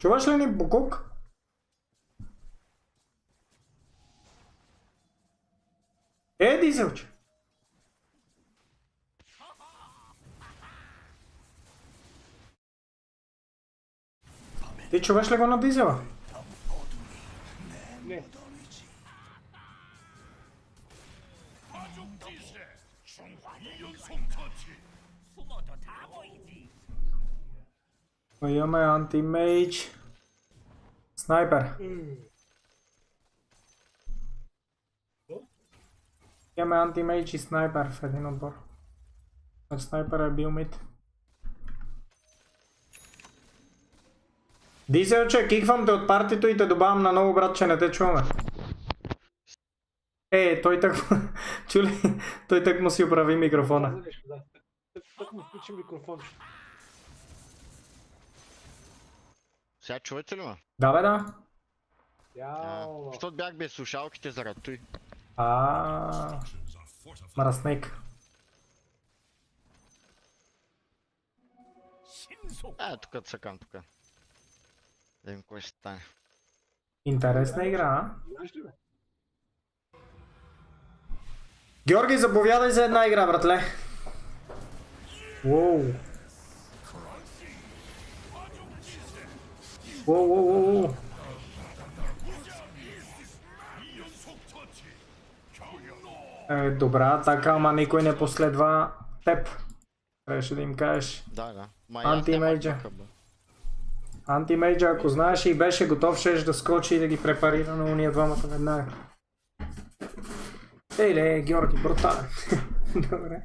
Чуваш ли ни букук? Дизелче. Ти чуваш ли го на Дизела? Не. Имаме антимейдж. Снайпер. Имаме антимейдж и снайпер в един отбор. Снайпер е бил мид. Дизелче, киквам те от партито и те добавям на ново, брат, че не те чуваме. Той так... Чули? Той так му си оправи микрофона. Так му включи микрофон. Сега чувате ли ме? Да бе, да. Защото бях без слушалките заради той. Мръсник. Тук цъкам тук. Да видим кой ще стане. Интересна игра, а? Георги, заповядай за една игра, братле. Уоу. Уоу. Добра атака, ама никой не последва теб. Трябваше да им кажеш. Да. Антимейджа. Антимейджа, ако знаеш и беше готов, щеш да скочи и да ги препарира на уния двамата веднага. Ейле, Георги, брутален. Добре.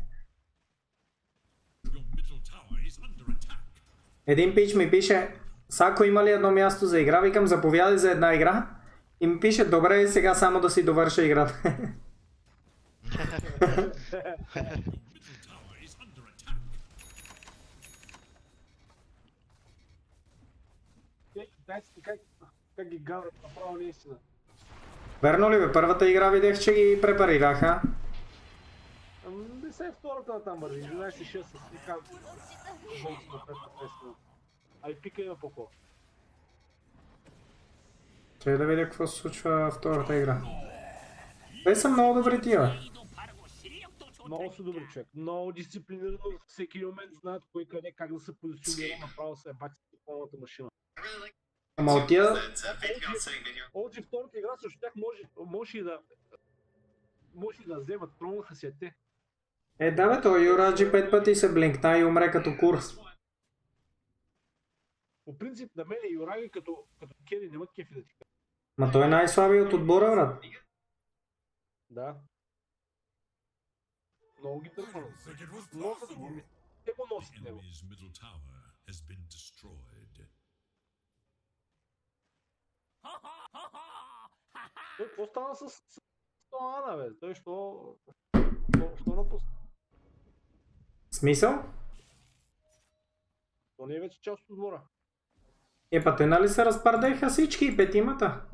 Един пич ми пише, Сако има ли едно място за игра? Викам, заповядай за една игра. И ми пише, добре, сега само да си довърша играта. Как ги гаврат направо наистина. Верно ли бе? Първата игра видях, че ги препарираха. Не се втората на там върви, 11-6 с пика. А и пика има по-хубаво. Трябва да видя какво се случва във втората игра. Те са много добри тия, бе. Много са добри човек, много дисциплинирано, всеки момент знаят кой къде, как да се позиционира, направо се бати с пълната машина. Ама от тия... Още втората игра също тях може и да вземат, промнаха се те. Да бе, той Юраджи 5 пъти се блинкна и умре като кур. По принцип на мен Юраги като Кери нямат кефи да ти кажа. Ма той е най-слабият от отбора, брат. Да. Много ги дърпа. Носят го. Те го носят него. Той какво стана с Ана, бе? Той що напусна? Смисъл? То не е вече част от отбора. Па те нали се разпардеха всички и петимата?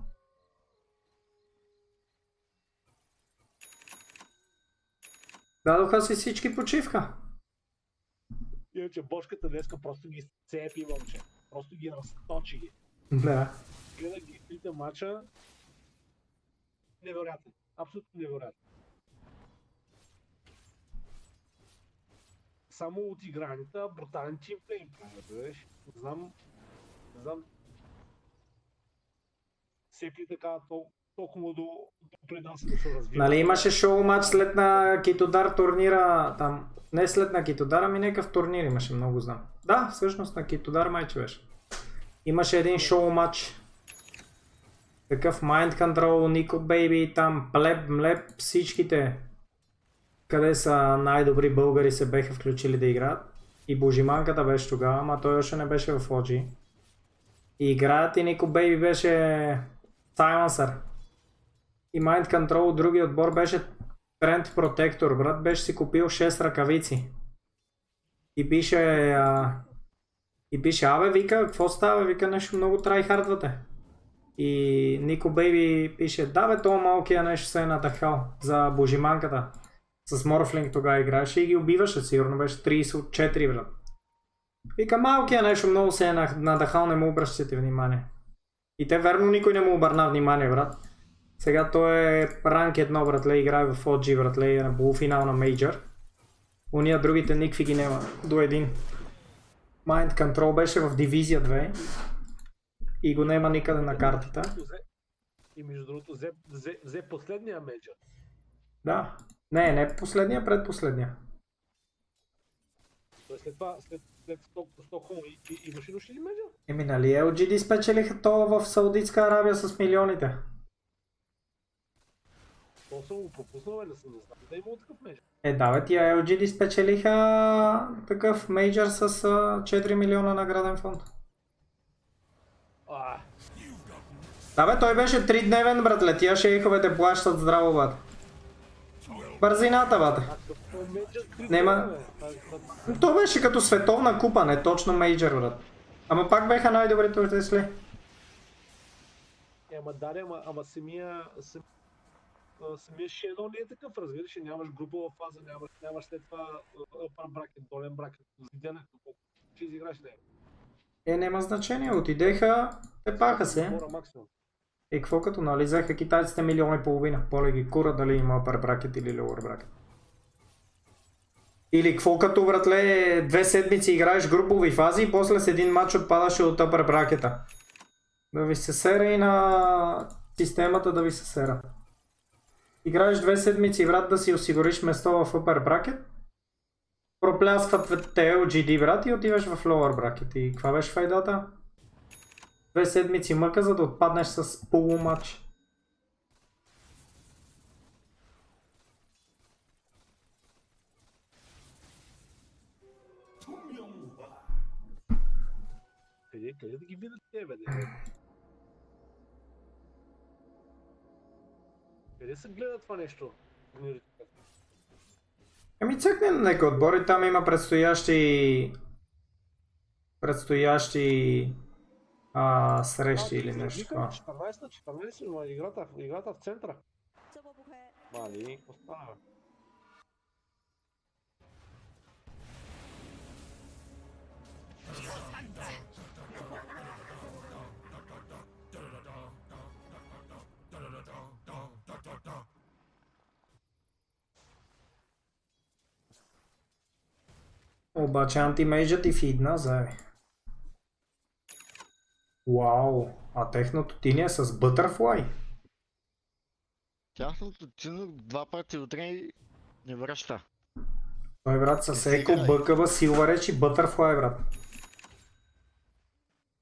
Дадоха си всички почивка. Иначе бошката днеска просто ги цепи, момче. Просто ги разточи ги. Да. Гледах ги трите мача. Невероятно. Абсолютно невероятно. Само от играните, брутален тимплей правят, виж. Не знам. Всеки така толкова до предаса да се развива. Нали имаше шоу матч след на Китодар турнира там. Не след на Китодар, ами някакъв турнир имаше, много знам. Да, всъщност на Китодар майче беше. Имаше един шоу матч. Такъв Mind Control, Nico Baby, там Плеб, Млеб, всичките. Къде са най-добри българи се беха включили да играят. И Божиманката беше тогава, ама той още не беше в OG. И играят и Nico Baby беше Silencer. И Mind Control, другия отбор беше Trend Protector, брат, беше си купил 6 ръкавици. И пише, абе, вика, какво става, вика, нещо много трайхардвате. И Nico Baby пише, да бе, това малкия нещо се е надъхал за Божиманката. С Морфлинг тогава играеше и ги убиваше, сигурно беше 30 от 4, брат. Вика, малкия нещо много се е надъхал, не му обръщате внимание. И те верно никой не му обърна внимание, брат. Сега той е ранк 1, братле, играе в OG, братле, и е на полуфинал на мейджор. Уния другите никакви ги няма. До един. Mind Control беше в дивизия 2 и го няма никъде на картата. И между другото взе последния мейджор. Да. Не последния, предпоследния. След това, след Стокхолм имаше ли мейджор? Еми нали LGD спечелиха то в Саудитска Арабия с милионите. То съм го пропуснал или съм не знам да има такъв мейджор. Да бе, тия LGD спечелиха такъв мейджор с 4 милиона награден фонд. Да бе, той беше 3-дневен, братле, тия шейховете плащат здраво, бат. Бързината, бат. Нема... То беше като световна купа, не точно мейджор, брат. Ама пак беха най-добрите отесли. Ама да, ама самия Shadow не е такъв, разбираш, нямаш групова фаза, нямаш след това upper bracket, долен бракет, разделянето, колко ще изиграш него. Няма значение, отидеха, тепаха се. И какво като нали взеха китайците милион и половина, поле ги кура дали има upper bracket или lower bracket. Или какво като, братле, 2 седмици играеш групови фази и после с един матч отпадаш от upper bracket. Да ви се сера и на системата да ви се сера. Играеш 2 седмици, брат, да си осигуриш место в upper bracket. Пропляскват те LGD, брат, и отиваш в lower bracket. И каква беше файдата? 2 седмици мъка, за да отпаднеш с полуматч. Къде да ги видят тебе, бе? Къде се гледа това нещо? Ами цъкне на някой отбори, там има предстоящи срещи или нещо. 14 играта в центъра. Мали, остава. Обаче антимейджът и фидна, заеби. Вау, а техното тини е с Butterfly. Тяхното тино 2 пъти утре не връща. Той, брат, с Еко, Бъкъва, Силвареч и Butterfly, брат.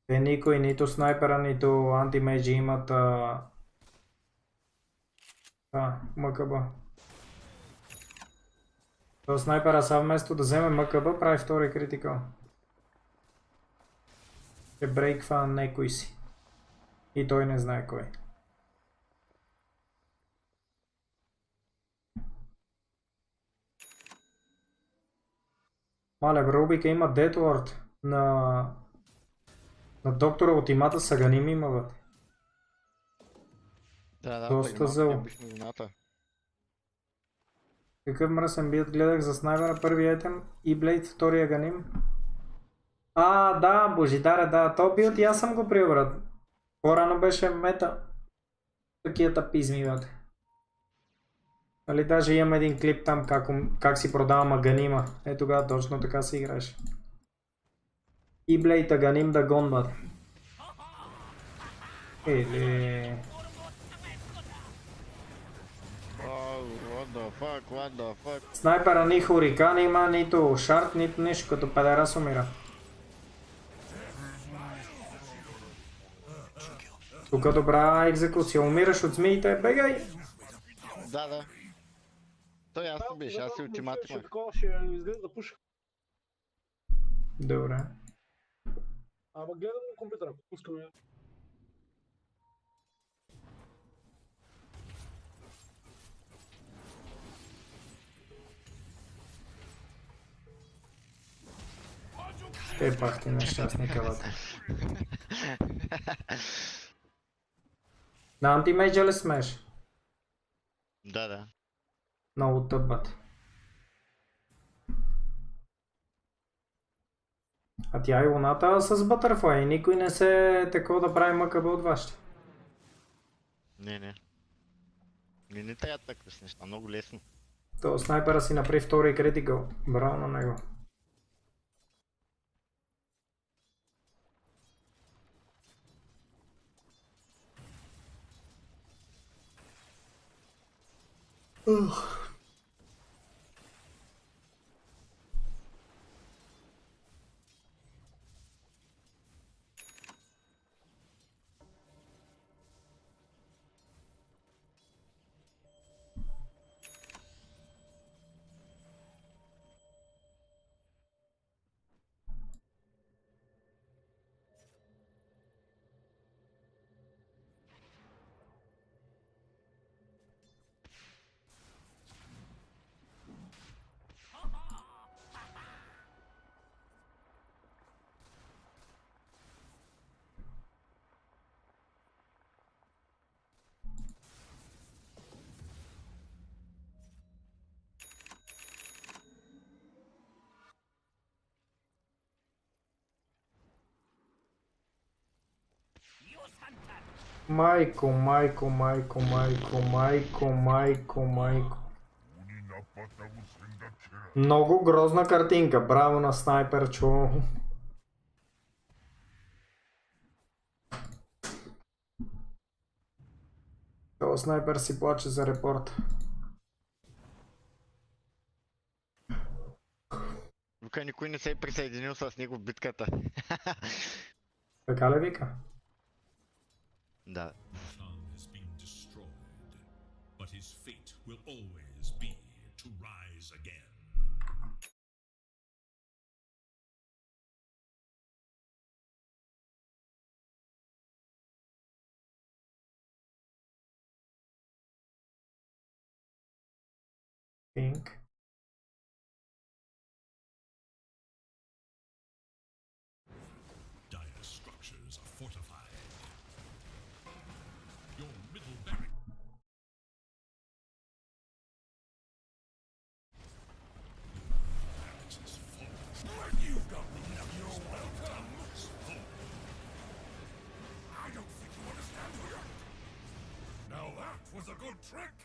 Те никой, нито снайпера, нито антимейджи имат МКБ. То снайпера са вместо да вземе МКБ, прави втори критикал. Ще брейква некой си. И той не знае кой. Мале, бе, Рубика има Deadward на доктора Ултимата Саганим има, бе. Да, доста зъл. Какъв мръсен бият гледах за снайпера, първи етем и Блейд, втория ганим. Да, Божидаре, да, то билд и аз съм го приел, брат. По-рано беше мета. Такива тапизми, брат. Нали, даже имам един клип там как си продавам аганима. Тогава точно така си играеш. И Блейд аганим да гон, брат. Или... What the fuck? Снайпера ни хурикан има, нито шарт, нито нищо, като педерас умира. Тук добра екзекуция, умираш от змиите, бегай! Да. Той ясно беше, аз си ултимат имах. Ще излезе да пуша. Добре. Ама гледам на компютъра, пускаме. Те пах ти нещастни калата. На антимейджа ли смеш? Да. Много тъпът. А тя и луната с Butterfly. Никой не се такова да прави мъкъба от вашите. Не. Не трябва такива с неща, много лесно. То снайпера си направи втори критикъл. Браво на него. Майко. Много грозна картинка. Браво на снайперчо. Това снайпер си плаче за репорт. Тук никой не се е присъединил с него в битката. Така ли вика? Да. Sun has been destroyed, but his fate will always be to rise again. Think. Dire structures are fortified. Your middle barrack. Barracks is full. You've got me now. You're welcome. I don't think you understand who you're. Now that was a good trick.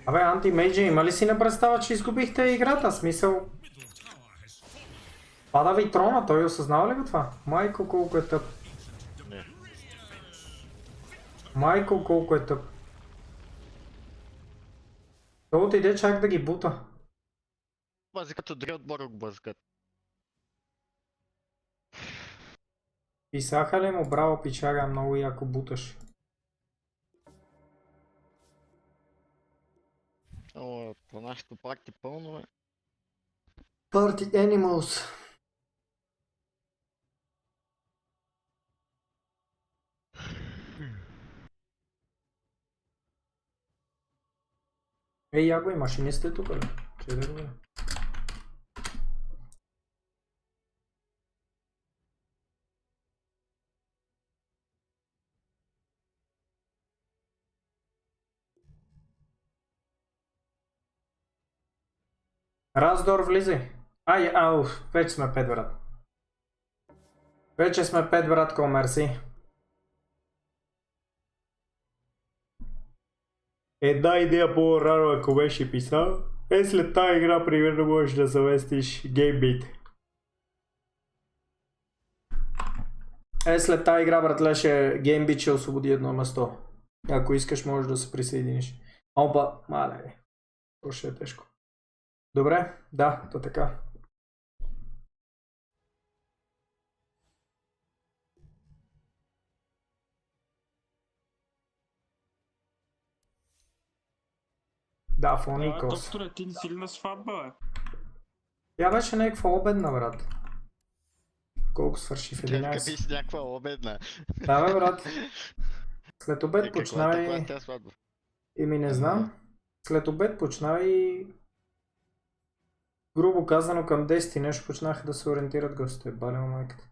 Абе, антимейджи, има ли си не представа, че изгубихте играта? Смисъл... Пада ви трона, той осъзнава ли го това? Майко, колко е тъп. Не. Майко, колко е тъп. Той отиде чак да ги бута. Бъзикат от други отбора го бъзикат. Писаха ли му, браво пичага, много яко буташ. О, по нашото парти пълно е. Party Animals. Ей, яко и машинистите тук ли? Че да го е? Раздор, влизай. Ай, ау, вече сме 5, брат. Вече сме 5, братко, мерси. Една идея по-рано, ако беше писал. След тази игра, примерно, можеш да заместиш Gambit. След тази игра, братле, Gambit ще освободи едно место. Ако искаш, можеш да се присъединиш. Опа, мале. То ще е тежко. Добре, да, то така. Да, Фоникос. Докторе, ти не си ли на сватба, бе? Тя беше някаква обедна, брат. Колко свърши в Тя вика, 11? би си някаква обедна. Да, бе, брат. След обед Какво почна е и... тази сватба? Ими не знам. След обед почна и... Грубо казано към 10 нещо почнаха да се ориентират гостите. Балема майката.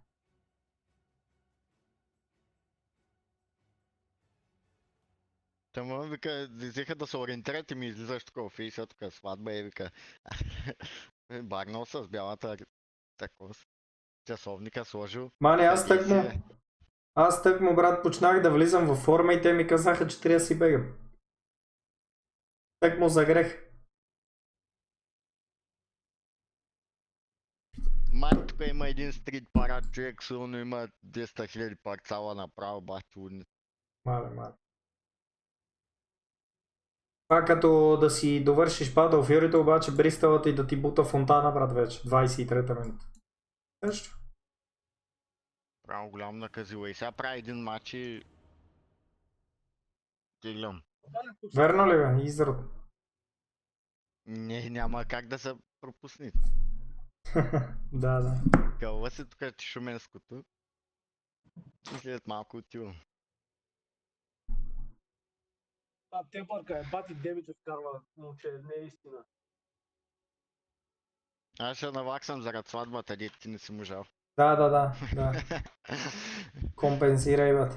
Тама вика, взеха да се ориентират и ми излизаш тук в фейса, тук сватба и вика. Багнал с бялата такова часовника сложил. Мани, Агесия. аз тъкмо, брат, почнах да влизам във форма и те ми казаха, че трябва да си бегам. Тъкмо загрех. Май тук има един стрит парад, човек силно има 200 000 парцала направо, бах чудни. Мале. Това като да си довършиш Battlefield, обаче Бристълът и да ти бута фонтана, брат, вече. 23-та минута. Също. Право голямо наказила и сега прави един матч и... Теглям. Верно ли бе? Изрод. Не, няма как да се пропусне. Да. Кълва се тук шуменското. И след малко отивам. Темпърка е, бати дебите вкарва, момче, не е истина. Аз ще наваксам заради сватбата, дете ти не си можал. Да. Компенсирай, бе.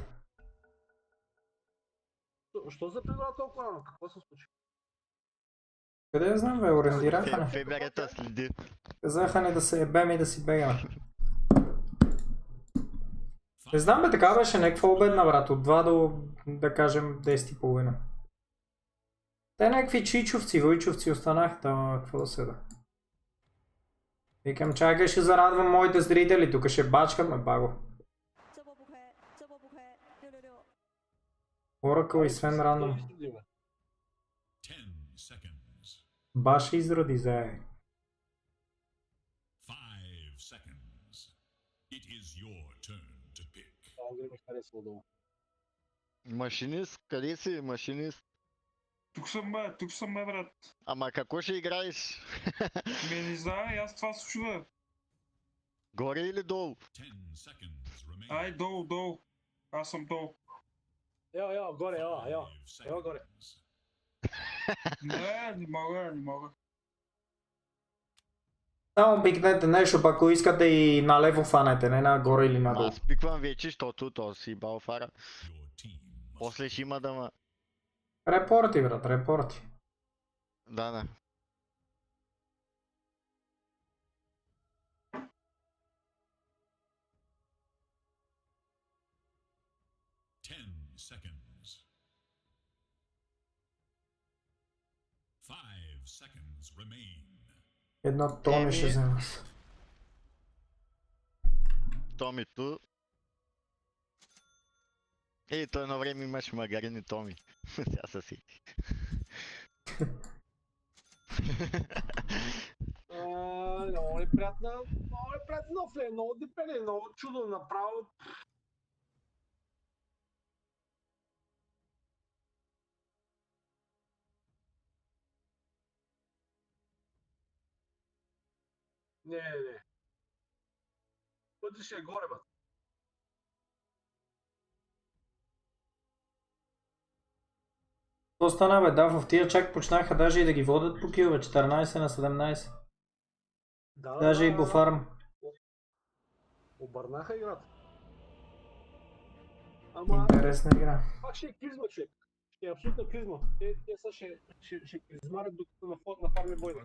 Що за прибра толкова рано? Какво се случи? Къде я знам, бе? Ориентираха не. Феберета следи. Казаха не да се ебем и да си бегаме. Не знам, бе, така беше някаква обедна, брат. От 2 до, да кажем, 10:30. Те някакви чичовци, войчовци останаха, ама какво да седа. Викам, чакай, ще зарадвам моите зрители, тук ще бачкаме, баго. Oracle и Свен рандом. 10 seconds. Баш изроди, зае. 5 seconds. It is your turn to pick. Това ми харесва долу. Машинист, къде си машинист? Тук съм бе, брат. Ама какво ще играеш? Не знам, аз това се чуда. Горе или долу? 10 seconds remain. Ай, долу. Аз съм долу. Ео, горе, ео. 5 Ео, горе. seconds. Не мога. Само пикнете нещо, пък ако искате и налево фанете, не нагоре или надолу. Аз пиквам вече, защото то си балфара. Your team must После ще има да ма... Репорти, брат, репорти. Да. 10 seconds. 5 seconds remain. Едно Томи ще взема. Томи ту. Той едно време имаше магарини Томи. Сега са си. Много е приятно фле, много депеле, много чудо направо. Не. Пъти ще е горе, бе. То стана, бе, да, в тия чак почнаха даже и да ги водят по кил, бе, 14 на 17. Даже и по фарм. Обърнаха играта. Ама, Интересна игра. пак ще е кризма, човек. Ще е абсолютна кризма. Те са ще кризмарят докато на фарми бойна.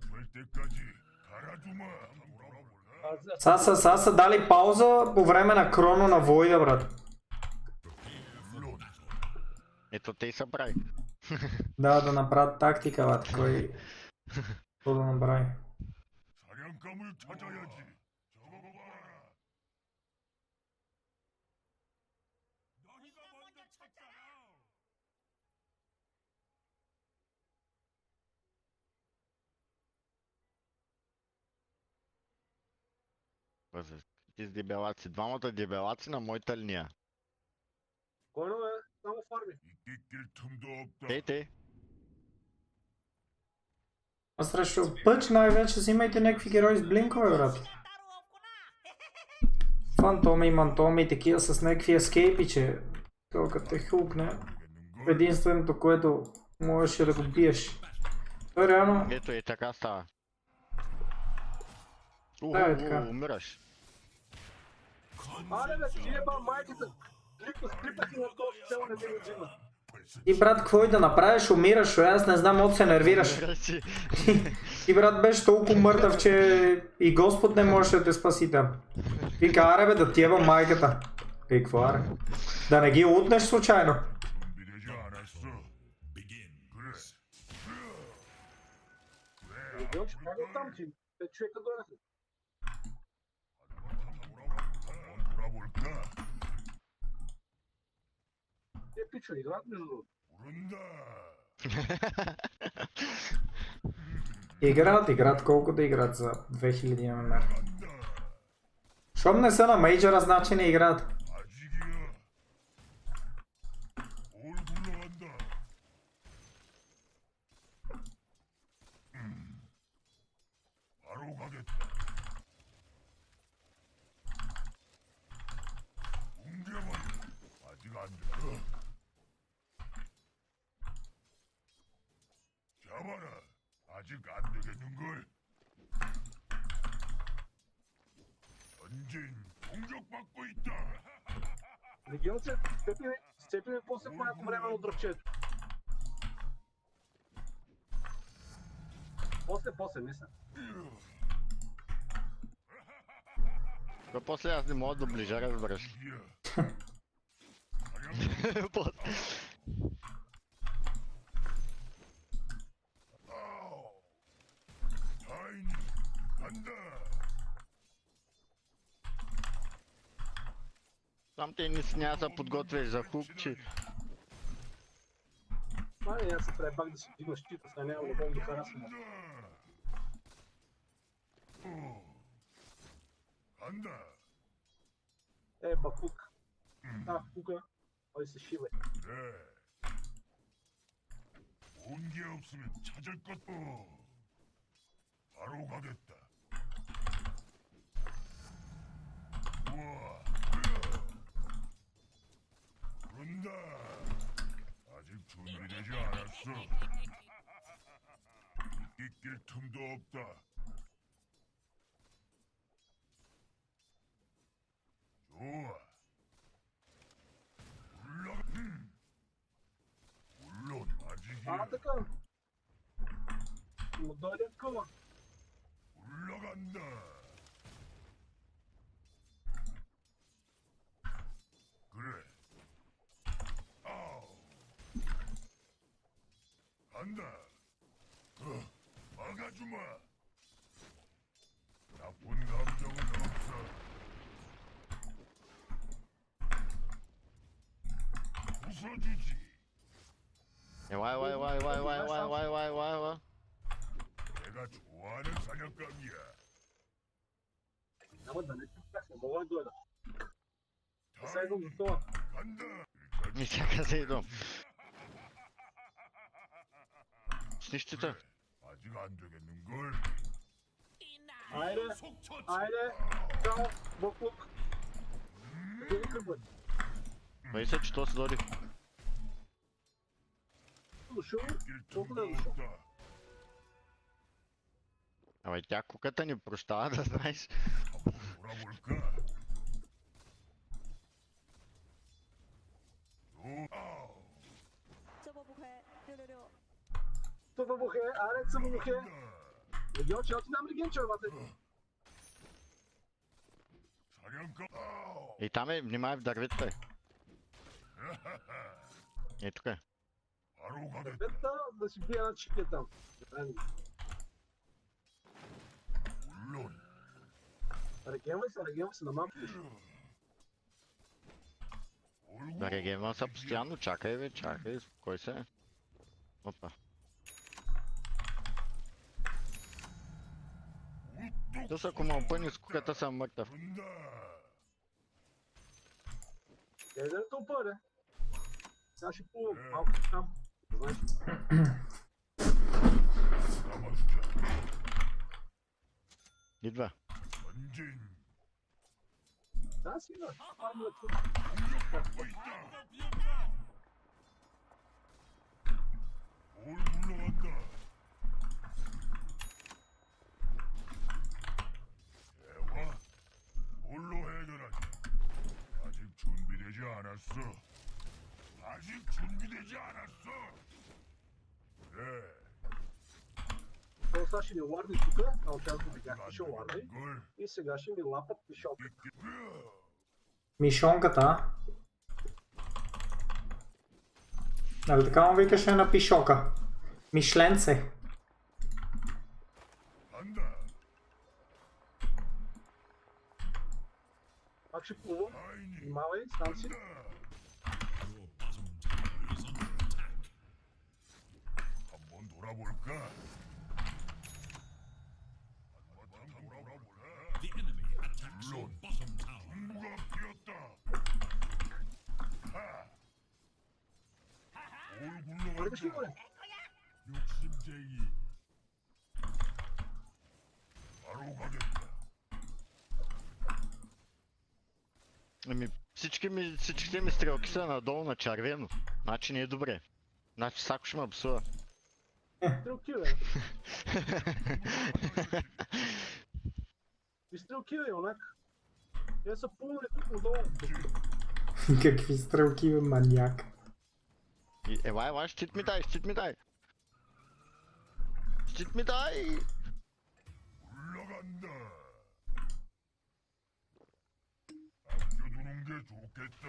Са са дали пауза по време на Кроно на Войда, брат. Ето те и са прави. Да направят тактика, брат, кой... Какво да направи. Ти с дебелаци. Двамата дебелаци на моята линия. Койно е, само фарми. Те. А срещу пъч най-вече взимайте някакви герои с блинкове, брат. Фантоми, мантоми, такива с някакви ескейпи, че като те хукне. Единственото, което можеше да го биеш. Той реално... Ето и така става. Да, е така. Умираш. Аре бе, ти еба майката. Клипах и на този цел не ми го взима. Ти, брат, какво и да направиш? Умираш, аз не знам, от се нервираш. Речи. Ти, брат, беше толкова мъртъв, че и Господ не можеше да те спаси там. Вика, аре бе, да ти еба майката. И какво аре? Да не ги утнеш случайно. 준비되지 않았어. Begins. Легион ще прави оттам, че 5 човека дойдеха. 한번 돌아볼까? Те пичове играят между другото. 부른다. Играят, колко да играят за 2000 ММР. 간다. Щом не са на мейджора, значи не играят. 아직이야. 뭘 굴러간다. 바로 가겠다. 뭉개버려. 아직 안 돼. 잡아라. 아직 안 되겠는걸. 전진 공격받고 있다. Легион се сцепиме после по някакво време от дръвчето. После, мисля. То после аз не мога да доближа, разбираш. 이야. После. 아우. 타이니 간다. Там те не смя да подготвяш за хук, че... Май, аз се пребах да си дигна щита, сега няма да бъдем да харасваме. 간다. Бакук. Кука. Той се шива. 그래. 온 게 없으면 찾을 것도. 바로 가겠다. 우와. 그런다. 아직 준비되지 않았어. 이낄 틈도 없다. 좋아. 올라가. 물론 아직이야. Така. Но дойде къла. 올라간다. 그래. 아우. 간다. 막아주마. 나쁜 감정은 없어. 웃어주지. Елай. 내가 좋아하는 사냥감이야. Няма да не чакаш, не мога да дойда. Сега идвам за това. 간다. И чака се идвам. С нищата. 아직 안 되겠는걸? Айде, само, буклук. Къде ви тръгват? Бай се, че то се дойде. Дошъл? 낄 Колко да 틈도 е дошъл? 없다. Абе тя куката ни прощава, да знаеш. 돌아볼까? 아우. 这波不亏，666。 Това бухе, аре, само бухе. Легион, че отидам легион, че бате. 사냥감. 아우. И там е, внимай в дърветата. Е, тук е. 바로 가겠다. Петта, да си бия на чипия там. 물론. Регенвай се, на малко. Да регенвам се постоянно, чакай бе, чакай, кой се? Опа. То са ако ме опъни с куката съм мъртъв. 그런다. Къде да те опъде? Сега ще плувам малко там. Знаеш? 남아주자. Идва. 전진. Да, си да. Парно е тук. 공격받고 있다. 뭘 굴러간다. 대화? 뭘로 해결하지? 아직 준비되지 않았어. 안 아직 준비되지 않았어. 그래, То са ще ни ларни тук, а от тях видяхте, ще ларни. 걸 И сега ще ни лапат пишока. Мишонката, а? Нали така му викаше на пишока? Мишленце. 간다. Пак ще плувам. 아이니, Внимавай, стан си. Your bottom tower is under attack. 한번 돌아볼까? 한번 돌아볼까? The enemy attacks your bottom tower. 누가 피었다. 하. 올 Върви ще 굴러간다. го. 욕심쟁이. 바로 가겠다. Ами всичките ми стрелки са надолу на червено. Значи не е добре. Значи Сако ще ме псува. Стрелки, бе. И стрелки, бе, юнак. Те са пълнали тук надолу. Какви стрелки, бе, маняк. Елай, щит ми дай, щит ми дай! Щит ми дай! 올라간다. 아껴두는 게 좋겠다.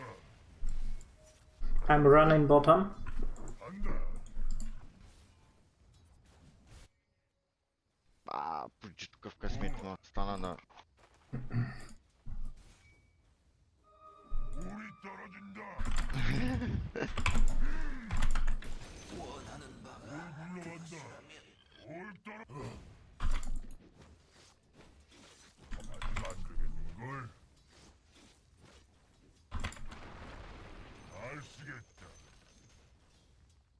I'm running bottom. 간다. Почти такъв късмет има. Стана на... 우리 떨어진다. 올 굴러간다. 올 떨어. 가만히가 안 되겠는걸. 잘 쓰겠다.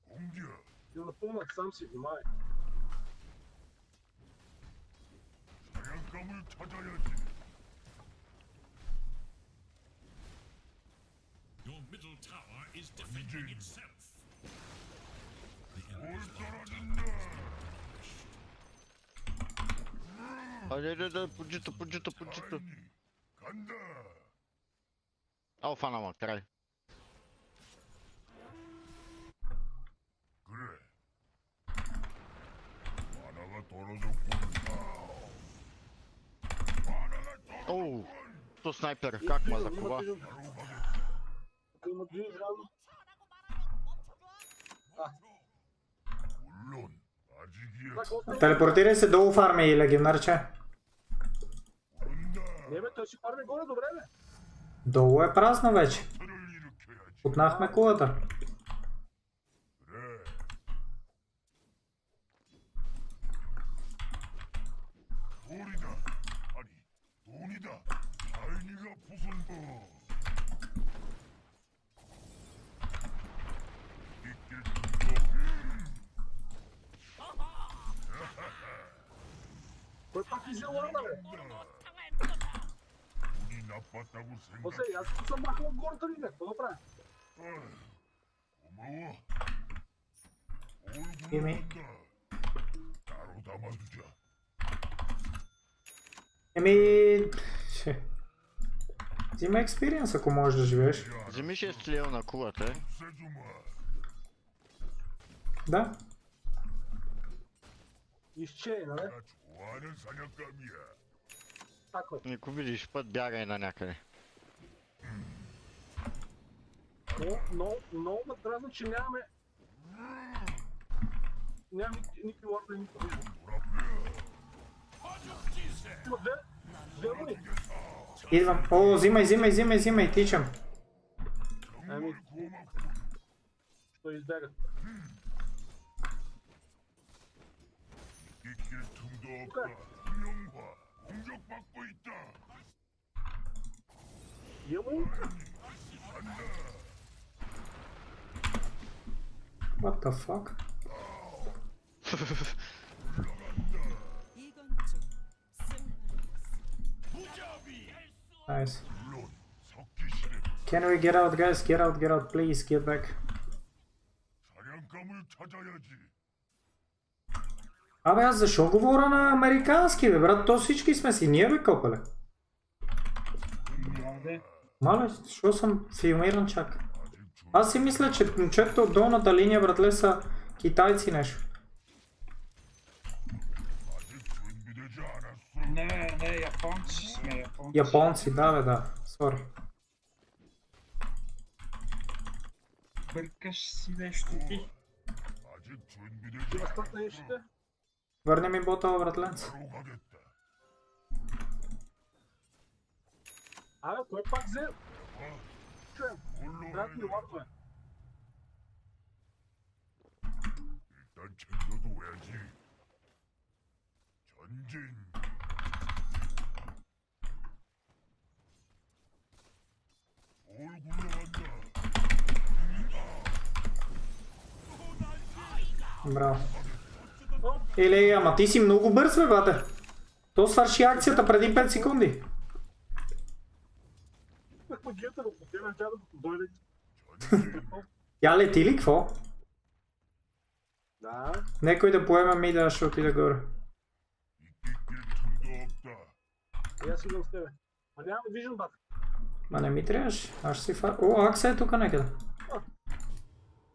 공격. Да напълнат сам си, внимавай. 사냥감을 찾아야지. Your middle tower is defending itself. The 올 enemy's 떨어진다. Айде, поджито. 아이니, 간다. Ау, фана ма, край. 그래. 만화가 떨어졌군. 만화가 Оу, то снайпер, как ма закова? Тук има движи рано. 물론 아직이야. Така, остане. Телепортирай се долу фарми и легендарче. 온다. Не, бе, той си парне горе, добре, бе. Долу е празно вече. 터를 일으켜야지. Путнахме кулата. 그래. 돌이다. 아니, 돈이다. 아이니가 무슨 거? 이길 Той пак изя ларна, бе. 운이 나빴다고 Осе, 생각. аз тук съм махал от горната линия. Какво да правя? 어휴, 고마워. 이미. 올구한다. 따로 담아두자. Еми... Взима експириенс, ако можеш да живееш. Вземи 6 лева на кулата, е. 없애주마. Да. Изчей, нали? 나 좋아하는 사냥감이야. Така, бе. Ако видиш път, бягай на някъде. Много ме дразни, че нямаме... Нямаме никакви ларда и никакви вижда. Има две руни. Идвам. О, взимай, тичам. Ами, той избяга. 이길 틈도 없다. 명화 공격받고 있다. Йемо. What the fuck? Nice. 물론 섞기 싫은 Can we get out, guys? Get out, please, get back. 사냥감을 찾아야지. Абе, аз защо говоря на американски, бе, брат? То всички сме си ние, бе, копеле. Мале. Мале, защо съм филмиран чак? 아직 Аз си мисля, че момчетата от долната линия, братле, са китайци нещо. Не, японци сме, японци. Японци, да бе, да. Сори. Бъркаш си нещо ти. 아직 준비되지 Имаш път на ешите? Върни ми бота, братленце. 바로 가겠다. Абе, кой пак взе? Чуем, трябва да ти 물론이야. върваме. 일단 챙겨둬야지. 전진. 돌 굴러간다. Браво. Еле, ама ти си много бърз, бе, бате. То свърши акцията преди 5 секунди. Пък магията го потема, тя да дойде. Я лети ли, какво? Да. Некой да поеме ми да ще отида горе. 이길 틈도 없다. И аз идвам с тебе. Ма нямаме вижен, бат. Ма не ми трябваше. Аз ще си фа... О, акса е тук някъде.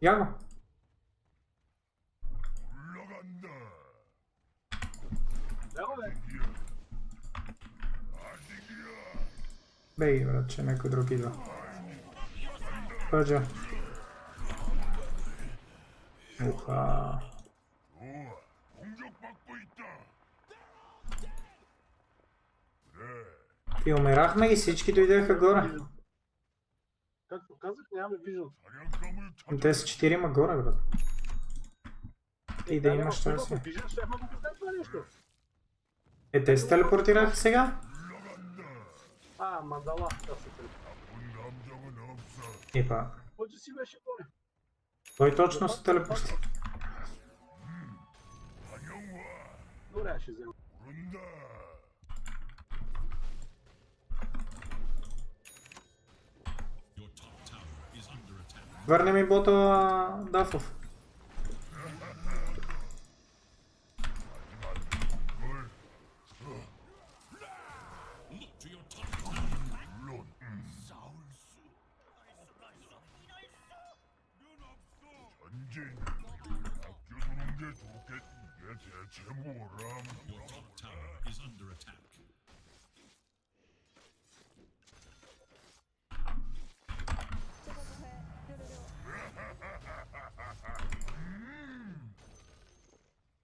Я го. 굴러간다. Няма бе. 아직이야. Бей, брат, че някой друг идва. Пъджа. Уха. 좋아. 공격받고 있다. 그래. И умирахме и всички дойдеха горе. Както казах, нямаме вижен. 사냥감을 Те са 4 горе, брат. И да имаш щастие. Вижен, ще го кажем това нещо. Е, те се телепортираха сега? А, мандала. Да се телепортира. 본 감정은 없어. Епа. Който си беше горе. Той точно се телепортира. 환영와. Добре, аз ще взема. 부른다. Your top tower is under attack. Върне ми бота Дафов. Look to your top tower. 물론 싸울 수. 전진. 아껴두는 게 좋겠. 이게 대체 뭐람? Your top tower is under attack.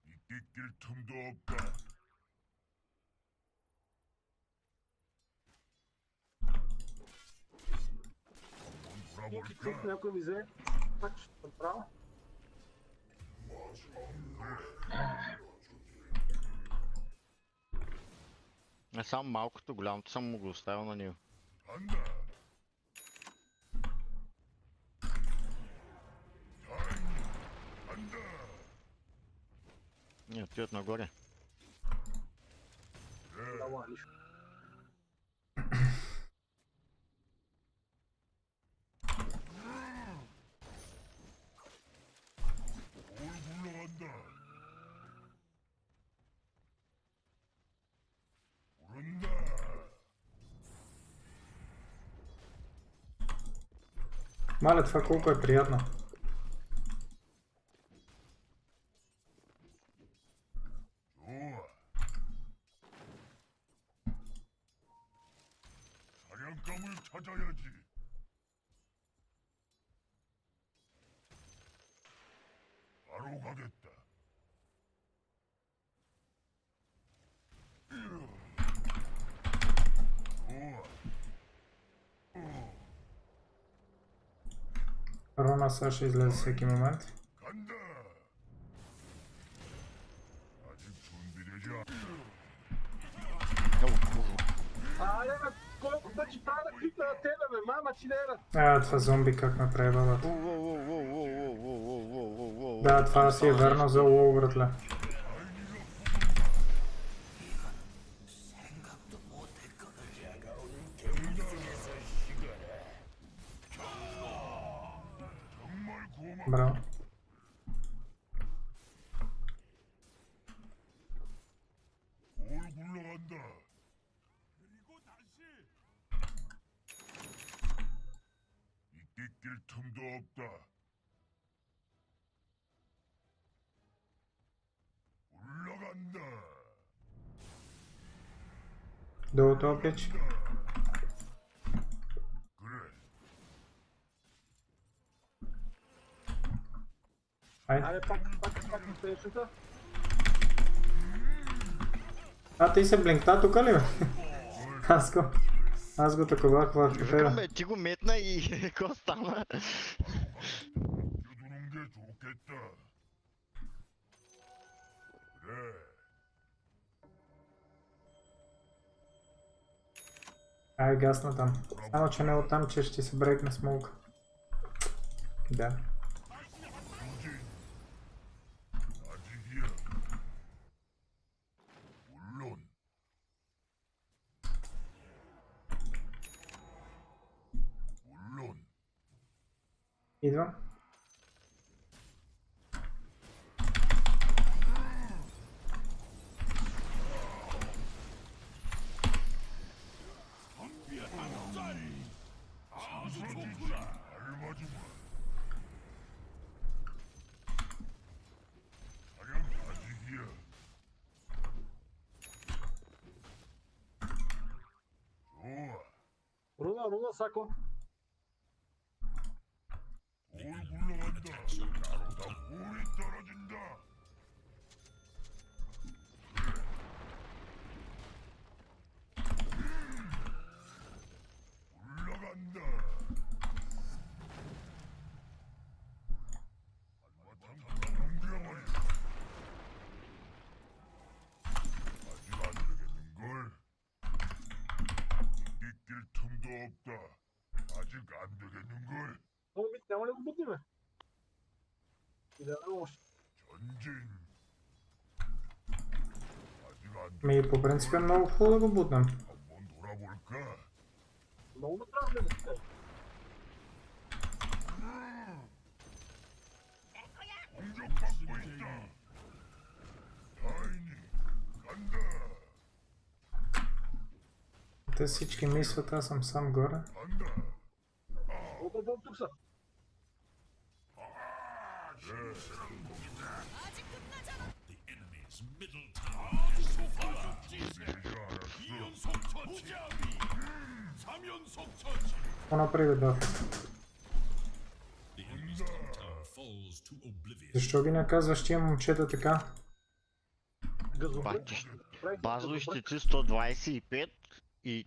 이끼낄 틈도 없다. 한번 Тук 돌아볼까? някой ми взе. Пак ще направя. Не само малкото, голямото съм му го оставил на него. 간다. 간다. Не, отиват нагоре. Дала нищо. 돌 굴러간다. 부른다. Маля, това колко е приятно. 좋아. 사냥감을 찾아야지. 바로 가겠다. 좋아. Рона сега ще излезе всеки момент. 간다. 아직 준비되지 않. Айде, бе, колко пъти трябва да кликна на тебе, бе, мама ти не е. Това зомби как ме преебават. Да, това си е верно за лоу, братле. 정말 고마워. Браво. 돌 굴러간다. 그리고 다시. 이끼낄 틈도 없다. 올라간다. Dota opet. 그래. Ajde. Айде пак следващата. А, ти се блинкта тук ли бе? Аз го такова хвах по Викам тебе. бе, ти го метна и какво стана? 껴두는 게 좋겠다. 그래. Ай, гасна там. Само че не оттам, че ще се брейкне смолка. Да. 아직이야. 물론. 물론. Идвам. 알맞으마. 그냥 아직이야. 좋아. Руна, Сако. 뭘 굴러간다. 나로 다 물이 떨어진다. 올라간다. 한바탕 덤벼버려. 아직 안 되겠는걸. 이길 틈도 없다. 아직 안 되겠는걸. Много бит, няма ли го бутни, бе? И да не още. 전진. 아직 안 Ми по принцип е много хубаво да го бутнем. 한번 돌아볼까? Много ме трябва да влезе. 공격받고 있다. 타이니 간다. Те всички мислят, аз съм сам горе. 간다. Бом, тук са. The enemy's middle tower is Какво направи бе, Даф? the enemy's top tower falls to oblivion. Защо ги наказваш тия момчета така? Бати, базови щити 125 и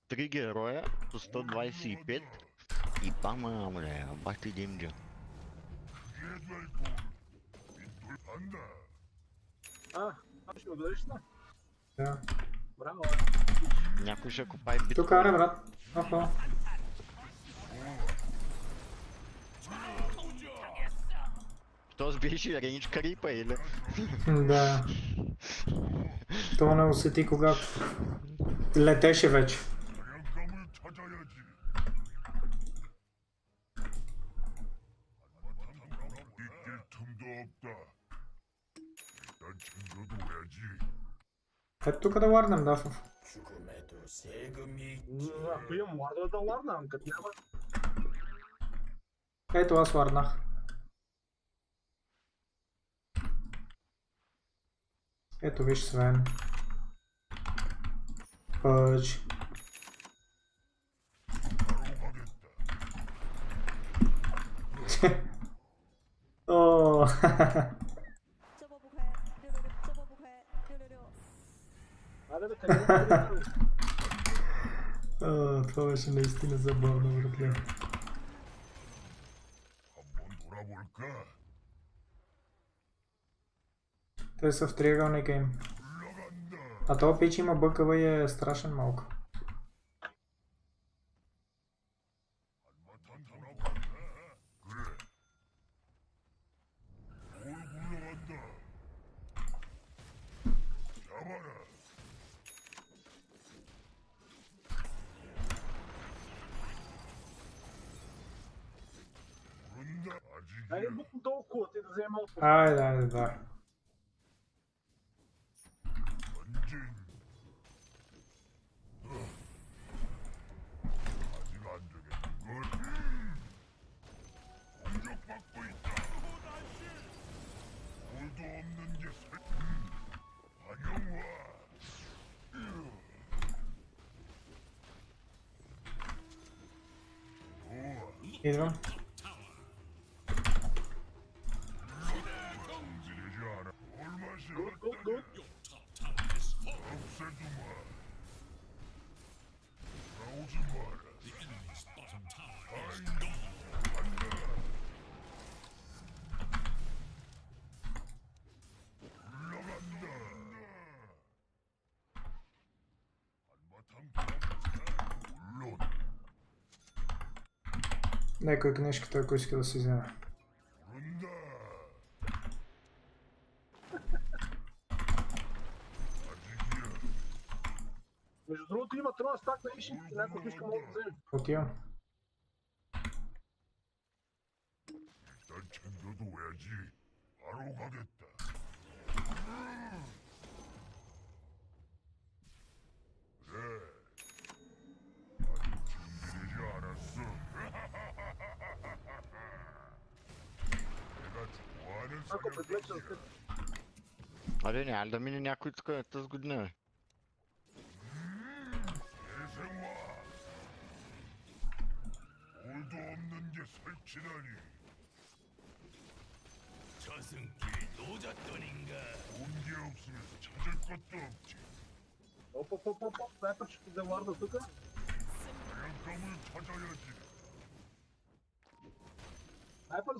3 героя по 125 и пама, бля, бати димджа. 간다. Ще ме гледаш на? Да. Браво, Някой ще копае битка. Тук аре, брат. Охо. То сбиеше рейндж крипа или? Да. Това не усети когато летеше вече. 사냥감을 찾아야지. 이길 틈도 없다. 일단 챙겨둬야지. Ето тук да варнем, Дафов. ако имам ларда да ларнам, като няма. Ето аз варнах. Ето виж Свен. Пъч. О, 접어不快，666，접어不快，666。 Айде бе, къде? това беше наистина забавно, братле. 한번 돌아볼까? Те са в триъгълника им. 올라간다. А то пич има бъкава и е страшен малко. 한바탕 돌아볼까? 그래. 뭘 굴러간다. 잡아라. 모른다. Айде 아직이야. бутни толкова, ти да вземем малко. Айде, айде, да. 전진. 아직 안 되겠는걸? Идвам. 공지되지 않아. 얼마시 Good. 없애주마. 나오지 마라. The enemy's bottom tower is gone. 올라간다. 한바탕 돌아보자. 물론 Некоя книжката, ако иска да си вземе. 부른다. 아직이야. Между другото има трона стак на иши, някой иска мога да вземе. Отивам. 일단 챙겨둬야지. 바로 가겠다. 그래. 아직 준비되지 않았어. 내가 좋아하는 Ако привлече за 사냥꾼이야. теб. Абе, няма да мине някой тук тази година, бе. 대생화. 돌도 없는 게 설치다니. 저승길이 노잣돈인가? 온 게 없으면 찾을 것도 없지. Оп, снайпер ще те варда тук. 사냥감을 찾아야지. Снайпера!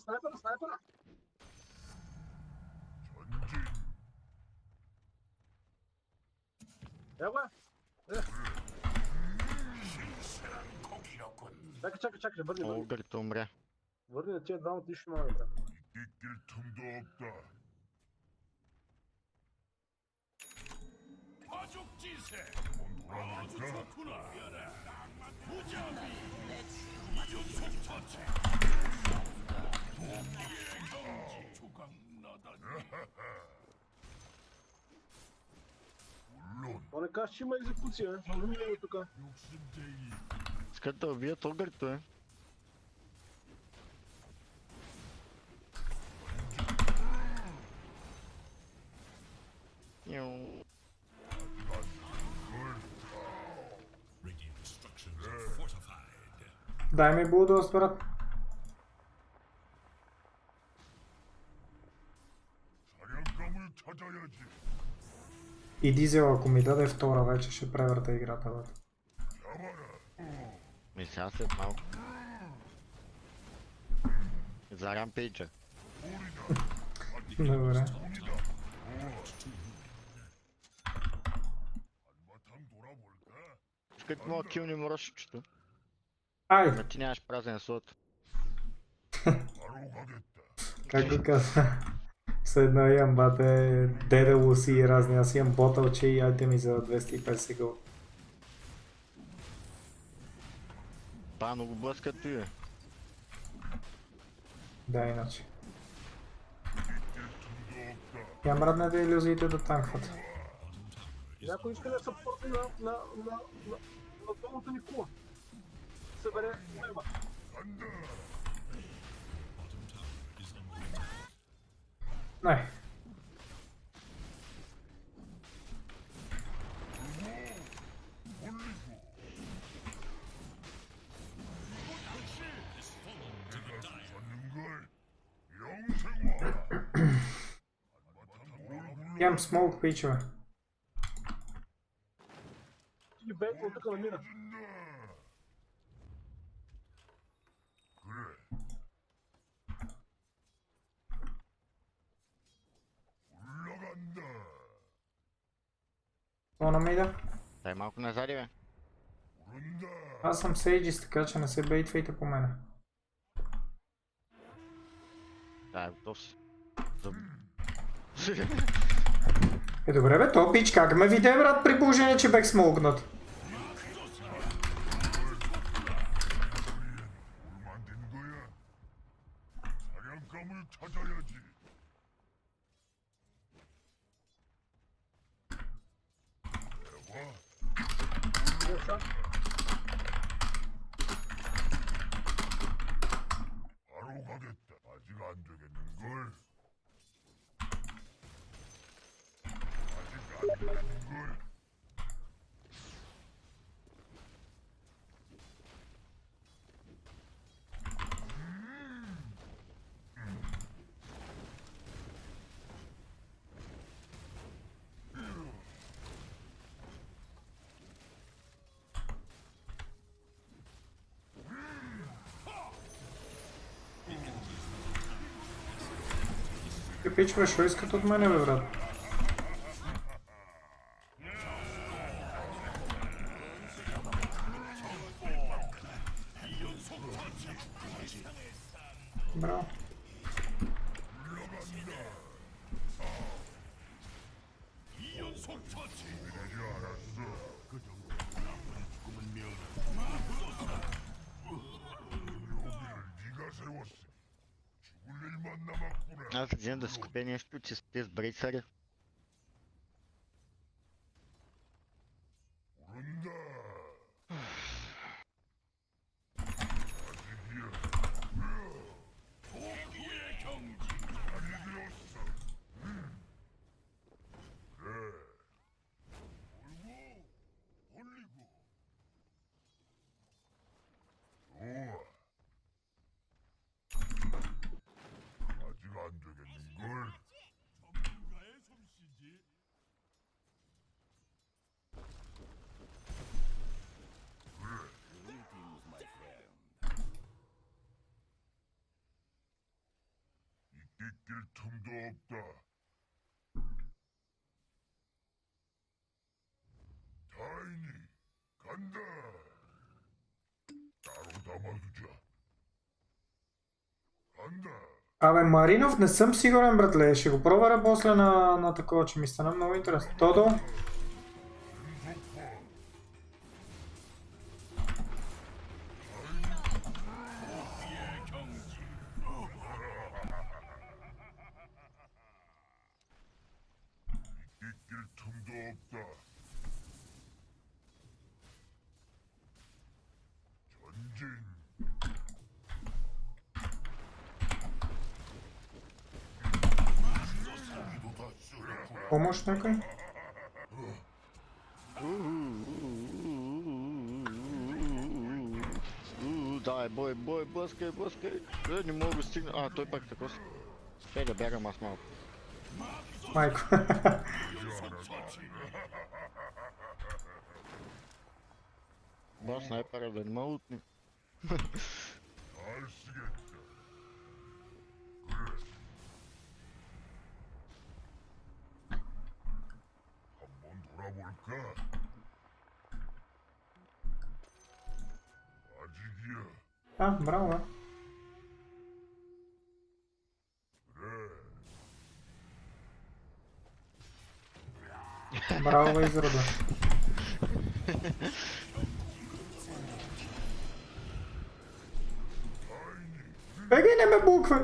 전진. Ева, 신선한 고기로군. чакай, върни. Огърто умря. Върни на тия двамата нищо няма, брат. 낄 틈도 없다. 파죽지세. 돌아볼까? 무자비. 이중속 처치. 조각나다니. 물론 Но не кажеш, че има екзекуция, върни го тук. 욕심쟁이. Искат да убият огърто, е. Йоу. Radiant structures are fortified. Дай ми булдост, брат. 사냥감을 찾아야지. И дизел, ако ми даде втора, вече ще превърта играта, брат. 잡아라. И сега след малко. За рампейджа. Добре. 돈이다. 한바탕 돌아볼까? Искат моя килни морашичето. Ай, Но ти нямаш празен слот. 바로 가겠다. как го каза? Все едно имам бате, дедело си и разни, аз имам ботълче и айде ми за 250 гол. Пано го блъскат и бе. Да, иначе. 틈도 없다. Ям раднете илюзиите да танкват. Някой иска да съпорти на долната ни кула. Събере неба. 간다. Не. 올리고. 내가 줬는 걸 영생화. 한바탕 돌아볼까? Ям смоук, пичове. И бейт от тук на мина. 그래. 올라간다.Она ми да. Дай малко назади, бе. 오른다. Аз съм сейджис, така че не се бейтвайте по мене. Да, готов си. Е, добре бе, то пич, как ме виде, брат, при положение, че бех смолкнат? 뭘 만든 거야? 사냥감을 찾아야지. 내가 바로 가겠다. 아직 안 되겠는 걸. 아직 안 되는 걸. пичове, шо искат от мене, бе, брат? Браво. Аз вземам да си купя нещо, че сте с брейсъри. 이길 틈도 없다. 다인이 간다. 따로 담아두자. 간다. Абе, Маринов не съм сигурен, братле. Ще го проверя после на такова, че ми стана много интересно. Тодо? 이길 틈도 없다. 전진. Помощ някой? Давай, бой, блъскай. Не мога да стигна. А, той пак такова. Спей да бягам аз малко. Майко. Ба, снайпера да не ме утни. 잘 쓰겠다. 그래. 한번 돌아볼까? 아직이야. А, браво, бе. 그래. Браво, бе, изрода. Бегай, не ме буквай!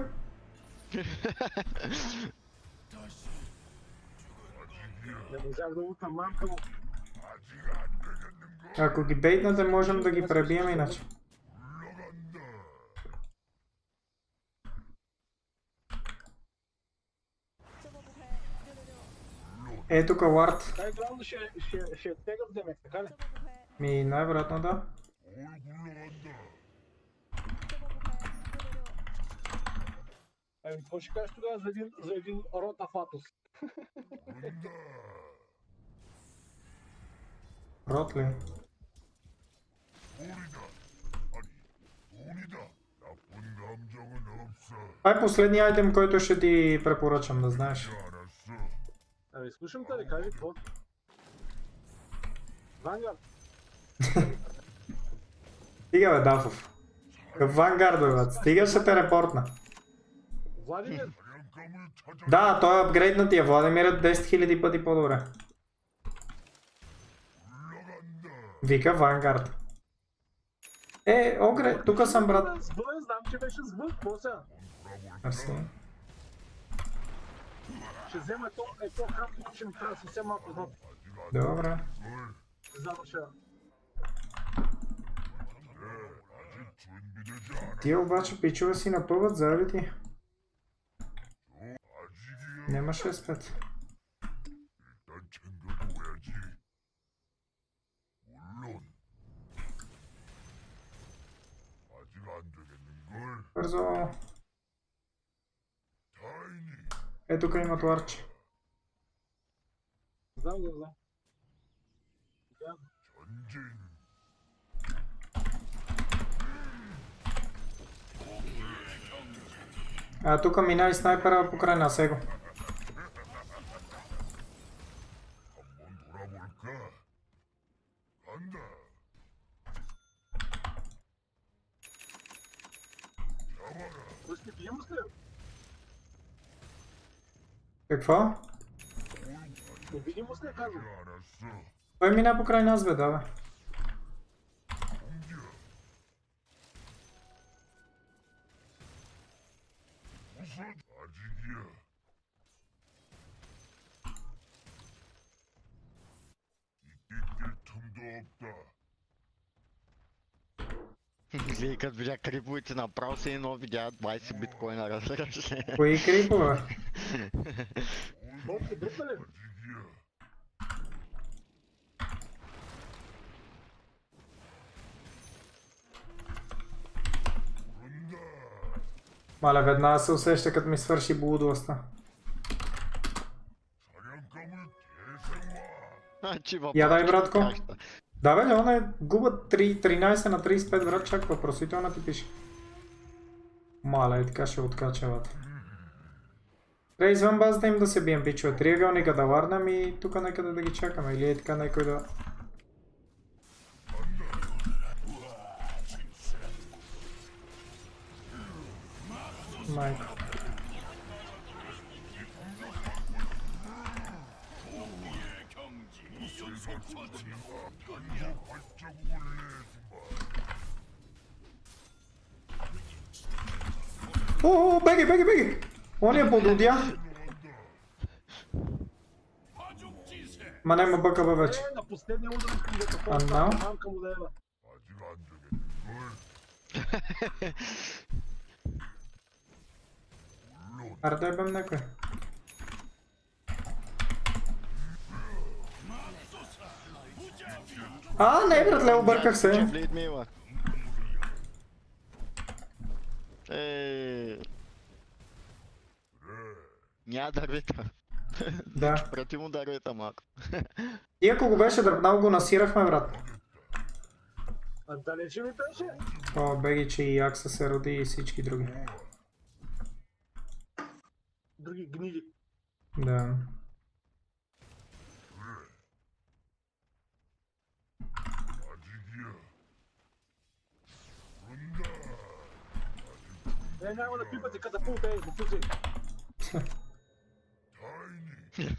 Не можах да утам мамка му. 아직 안 되겠는 거. Ако ги бейтнете, можем да ги пребием иначе. 올라간다. Е, тук Лард. Тай главно ще тегам демек, така ли? Ми, най-вероятно да. 올 굴러간다. Ами, какво ще кажеш тогава за един рота фатус? 온다. Рот ли? 돌이다. 아니, 돈이다. 나쁜 감정은 없어. Това е последния айтем, който ще ти препоръчам да знаеш. 알았어. Ами, слушам те, кажи какво? Вангар, Стига, бе, Дафов. Какъв Вангард, бе, брат. Стига, ще те репортна. Владимир, 사령감을 찾아. Да, той е апгрейднатия. Владимир е 10 000 пъти по-добре. 올라간다. Вика Вангард. Е, Огре, тук съм, брат. с В, знам, че беше с В, какво сега? Мерси. Ще взема ето хапно, че ми трябва съвсем малко знат. Добре. 걸. Завърша. 아직 준비되지 않아. Тия обаче пичове си напъват заради ти. 아직이야. Нямаше да спят. 일단 챙겨둬야지. 물론. 아직 안 되겠는걸. Бързо. 다인이. Е, тук имат ларче. Знам. 전진. А тук мина и снайпера покрай нас, его. Невидимост ли? Какво? Невидимост ли казвам? 알았어. Той мина покрай нас, бе, да, бе. 무슨 아직이야. 이낄 틈도 없다. Вие като видя криповете направо си едно видя 20 биткоина, разбираш ли? Кои крипове? Болки дръпна ли? 아직이야. 그런다. Маля, веднага се усеща, като ми свърши блудоста. 사냥감을 대생화. Значи въпрос. Я дай, братко. Каща. Да, бе, Леона е губа 13 на 35, брат, чак въпросителна ти пише. Маля, и така ще откачават. Трябва извън базата им да се бием, пичове. Триъгълника да варнем и тук някъде да ги чакаме. Или е така някой да... Майко. 발자국을 내주마. О, беги, беги, беги! Он е подлудя. Ма няма бъкава вече. На последния удар искам да А, те no? мамка му да ева. 아직 안 되겠는걸? Аре да ебем някой. А, не, братле, обърках Че се. влид мила. Ня дървета. Да. Прати му дървета малко. И ако го беше дръпнал, го насирахме, брат. А далече ми беше? О, беги, че и Акса се роди и всички други. Други гниди. Да. 아직이야. 그런다. Няма да пипате катапулта, букуци. 다행히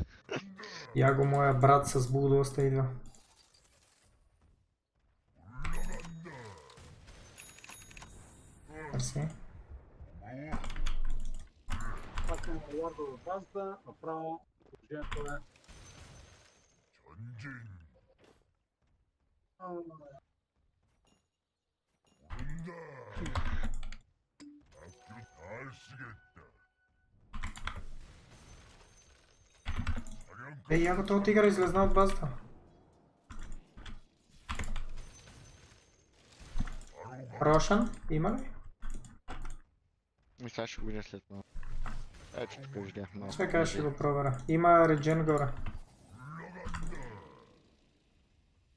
Яго, моя брат с булдоста идва. Мерси. Пак има лорда в базата, направо положението е. 전쟁. А, 그런다. 학교 잘 쓰겠다. 사령관 Ей, Яго, този тигър излезна от базата. Рошан, има ли? И сега ще го видя след малко. Ето тук видях малко. Чакай, ще го проверя. Има реджен горе.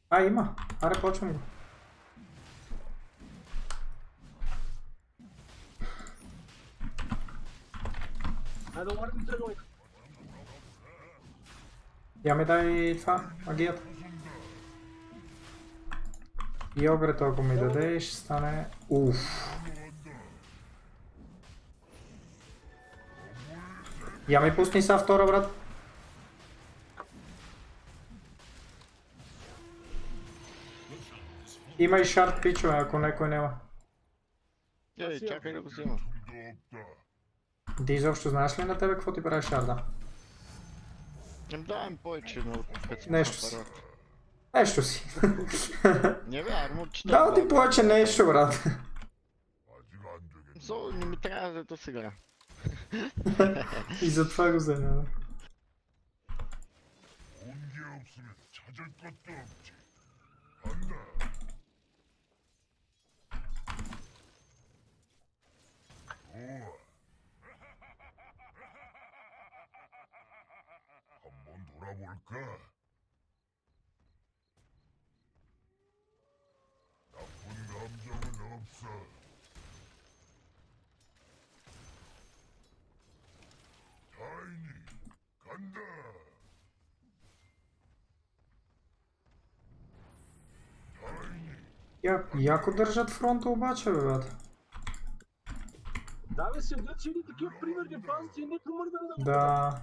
А, има. Аре, почвам го. айде да върнем тръгълника. Я ми дай това, магията. И огрето, ако ми даде, ще стане... Уф. Я ми пусни са втора, брат. Има и шарт, пичове, ако някой няма. Ей, чакай да го взема. 틈도 없다. Ти изобщо знаеш ли на тебе какво ти прави шарда? Не давам повече, но като си Нещо на си. апарат. Нещо си. Не вярвам, че Дал ти повече нещо, брат. 아직 안 되겠다. So, не ми трябва да се игра. И затова го взема. 좋은 게 없으면 찾을 것도 없지. 간다. 좋아. 한번 돌아볼까? 나쁜 감정은 없어. 다행히 간다. 다행히 Яко държат фронта обаче, бе, брат. Да, бе, седят си такива примерни пазици и не промърдали да го Да.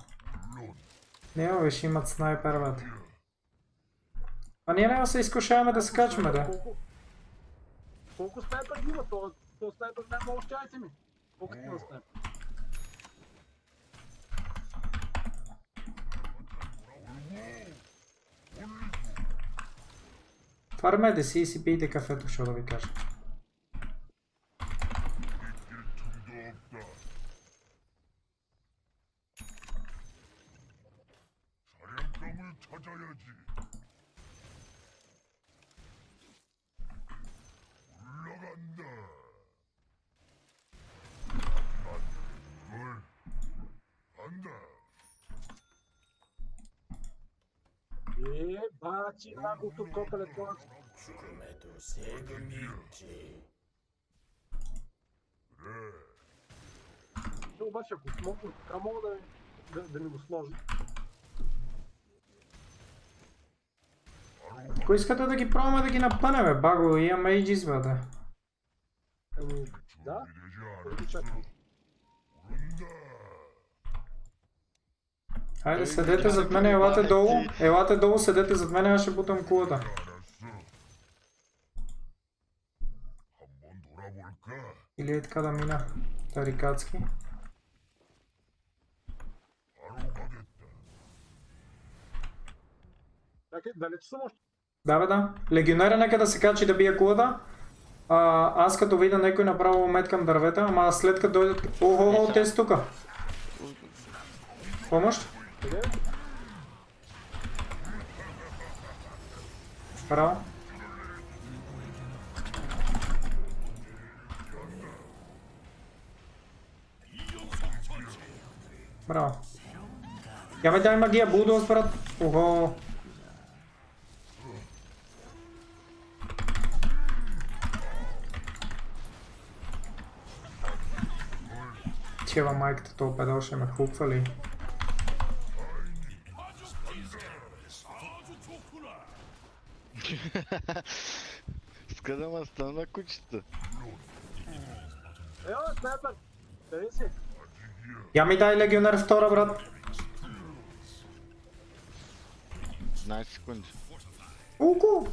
Не, бе, ще имат снайпер, бе. А ние няма се изкушаваме да се качваме, да. Колко снайпер има? То снайпер няма много щяйте ми. Колко има снайпер? Фармете си и си пийте кафето, що да ви кажа. 사냥감을 찾아야지. 올라간다. 뭘? 간다. Бати, нагото копеле това. 죽음에도 세금이 있지. 그래. Обаче, ако мога, така мога да ми го сложи. Ако искате да ги пробваме да ги напънеме, баго, имаме Aegis, бе, да. Ами, да, преди чакам. Хайде, седете зад мен, елате долу. Елате долу, седете зад мен, аз ще бутам кулата. 한번 돌아볼까? Или е така да мина тарикатски. 바로 가겠다. Чакай, далече съм още. Да, бе, да. Легионера нека да се качи да бие кулата. Аз като видя някой направо меткам дървета, ама след като дойдат... Охо, те са тука. Помощ? Къде? Браво. Браво. Я ме дай магия, булдоз, брат. Охо. Чева майката, този педал ще ме хуква ли? Иска да ме стана кучета. Ео, снайпер! Къде си? Я ми дай легионер втора, брат. 15 секунди. Уку!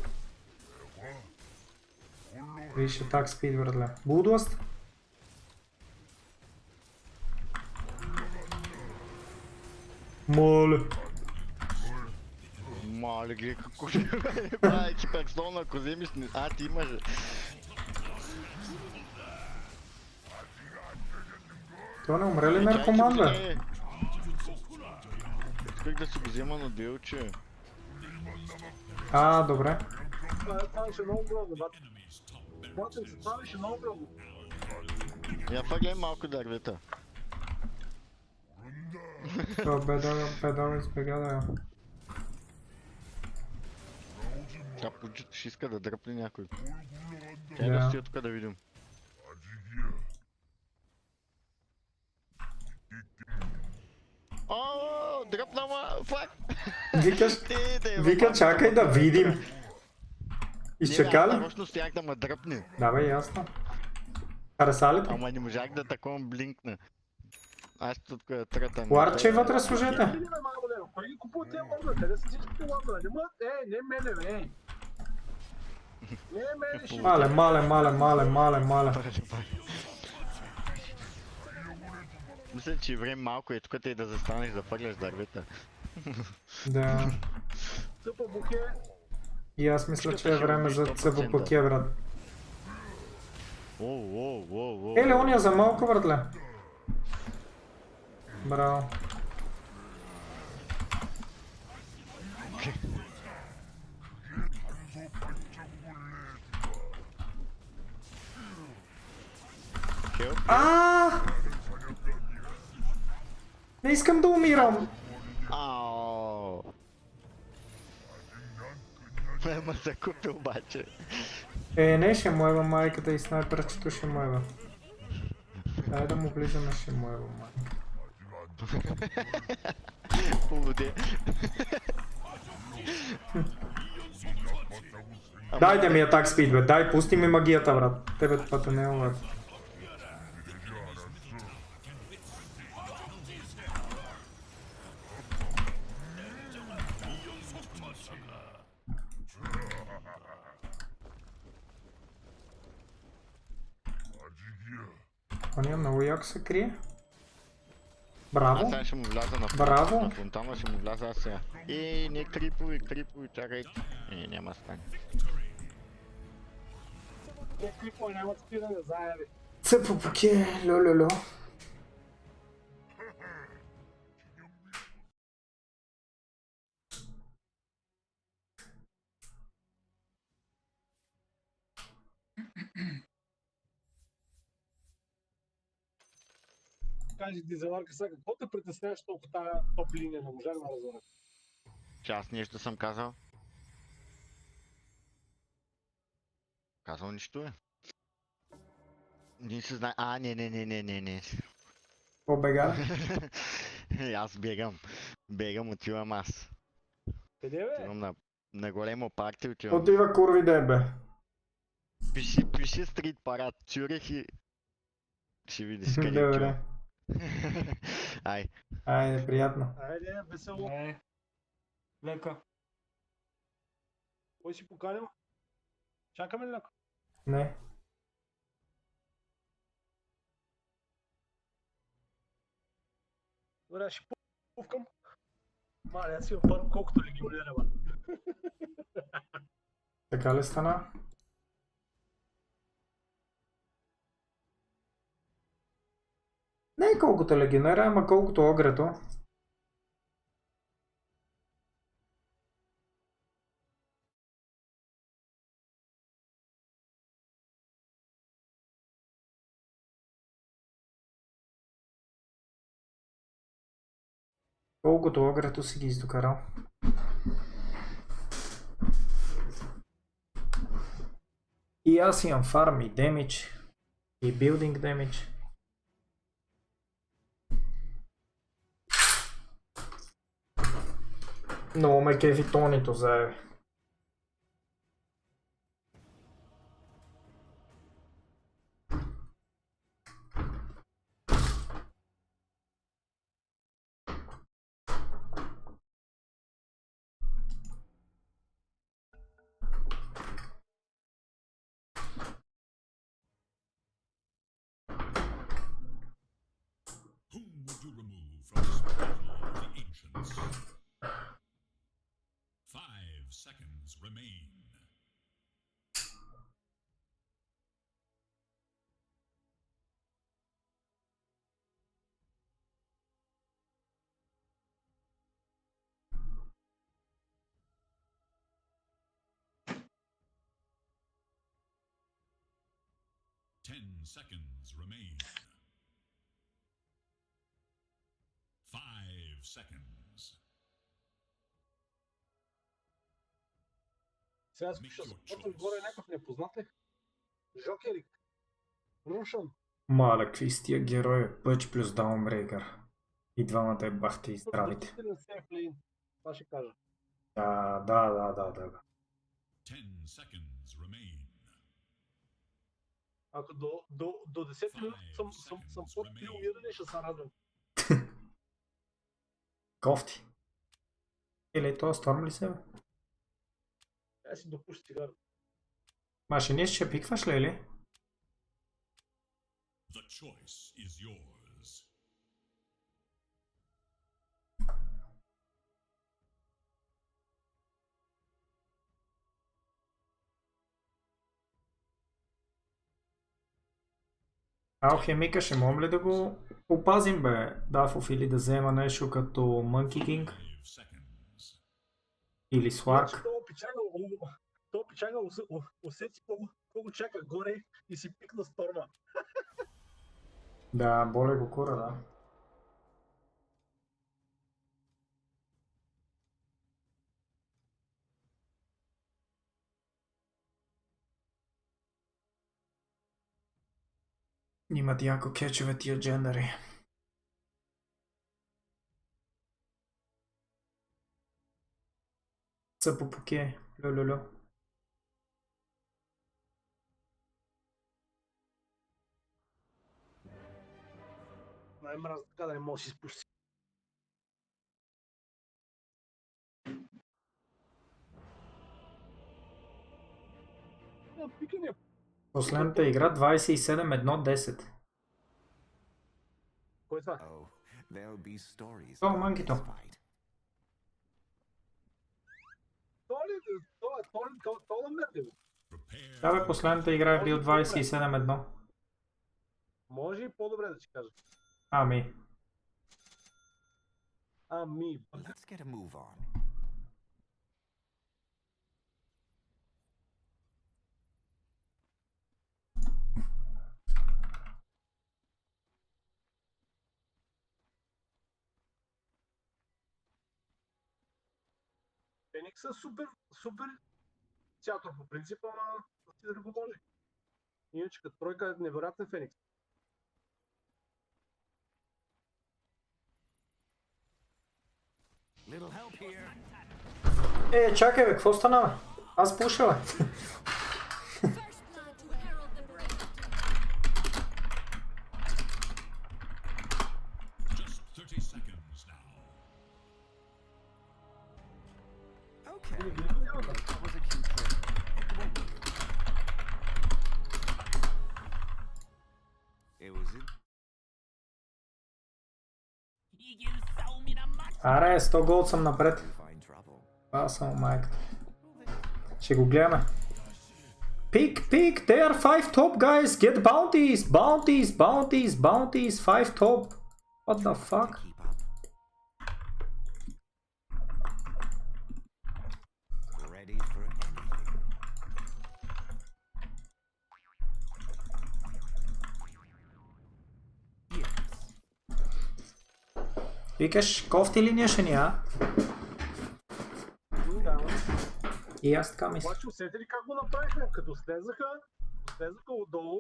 Виж, атак спид, братле. Булдост? Моля. Мале, гледай какво ще прави ти персона, ако вземеш... А, ти имаш... Това не умре ли наркоман, бе? Исках да си го взема на делче. Добре. Това беше много грозно, бат. Бачен се, това беше много грозно. Я фаглей малко дървета. Това педал избега да я. Тя почуто ще иска да дръпне някой. Тя да Да. стоя тук да видим. О, дръпна ма, фак! Вика, чакай да видим. Изчака ли? Точно стоях да ме дръпне. Да, бе, ясно. Хареса ли ти? Ама не можах да такова блинкна. Аз тук трета. Ларче вътре служете. Не, малко лево. Кой ги купува тези ландове? Къде са всичките ландове? Не мога... не мене, бе. Не мене ще... Мале. Мисля, че време малко е тук и да застанеш да фърляш дървета. Да. Цъпа буке. И аз мисля, че е време за цъбопотия, брат. Оу. Еле, ония за малко, братле. Браво. Не искам да умирам. Аааа. Ма се купи обаче. Не, ще му ева майката и снайперчето ще му ева. Дай да му влизаме, ще му ева майка. Поводе. Дайте ми атак спид, бе. Дай, пусти ми магията, брат. Тебе пътя не е, брат. Оня много яко се крие. Аз Браво. сега ще му вляза на Браво. на фонтана, ще му вляза аз сега. Не крипови, чакайте. Няма стане. Те клипове нямат спиране, заеби. Цъпопоке, льо-льо-льо. Кажи дизеларка сега, какво те притесняваш толкова тази топ линия? Не можах да разбера. Че аз нещо съм казал. Казал нищо е. Не се знае. Не. Побега. Аз бегам. Отивам аз. Къде бе? Отивам на големо парти, отивам. Отива курви дебе. Пиши стрит парад Цюрих и... Ще видиш къде Добре. отивам. Ай. Айде, приятно. Айде, весело. Лека. Кой си поканил? Чакаме ли леко? Не. Добре, ще пувкам. Мале, аз си опарвам колкото легионера, бе. Така ли стана? Не е колкото легионера, ама колкото огрето. Колкото огрето си ги издокарал. И аз имам фарм и демидж. И билдинг демидж. Много ме кефи тонито, заеби. Whom would you remove from this battle of the ancients? 5 seconds remain. Ten seconds remain. 5 seconds. Сега ще спортвам горе някакъв непознат ли? Жокерик. Рушан. Маля, какви с тия герои? Пъч плюс даунбрейкър. И двамата е бахте и здравите. Отвратителен сейф лейн. Това ще кажа. Да. 10 seconds remain. Ако до 10 минути съм под умиране, ще се радвам. Кофти. Или то Сторм ли се бе? Аз си допущи цигара. Машинист ще пикваш ли или? The choice is yours. Алхемика ще можем ли да го опазим бе? Дафов или да взема нещо като Monkey King 5 seconds. или Сларк? То пичага усети колко чака горе и си пикна Сторма. Да, боля го кура, да. Имат яко кечове тия джендари. Цъпопоке, лю. Най-мразно така да не може да си спусти. Пикане. Последната игра 27-1-10. Кой е това? Oh, there'll be stories. О, about манкито. this fight. Това мерка, бе. Prepare Да бе, for последната игра е бил 27-1. Може и по-добре да ти кажа. Ами. Ами, Let's get a move on. Феникс е супер театър по принцип, ама ти да го може. Иначе като тройка е невероятен Феникс. Little help here. Чакай бе, какво стана бе? Аз пуша бе. just 30 seconds now. Okay. That was a cute trick. It won't do. It was it. Аре, 100 голд съм напред. Find trouble. Това само майката. Ще го гледаме. Pick, they are 5 top guys, get bounties, 5 top. What the fuck? Keep up. Ready for anything. Yes. Викаш, кофти линия ще ни, а? Да, И аз така мисля. обаче усети ли как го направихме? Като слезаха отдолу,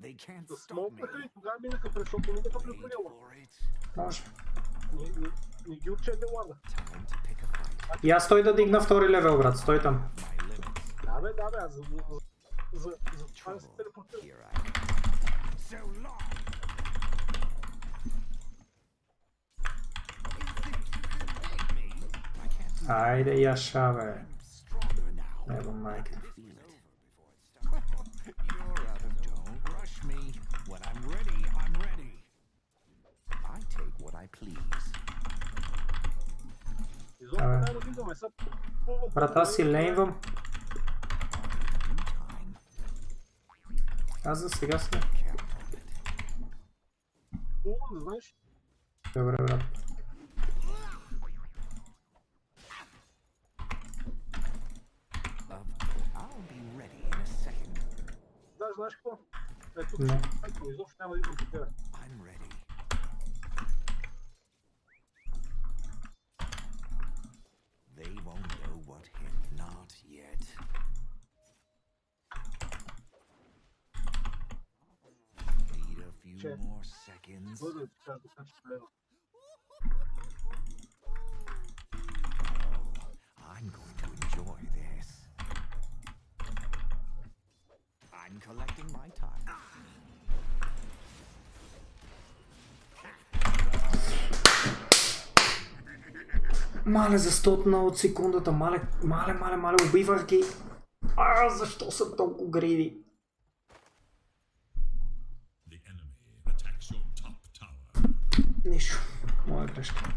They can't да stop me. смолкнаха и тогава минаха през шоко, минаха през Wait предела. for it. Може. Не ги отчете лада. Time to pick a fight. И аз стой да дигна втори левел, брат, стой там. My limits. Да бе, аз за това не се телепортирам. Here I am. So long. You think you can beat me? I can't do Айде, яша, бе. I'm stronger now. Ево майка. Feel it. You're out of. Don't rush me. When I'm ready, I'm ready. I take what I please. Изобщо Абе. няма да виждаме сега. Брат, аз си лейнвам. Due time. Аз за сега си. Count on it. Хубаво, да знаеш. Добре, брат. I'll be ready in a second. Да, знаеш какво? Ето, Не. изобщо няма да идвам по тебе. I'm ready. They won't know what hit. Not yet. Need a few Check. more seconds. Бъде, така да кача лева. I'm going to enjoy this. I'm collecting my time. Мале за 100 от секундата, мале, убивах ги. Защо съм толкова гриди? The enemy attacks your top tower. Нищо. Моя грешка.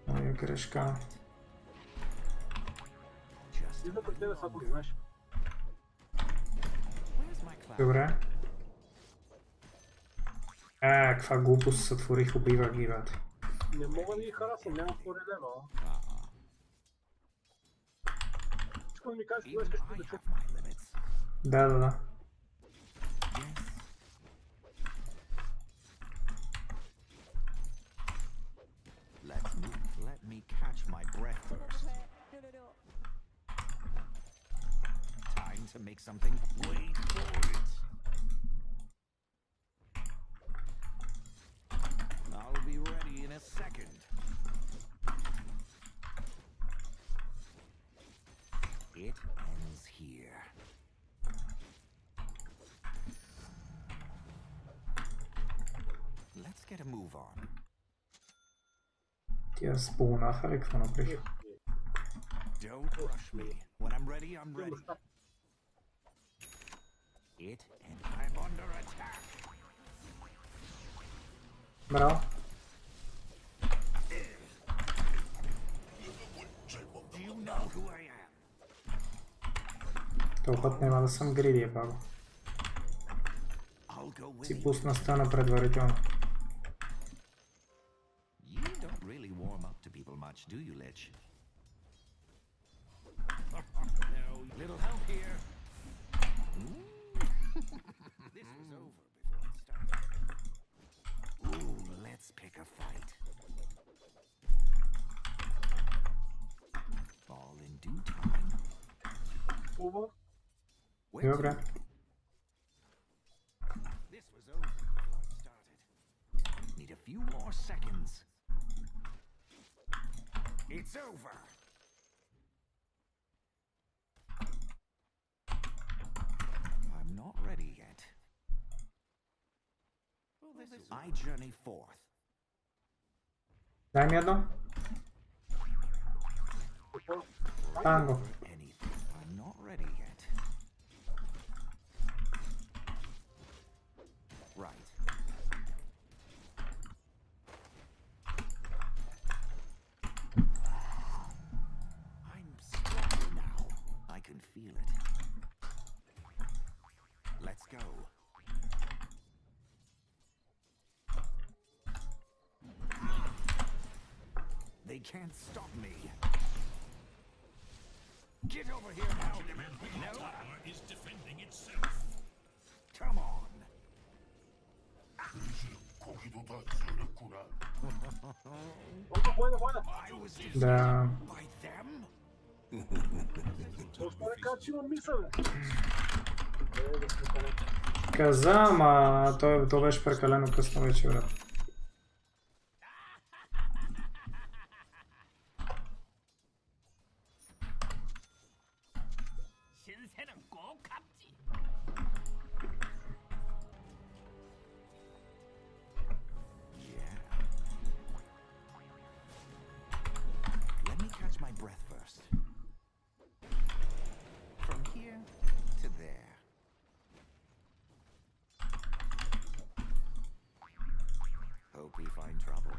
Моя грешка. Just Идва при тебе, само да знаеш. where's my cloud? Добре. Каква глупост сътворих, убивах ги, брат. Не мога да ги харасвам, няма втори лева. Искам да ми кажеш, кога Even искаш I да чуя. have my limits. Да. Yes. Let's move. Let me catch my breath first. 6六6 Time to make something. Wait for it. I'll be ready in a second. It ends here. Let's get a move on. Тя спълнаха ли, какво направих? Don't rush me. When I'm ready, I'm ready. It and I'm under attack. Браво. Do you know who I am? Този път няма да съм гриди, баба. I'll go with Си you. пусна стана предварително. You don't really warm up to people much, do you, Lich? No, little help here. This was over before it started. Ooh, let's pick a fight. All in due time. Over. Where Добре. to? This was over before it started. Need a few more seconds. It's over. I'm not ready yet. I journey forth. Дай ми едно. Танго. Anything. I'm not ready yet. Right. I'm stronger now. I can feel it. Let's go. They can't stop me. Get over here now. No. Tower is defending itself. Come on. 거기도 다 쓸었구나. Воина. I was Да. by them. Господи, как че имам мисъл, бе? Каза, ама то беше прекалено късно вече, брат. Yeah. Let me catch my breath first. From here to there. Hope we find trouble.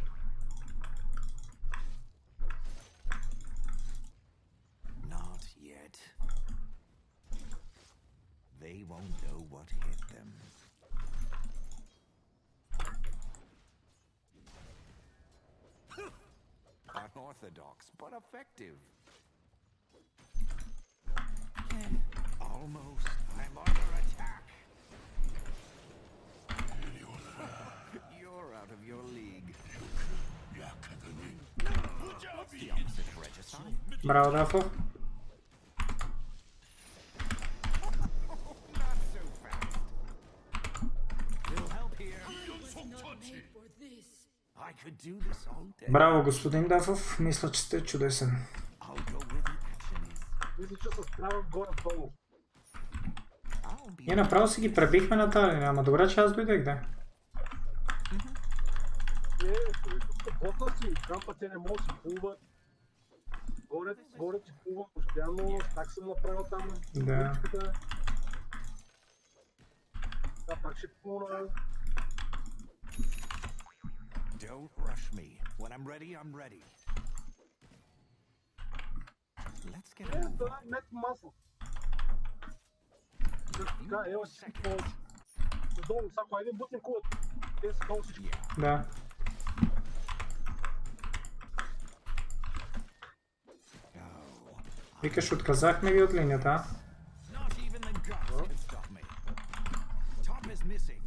Not yet. They won't know what hit them. Unorthodox, but effective. Almost. I'm under attack. You're out of your league. 약하더니 What's the opposite of regicide? Браво, Дафо. Not so fast. Little help here. I could do this all day. Браво, господин Дафов. Мисля, че сте чудесен. I'll go where the action is. Мисля, че се справям горе-долу. I'll be Ние направо си ги пребихме на тази линия, ама добре, че аз дойдех, да. Бота си, кампа те не може да си плуват. Горе ти плува постоянно, так съм направил там. Да. Да, пак ще плувна. Don't rush me. When I'm ready, I'm ready. Let's get a move Да, on. мек масъл. Few Така, ева more си seconds. повече. Долу, сега един бутен кулът. Те са долу всички. Yeah. Да. Oh, Викаш, отказахме ги от линията, а? not even the gods can stop me. Top is missing.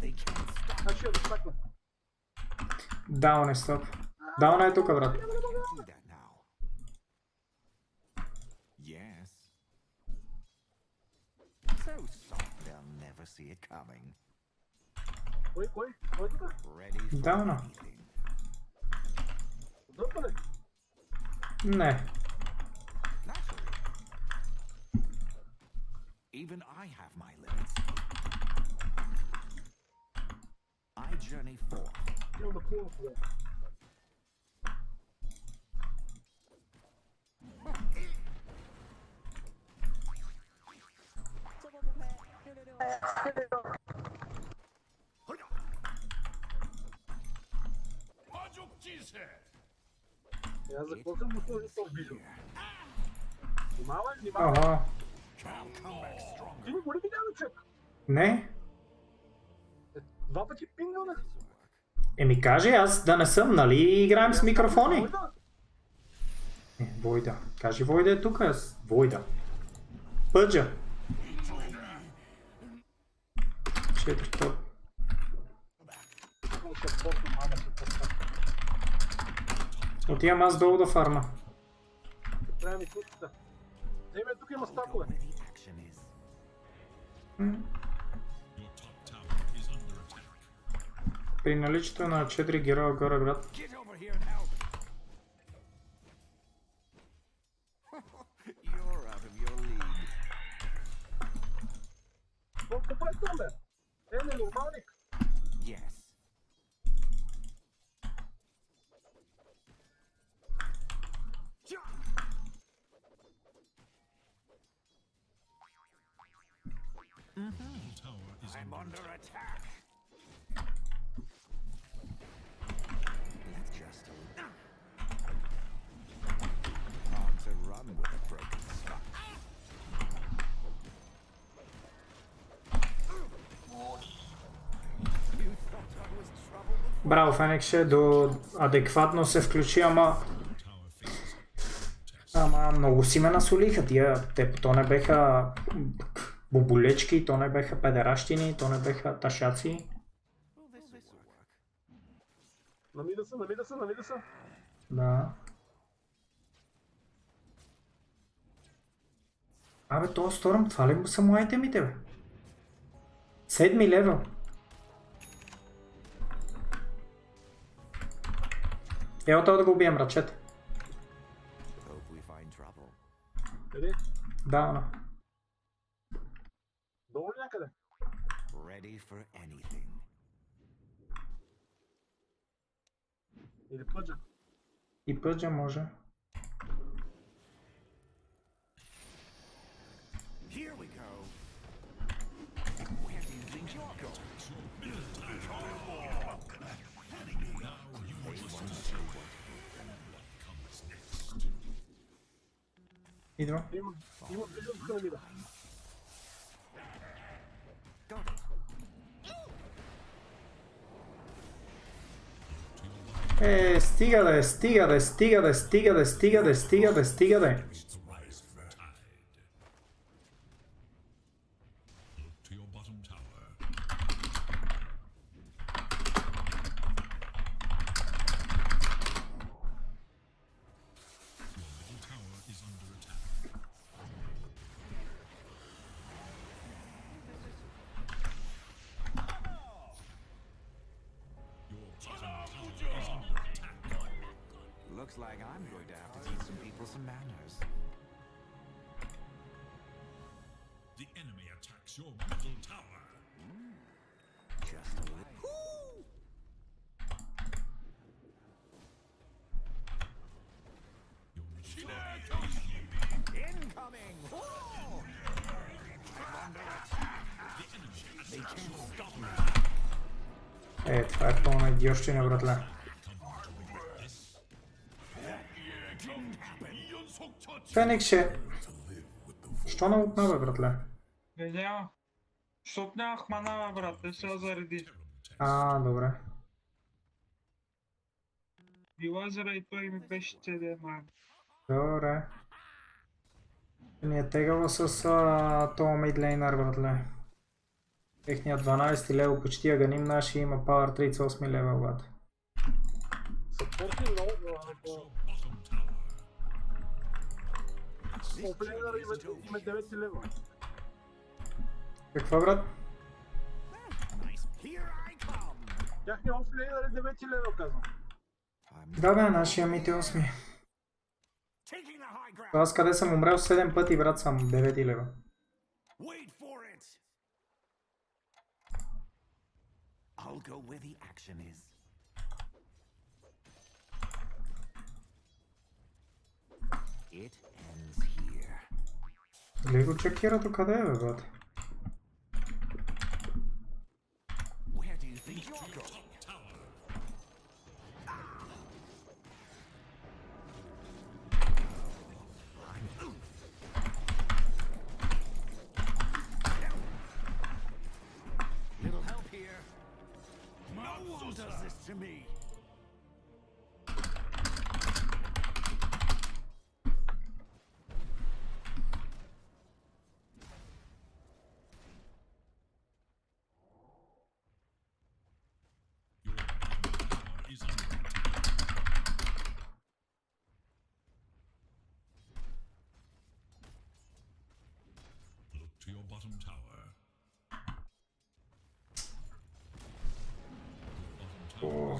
They can't stop Значи ще я достакна. Даун е, стоп. Даун е тук, брат. me. I can do that now. Yes. So soft they'll never see it coming. Кой? Кой тук? Ready for Down. anything. Дърпа ли? Не. Naturally. Even I have my limits. I journey forth. Имам да плувам в това. Аз за какво съм го сложил този видео? Внимавай, внимавай. Ага. Ти не го ли видя, човек? Не? Два пъти пингване. Еми кажи аз да не съм, нали играем с микрофони? Войда. Кажи Войда е тук, аз. Войда. Пъджа. 4 топ. Отивам аз долу да фарма. Трябва ми кучета. Еме, тук има стакове. При наличието на 4 героя горе, брат. Какво прави там, бе? Еме, нормалник. I'm under attack. Let's just hard to run with a broken spot. You thought I was trouble before? Браво, Фениксе, до адекватно се включи, ама много си ме насолиха тия. То не беха боболечки, то не беха педеращини, то не беха ташаци. Намида се. Да. Абе, този Сторм, това ли са му айтемите, бе? 7 левел. Ела това да го убием, ръчете. Къде? Да, но. Долу някъде? Ready for anything. Или пъджа? И пъджа може. Here we go. Where do you think you're going? Идва. Има виждам тук намида. Стига да е, стига да е, стига да е, стига да е, стига да е, стига да е, стига да е. To your bottom tower. Your middle tower is under attack. Your bottom tower is under attack. Looks like I'm going to have to teach some people some manners. The enemy attacks your middle tower. Just a little. Your middle tower is Incoming! Whoa! I'm under attack. They can't stop me. Това е пълна идиощина, братле. Фениксе, що не отна, бе, братле? Видя. Защото нямах мана, бе, брат. Те сега зареди. Добре. Била заради той ми беше CD, май. Добре. Ни е тегаво с това мейдлейнър, братле. Техният 12 левел почти я ганим, наши има Power 38 левел, брат. Съпорти много. Оплейнър има 9 лева. Какво, брат? Тяхният офлейнър е 9 лева, казвам. Да, бе, нашия мит е 8. Аз къде съм умрел 7 пъти, брат, съм 9 лева. Wait for it. I'll go where the action is. It ends here. Дали го чекира до къде е, бе, брат? Where do you think you're going? bottom tower. Your bottom tower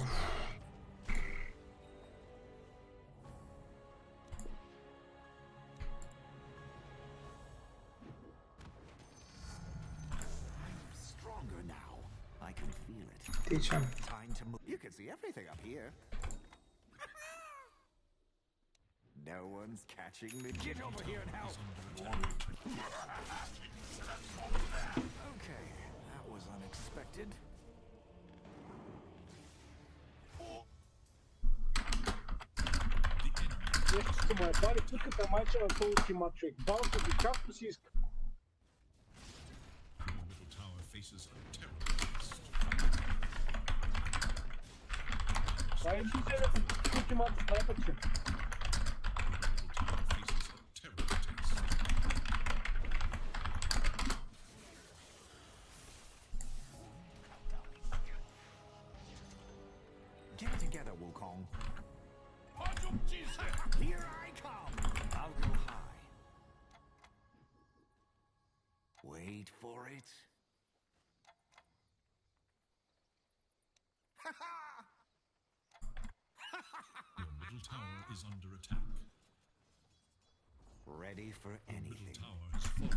is Stronger now. I can feel it. Teach him. Time to move. You can see everything up here. No one's catching me. Get over here and help. Okay, that was unexpected. Нещо му е пали, пуската майче на този матч, човек. Балто ги както си иска. your middle tower faces a terrible test. Това е си се пуски матч, снайпът си. Your middle tower faces a terrible test. Get it together, Wukong. Here I come. I'll go high. Wait for it. Your middle tower is under attack. Ready for Middle anything. tower has fallen.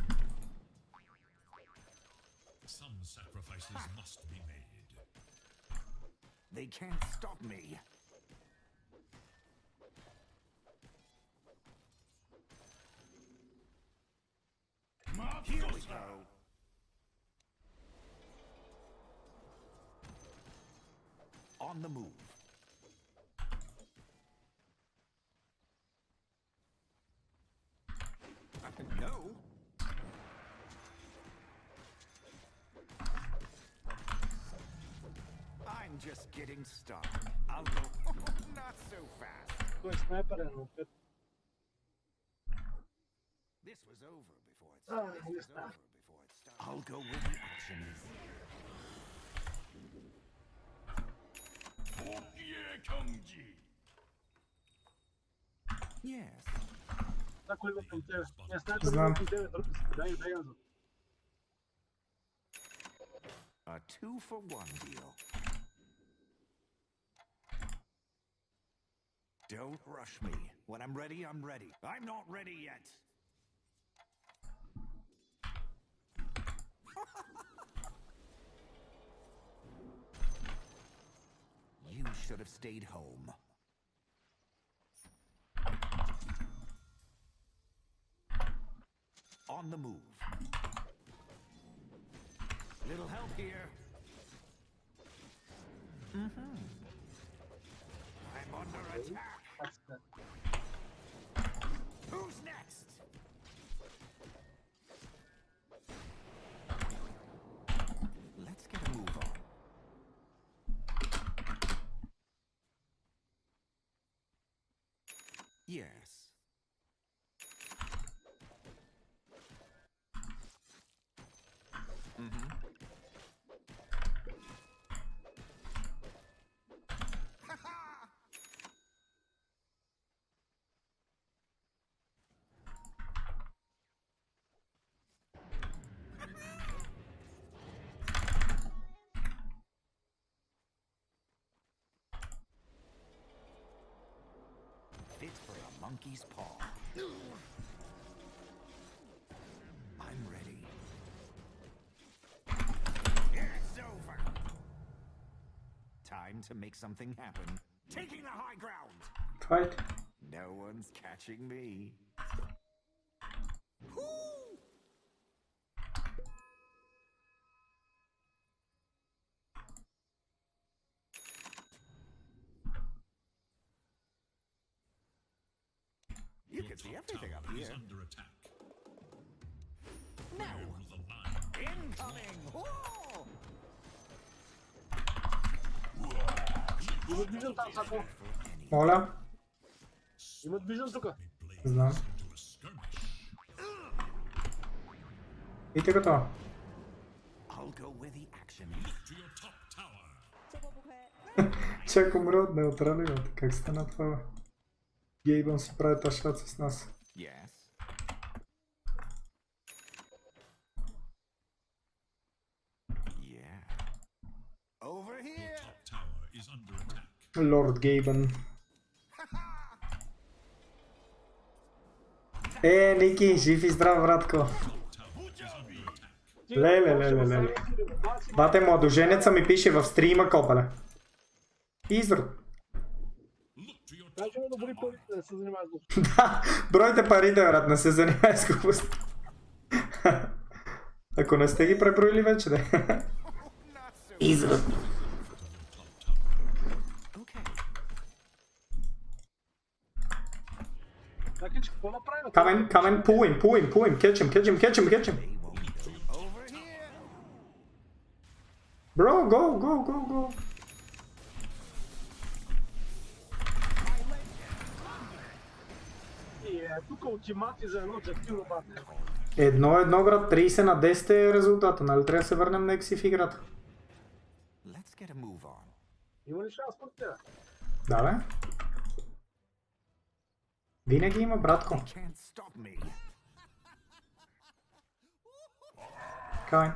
Some sacrifices must be made. They can't stop me. Here we go. On the move. No. I'm just getting started. I'll go. Not so fast. Той снайпер е напред. This was over before it started. This was over before it started. I'll go where the action is. Yes. Да, кой го към тебе? Не, снайпер Знам. го към тебе, друг си. Дай газа. A 2-for-1 deal. Don't rush me. When I'm ready, I'm ready. I'm not ready yet. You should have stayed home. On the move. Little help here. Mm-hmm. I'm under attack. Who's next? Let's get a move on. Yes. Mm-hmm. Fit for a monkey's paw. I'm ready. It's over. Time to make something happen. Taking the high ground. Fight. No one's catching me. Whoo! You Your can see top everything up tower is here. under attack. No! With a line. Incoming! Whoa! Имат вижен там, Сако. Моля? Имат вижен тук. Знам. Into a skirmish. Идите като. I'll go where the action is. To your top tower. 这波不亏。 Чак умре от неутралирането. Как стана това, бе? Гейбън си прави ташат с нас. Yes. Lord Gaben. Ники, жив и здрав, братко. Леле. Бате, младоженеца ми пише в стрима, копале. Изрод. Кажи ми да брои парите, да не се занимаваш с глупости. Да, бройте парите, брат, не се занимай с глупости. Ако не сте ги преброили вече, да. Изрод. Така че какво направим? Come in, pull him, catch him. Bro, go. И тук ултимати за едно джактивно бате. 1-1, брат, 30 на 10 е резултата, нали трябва да се върнем на екси в играта? Има ли шанс под тебе? Да, бе. Винаги има, братко. Кай.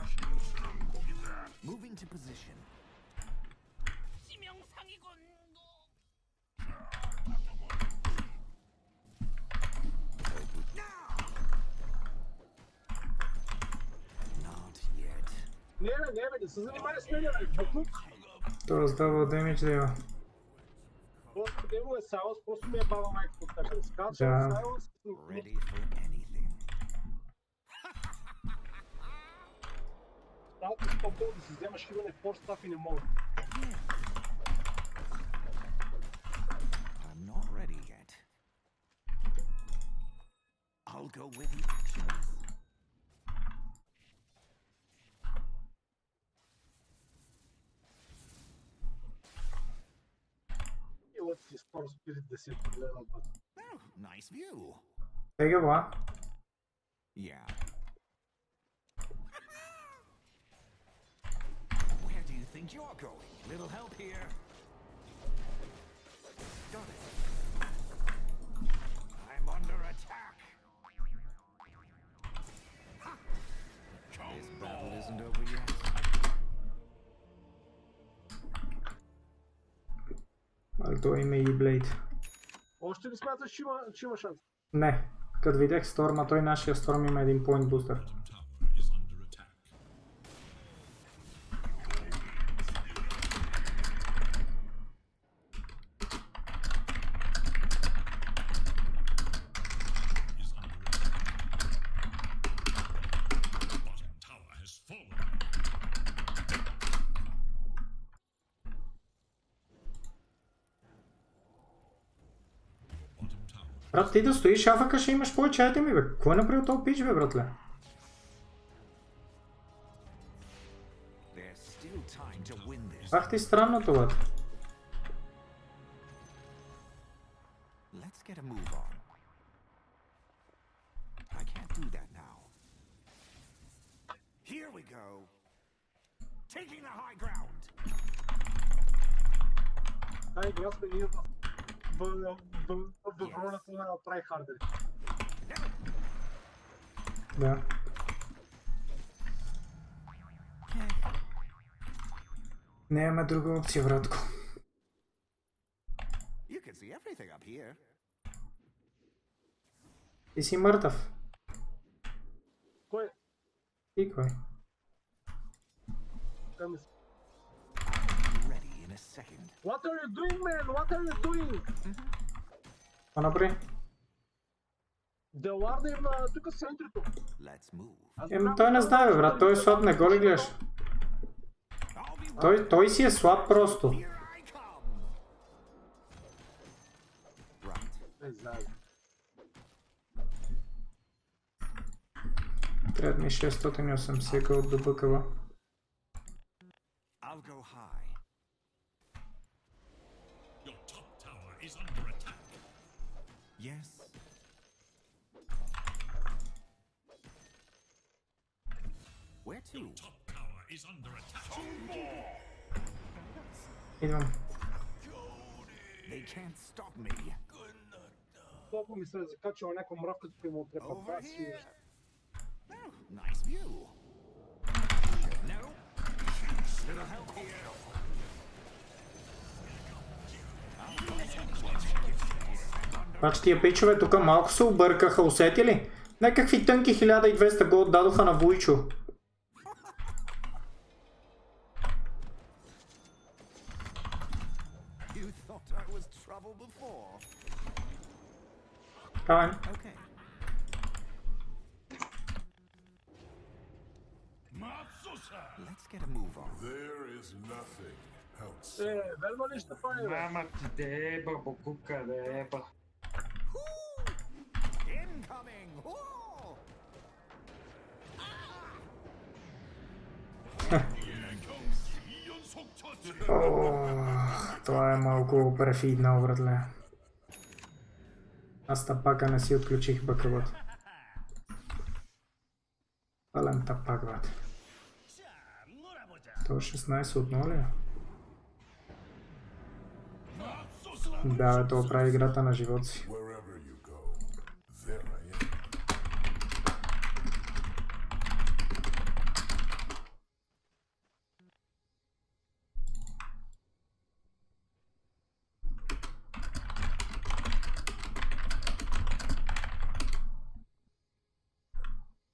Не се занимай с мене, бе. То раздава демидж да има. Просто него е Сайлос, просто ми е баба майка по така да скача. Сайлос. Сталко с по-пълно да си вземаш хиване в форстаф и не мога. I'll go with the actions. И вот си скоро спирит 10 лева. Nice view. Тега ба. Yeah. Where do you think you're going? Little help here. Got it. I'm under attack. This battle isn't over yet. Той има и блейд. Още ли смяташ, че има шанс? Не. Като видях Сторма, той нашия Сторм има един point booster. Брат, ти да стоиш афака, ще имаш повече айтеми, бе. Кой е направил този пич, бе, братле? Ах ти странното, бе. Let's get a move on. I can't do that now. Here we go. Taking the high ground. Ай, аз сме ние в ролята на трайхардери. Да. Нямаме друга опция, братко. You can see everything up here. Ти си мъртъв. Кой? Ти кой? Там си. Ready in a second. What are you doing, man? What are you doing? Какво направи? Деларда им на тук с центрито. Let's move. Еми той не знае, бе, брат, той е слаб, не го ли гледаш? Той си е слаб просто. Here I come. Right. Не знае. Трябва да ми 680 гълд до бъкава. I'll go high. Your top tower is under attack. Yes. Where to? Top tower is under attack. Идвам. They can't stop me. Толкова ми се е закачала някаква мравка, тук има отрепа. Over Това си... here. Oh, nice view. No. Little help here. Обаче тия пичове тук малко се объркаха, усети ли? Някакви тънки 1200 голд дадоха на Вуйчо. You thought I was trouble before. Давай. Okay. Let's get a move on. There is nothing else. Верно ли ще прави, бе? Мама ти деба, бокука деба. Incoming! Whoa! Това е малко префиднал, братле. Аз тапака не си отключих бъкъвата. Пълен тапак, брат. То 16 от 0 ли? Да, бе, това прави играта на живота си. Wherever you go, there I am.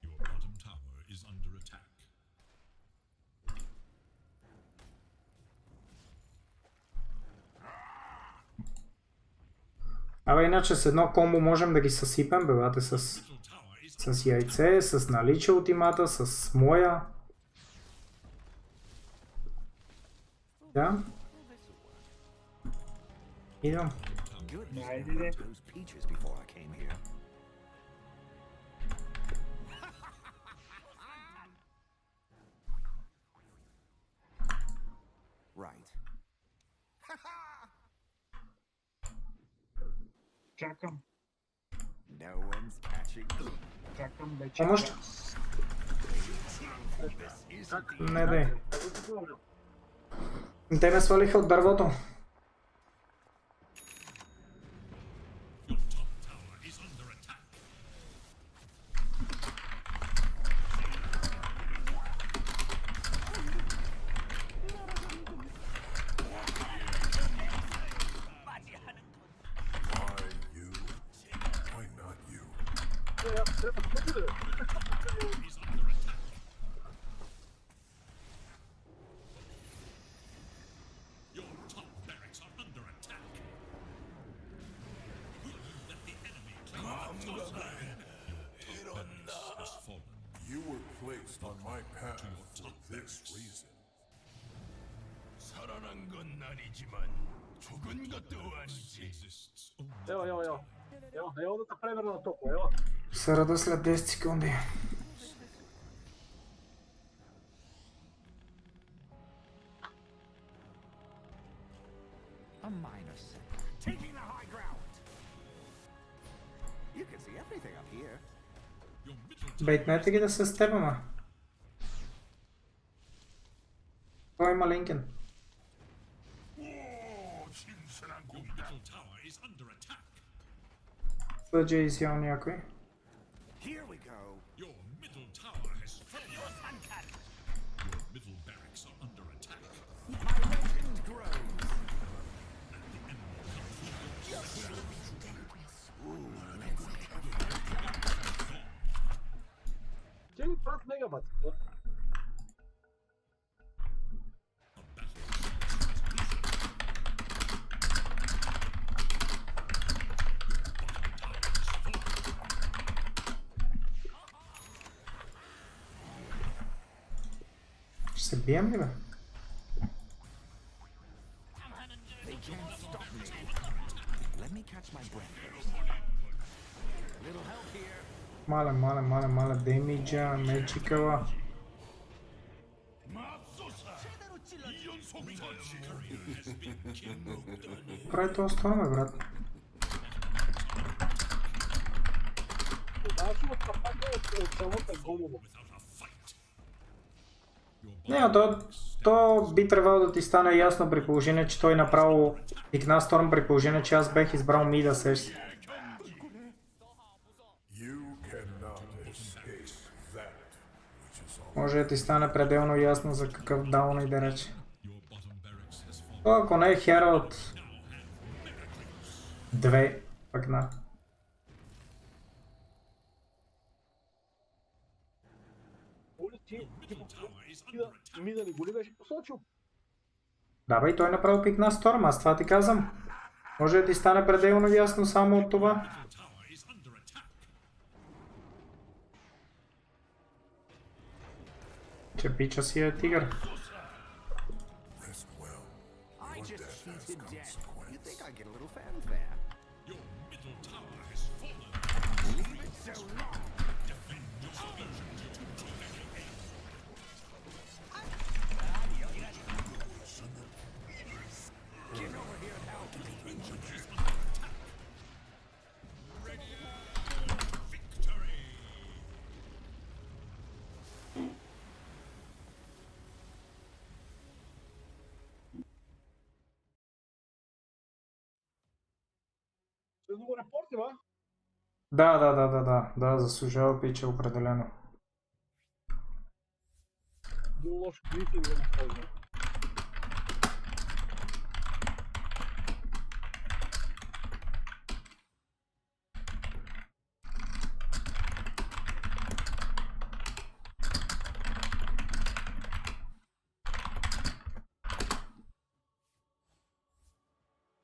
Your bottom tower is under attack. Абе, иначе с едно комбо можем да ги съсипем, бебате, с яйце, с налича ултимата, с моя. Да. Идвам. Goodness, I I did it. those peaches before I came here. Right. Чакам, No one's catching me. чакам вече. Помощ? Не, дай. Те ме свалиха от дървото. Your top tower is under attack. Why you? Why not you? Is under attack. Your top barracks are under attack. Let the enemy claim the top barracks has fallen. You were placed on my path for this reason. 살아난 건 아니지만 죽은 것도 아니지. Exists only. Ево, ево, ево. Ево да те преверна на топло, ево. Се рада след 10 секунди. A minor setback. Taking the high ground. You can see everything up here. Your middle Бейтнете ги да се с теб, ама. Той има Линкен. Your middle tower is under attack. Бъджа изял някой. Here we go. Your middle tower has fallen. Your middle barracks are under attack. My legend grows. Че ли прав мегабат? Ще се бием ли, бе? They can't stop me. Let me catch my breath. Little help here. Маля, демиджа, мечикава. Прави това сторма, брат. Аз от тапака от самата голово. Не, то би трябвало да ти стане ясно при положение, че той направо пикна сторм при положение, че аз бех избрал мида сеш. You cannot escape that which is all. Може да ти стане пределно ясно за какъв даун и да рече. Your bottom barracks has fallen. То ако не е Хералд 2, Пъкна. Оли, ти мида не го ли беше посочил? Да, бе, той направо пикна Сторм, аз това ти казвам. Може да ти стане пределно ясно само от това. Tower is under attack. Че пича си е тигър. Rest well. I Your just death beat has him dead. You consequence. think I get a little fanfare? Your middle tower has fallen. Leave it so long. Defend your solution to the very end. Get over here and help me. Victory! Ще да го репорти, ба? Да, заслужава пича определено. Бил лош брифинг да не ползва.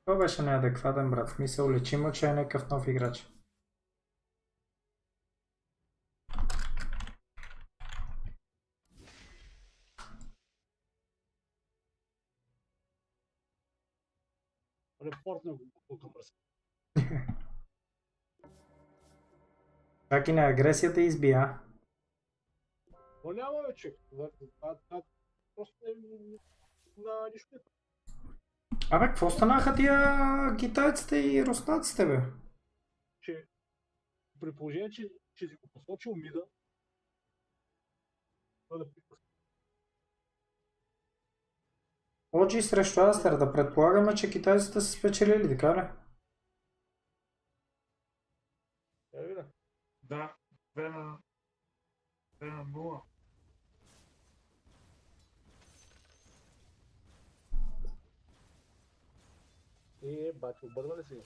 Това беше неадекватен, брат. В смисъл, лечимо, че е някакъв нов играч. Репорт на го към ръст. Как и на агресията избия. Но няма вече. Това просто е на нищо. Абе, какво станаха тия китайците и руснаците, бе? Че при положение, че си го посочил мида, да пипа. Оджи срещу Астер, да предполагаме, че китайците са спечелили, така ли? Я видя. Да, 2-0. Бачо, обърна ли си?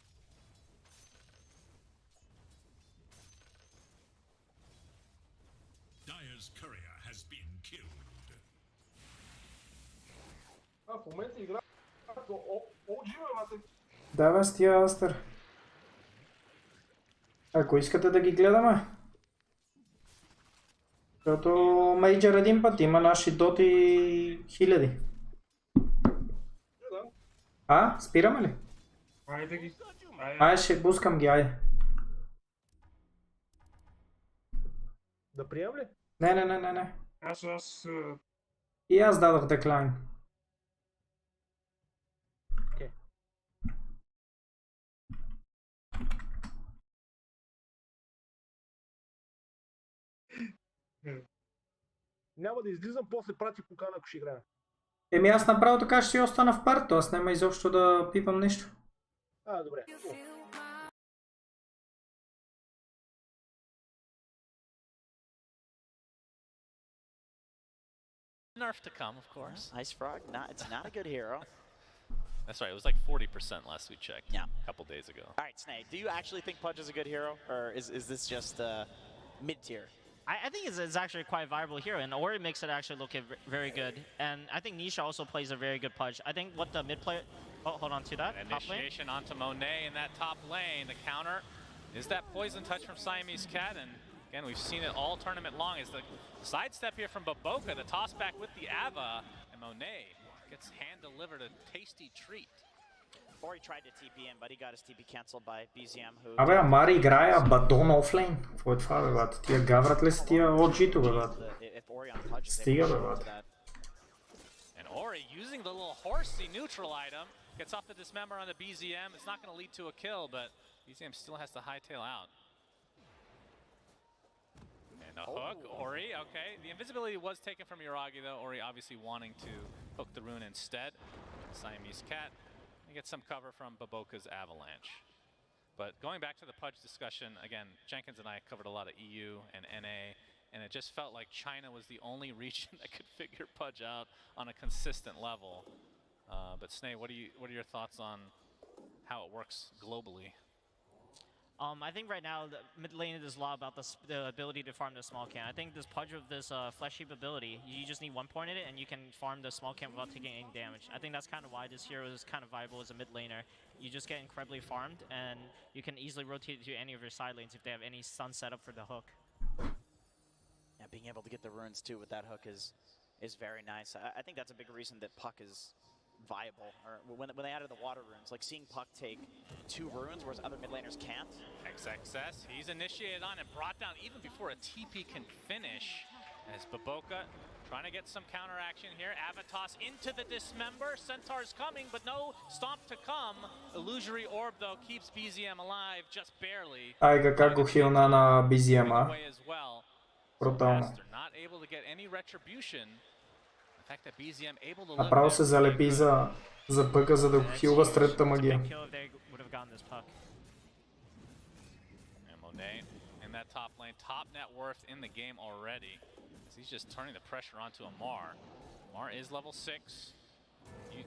Dyer's courier has been killed. В момента игра Оджи, бе, Давай с тия Астер. Ако искате да ги гледаме. Защото мейджор един път има наши доти хиляди. А? Спираме ли? Айде ги. Ай, ще пускам ги, айде. Да прием ли? Не. Аз И аз дадох деклайн. Окей. Няма да излизам, после прати покана, ако ще играя. Еми аз направо така ще си остана в парто, аз няма изобщо да пипам нищо. Добре. Nerf to come, of course. Ice Frog, it's not a good hero. That's right, it was like 40% last we checked. Yeah. A couple days ago. All right, Snake, do you actually think Pudge is a good hero, or is this just mid-tier? I think it's actually quite a viable hero, and Ori makes it actually look very good. And I think Nisha also plays a very good Pudge. I think what the mid player... Oh, hold on to that. An Top lane. initiation onto Monet in that top lane. The counter is that poison touch from Siamese Cat, and again, we've seen it all tournament long. Is the sidestep here from Baboka, the toss back with the Ava, and Monet gets hand-delivered a tasty treat. Ori tried to TP in, but he got his TP cancelled by BZM, who... Абе, Амари играе Абадон офлейн. Какво е това, бе, бат? Тия гаврат ли са тия OG-то, бе, бат? Стига, бе, бат. And Ori using the little horsey neutral item, gets off the dismember on the BZM. It's not going to lead to a kill, but BZM still has to hightail out. And a hook, Ori, okay. The invisibility was taken from Yuragi though. Ori obviously wanting to hook the rune instead. Siamese Cat. He gets some cover from Baboka's Avalanche. But going back to the Pudge discussion, again, Jenkins and I covered a lot of EU and NA, and it just felt like China was the only region that could figure Pudge out on a consistent level. But Snay, what are your thoughts on how it works globally? I think right now the mid lane is a lot about the ability to farm the small can. I think this Pudge with this flesh heap ability, you just need 1 point in it and you can farm the small can without taking any damage. I think that's kind of why this hero is kind of viable as a mid laner. You just get incredibly farmed and you can easily rotate it to any of your side lanes if they have any stun set up for the hook. Yeah, being able to get the runes too with that hook is very nice. I think that's a big reason that Puck is viable. Or when they added the water runes, like seeing Puck take 2 runes whereas other mid laners can't. XXS, he's initiated on and brought down even before a TP can finish. As Baboka trying to get some counter action here. Avatos into the Dismember. Centaur's coming, but no stomp to come. Illusory Orb, though, keeps BZM alive just barely. Айга как го хилна на BZM-а. Брутално. Not able to get any retribution. The fact that BZM able to Направо се залепи за пъка, за да го хилва с третата магия. Monet in that top lane, top net worth in the game already. He's just turning the pressure onto Amar. Amar is level 6.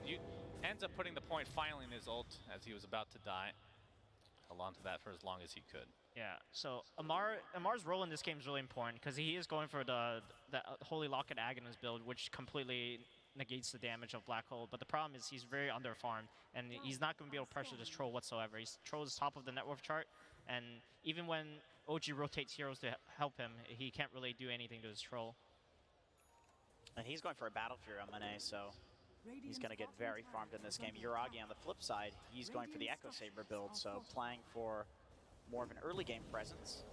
You ends up putting the point finally in his ult as he was about to die. Held on to that for as long as he could. Yeah, so Amar's role in this game is really important because he is going for the Holy Locket Agonist build, which completely negates the damage of Black Hole. But the problem is he's very under-farmed, and he's not going to be able to pressure this troll whatsoever. He's troll's top of the net worth chart, and even when OG rotates heroes to help him, he can't really do anything to his troll. And he's going for a Battle Fury on Monet, so he's going to get very farmed in this game. Uragi on the flip side, he's going for the Echo Saber build, so playing for more of an early game presence.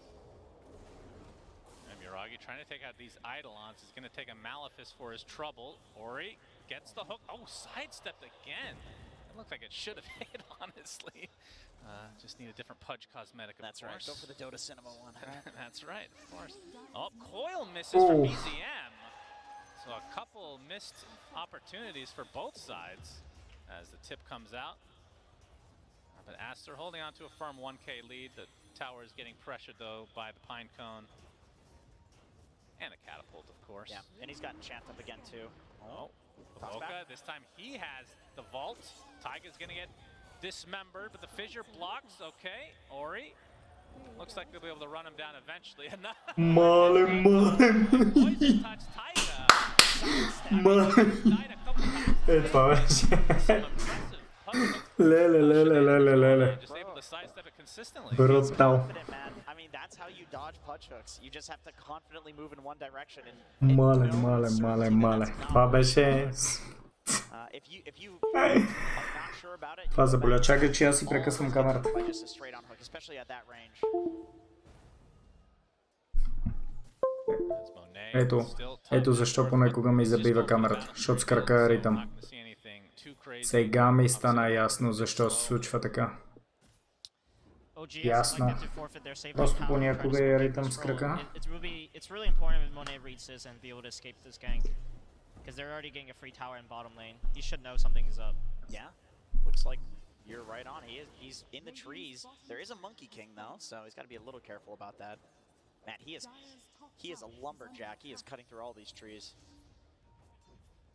And Uragi trying to take out these Eidolons. He's going to take a Malefice for his trouble. Ori gets the hook. Oh, sidestepped again. It looked like it should have hit, honestly. Just need a different Pudge cosmetic, of That's course. right. Go for the Dota Cinema one. Right? That's right, of course. Oh, Coil misses for BZM. So a couple missed opportunities for both sides as the tip comes out. But Aster holding on to a firm 1k lead. The tower is getting pressured, though, by the Pine Cone. And a Catapult, of course. Yeah, and he's got Enchant up again, too. Oh, Baboka, this time he has the Vault. Taiga's going to get dismembered, but the Fissure blocks. Okay, Ori. Looks like they'll be able to run him down eventually. Poison touch Taiga. Died a couple times. Леле. Just able to sidestep it consistently. Брутал. I mean, that's how you dodge Pudge hooks. You just have to confidently move in one direction. Мале. Това беше... If you are not sure about it, това заболя. Чакай, че аз си прекъсвам камерата. just a straight on hook, especially at that range. Ето защо понекога ми забива камерата, защото с крака е ритъм. Сега ми стана ясно защо се случва така. Ясно. Просто понякога е ритъм с крака. Because they're already getting a free tower in bottom lane. He should know something is up. Yeah, looks like you're right on. He's in the trees. There is a Monkey King though, so he's got to be a little careful about that. Man, he is a lumberjack. He is cutting through all these trees.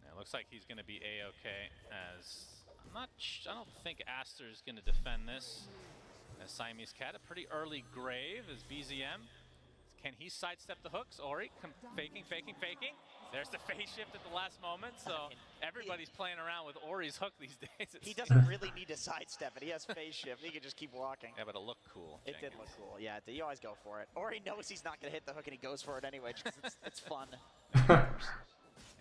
Yeah, it looks like he's going to be A-OK as I don't think Aster is going to defend this. As Siamese Cat, a pretty early grave as BZM. Can he sidestep the hooks? Ori faking. There's the phase shift at the last moment, so everybody's playing around with Ori's hook these days. He doesn't really need to sidestep it. He has phase shift. He can just keep walking. Yeah, but it looked cool. It did look cool. Yeah, you always go for it. Ori knows he's not going to hit the hook, and he goes for it anyway. Just, it's fun.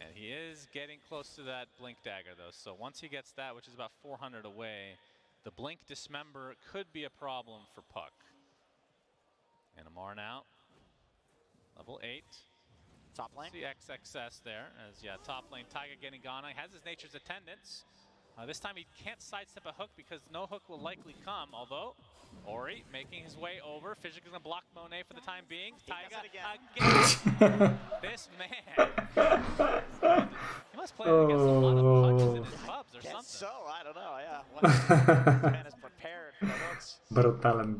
And he is getting close to that Blink Dagger, though. So once he gets that, which is about 400 away, the Blink Dismember could be a problem for Puck. And Amar now, level 8. Top lane. See XXS there, as top lane Taiga getting gone. He has his Nature's Attendance. This time he can't sidestep a hook because no hook will likely come, although Ori making his way over. Fissure is going to block Monet for the time being. Taiga again. This man. He must play against a lot of punches in his pubs or something. So, I don't know, yeah. This man is prepared for the hooks. Брутален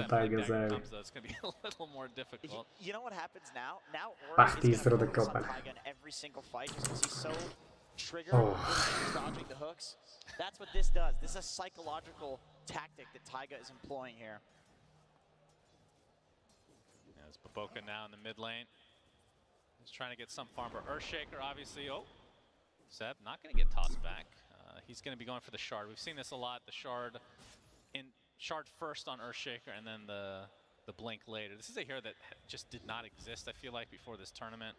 Тайга заеби. It's going to be a little more difficult. You know what happens now? Now Ori is going to focus on Taiga in every single fight because he's so triggered with dodging the hooks. That's what this does. This is a psychological tactic that Taiga is employing here. It's Baboka now in the mid lane. He's trying to get some farm, but Earthshaker obviously, oh, Seb not going to get tossed back. He's going to be going for the shard. We've seen this a lot, the shard first on Earthshaker and then the blink later. This is a hero that just did not exist, I feel like, before this tournament.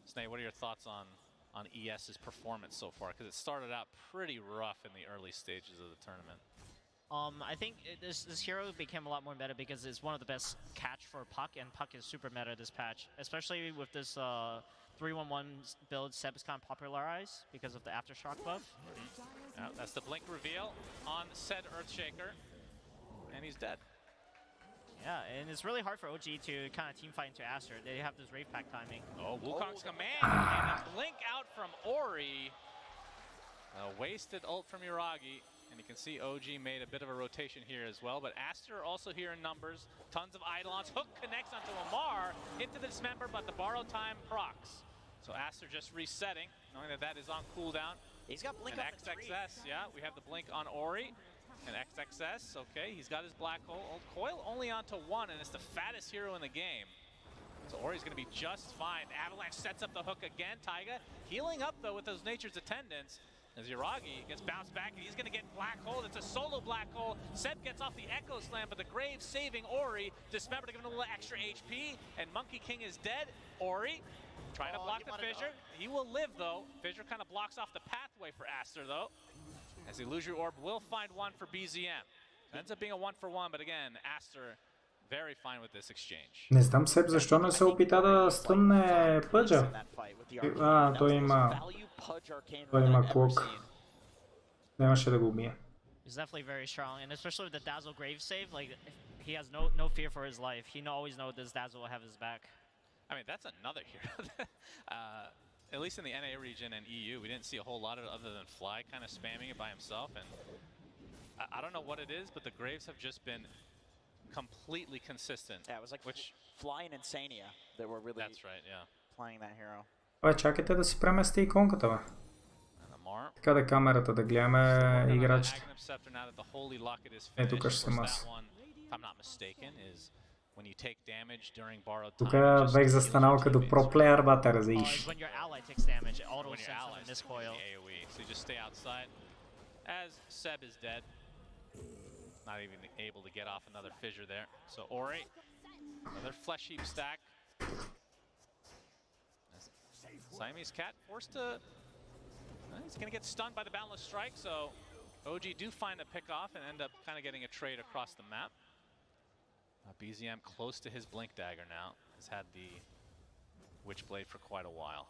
Snay, what are your thoughts on ES's performance so far? Because it started out pretty rough in the early stages of the tournament. I think this hero became a lot more meta because it's one of the best catch for Puck, and Puck is super meta this patch, especially with this 3-1-1 build Seb is kind of popularized because of the Aftershock buff. That's the blink reveal on said Earthshaker, and he's dead. Yeah, and it's really hard for OG to kind of team fight into Aster. They have this Rave Pack timing. Oh, Wukong's command, and a blink out from Ori. A wasted ult from Yuragi. And you can see OG made a bit of a rotation here as well, but Aster also here in numbers. Tons of Eidolons. Hook connects onto Amar into the dismember, but the borrow time procs. So Aster just resetting, knowing that that is on cooldown. He's got blink and on XXS, the 3. yeah, we have the blink on Ori. And XXS, okay, he's got his black hole. Old Coil only onto 1, and it's the fattest hero in the game. So Ori's gonna be just fine. Avalanche sets up the hook again. Taiga healing up though with those Nature's Attendants. As Yuragi gets bounced back, and he's going to get black hole. It's a solo black hole. Seb gets off the Echo Slam, but the Grave saving Ori. Dismember to give him a little extra HP, and Monkey King is dead. Ori trying to block the fissure. He will live, though. Fissure kind of blocks off the pathway for Aster, though. As the Illusory Orb will find one for BZM. Ends up being a 1-for-1, but again, Aster very fine with this exchange. Не знам Себ защо не се опита да стънне пъджа. Той има клок. Нямаше да го убие. He's definitely very strong, and especially with the Dazzle Grave save, like he has no fear for his life. He always knows this Dazzle will have his back. I mean, that's another hero. At least in the NA region and EU, we didn't see a whole lot of it other than Fly kind of spamming it by himself. And I don't know what it is, but the Graves have just been completely consistent. Yeah, it was like Fly and Insania that were really playing that hero. Чакайте да си премести иконката, бе. Така да камерата да гледаме играчите. Е, тук ще съм аз. Тук бех застанал като проплеер, бата, разиш. Not even able to get off another fissure there. So Ori, another flesh heap stack. Siamese Cat forced to... he's going to get stunned by the Boundless Strike, so OG do find a pick off and end up kind of getting a trade across the map. BZM close to his Blink Dagger now. Has had the Witchblade for quite a while.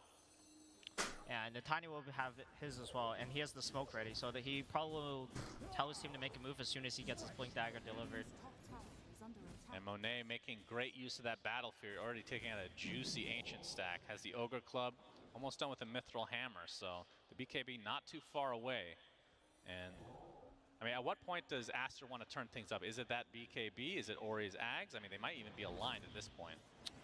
Yeah, and the Tiny will have his as well, and he has the smoke ready, so that he probably will tell his team to make a move as soon as he gets his Blink Dagger delivered. And Monet making great use of that Battle Fury, already taking out a juicy Ancient stack. Has the Ogre Club, almost done with the Mithril Hammer, so the BKB not too far away. And, I mean, at what point does Aster want to turn things up? Is it that BKB? Is it Ori's Ags? I mean, they might even be aligned at this point.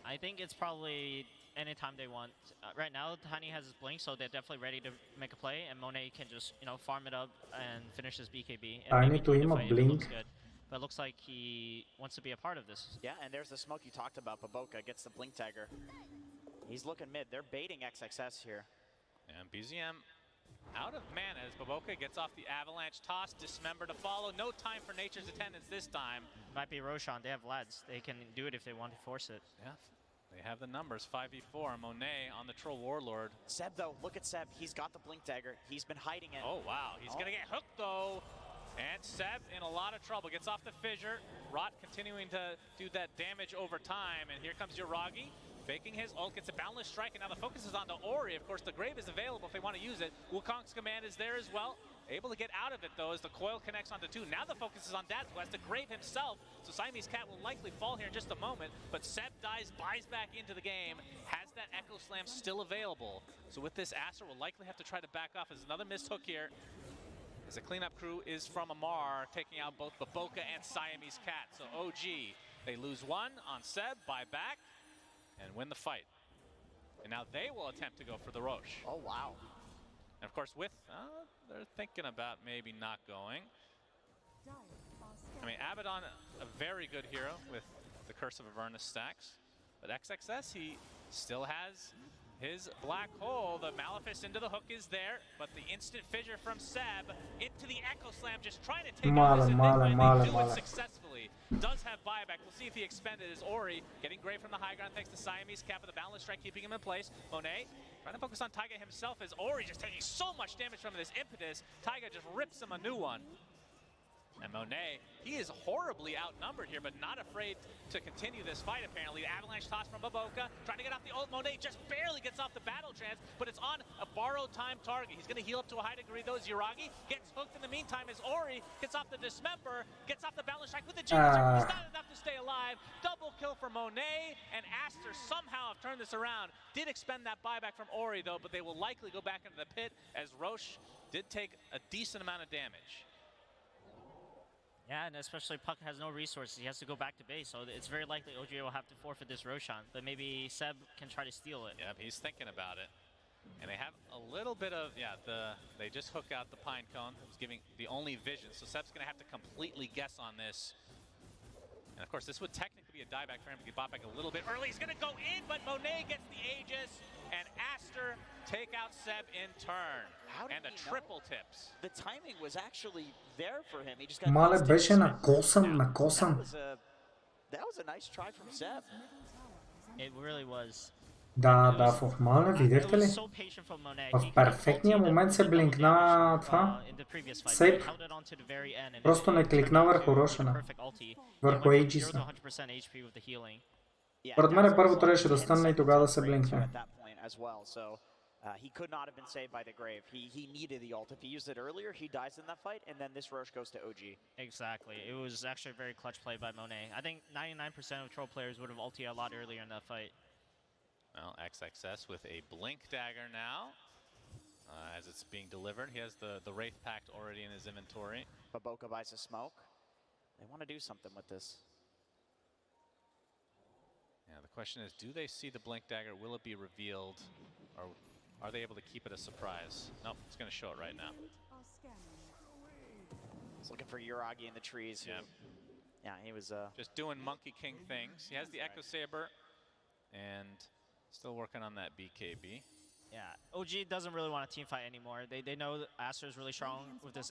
I think it's probably anytime they want. Right now, Tiny has his Blink, so they're definitely ready to make a play, and Monet can just, you know, farm it up and finish his BKB. And Tiny to him a Blink. But it looks like he wants to be a part of this. Yeah, and there's the smoke you talked about. Baboka gets the Blink Dagger. He's looking mid. They're baiting XXS here. And BZM out of mana as Baboka gets off the Avalanche toss. Dismember to follow. No time for Nature's Attendants this time. Might be Roshan. They have lads. They can do it if they want to force it. Yeah, they have the numbers. 5v4. Monet on the Troll Warlord. Seb, though, look at Seb. He's got the Blink Dagger. He's been hiding it. Oh, wow. He's going to get hooked, though. And Seb in a lot of trouble. Gets off the fissure. Rot continuing to do that damage over time. And here comes Yuragi. Faking his ult, gets a Boundless Strike, and now the focus is on the Ori. Of course, the Grave is available if they want to use it. Wukong's command is there as well. Able to get out of it, though, as the coil connects onto 2. Now the focus is on Dazzle, as the Grave himself. So Siamese Cat will likely fall here in just a moment. But Seb dies, buys back into the game, has that Echo Slam still available. So with this, Aster will likely have to try to back off. There's another missed hook here. As the cleanup crew is from Amar, taking out both Baboka and Siamese Cat. So OG, they lose one on Seb, buy back, and win the fight. And now they will attempt to go for the Roche. Oh, wow. And of course with, they're thinking about maybe not going. I mean, Abaddon, a very good hero with the Curse of Avernus stacks. But XXS, he still has his black hole. The Malefice into the hook is there, but the instant fissure from Seb into the Echo Slam, just trying to take out this Enigma, and they do it successfully. Does have buyback. We'll see if he expended his Ori. Getting great from the high ground thanks to Siamese Cap with the Boundless Strike, keeping him in place. Monet trying to focus on Taiga himself as Ori just taking so much damage from this impetus. Taiga just rips him a new one. And Monet, he is horribly outnumbered here, but not afraid to continue this fight, apparently. The avalanche toss from Baboka, trying to get off the ult. Monet just barely gets off the battle trance, but it's on a borrowed time target. He's going to heal up to a high degree, though. Ziragi gets hooked in the meantime as Ori gets off the Dismember, gets off the balance strike with the Jinx. It's not enough to stay alive. Double kill for Monet, and Aster somehow have turned this around. Did expend that buyback from Ori, though, but they will likely go back into the pit as Roche did take a decent amount of damage. Yeah, and especially Puck has no resources. He has to go back to base, so it's very likely OGA will have to forfeit this Roshan. But maybe Seb can try to steal it. Yeah, he's thinking about it. And they have a little bit of, they just hook out the Pine Cone. It was giving the only vision. So Seb's going to have to completely guess on this. And of course, this would technically be a dieback for him to get bought back a little bit early. He's going to go in, but Monet gets the Aegis, and Aster take out Seb in turn. And the triple tips. The timing was actually there for him. He just got Мале беше на косъм. That was a nice try from Seb. It really was. Да, в Мале, видяхте ли? В перфектния момент се блинкна това. Сейп. Просто не кликна върху Рошана. Върху Aegis-а. Според мен първо трябваше да стане и тогава да се блинкне. He could not have been saved by the grave. He needed the ult. If he used it earlier, he dies in that fight, and then this Roche goes to OG. Exactly. It was actually a very clutch play by Monet. I think 99% of Troll players would have ulted a lot earlier in that fight. Well, XXS with a Blink Dagger now. As it's being delivered, he has the Wraith Pact already in his inventory. Baboka buys a smoke. They want to do something with this. Yeah, the question is, do they see the Blink Dagger? Will it be revealed? Or are they able to keep it a surprise? Nope, it's going to show it right now. He's looking for Uragi in the trees. Yeah, he was just doing Monkey King things. He has the Echo Saber and still working on that BKB. Yeah, OG doesn't really want a team fight anymore. They know that Aster is really strong with this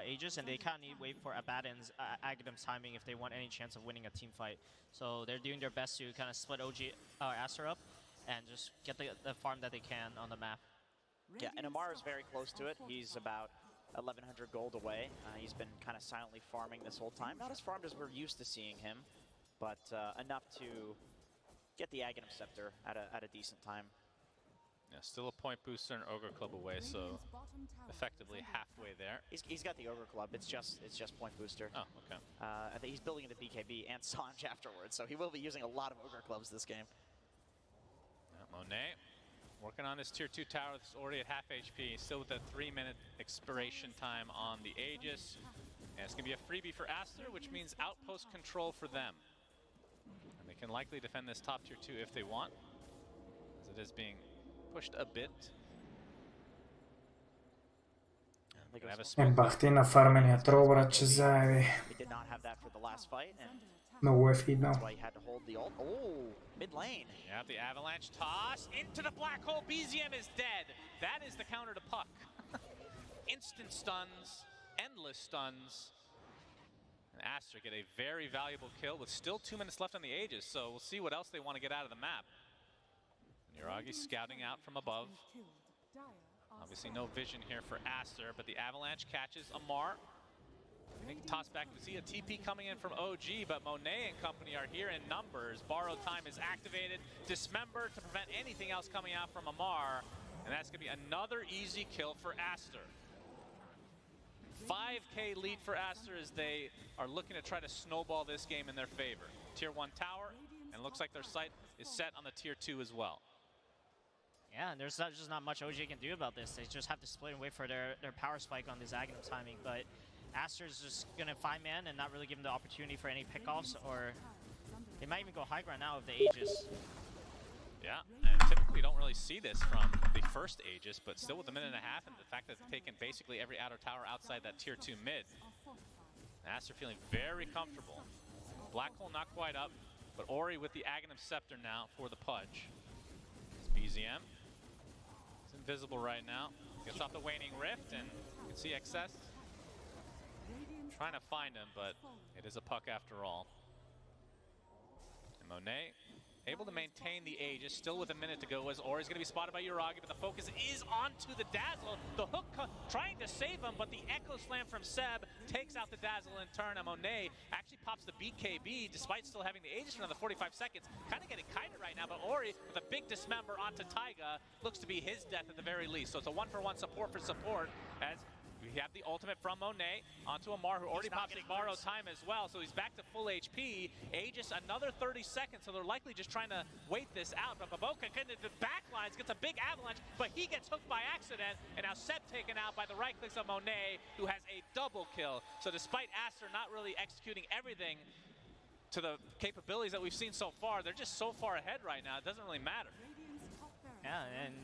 Aegis, and they kind of need to wait for Abaddon's Aghadom's timing if they want any chance of winning a team fight. So they're doing their best to kind of split Aster up and just get the farm that they can on the map. Yeah, and Amar is very close to it. He's about 1,100 gold away. He's been kind of silently farming this whole time. Not as farmed as we're used to seeing him, but enough to get the Aghanim Scepter at a decent time. Yeah, still a point booster and Ogre Club away, so effectively halfway there. He's got the Ogre Club. It's just point booster. Oh, okay. I think he's building into BKB and Sanj afterwards, so he will be using a lot of Ogre Clubs this game. Monet working on this tier 2 tower. It's already at half HP. Still with a 3-minute expiration time on the Aegis. And it's going to be a freebie for Aster, which means outpost control for them. And they can likely defend this top tier 2 if they want, as it is being pushed a bit. Бахти на фармения трол, братче, заеби. Много е фиднал. Mid lane. Yeah, the avalanche toss into the black hole. BZM is dead. That is the counter to Puck. Instant stuns, endless stuns. And Aster get a very valuable kill with still 2 minutes left on the Aegis, so we'll see what else they want to get out of the map. Uragi scouting out from above. Obviously no vision here for Aster, but the avalanche catches Amar. I think toss back. We see a TP coming in from OG, but Monet and company are here in numbers. Borrowed time is activated. Dismember to prevent anything else coming out from Amar. And that's going to be another easy kill for Aster. 5k lead for Aster as they are looking to try to snowball this game in their favor. Tier 1 tower, and looks like their sight is set on the tier 2 as well. Yeah, and there's just not much OG can do about this. They just have to split and wait for their power spike on this Aghanim timing, but Aster's just going to find man and not really give him the opportunity for any pickoffs, or they might even go high ground now with the Aegis. Yeah, and typically don't really see this from the first Aegis, but still with a minute and a half, and the fact that they've taken basically every outer tower outside that tier 2 mid. Aster feeling very comfortable. Black hole not quite up. But Ori with the Aghanim Scepter now for the Pudge. It's BZM. It's invisible right now. Gets off the Waning Rift, and you can see XS trying to find him, but it is a puck after all. And Monet able to maintain the Aegis, still with a minute to go as Ori's going to be spotted by Uragi, but the focus is onto the Dazzle. The hook trying to save him, but the Echo Slam from Seb takes out the Dazzle in turn, and Monet actually pops the BKB despite still having the Aegis for another 45 seconds. Kind of getting kited right now, but Ori with a big dismember onto Taiga looks to be his death at the very least. So it's a 1-for-1 support for support as we have the ultimate from Monet onto Amar, who already pops his borrow time as well, so he's back to full HP. Aegis another 30 seconds, so they're likely just trying to wait this out. But Baboka into the backlines, gets a big avalanche, but he gets hooked by accident, and now Seb taken out by the right clicks of Monet, who has a double kill. So despite Aster not really executing everything to the capabilities that we've seen so far, they're just so far ahead right now, it doesn't really matter. Yeah, and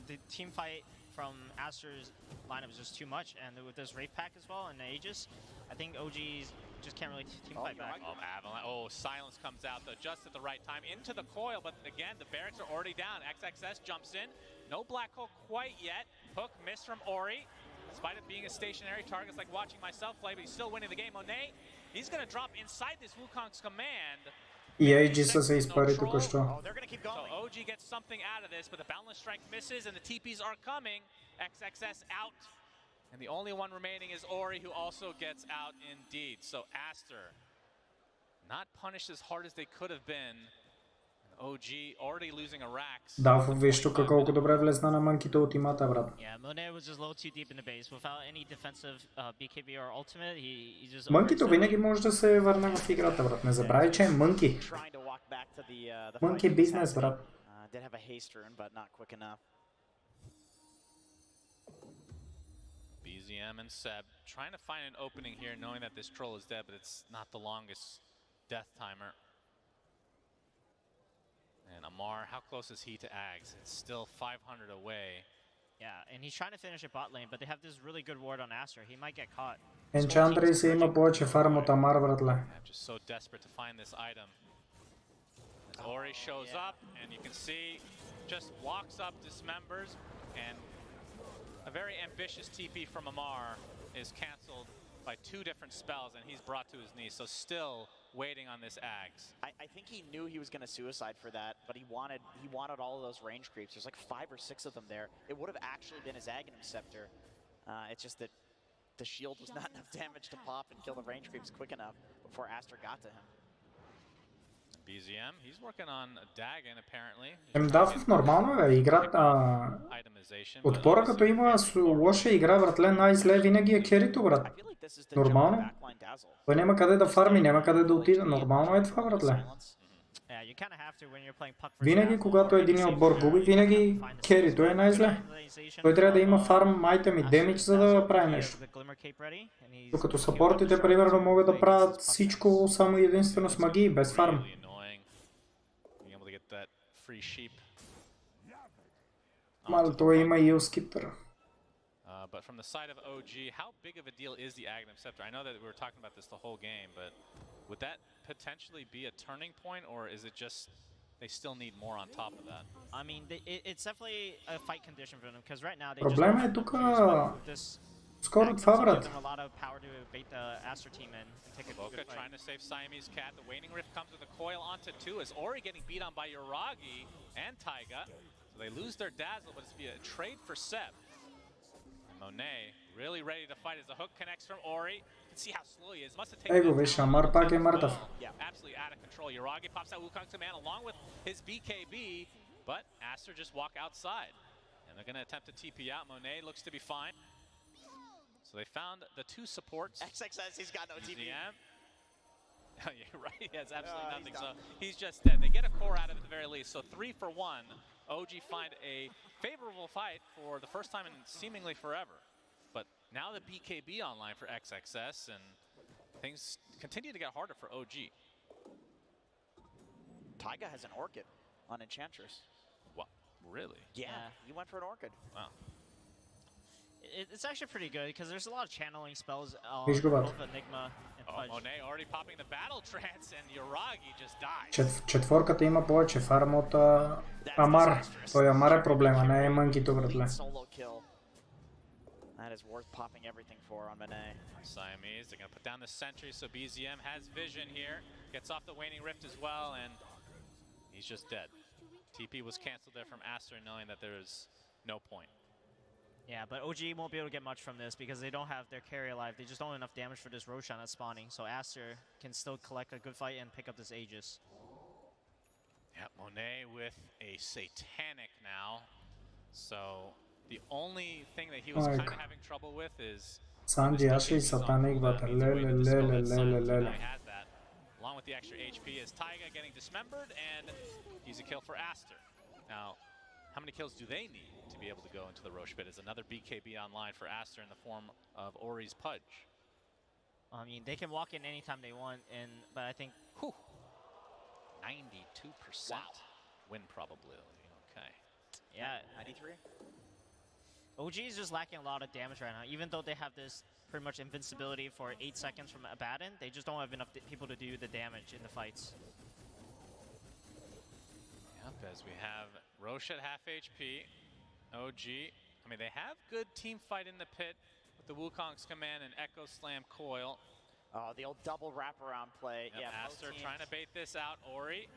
the team fight from Aster's lineup is just too much, and with this Wraith Pack as well and the Aegis, I think OGs just can't really team fight back. Oh, Avalanche. Oh, Silence comes out though just at the right time into the coil, but again, the barracks are already down. XXS jumps in. No black hole quite yet. Hook missed from Ori. Despite it being a stationary target, it's like watching myself play, but he's still winning the game. Monet, he's going to drop inside this Wukong's command. И Aegis се изпари тук що. So OG gets something out of this, but the Boundless Strike misses and the TPs are coming. XXS out. And the only one remaining is Ori, who also gets out indeed. So Aster not punished as hard as they could have been. And OG already losing a Rax. Да, виж тук колко добре влезна на мънките ултимата, брат. Yeah, Monet was just a little too deep in the base. Without any defensive BKB or ultimate, he just... Мънкито винаги може да се върне в играта, брат. Не забравяй, че е мънки. Мънки бизнес, брат. Did have a haste rune, but not quick enough. BZM and Seb trying to find an opening here, knowing that this troll is dead, but it's not the longest death timer. And Amar, how close is he to Ags? It's still 500 away. Yeah, and he's trying to finish a bot lane, but they have this really good ward on Aster. He might get caught. Enchantress си има повече фарм от Амар, братле. I'm just so desperate to find this item. As Ori shows up, and you can see, just walks up, dismembers, and a very ambitious TP from Amar is cancelled by 2 different spells, and he's brought to his knees. So still waiting on this Ags. I think he knew he was going to suicide for that, but he wanted all of those range creeps. There's like 5 or 6 of them there. It would have actually been his Aghanim Scepter. It's just that the shield was not enough damage to pop and kill the range creeps quick enough before Aster got to him. BZM, he's working on Dagon apparently. Да, в нормално е играта. Отпора като има лоша игра, братле, най-зле винаги е керито, брат. Нормално. Той няма къде да фарми, няма къде да отида. Нормално е това, братле. Винаги, когато един отбор губи, винаги керито е най-зле. Той трябва да има фарм, айтем и демидж, за да прави нещо. Докато съпортите, примерно, могат да правят всичко само единствено с магии, без фарм. Мало той има и скиптър. But from the side of OG, how big of a deal is the Aghanim Scepter? I know that we were talking about this the whole game, but would that potentially be a turning point, or is it just they still need more on top of that? I mean, it's definitely a fight condition for them, because right now they Проблема е тук скоро това, брат. Boca trying to save Siamese Cat. The Waning Rift comes with a coil onto 2 as Ori getting beat on by Uragi and Taiga. So they lose their Dazzle, but it's be a trade for Seb. Monet really ready to fight as the hook connects from Ori. You can see how slow he is. Must have taken absolutely out of control. Uragi pops out Wukong's command along with his BKB, but Aster just walk outside. And they're going to attempt to TP out. Monet looks to be fine. So they found the 2 supports. XXS, he's got no TP. Oh, yeah, right. He has absolutely nothing. So he's just dead. They get a core out of it at the very least. So 3 for 1. OG find a favorable fight for the first time in seemingly forever. But now the BKB online for XXS, and things continue to get harder for OG. Taiga has an Orchid on Enchantress. What? Really? Yeah, he went for an Orchid. Wow. It's actually pretty good because there's a lot of channeling spells on Виж го, both брат. Enigma and Oh, Fudge. Monet already popping the battle trance, and Yoragi just dies. Четворката има повече фарм от Амар. Той Амар е проблема, не е мънкито, братле. That is worth popping everything for on Monet. Siamese, they're going to put down the sentry, so BZM has vision here. Gets off the Waning Rift as well, and he's just dead. TP was canceled there from Aster, knowing that there's no point. Yeah, but OG won't be able to get much from this because they don't have their carry alive. They just don't have enough damage for this Roshan that's spawning, so Aster can still collect a good fight and pick up this Aegis. Yeah, Monet with a Satanic now. So the only thing that he was kind of having trouble with is Sanji actually Satanic battle. Now he has that. Along with the extra HP is Taiga getting dismembered, and he's a kill for Aster. Now, how many kills do they need to be able to go into the Roche pit? Is another BKB online for Aster in the form of Ori's Pudge. I mean, they can walk in anytime they want, but I think 92% win probability. Okay. Yeah, 93. OG is just lacking a lot of damage right now. Even though they have this pretty much invincibility for 8 seconds from Abaddon, they just don't have enough people to do the damage in the fights. Yep, as we have Roche at half HP, OG. I mean, they have good team fight in the pit with the Wukong's command and Echo Slam Coil. Oh, the old double wraparound play. Yep, Yeah, Aster trying to bait this out. Ori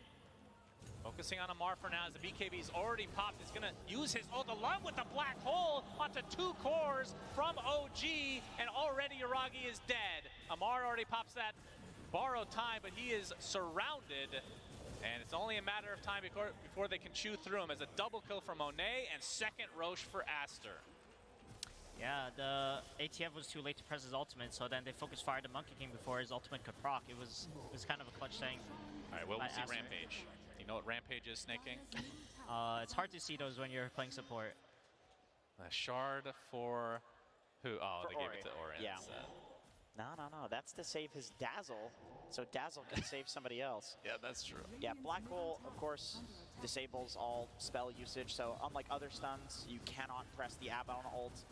focusing on Amar for now as the BKB's already popped. He's going to use his ult along with the black hole onto 2 cores from OG, and already Yoragi is dead. Amar already pops that borrowed time, but he is surrounded, and it's only a matter of time before they can chew through him as a double kill for Monet and second Roche for Aster. Yeah, the ATF was too late to press his ultimate, so then they focused fire to Monkey King before his ultimate could proc. It was kind of a clutch thing. All right, well, we'll see Aster. Rampage. You know what Rampage is, Snake King? It's hard to see those when you're playing support. A shard for who? Oh, For they gave it to Ori. Yeah. No. That's to save his Dazzle, so Dazzle can save somebody else. Yeah, that's true. Yeah, Black Hole, of course, disables all spell usage, so unlike other stuns, you cannot press the Abaddon ult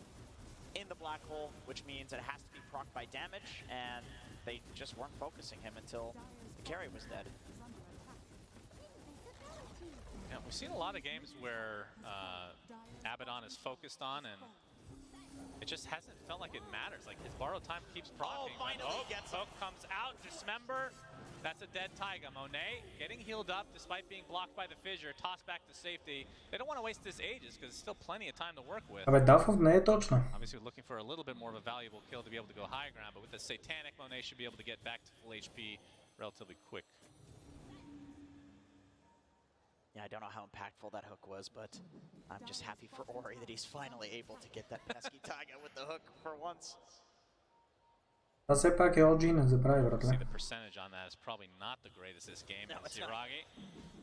in the Black Hole, which means it has to be procced by damage, and they just weren't focusing him until the carry was dead. Yeah, we've seen a lot of games where Abaddon is focused on, and it just hasn't felt like it matters. Like, his borrowed time keeps proccing. Finally gets Hook comes out, Dismember. That's a dead Taiga. Monet getting healed up despite being blocked by the fissure, tossed back to safety. They don't want to waste this Aegis because there's still plenty of time to work with. Абе, Дафов не е точно. Obviously, we're looking for a little bit more of a valuable kill to be able to go high ground, but with the Satanic, Monet should be able to get back to full HP relatively quick. Yeah, I don't know how impactful that hook was, but I'm just happy for Ori that he's finally able to get that pesky Taiga with the hook for once. Това все пак е OG, не забрави, See, братле. the percentage on that is probably not the greatest this game. No, it's not. Ziragi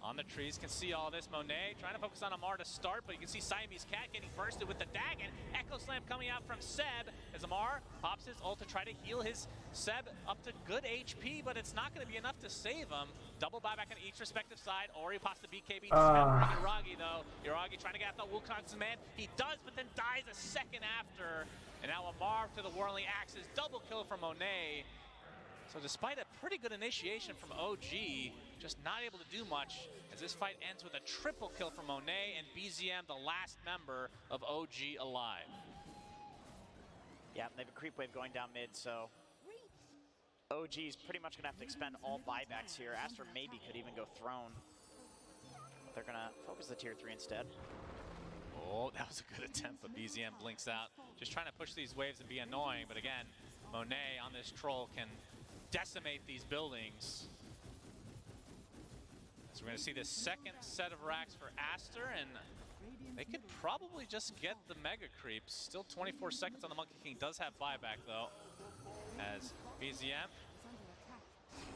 on the trees can see all this. Monet trying to focus on Amar to start, but you can see Siamese Cat getting bursted with the Dagon. Echo Slam coming out from Seb as Amar pops his ult to try to heal his Seb up to good HP, but it's not going to be enough to save him. Double buyback on each respective side. Ori pops the BKB, dismembering Yoragi though. Yoragi trying to get out the Wukong's man. He does, but then dies a second after. And now Amar to the Whirling Axes. Double kill from Monet. So despite a pretty good initiation from OG, just not able to do much as this fight ends with a triple kill from Monet and BZM, the last member of OG alive. Yeah, they have a creep wave going down mid, so OG is pretty much going to have to expend all buybacks here. Aster maybe could even go Throne. They're going to focus the tier 3 instead. Oh, that was a good attempt, but BZM blinks out. Just trying to push these waves and be annoying, but again, Monet on this troll can decimate these buildings. So we're going to see the second set of racks for Aster, and they could probably just get the mega creeps. Still 24 seconds on the Monkey King. Does have buyback though, as BZM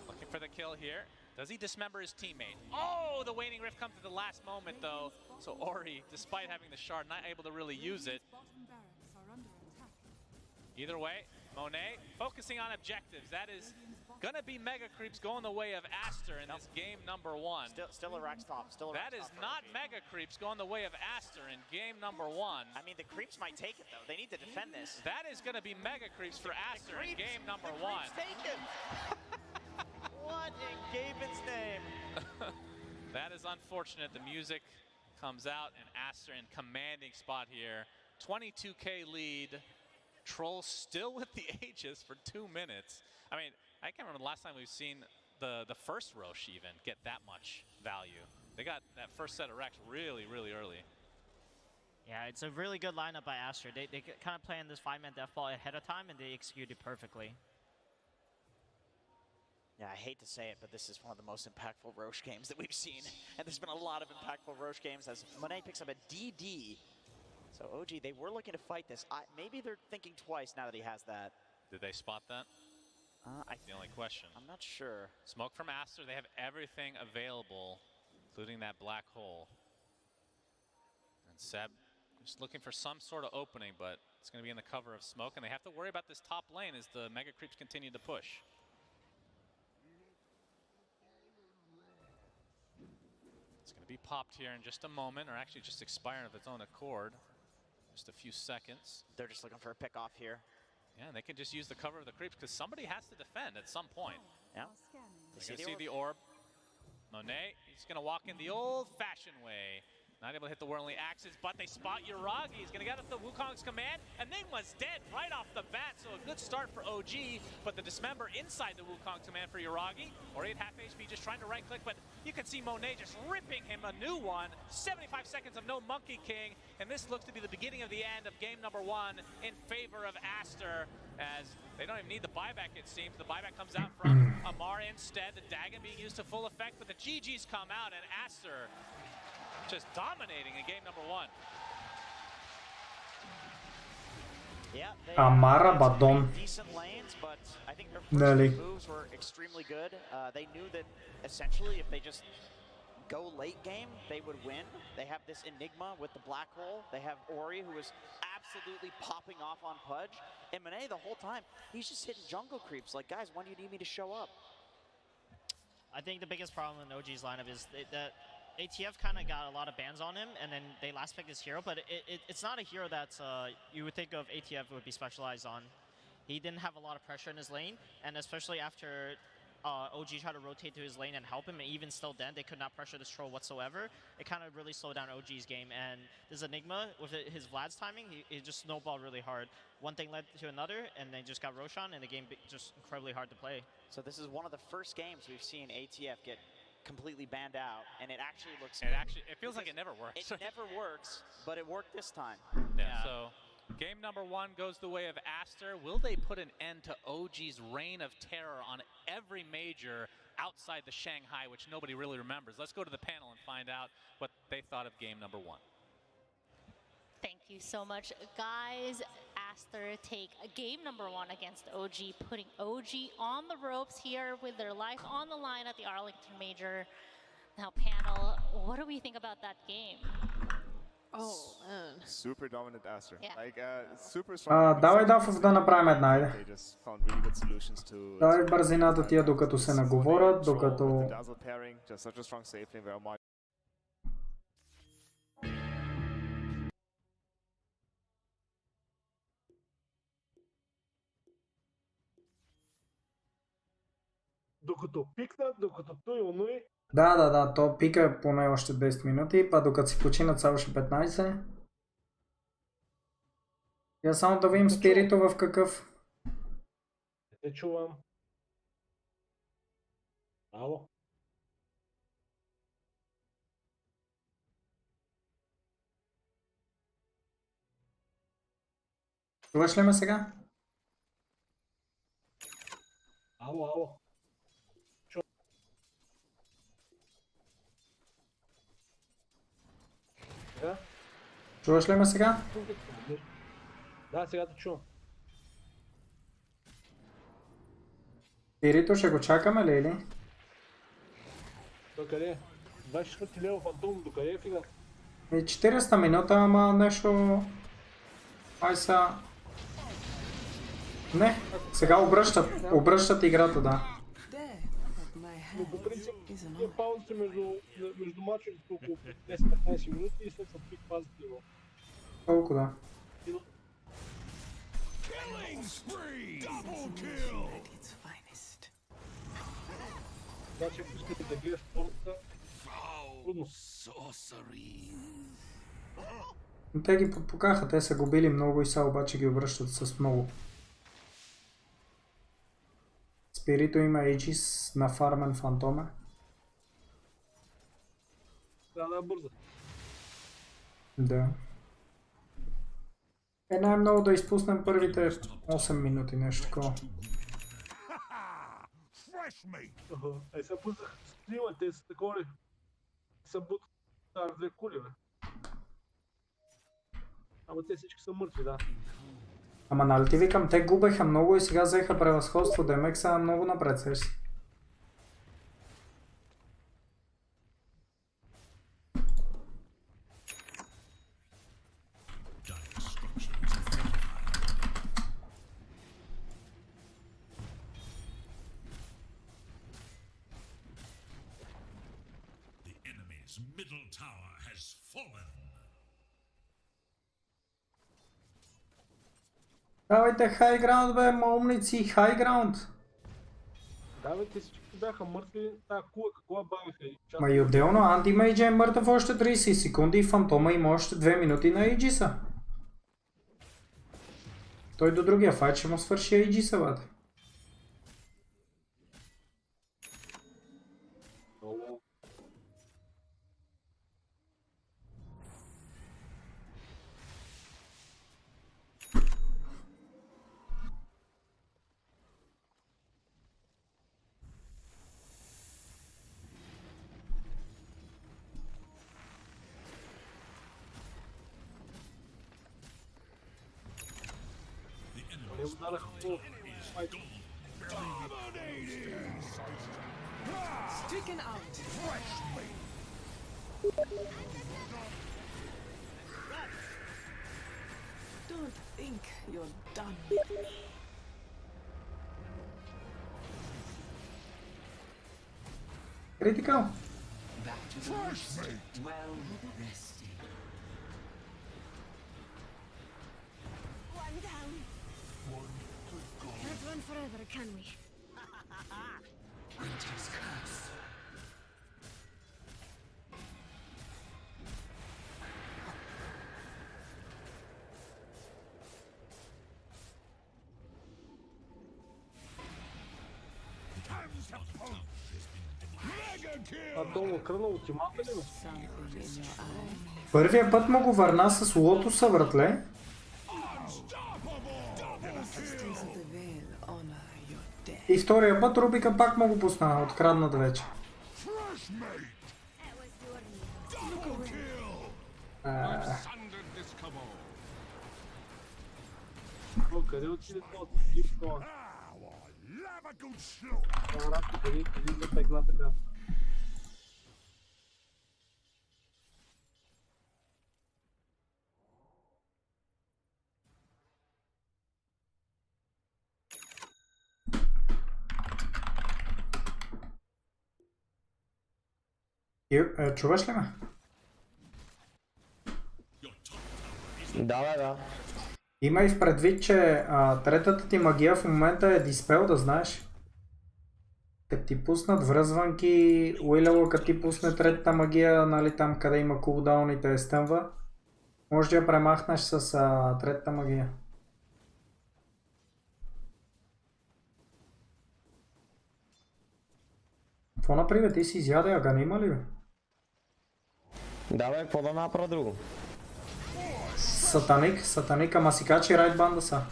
looking for the kill here. Does he dismember his teammate? Oh, the Waning Rift comes at the last moment though. So Ori, despite having the shard, not able to really use it. Either way, Monet focusing on objectives. That is Gonna be Mega Creeps going the way of Aster in this game number 1. Still a Rex top. That is not Mega Creeps going the way of Aster in game number 1. I mean, the Creeps might take it though. They need to defend this. That is gonna be Mega Creeps for Aster in game number 1. Taken. What in Gaben's name? That is unfortunate. The music comes out and Aster in commanding spot here. 22k lead. Troll still with the Aegis for 2 minutes. I mean, I can't remember the last time we've seen the first Roche even get that much value. They got that first set of Rex really, really early. Yeah, it's a really good lineup by Aster. They kind of planned this 5-man death ball ahead of time and they executed perfectly. Yeah, I hate to say it, but this is one of the most impactful Roche games that we've seen. And there's been a lot of impactful Roche games as Monet picks up a DD. So OG, they were looking to fight this. Maybe they're thinking twice now that he has that. Did they spot that? That's the only question. I'm not sure. Smoke from Aster, they have everything available, including that black hole. And Seb just looking for some sort of opening, but it's going to be in the cover of smoke, and they have to worry about this top lane as the Mega Creeps continue to push. It's going to be popped here in just a moment, or actually just expire of its own accord. Just a few seconds. They're just looking for a pick off here. Yeah, and they can just use the cover of the creeps because somebody has to defend at some point. Yeah. You can see the orb. Monet, he's going to walk in the old-fashioned way. Not able to hit the whirling axes, but they spot Uragi. He's going to get up the Wukong's command. Enigma's dead right off the bat, so a good start for OG. But the Dismember inside the Wukong command for Uragi. Ori at half HP, just trying to right-click, but you can see Monet just ripping him a new one. 75 seconds of no Monkey King, and this looks to be the beginning of the end of game number 1 in favor of Aster, as they don't even need the buyback, it seems. The buyback comes out from Amar instead, the Dagon being used to full effect, but the GGs come out, and Aster just dominating in game number 1. Yeah, Amara Badon. Decent lanes, but I think their first moves were extremely good. They knew that essentially if they just go late game, they would win. They have this Enigma with the black hole. They have Ori, who is absolutely popping off on Pudge. And Monet the whole time, he's just hitting jungle creeps. Like, guys, when do you need me to show up? I think the biggest problem in OG's lineup is that ATF kind of got a lot of bans on him, and then they last picked his hero, but it's not a hero that you would think of ATF would be specialized on. He didn't have a lot of pressure in his lane, and especially after OG tried to rotate to his lane and help him, and even still then, they could not pressure this troll whatsoever. It kind of really slowed down OG's game, and this Enigma, with his Vlad's timing, he just snowballed really hard. One thing led to another, and they just got Roshan, and the game just incredibly hard to play. So this is one of the first games we've seen ATF get completely banned out, and it actually looks It feels like it never works. It never works, but it worked this time. Yeah. So game number 1 goes the way of Aster. Will they put an end to OG's reign of terror on every major outside the Shanghai, which nobody really remembers? Let's go to the panel and find out what they thought of game number 1. Thank you so much, guys. Aster take game number 1 against OG, putting OG on the ropes here with their life on the line at the Arlington Major. Now, panel, what do we think about that game? Oh, man. Super dominant Aster. Yeah. Like, super strong. Давай Дафов да направим една, айде. They just found really good solutions to... Давай бързината тия, докато се наговорят, докато... Dazzle pairing, just such a strong safe lane where Amar... Докато пикнат, докато той онуи. Да, то пика поне още 10 минути, па докато си починат само още 15. Я само да видим Спирито в какъв. Не чувам. Ало? Чуваш ли ме сега? Ало? Сега? Чуваш ли ме сега? Да, сега те чувам. Спирито ще го чакаме ли или? Докъде? 24 лева фантом, докъде е фига? 40 минута, ама нещо... Ай сега... Не, сега обръщат играта, да. Но по принцип тия паузите между мачовете по около 10-15 минути и след това пик пазите его. Колко да? Значи ако искате да гледаш спорта, трудно. Те ги подпукаха, те са губили много и сега обаче ги обръщат с много. Спирито има Aegis на Фармен Фантоме. Трябва да е бърза. Да. Най-много да изпуснем първите 8 минути, нещо такова. Сега пуснах стрима, те са такова ли? Са бут тази две кули, бе. Ама те всички са мъртви, да. Ама нали ти викам, те губеха много и сега взеха превъзходство, Демек са много напред, сеш. Middle tower has fallen. Давайте хай граунд, бе, момници, хай граунд. Да, бе, те всички бяха мъртви, тази кула какво бавиха? Ма и отделно антимейджа е мъртъв още 30 секунди и Фантома има още 2 минути на Aegis'a. Той до другия файт ще му свърши Aegis'a, бате. Stricken out. Don't think you're done with me. Critical. Back to the rest. Well rested. One down. Can't run forever, can we? Winter's curse. А то му кръна ултимата ли, бе? Първия път му го върна с лотоса, братле. И втория път Рубика пак му го пусна, откраднат вече. Къде отиде това? Това? Къде за пегла така? Чуваш ли ме? Да. Има и в предвид, че третата ти магия в момента е диспел, да знаеш. Като ти пуснат връзванки, Уилела като ти пусне третата магия, нали там къде има кулдаун и те стъмва, може да я премахнеш с третата магия. Какво направи, бе? Ти си изяде Аганима ли, бе? Да, бе, какво да направя друго? Сатаник, ама си качи райт банда са.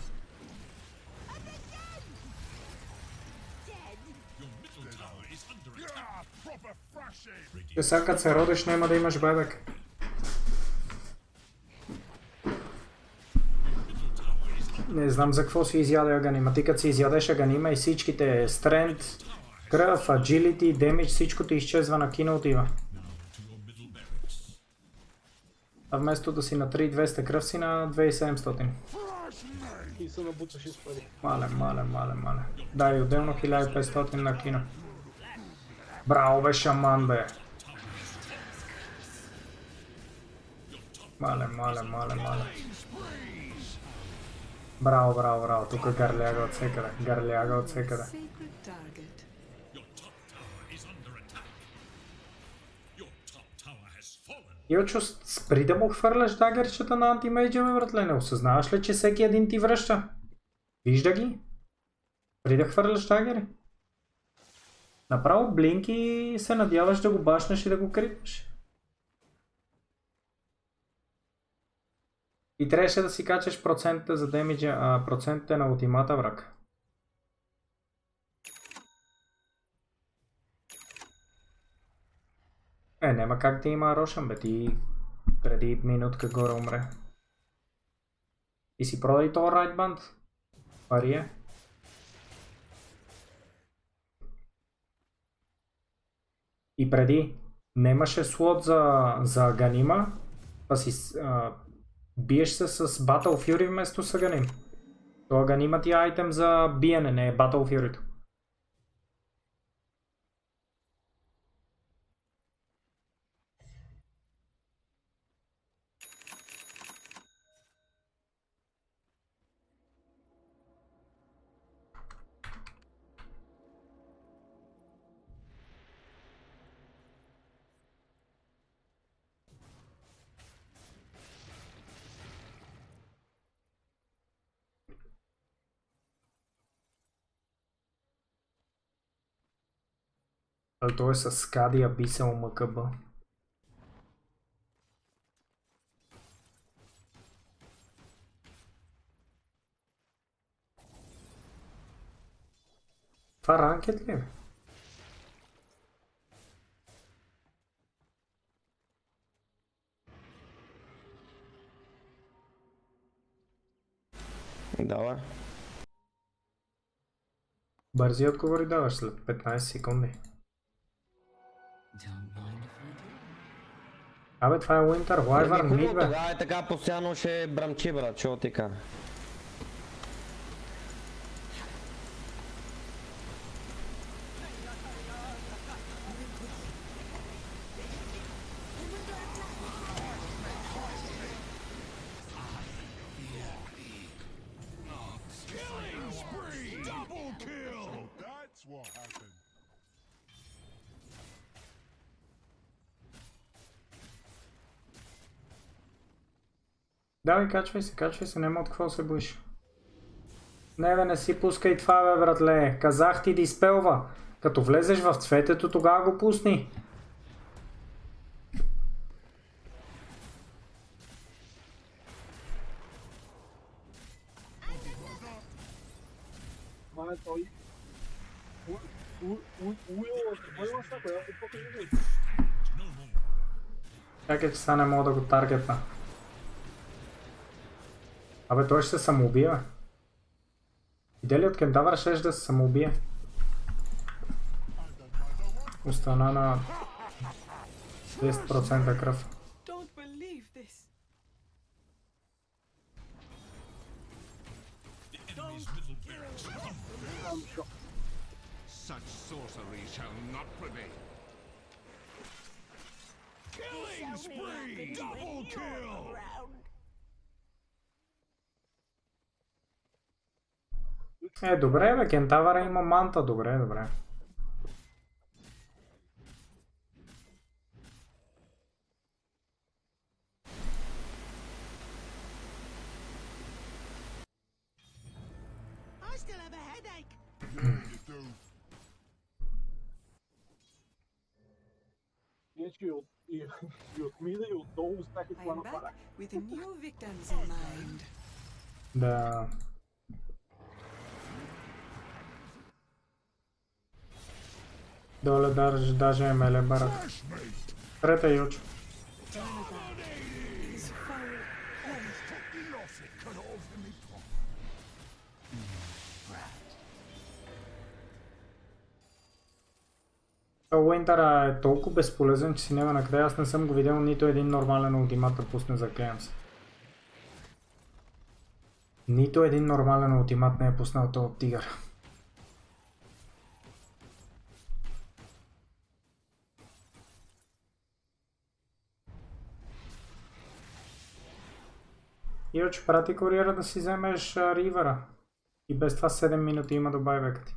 Че сега като се родиш няма да имаш бебек. Не знам за какво си изяде Аганима. Ти като си изядеш Аганима и всичките стрент, кръв, agility, damage, всичко ти изчезва на кино отива. А вместо да си на 3200 кръв си на 2700. И се набутваш и спади. Мале. Да, и отделно 1500 на кино. Браво бе, шаман бе. Мале. Браво. Тук гърляга от всекъде. Йочо, спри да му хвърляш дагерчета на антимейджа, бе, братле. Не осъзнаваш ли, че всеки един ти връща? Вижда ги. Спри да хвърляш дагери. Направо блинк и се надяваш да го башнеш и да го крипнеш. И трябваше да си качаш процентите за демиджа, процентите на ултимата, враг. Няма как да има Рошан, бе, ти преди минутка горе умре. И си продай този райтбанд. Пари е. И преди немаше слот за Ганима, па си биеш се с Battle Fury вместо с Ганим. Това Ганима ти е айтем за биене, не е Battle Fury-то. Той е с Скадия Бисел МКБ. Това ранкет ли е? Давай. Бързи отговори даваш след 15 секунди. Абе, това е Winter Wyvern Mid, бе. Тогава е така, постоянно ще брамчи, брат, чего ти кажа. Давай, качвай се, няма от какво се боиш. Не бе, не си пускай това, бе, братле. Казах ти да изпелва. Като влезеш в цветето, тогава го пусни. Чакай, че сега не мога да го таргетна. Абе, той ще се самоубие, бе. Иде ли от кентавъра ще да се самоубие? Остана на 10% кръв. Such sorcery shall not prevail. Killing spree! Double kill! Добре, бе, кентавъра има манта, добре. И от мида, и отдолу успяха това нападак. Да. Доле даже е меле барат. Трета Йочо. Уинтъра е толкова безполезен, че си няма накрая. Аз не съм го видял нито един нормален ултимат да пусне за Клеанс. Нито един нормален ултимат не е пуснал този тигър. Иначе прати куриера да си вземеш ривъра. И без това 7 минути има до байбека ти.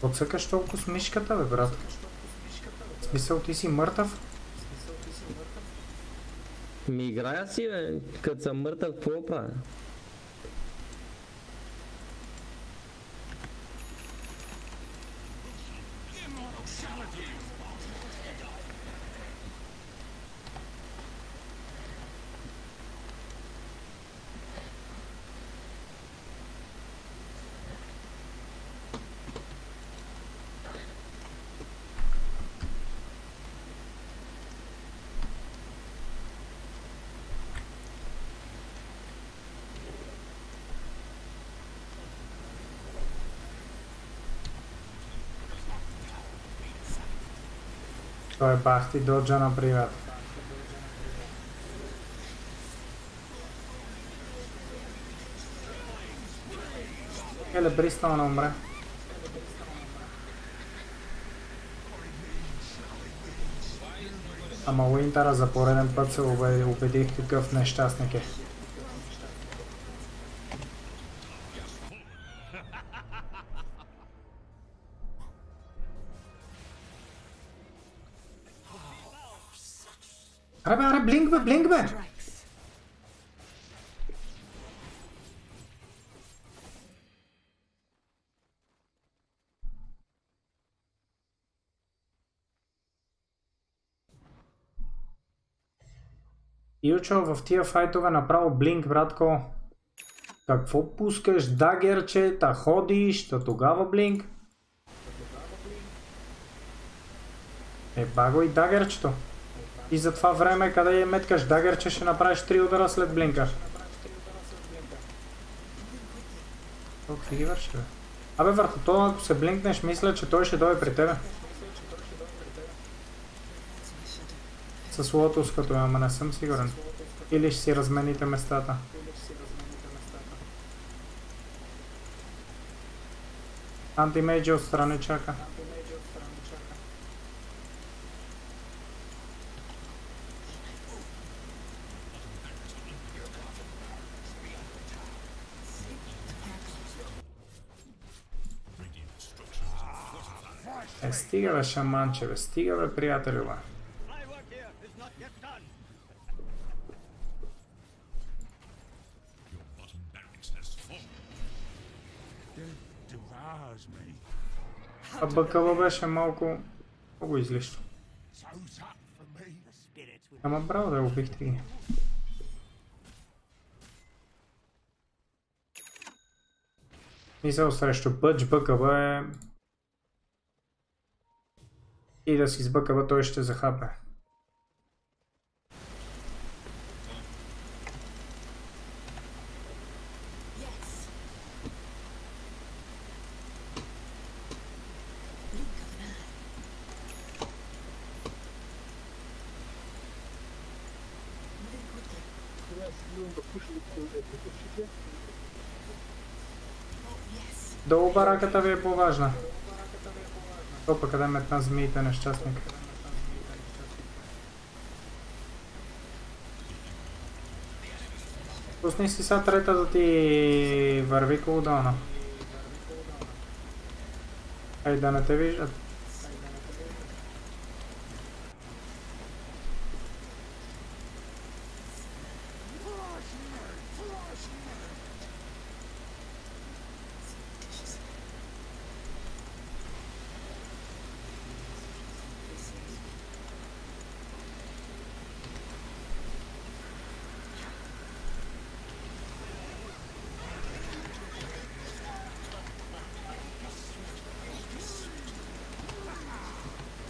Отсъкаш толкова с мишката, бе, брат. В смисъл, ти си мъртъв? Ми играя си, бе. Като съм мъртъв, какво правя? Той бах ти доджа на приват. Еле Бристъл не умре. Ама Уинтера за пореден път се убедих какъв нещастник е. Аре, блинк бе! Илчо, в тия файтове направо блинк, братко. Какво пускаш? Дагерче, та ходиш, та тогава блинк. Баго и дагерчето. И за това време, къде я меткаш дагерче, ще направиш 3 удара след блинка. Толкова ги върши, бе. Абе, върху това, ако се блинкнеш, мисля, че той ще дойде при тебе. С лотос като е, ама не съм сигурен. Или ще си размените местата. Антимейджи отстрани чака. Стига бе, шаманче, бе, стига бе, приятелю, бе. А бъкъва беше малко излишно. Ама браво да убихте ги. Мисъл срещу пъч бъкъва е... И да си сбъкава, той ще захапе. Долу бараката ви е по-важна. Опа, къде метна змиите, нещастник. Пусни си са трета да ти върви кулдауна. Ей, да не те виждат.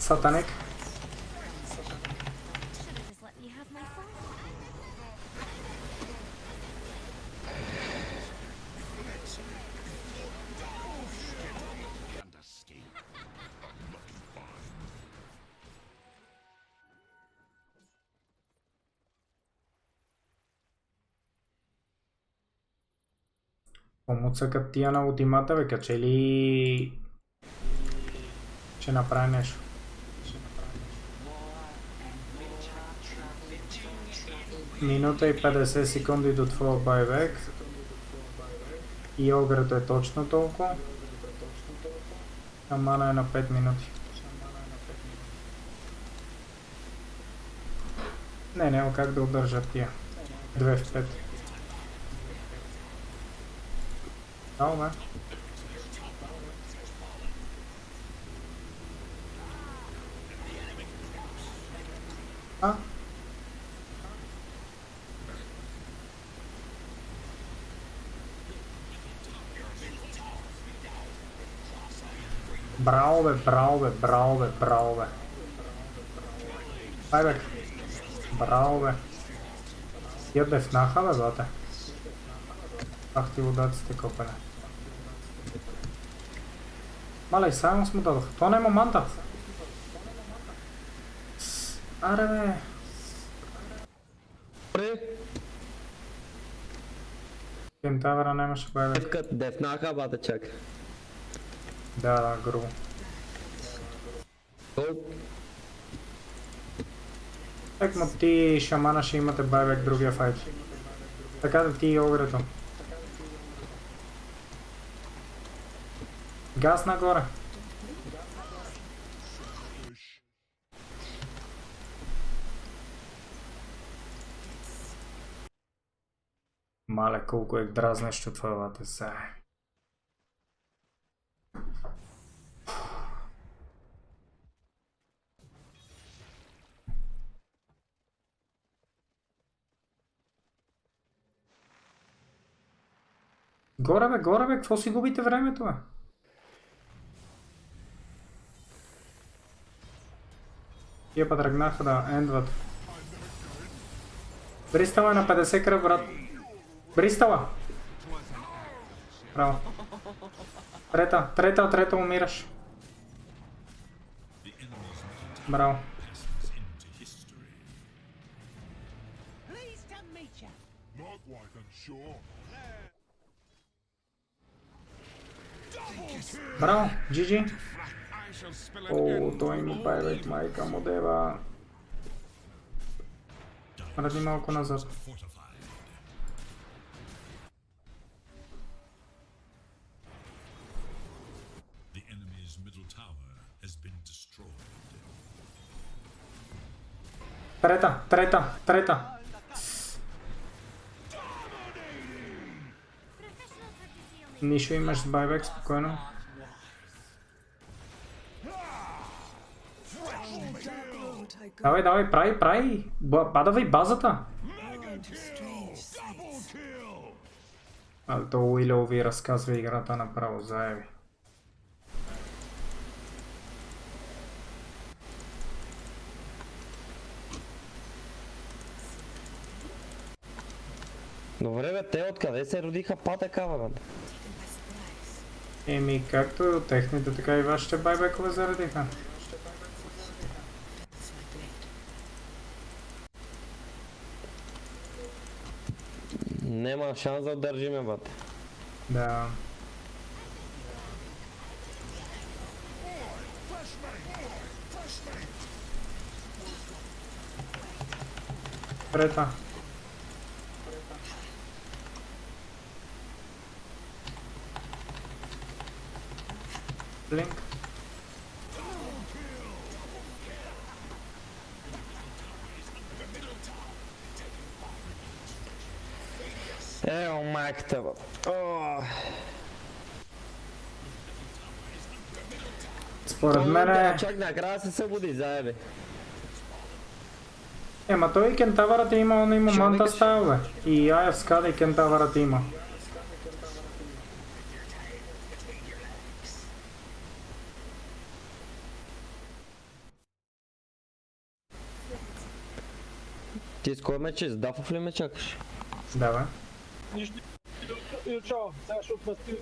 Satanic. Кому цъкат тия на ултимата, бе, качели... Ще направи нещо. Минута и 50 секунди до твоя байбек. И огрето е точно толкова. А мана е на 5 минути. Не, няма как да удържат тия. 2 в 5. Ало, бе. А? Браво, бе, браво, бе, браво, бе, браво, бе. Байбек. Браво, бе. Тия дефнаха, бе, бате. Ах ти водаците, копеле. Мале, само му дадох. Това не е момента. Аре, бе. Кентавъра нямаше байбек. Дефнаха, бате, чак. Да, грубо. Так, но ти и шамана ще имате байбек другия файт. Така да ти и огрето. Газ нагоре. Мале, колко е дразнещо това, бате, сега. Горе бе, какво си губите времето, бе? Тия път тръгнаха да ендват. Бристала е на 50 кръв, брат. Бристала! Браво. Трета умираш. Браво. Браво, GG. О, той има байбек, майка му дева. Ради малко назад. Трета. Нишо имаш с байбек, спокойно. Давай, прави. Падавай базата. А то Уилъл ви разказва играта направо, заеби. Добре, бе, те откъде се родиха такава, бе? Еми, както и от техните, така и вашите байбекове заредиха. Нема шанс да удържиме, бате. Да. Трета. Блинк. Ео, майката, бе. Според мен чак накрая се събуди, заебе. Ема той и кентавърът има, он има манта стайл, бе. И Аяв скада и кентавърът има. Ти с кой мече? С Дафов ли ме чакаш? Да, бе. Нищо. Чао, сега ще отмъсти.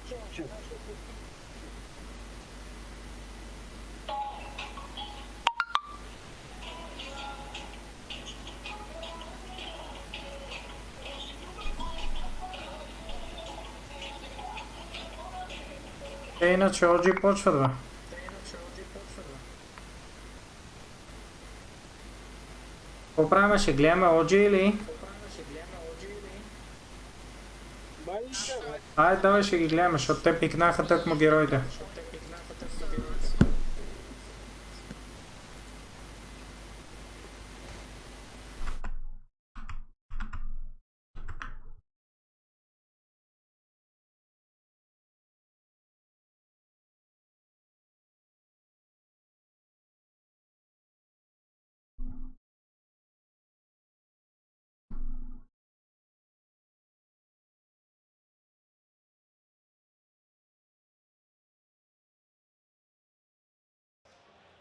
Те иначе OG почват, бе. Какво правим? Ще гледаме OG или? Айде, давай ще ги гледаме, защото те пикнаха тъкмо героите.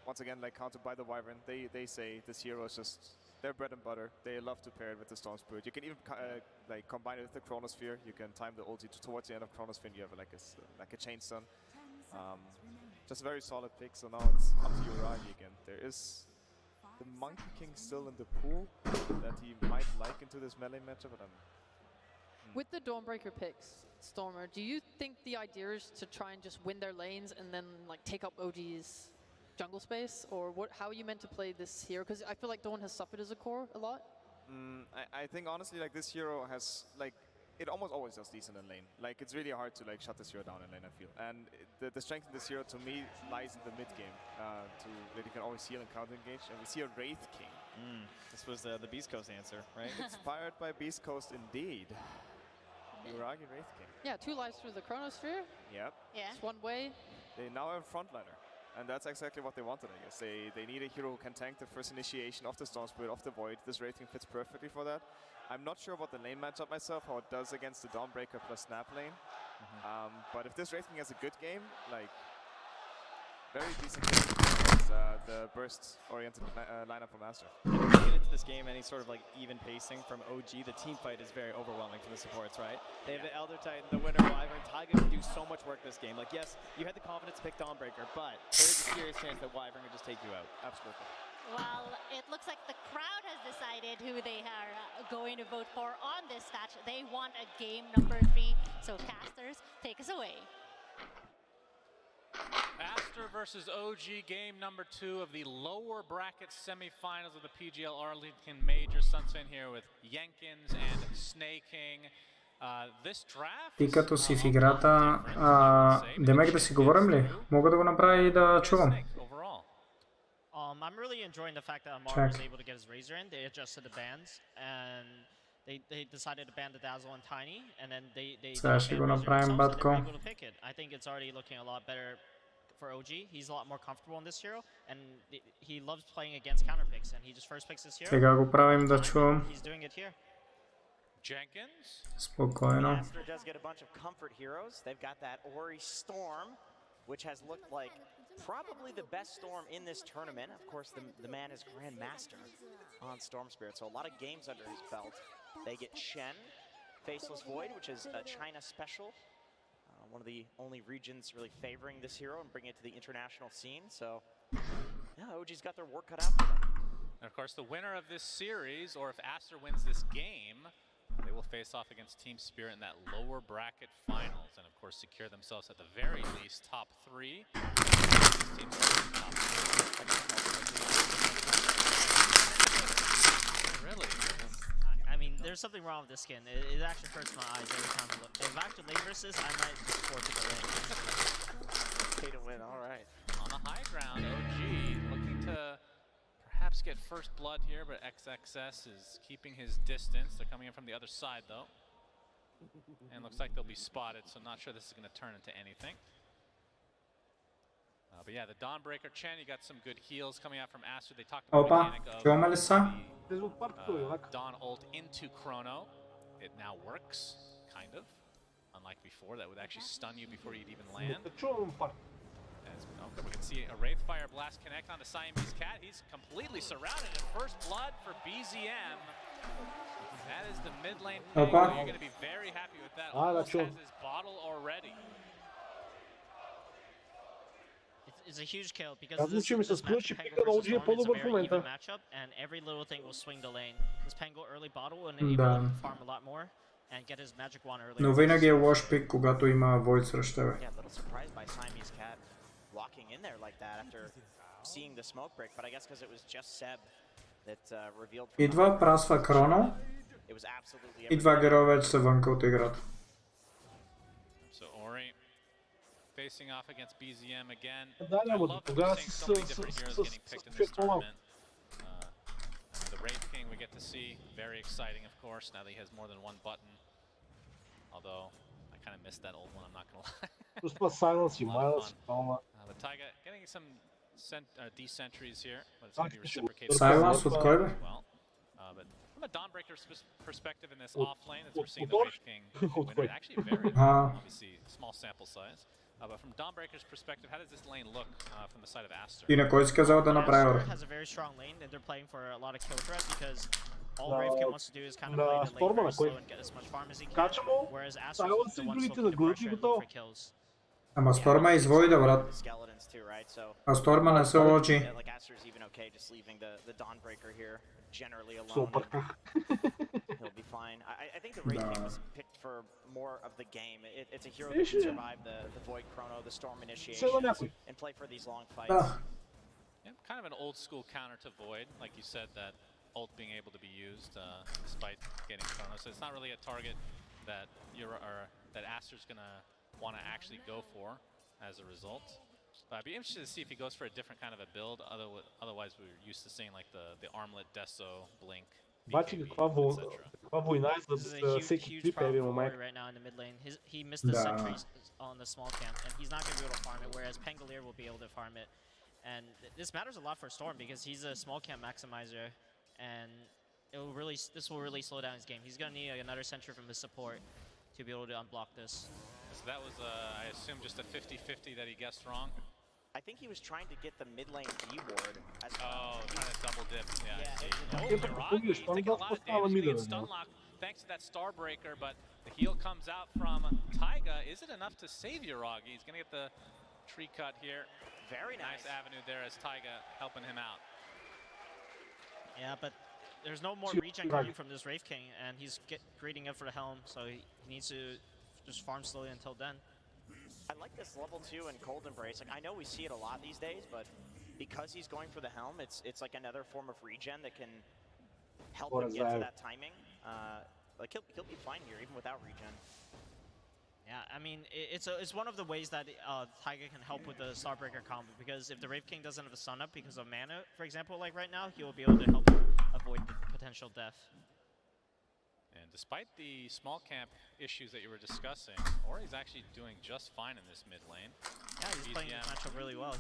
Once again, like countered by the Wyvern, they say this hero is just their bread and butter. They love to pair it with the Storm Spirit. You can even like combine it with the Chronosphere. You can time the ulti towards the end of Chronosphere and you have like a chain stun. Just a very solid pick. So now it's up to Uragi again. There is the Monkey King still in the pool that he might like into this melee matchup, but with the Dawnbreaker picks, Stormer, do you think the idea is to try and just win their lanes and then like take up OG's jungle space, or what? How are you meant to play this hero? Because I feel like Dawn has suffered as a core a lot. I think honestly, like this hero has like it almost always does decent in lane. Like it's really hard to like shut this hero down in lane, I feel. And the strength of this hero to me lies in the mid game. That you can always heal and counter engage, and we see a Wraith King. This was the Beast Coast answer, right? Inspired by Beast Coast indeed. Uragi Wraith King. Yeah, 2 lives through the Chronosphere. Yep. Yeah. It's one way. They now have a frontliner. And that's exactly what they wanted, I guess. They need a hero who can tank the first initiation of the Storm Spirit, of the Void. This Wraith King fits perfectly for that. I'm not sure about the lane matchup myself, how it does against the Dawnbreaker plus Snap lane. But if this Wraith King has a good game, like, very decent game against the burst-oriented lineup from Master. And if you get into this game, any sort of like even pacing from OG, the team fight is very overwhelming for the supports, right? They have the Elder Titan, the Winter Wyvern, Taiga can do so much work this game. Like, yes, you had the confidence to pick Dawnbreaker, but there is a serious chance that Wyvern can just take you out. Absolutely. Well, it looks like the crowd has decided who they are going to vote for on this match. They want a game number 3, so casters, take us away. Aster versus OG, game number 2 of the lower bracket semifinals of the PGL Arlington Major. Sunsfin here with Jenkins and Snake King. This draft. Ти като си в играта, демек да си говорим ли? Мога да го направя и да чувам. I'm really enjoying the fact that Amar was able to get his Razor in. They adjusted the bans and they decided to ban the Dazzle and Tiny, and then they Сега ще го направим батко. I think it's already looking a lot better for OG. He's a lot more comfortable in this hero, and he loves playing against counter picks, and he just first picks this hero. Сега го правим да чувам. He's doing it here. Jenkins. Спокойно. Master does get a bunch of comfort heroes. They've got that Ori Storm, which has looked like probably the best Storm in this tournament. Of course, the man is Grandmaster on Storm Spirit, so a lot of games under his belt. They get Shen, Faceless Void, which is a China special. One of the only regions really favoring this hero and bringing it to the international scene. So, yeah, OG's got their work cut out for them. And of course, the winner of this series, or if Aster wins this game, they will face off against Team Spirit in that lower bracket finals, and of course secure themselves at the very least top 3. Team Spirit top 3. Really? I mean, there's something wrong with this skin. It actually hurts my eyes every time I look. If I have to lane versus, I might just forfeit the lane. Pay to win, all right. On the high ground, OG looking to perhaps get first blood here, but XXS is keeping his distance. They're coming in from the other side, though. And looks like they'll be spotted, so not sure this is going to turn into anything. But yeah, the Dawnbreaker Chen, you got some good heals coming out from Aster. They talked about the mechanic of Dawn ult into Chrono. It now works, kind of. Unlike before, that would actually stun you before you'd even land. We can see a Wraithfire Blast connect onto Siamese Cat. He's completely surrounded in first blood for BZM. That is the mid lane pick. You're going to be very happy with that. Almost has his bottle already. It's a huge kill because this matchup, Penguin versus Norn is a very even matchup, and every little thing will swing the lane. This Penguin early bottle will enable him to farm a lot more, and get his magic wand early. Но винаги е лош пик, когато има Void срещу тебе. Yeah, a little surprised by Siamese Cat walking in there like that after seeing the smoke break, but I guess because it was just Seb that revealed. Идва, прасва Кроно. It was absolutely. И два героя вече са вънка от играта. So Ori facing off against BZM again. Да, I няма love да тогава seeing so many different heroes getting picked in this tournament. The Wraith King we get to see, very exciting of course, now that he has more than one button. Although, I kind of missed that old one, I'm not gonna lie. Just plus silence, you miles. But Taiga getting some D-sentries here, but it's going to be reciprocated. Silence with кой бе? Well, but from a Dawnbreaker's perspective in this off lane, as we're seeing the Wraith King win, actually very, obviously, small sample size. But from Dawnbreaker's perspective, how does this lane look from the side of Aster? И на кой си казал да направи Aster has a very strong lane and they're playing for a lot of kill threat because all Ravekin wants to do is kind of play the lane very slow and get as much farm as he can. Whereas Aster is the one soaking the pressure and look for kills. Ама Сторма е извойда, брат. А Сторма не се лочи. Like Aster's even okay just leaving the Dawnbreaker here generally alone. He'll be fine. I think the Wraith King was picked for more of the game. It's a hero that can survive the Void Chrono, the Storm Initiation, and play for these long fights. Yeah, kind of an old school counter to Void, like you said, that ult being able to be used despite getting Chrono. So it's not really a target that that Aster's gonna want to actually go for as a result. But I'd be interested to see if he goes for a different kind of a build. Otherwise, we're used to seeing like the armlet, Deso, Blink. Бачи каква война е за всеки клип е момент. Right now in the mid lane, he missed the sentries on the small camp, and he's not going to be able to farm it. Whereas Pangolier will be able to farm it, and this matters a lot for Storm because he's a small camp maximizer, and this will really slow down his game. He's going to need another sentry from his support to be able to unblock this. So that was, I assume, just a 50-50 that he guessed wrong. I think he was trying to get the mid lane D ward. Trying to double dip. Yeah. He's taking a lot of damage, getting stun lock thanks to that Starbreaker, but the heal comes out from Taiga. Is it enough to save Yuragi? He's going to get the tree cut here. Very nice avenue there as Taiga helping him out. Yeah, but there's no more regen coming from this Wraith King, and he's greeting up for the Helm, so he needs to just farm slowly until then. I like this level 2 and Cold Embrace. Like I know we see it a lot these days, but because he's going for the Helm, it's like another form of regen that can help him get to that timing. Like he'll be fine here even without regen. Yeah, I mean it's one of the ways that Taiga can help with the Starbreaker combo because if the Wraith King doesn't have a stun up because of mana, for example, like right now, he will be able to help avoid potential death. And despite the small camp issues that you were discussing, Ori's actually doing just fine in this mid lane. Yeah, he's playing this matchup really well.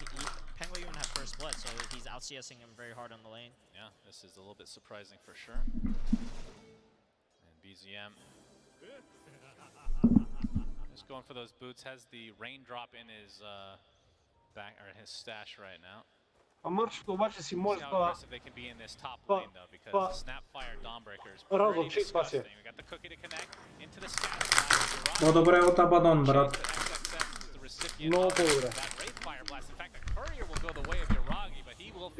Penguin even has first blood, so he's out CSing him very hard on the lane. Yeah, this is a little bit surprising for sure. And BZM just going for those boots, has the raindrop in his back or his stash right now. Мършът обаче си може да... They can be in this top lane though, because Snapfire Dawnbreaker is pretty disgusting. We got the cookie to connect into the scatter. По-добре от Абадон, брат. Много по-добре. That Wraithfire blast. In fact, the courier will go the way of Yuragi, but he will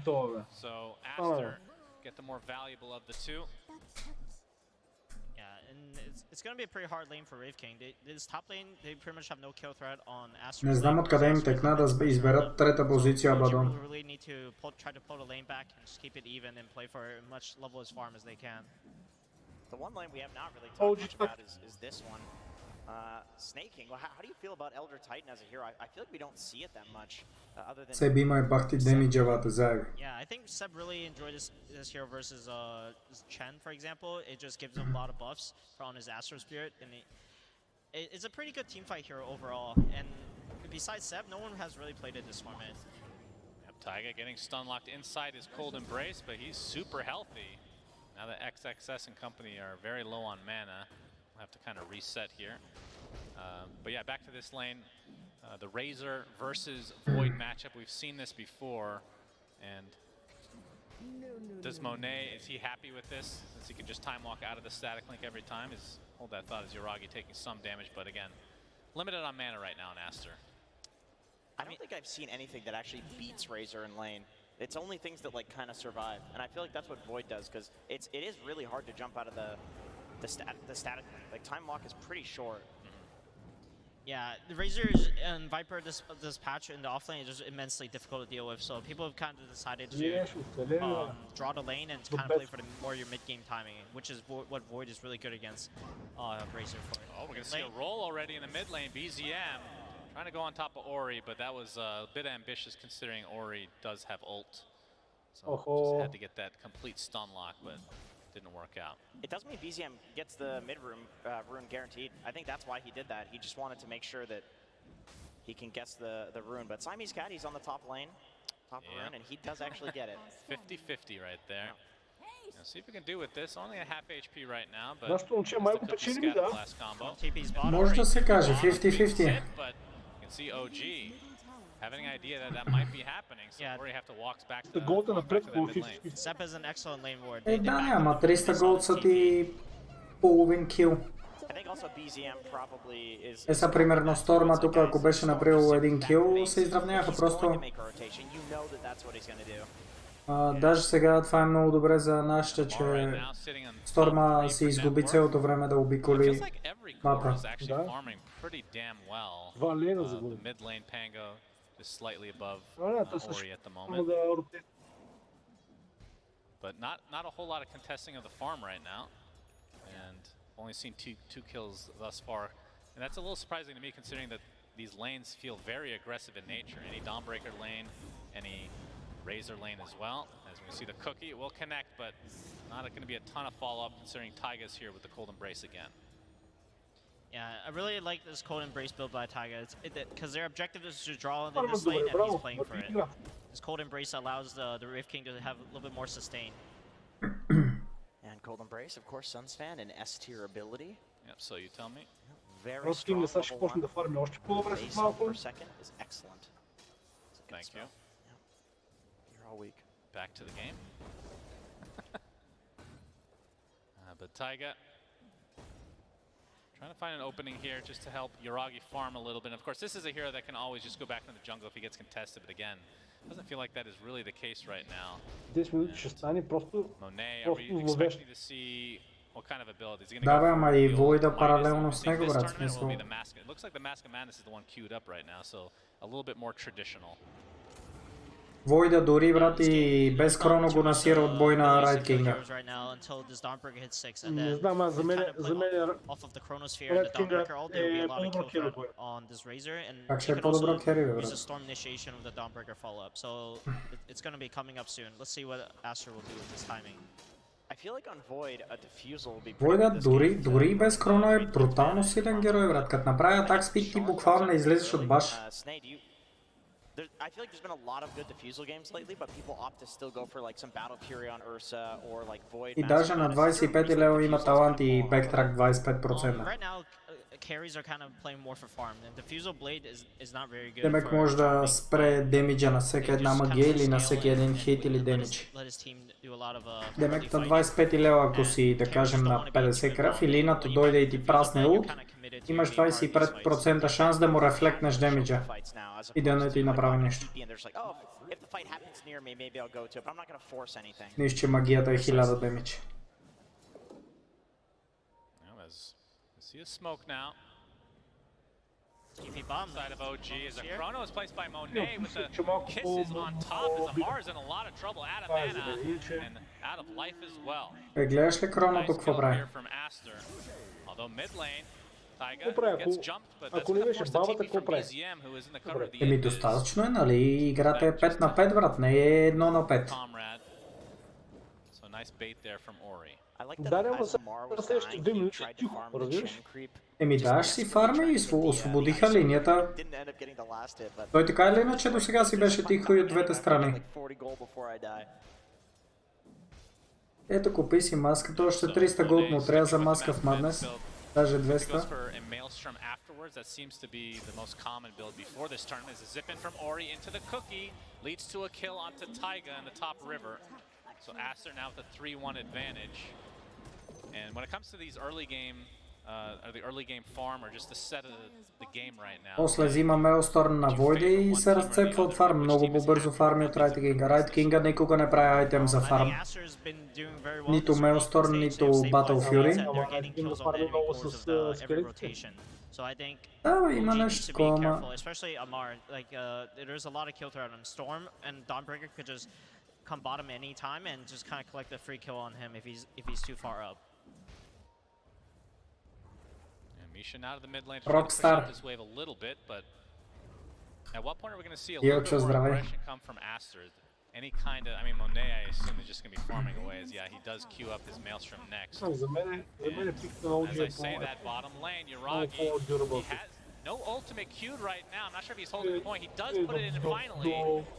fall. So Aster get the more valuable of the two. Yeah, and it's going to be a pretty hard lane for Wraith King. This top lane, they pretty much have no kill threat on Aster. Не знам откъде им текна да изберат трета позиция Абадон. They really need to try to pull the lane back and just keep it even and play for as much level as farm as they can. The one lane we have not really talked much about is this one. Snaking. Well, how do you feel about Elder Titan as a hero? I feel like we don't see it that much other than... Себ има и бахти демиджавата заега. Yeah, I think Seb really enjoyed this hero versus Chen, for example. It just gives him a lot of buffs on his Astro Spirit, and it's a pretty good teamfight hero overall. And besides Seb, no one has really played it this format. Yep, Taiga getting stun locked inside his Cold Embrace, but he's super healthy. Now that XXS and company are very low on mana, we'll have to kind of reset here. But yeah, back to this lane. The Razor versus Void matchup. We've seen this before. And does Monet, is he happy with this? Since he can just time walk out of the static link every time? Hold that thought, is Yuragi taking some damage, but again, limited on mana right now in Aster. I don't think I've seen anything that actually beats Razor in lane. It's only things that like kind of survive, and I feel like that's what Void does because it is really hard to jump out of the the static, like time lock is pretty short. Yeah, the Razors and Viper this patch in the offlane is just immensely difficult to deal with. So people have kind of decided to draw the lane and kind of play for the more your mid game timing, which is what Void is really good against Razor for. Oh, we're gonna see a roll already in the mid lane. BZM trying to go on top of Ori, but that was a bit ambitious considering Ori does have ult. So just had to get that complete stun lock, but didn't work out. It does mean BZM gets the mid rune guaranteed. I think that's why he did that. He just wanted to make sure that he can guess the rune. But Siamese Cat, he's on the top lane, rune, and he does actually get it. 50-50 right there. Now, see if we can do with this. Only a half HP right now, but last combo. Možda se kaže 50-50. But you can see OG having an idea that that might be happening, so Ori have to walk back to that mid lane. Sep is an excellent lane ward. Да, ама 300 голд са ти половин кил. Са примерно Сторма тук, ако беше направил един кил, се изравняха просто. Даже сега това е много добре за нашите, че Сторма си изгуби цялото време да обиколи мапа. Is slightly above Ori at the moment. But not a whole lot of contesting of the farm right now. And only seen two kills thus far. And that's a little surprising to me considering that these lanes feel very aggressive in nature. Any Dawnbreaker lane, any Razor lane as well. As we see the cookie, it will connect, but not going to be a ton of follow-up considering Taiga's here with the Cold Embrace again. Yeah, I really like this Cold Embrace build by Taiga, because their objective is to draw into this lane and he's playing for it. This Cold Embrace allows the Rift King to have a little bit more sustain. And Cold Embrace, of course, Suns fan, an S tier ability. Yep, so you tell me. Very strong level 1. Base health per second is excellent. Thank you. Yep. You're all weak. Back to the game. But Taiga trying to find an opening here just to help Yuragi farm a little bit. And of course, this is a hero that can always just go back into the jungle if he gets contested. But again, doesn't feel like that is really the case right now. 10 минути ще стане просто. Monet, are we expecting to see what kind of abilities? Да, бе, ама и Войда паралелно с него, брат, смисъл. It looks like the Mask of Madness is the one queued up right now, so a little bit more traditional. Войда дори, брат, и без Кроно го насира от бой на Райт Кинга. Не знам, аз за мен Райт Кинга е по-добро херо бой. Как ще е по-добро херо, бе, брат? Войда дори без Кроно е брутално силен герой, брат. Като направя атак спид, ти буквално не излезеш от баш. I feel like there's been a lot of good defusal games lately, but people opt to still go for like some Battle Fury on Ursa or like Void. И даже на 25 лева има талант и бектрак 25%. Right now, carries are kind of playing more for farm. The defusal blade is not very good. Демек може да спре демиджа на всеки една магия или на всеки един хит или демидж. Демек на 25 лева, ако си да кажем на 50 кръв и линато дойде и ти прасне ult, имаш 25% шанс да му рефлектнеш демиджа и да не ти направи нещо. Нищо, че магията е 1000 демидж. See a smoke now. Side of OG as a chrono is placed by Monet with the kisses on top as Amar is in a lot of trouble, out of mana and out of life as well. Гледаш ли Кроното какво прави? Although mid lane, Taiga gets jumped, but that's gonna force the TP from BZM who is in the cover of the Еми достатъчно е, нали? Играта е 5 на 5, брат, не е 1 на 5. So nice bait there from Ori. Да, ама за следващите 2 минути тихо, разбираш? Еми да, ще си фарми и освободиха линията. Той така или иначе до сега си беше тихо и от двете страни. Ето, купи си маската, още 300 голд му трябва за маска в Madness. Даже 200. That seems to be the most common build before this tournament. Is a zip in from Ori into the cookie, leads to a kill onto Taiga in the top river. So Aster now with a 3-1 advantage. And when it comes to these early game or the early game farm or just the set of the game right now. После взима Мейлсторм на Войде и се разцепва от фарм. Много по-бързо фарми от Райт Кинга. Райт Кинга никога не прави айтем за фарм. Нито Мейлсторм, нито Battle Fury. Да, има нещо такова, ама... Especially Amar, like there's a lot of kill threat on Storm, and Dawnbreaker could just come bottom any time and just kind of collect a free kill on him if he's too far up. Misha out of the mid lane to Rockstar. push up this wave a little bit, but at what point are we going to see a little bit more aggression come from Aster? Any kind of, I mean, Monet, I assume, is just going to be farming away, as yeah, he does queue up his Maelstrom next. As I say, that bottom lane, Yuragi, he has no ultimate queued right now. I'm not sure if he's holding the point. He does put it in finally,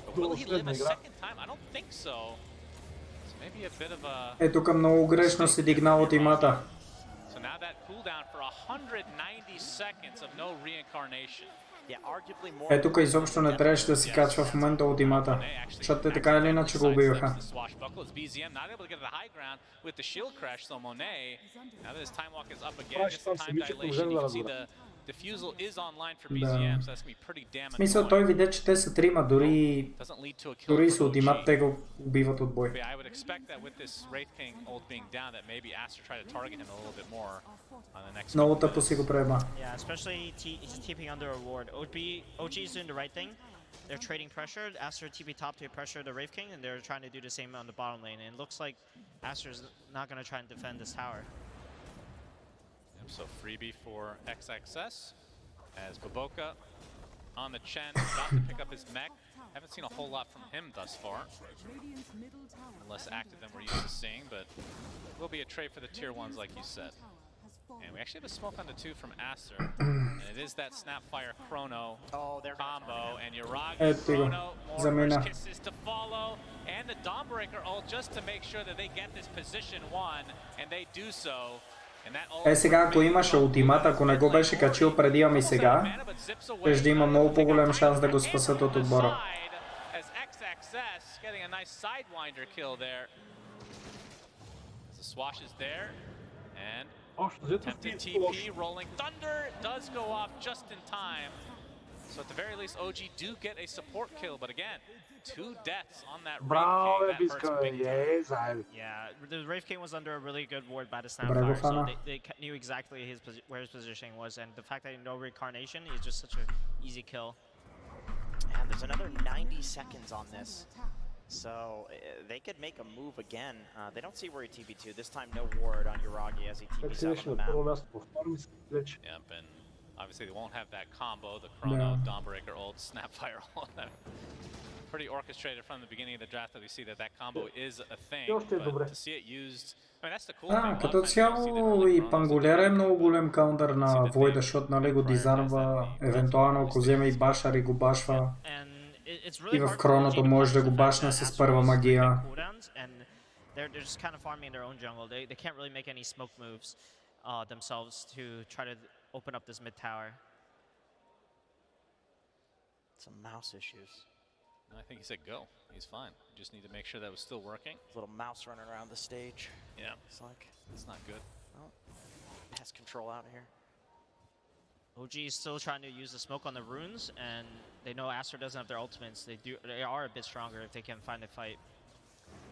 but will he live a second time? I don't think so. So maybe a bit of a... Е, тук много грешно си дигнал от имата. So now that cooldown for 190 seconds of no reincarnation. Е, тук изобщо не трябваше да си качва в момента ултимата, защото те така или иначе го убиваха. Да. В смисъл, той видя, че те са трима, дори с ултимат те го убиват от бой. Много тъпо си го преба. OG's doing the right thing. They're trading pressure. Aster TP top to pressure the Wraith King, and they're trying to do the same on the bottom lane. And it looks like Aster's not going to try and defend this tower. Yep, so freebie for XXS as Baboka on the Chen, about to pick up his mech. Haven't seen a whole lot from him thus far. Less active than we're used to seeing, but will be a trade for the tier 1s like you said. And we actually have a smoke on the 2 from Aster, and it is that Snapfire Chrono combo, and Yuragi Chrono, more kisses to follow, and the Dawnbreaker ult just to make sure that they get this position 1, and they do so. Е, сега, ако имаше ултимата, ако не го беше качил преди, ами сега, ще има много по-голям шанс да го спасат от отбора. Attempted TP, rolling thunder does go off just in time. So at the very least, OG do get a support kill, but again, 2 deaths on that Wraith King. That hurts big time. Yeah, the Wraith King was under a really good ward by the Snapfire, so they knew exactly where his positioning was, and the fact that no reincarnation is just such an easy kill. And there's another 90 seconds on this. So they could make a move again. They don't see where he TP to. This time no ward on Yuragi as he TPs out on the map. Yep, and obviously they won't have that combo, the Chrono, Dawnbreaker ult, Snapfire ult. Pretty orchestrated from the beginning of the draft that we see that combo is a thing, but to see it used... I mean, that's the cool thing. Като цяло и Пангулера е много голям каунтър на Войда, защото нали го дизарва, евентуално ако вземе и башар и го башва. И в Кроното може да го башне с първа магия. They're just kind of farming their own jungle. They can't really make any smoke moves themselves to try to open up this mid tower. Some mouse issues. I think he said go. He's fine. Just need to make sure that was still working. Little mouse running around the stage. Yeah. It's like it's not good. Well, has control out here. OG is still trying to use the smoke on the runes, and they know Aster doesn't have their ultimates. They are a bit stronger if they can find a fight.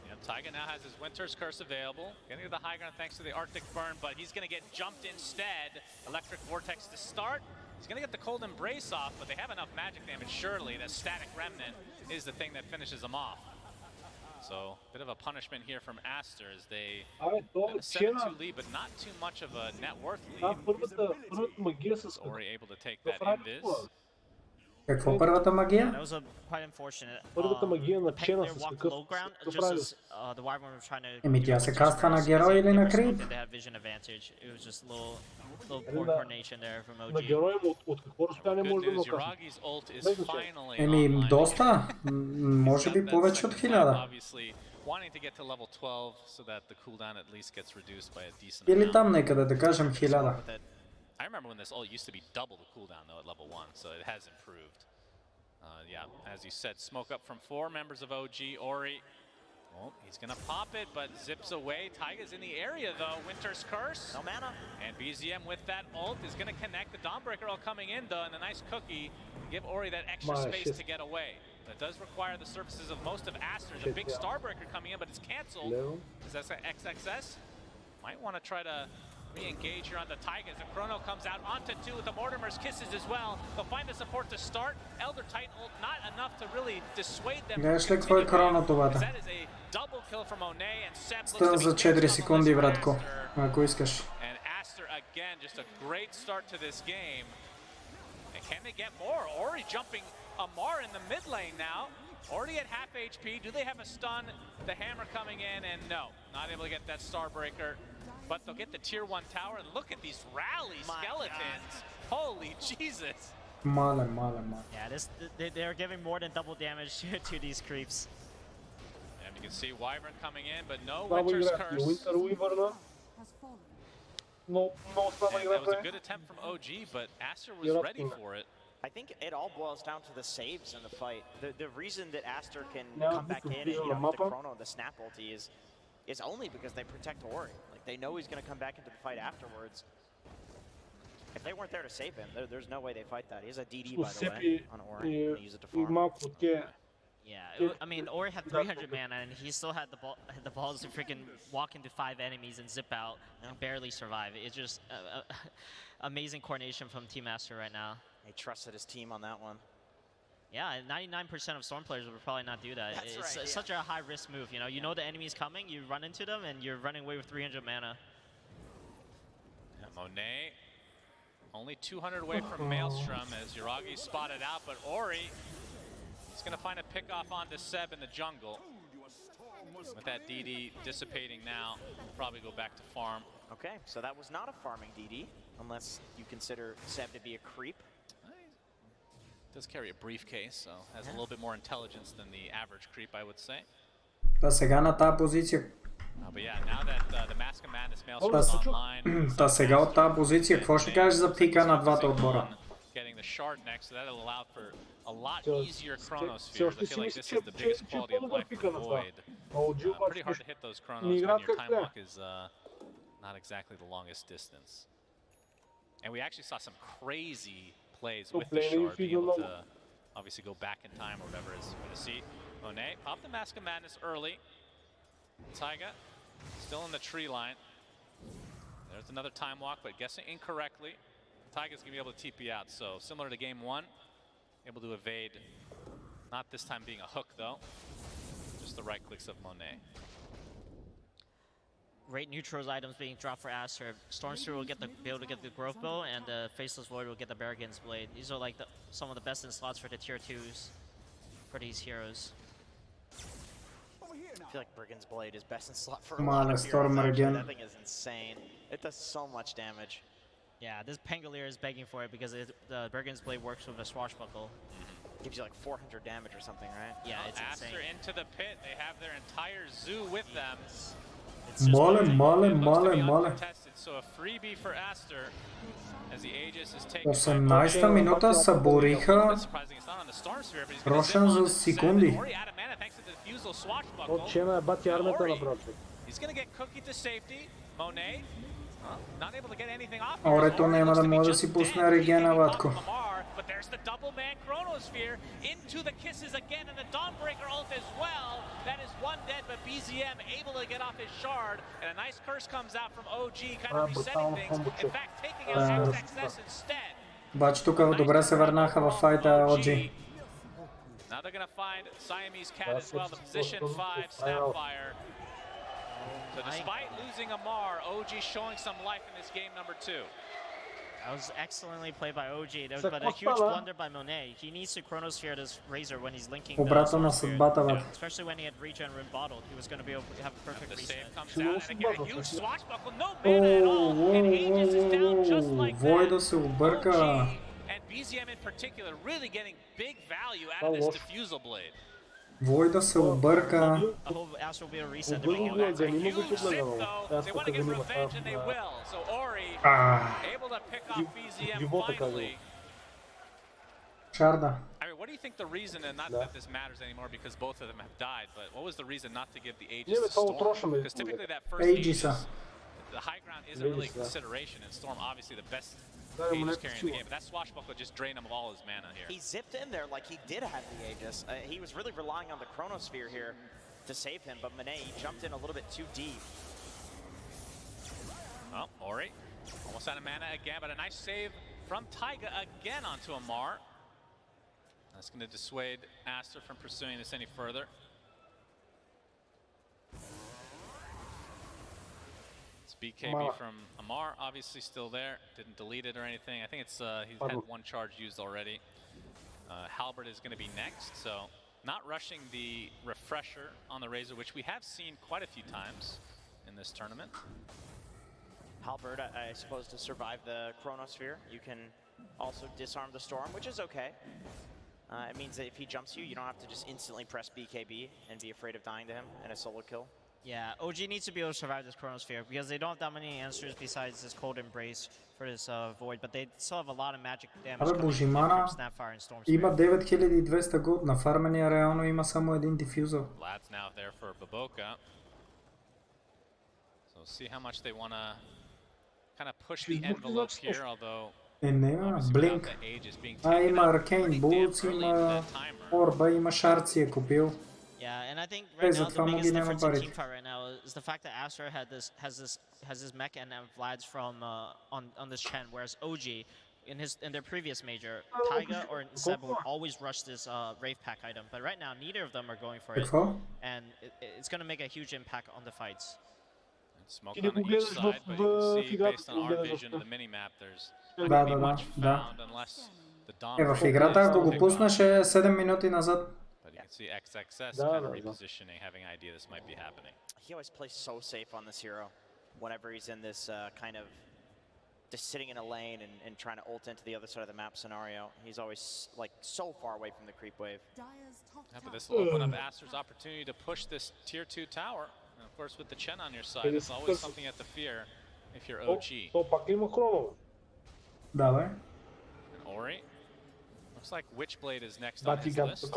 Yeah, Taiga now has his Winter's Curse available. Getting to the high ground thanks to the Arctic Burn, but he's going to get jumped instead. Electric Vortex to start. He's going to get the Cold Embrace off, but they have enough magic damage, surely. That Static Remnant is the thing that finishes them off. So, a bit of a punishment here from Aster as they have a 7-2 lead, but not too much of a net worth lead. Ori able to take that invis. Какво първата магия? That was quite unfortunate. Първата магия на Чена с какъв радиус? Еми тя се каства на герой или на крип? На героя от какво разстояние може да го касне? Еми доста, може би повече от 1000. Или там некъде да кажем 1000. I remember when this ult used to be double the cooldown though at level 1, so it has improved. Yeah, as you said, smoke up from 4 members of OG. Ori Oh, he's gonna pop it, but zips away. Taiga's in the area though. Winter's Curse. No mana. And BZM with that ult is gonna connect. The Dawnbreaker all coming in though, and a nice cookie to give Ori that extra space to get away. That does require the services of most of Aster. The big Starbreaker coming in, but it's canceled. Is that XXS? Might want to try to re-engage here on the Taigas. The Chrono comes out onto 2 with the Mortimer's Kisses as well. They'll find the support to start. Elder Titan ult not enough to really dissuade them. Гледаш ли какво е Chrono-това? That is a double kill for Monet, and Seb Стъл за 4 секунди, братко, ако искаш. And Aster again, just a great start to this game. And can they get more? Ori jumping Amar in the mid lane now. Already at half HP. Do they have a stun? The hammer coming in, and no, not able to get that Starbreaker. But they'll get the tier 1 tower, and look at these rally skeletons. Holy Jesus. Мале. Yeah, they're giving more than double damage to these creeps. And you can see Wyvern coming in, but no Winter's Curse. That was a good attempt from OG, but Aster was ready for it. I think it all boils down to the saves in the fight. The reason that Aster can come back in and with the Chrono and the Snap ulti is only because they protect Ori. Like, they know he's going to come back into the fight afterwards. If they weren't there to save him, there's no way they fight that. He has a DD, by the way, on Ori. And use it to farm. Yeah, I mean, Ori had 300 mana, and he still had the balls to freaking walk into 5 enemies and zip out and barely survive. It's just amazing coordination from Team Aster right now. He trusted his team on that one. Yeah, 99% of Storm players would probably not do that. It's such a high-risk move, you know? You know the enemy's coming, you run into them, and you're running away with 300 mana. Yeah, Monet only 200 away from Maelstrom as Yuragi spotted out, but Ori is going to find a pick-off onto Seb in the jungle. With that DD dissipating now, we'll probably go back to farm. Okay, so that was not a farming DD, unless you consider Seb to be a creep. Does carry a briefcase, so has a little bit more intelligence than the average creep, I would say. Та сега на тази позиция. But yeah, now that the Mask of Madness Maelstrom is online. Та сега от тази позиция, какво ще кажеш за пика на двата отбора? Getting the shard next, so that'll allow for a lot easier chronospheres. I feel like this is the biggest quality of life for Void. Pretty hard to hit those chronos when your time walk is not exactly the longest distance. And we actually saw some crazy plays with the shard, being able to obviously go back in time or whatever is going to see. Monet, pop the Mask of Madness early. Taiga, still in the tree line. There's another time walk, but guessing incorrectly. Taiga's going to be able to TP out, so similar to game 1, able to evade. Not this time being a hook, though. Just the right clicks of Monet. Great neutrals items being dropped for Aster. Stormstream will be able to get the Growth Bow, and the Faceless Void will get the Barrigan's Blade. These are like some of the best in slots for the tier 2s for these heroes. I feel like Brigand's Blade is best in slot for a Come lot on, of Storm heroes. again. That thing is insane. It does so much damage. Yeah, this Pangolier is begging for it because the Brigand's Blade works with a Swashbuckle. Gives you like 400 damage or something, right? Yeah, it's Aster insane. into the pit. They have their entire zoo with them. Мале. So a freebie for Aster as the Aegis is taken. 18-та минута събориха Рошан за секунди. He's going to get Cookie to safety. Monet not able to get anything off. Орето няма да може да си пусне регена, батко. But there's the double man Chronosphere into the kisses again, and the Dawnbreaker ult as well. That is one dead, but BZM able to get off his shard, and a nice curse comes out from OG, kind of resetting things. In fact, taking out XXS instead. Обаче тук добре се върнаха във файта OG. Now they're going to find Siamese Cat as well, the position 5 Snapfire. So despite losing Amar, OG showing some life in this game number 2. That was excellently played by OG. There was but a huge blunder by Monet. He needs to Chronosphere this Razor when he's linking Обратно на съдбата, бе. Especially when he had regen rune bottled. He was going to be able to have a perfect reset. The save comes out, and again, a huge swashbuckle, no mana at all, and Aegis is down just like that. Войда се обърка. And BZM in particular really getting big value out of this diffusal blade. Войда се обърка. I hope Aster will be able to reset the beginning. That's a huge sit though. They want to get revenge and they will. So Ori able to pick off BZM finally. Шарда. I mean, what what do you think the reason, and not that this matters anymore because both of them have died, but what was the reason not to give the Aegis to Storm? Because typically that first Aegis, the high ground isn't really a consideration, and Storm obviously the best Aegis carry in the game, but that Swashbuckler just drained him of all his mana here. He zipped in there like he did have the Aegis. He was really relying on the Chronosphere here to save him, but Monet jumped in a little bit too deep. Oh, Ori almost out of mana again, but a nice save from Taiga again onto Amar. That's going to dissuade Aster from pursuing this any further. It's BKB from Amar, obviously still there. Didn't delete it or anything. I think it's he's had one charge used already. Halberd is going to be next, so not rushing the refresher on the Razor, which we have seen quite a few times in this tournament. Halberd, I suppose, to survive the Chronosphere, you can also disarm the Storm, which is okay. It means that if he jumps you, you don't have to just instantly press BKB and be afraid of dying to him in a solo kill. Yeah, OG needs to be able to survive this Chronosphere because they don't have that many answers besides this Cold Embrace for this Void, but they still have a lot of magic damage coming from Snapfire and Storm Spirit. Има 9200 год, на фармения реално има само един дифюзър. Lad's now there for Baboka. So see how much they want to kind of push the envelope here, although Няма, Блинк. Има Аркейн Булц, има Орба, има Шард е купил. Yeah, and I think right now the biggest difference in teamfight right now is the fact that Aster has this mech and Vlad's from on this Chen, whereas OG in their previous major, Taiga or Seb would always rush this Wraith Pack item, but right now neither of them are going for it, and it's going to make a huge impact on the fights. Smoke on each side, but you can see based on our vision of the minimap, there's not going to be much found unless the Dom... В играта, ако го пуснеш, е 7 минути назад. But you can see XXS kind of repositioning, having an idea this might be happening. He always plays so safe on this hero whenever he's in this kind of just sitting in a lane and trying to ult into the other side of the map scenario. He's always like so far away from the creep wave. Yeah, but this will open up Aster's opportunity to push this tier 2 tower. And of course, with the Chen on your side, there's always something you have to fear if you're OG. And Ori. Looks like Witchblade is next on his list.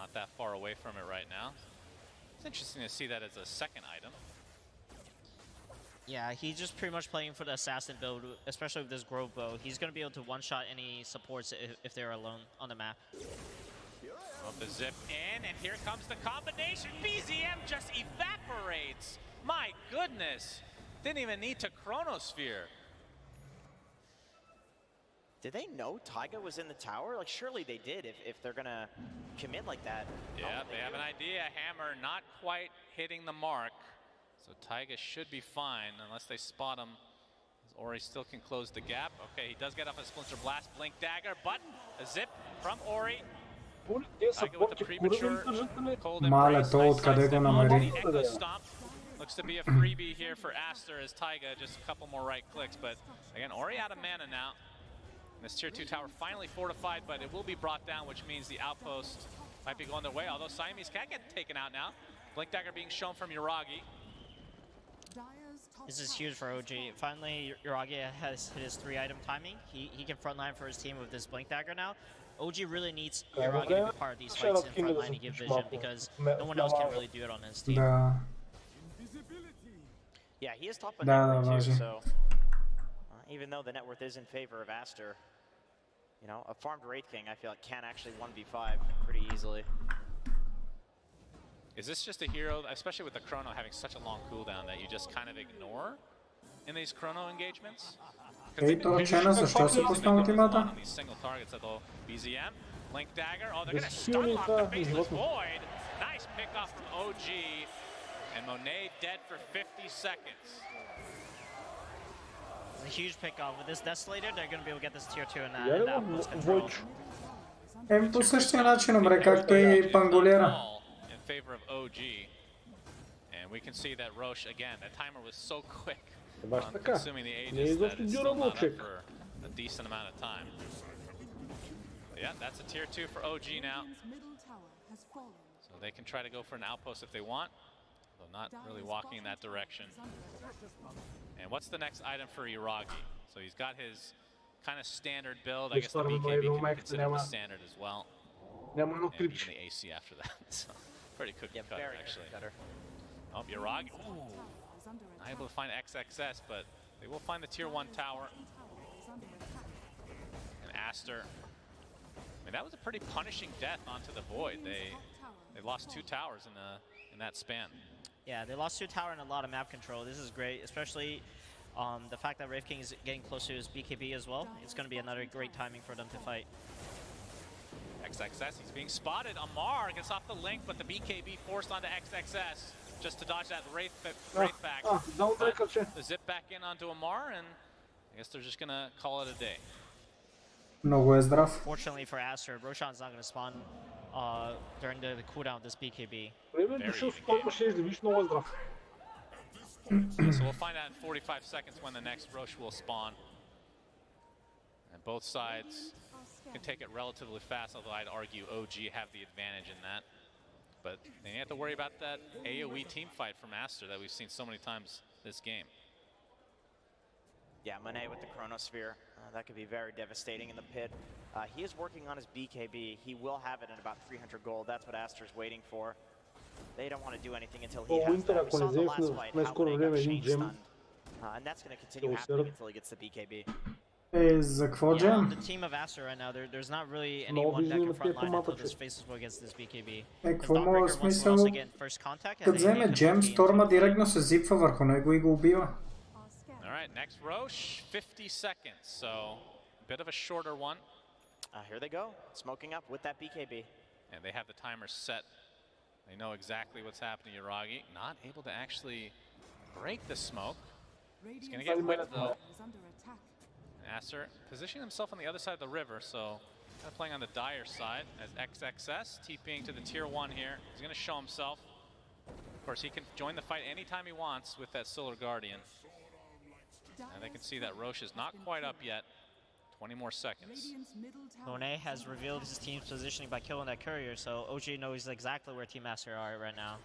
Not that far away from it right now. It's interesting to see that as a second item. Yeah, he's just pretty much playing for the assassin build, especially with this Grove Bow. He's going to be able to one-shot any supports if they're alone on the map. Well, the zip in, and here comes the combination. BZM just evaporates. My goodness. Didn't even need to Chronosphere. Did they know Taiga was in the tower? Like, surely they did if they're going to commit like that. Yeah, they have an idea. Hammer not quite hitting the mark. So Taiga should be fine unless they spot him. Ori still can close the gap. Okay, he does get off a Splinter Blast, Blink Dagger, but a zip from Ori. Taiga with the premature Cold Embrace. Echo Stomp. Looks to be a freebie here for Aster as Taiga, just a couple more right clicks. But again, Ori out of mana now. This tier 2 tower finally fortified, but it will be brought down, which means the outpost might be going their way, although Siamese can get taken out now. Blink Dagger being shown from Yuragi. This is huge for OG. Finally, Yuragi has hit his 3-item timing. He can frontline for his team with this Blink Dagger now. OG really needs Yuragi to be part of these fights in frontline to give vision because no one else can really do it on his team. Yeah, he is top of net worth too, so even though the net worth is in favor of Aster, you know, a farmed Wraith King I feel like can actually 1v5 pretty easily. Is this just a hero, especially with the Chrono having such a long cooldown, that you just kind of ignore in these Chrono engagements? Ей, то Чена, защо се пусна ултимата? Single targets at the BZM. Blink Dagger. Oh, they're going to stun lock the Faceless Void. Nice pickoff from OG. And Monet dead for 50 seconds. It's a huge pickoff. With this Desolator, they're going to be able to get this tier 2 and outpost control. По същия начин умре, както и Панголера. In favor of OG. And we can see that Roche, again, that timer was so quick on consuming the Aegis that it's still not up for a decent amount of time. But yeah, that's a tier 2 for OG now. So they can try to go for an outpost if they want, though not really walking in that direction. And what's the next item for Yuragi? So he's got his kind of standard build. I guess the BKB can be considered the standard as well. And even the AC after that. So pretty cookie cutter actually. Oh, Yuragi. Not able to find XXS, but they will find the tier 1 tower. And Aster. I mean, that was a pretty punishing death onto the Void. They lost 2 towers in that span. Yeah, they lost 2 tower and a lot of map control. This is great, especially the fact that Wraith King is getting close to his BKB as well. It's going to be another great timing for them to fight. XXS, he's being spotted. Amar gets off the link, but the BKB forced onto XXS just to dodge that Wraith back. The zip back in onto Amar, and I guess they're just going to call it a day. Много е здрав. Fortunately for Aster, Roshan's not going to spawn during the cooldown of this BKB. So we'll find out in 45 seconds when the next Rosh will spawn. And both sides can take it relatively fast, although I'd argue OG have the advantage in that. But they have to worry about that AoE team fight from Aster that we've seen so many times this game. Yeah, Monet with the Chronosphere. That could be very devastating in the pit. He is working on his BKB. He will have it in about 300 gold. That's what Aster's waiting for. They don't want to do anything until he has that. We saw in the last fight how Monet got chain stunned. And that's going to continue happening until he gets the BKB. За какво джем? The team of Aster right now, there's not really anyone that can frontline until this faces against this BKB. Какво има смисъл? Като вземе джем, Сторма директно се зипва върху него и го убива. Alright, next Rosh, 50 seconds, so a bit of a shorter one. Here they go, smoking up with that BKB. And they have the timer set. They know exactly what's happening to Yuragi. Not able to actually break the smoke. He's going to get whipped though. Aster positioning himself on the other side of the river, so kind of playing on the dire side as XXS, TPing to the tier 1 here. He's going to show himself. Of course, he can join the fight anytime he wants with that Solar Guardian. And they can see that Rosh is not quite up yet. 20 more seconds. Monet has revealed his team's positioning by killing that courier, so OG knows exactly where Team Aster are right now.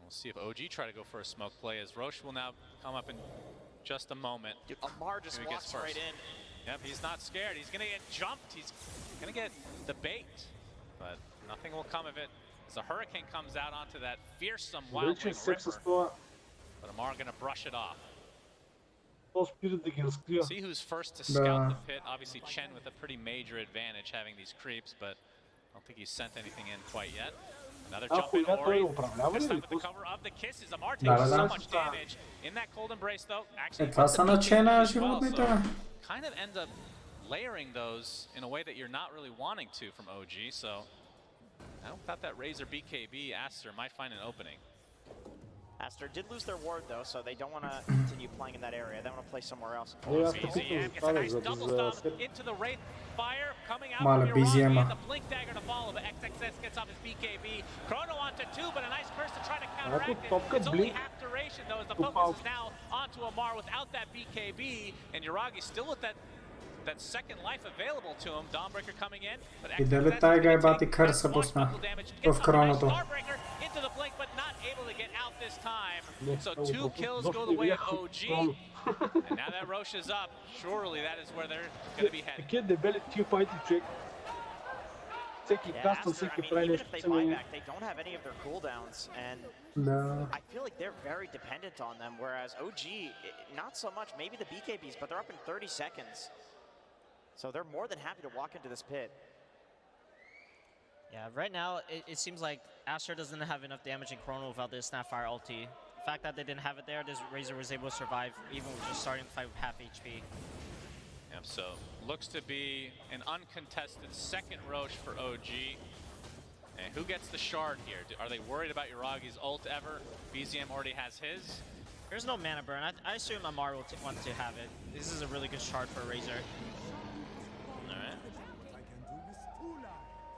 We'll see if OG try to go for a smoke play as Rosh will now come up in just a moment. Dude, Amar just walks right in. Yep, he's not scared. He's going to get jumped. He's going to get the bait, but nothing will come of it. As the Hurricane comes out onto that fearsome Wild Wing Ripper, but Amar going to brush it off. See who's first to scout the pit. Obviously Chen with a pretty major advantage having these creeps, but I don't think he's sent anything in quite yet. Another jump in Ori, this time with the cover of the kisses. Amar takes so much damage in that cold embrace though. Actually, kind of ends up layering those in a way that you're not really wanting to from OG, so without that Razor BKB, Aster might find an opening. Aster did lose their ward though, so they don't want to continue playing in that area. They want to play somewhere else. BZM gets a nice double stomp into the Wraith fire, coming out from Yuragi, and the Blink Dagger to follow, but XXS gets off his BKB. Chrono onto 2, but a nice curse to try to counteract it. It's only half duration though, as the focus is now onto Amar without that BKB, and Yuragi still with that second life available to him. Dawnbreaker coming in, but XXS в Chronoto. Starbreaker into the blink, but not able to get out this time. So 2 kills go the way of OG. And now that Rosh is up, surely that is where they're going to be headed. Even if they buy back, they don't have any of their cooldowns, and I feel like they're very dependent on them, whereas OG, not so much. Maybe the BKBs, but they're up in 30 seconds. So they're more than happy to walk into this pit. Yeah, right now it seems like Aster doesn't have enough damage in Chrono without this Snapfire ulti. The fact that they didn't have it there, this Razor was able to survive even with just starting the fight with half HP. Yep, so looks to be an uncontested second Rosh for OG. And who gets the shard here? Are they worried about Yuragi's ult ever? BZM already has his. There's no mana burn. I assume Amar will want to have it. This is a really good shard for Razor. Alright.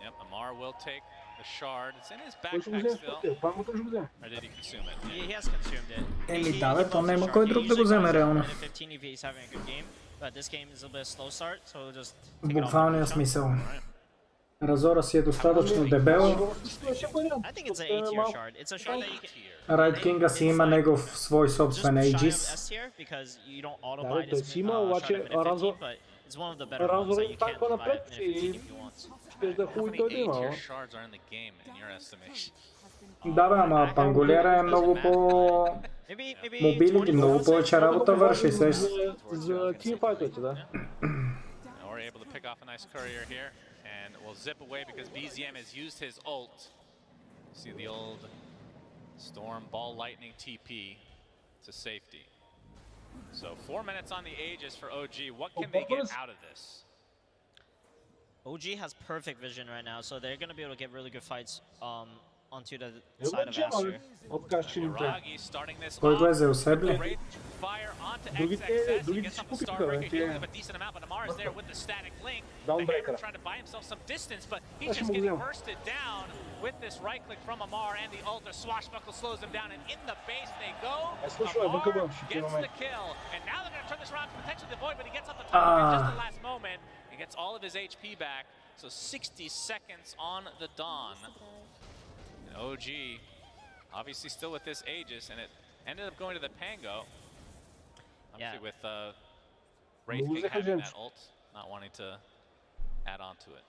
Yep, Amar will take the shard. It's in his backpack still. Or did he consume it? He has consumed it. Еми да бе, то няма кой друг да го вземе реално. He's having a good game, but this game is a bit slow start, so we'll just В буквалния смисъл. Разора си е достатъчно дебел. I think it's an A tier shard. It's a shard that you can. Райт Кинга си има негов свой собствен Just shy of Aegis. S tier because you don't auto Да, buy той this си има, shard обаче at minute 15, but it's one of the better ones that you can Разор buy напред at minute 15 и if you want. ще да How хуй many той да има. A-tier shards are in the game in your estimation? Да бе, ама Панголера е много по... Мобилити, много повече работа върши се. За тимфайтовете, да. We're able to pick off a nice courier here and will zip away because BZM has used his ult. See the old Storm Ball Lightning TP to safety. So 4 minutes on the Aegis for OG. What can they get out of this? OG has perfect vision right now, so they're going to be able to get really good fights onto the side of Aster. Ragi starting this Кой го е off. взел себе ли? Great fire onto XXS. He gets up the Starbreaker, healing up a decent amount, but Amar is there with the static link. The Hammer trying to buy himself some distance, but he's just getting bursted down with this right click from Amar and the ult. The swashbuckle slows him down, and in the base they go. Amar gets the kill, and now they're going to turn this around to potentially the Void, but he gets up the top of it just the last moment. He gets all of his HP back, so 60 seconds on the Dawn. And OG obviously still with this Aegis, and it ended up going to the Pango. Obviously with Wraith King having that ult, not wanting to add on to it.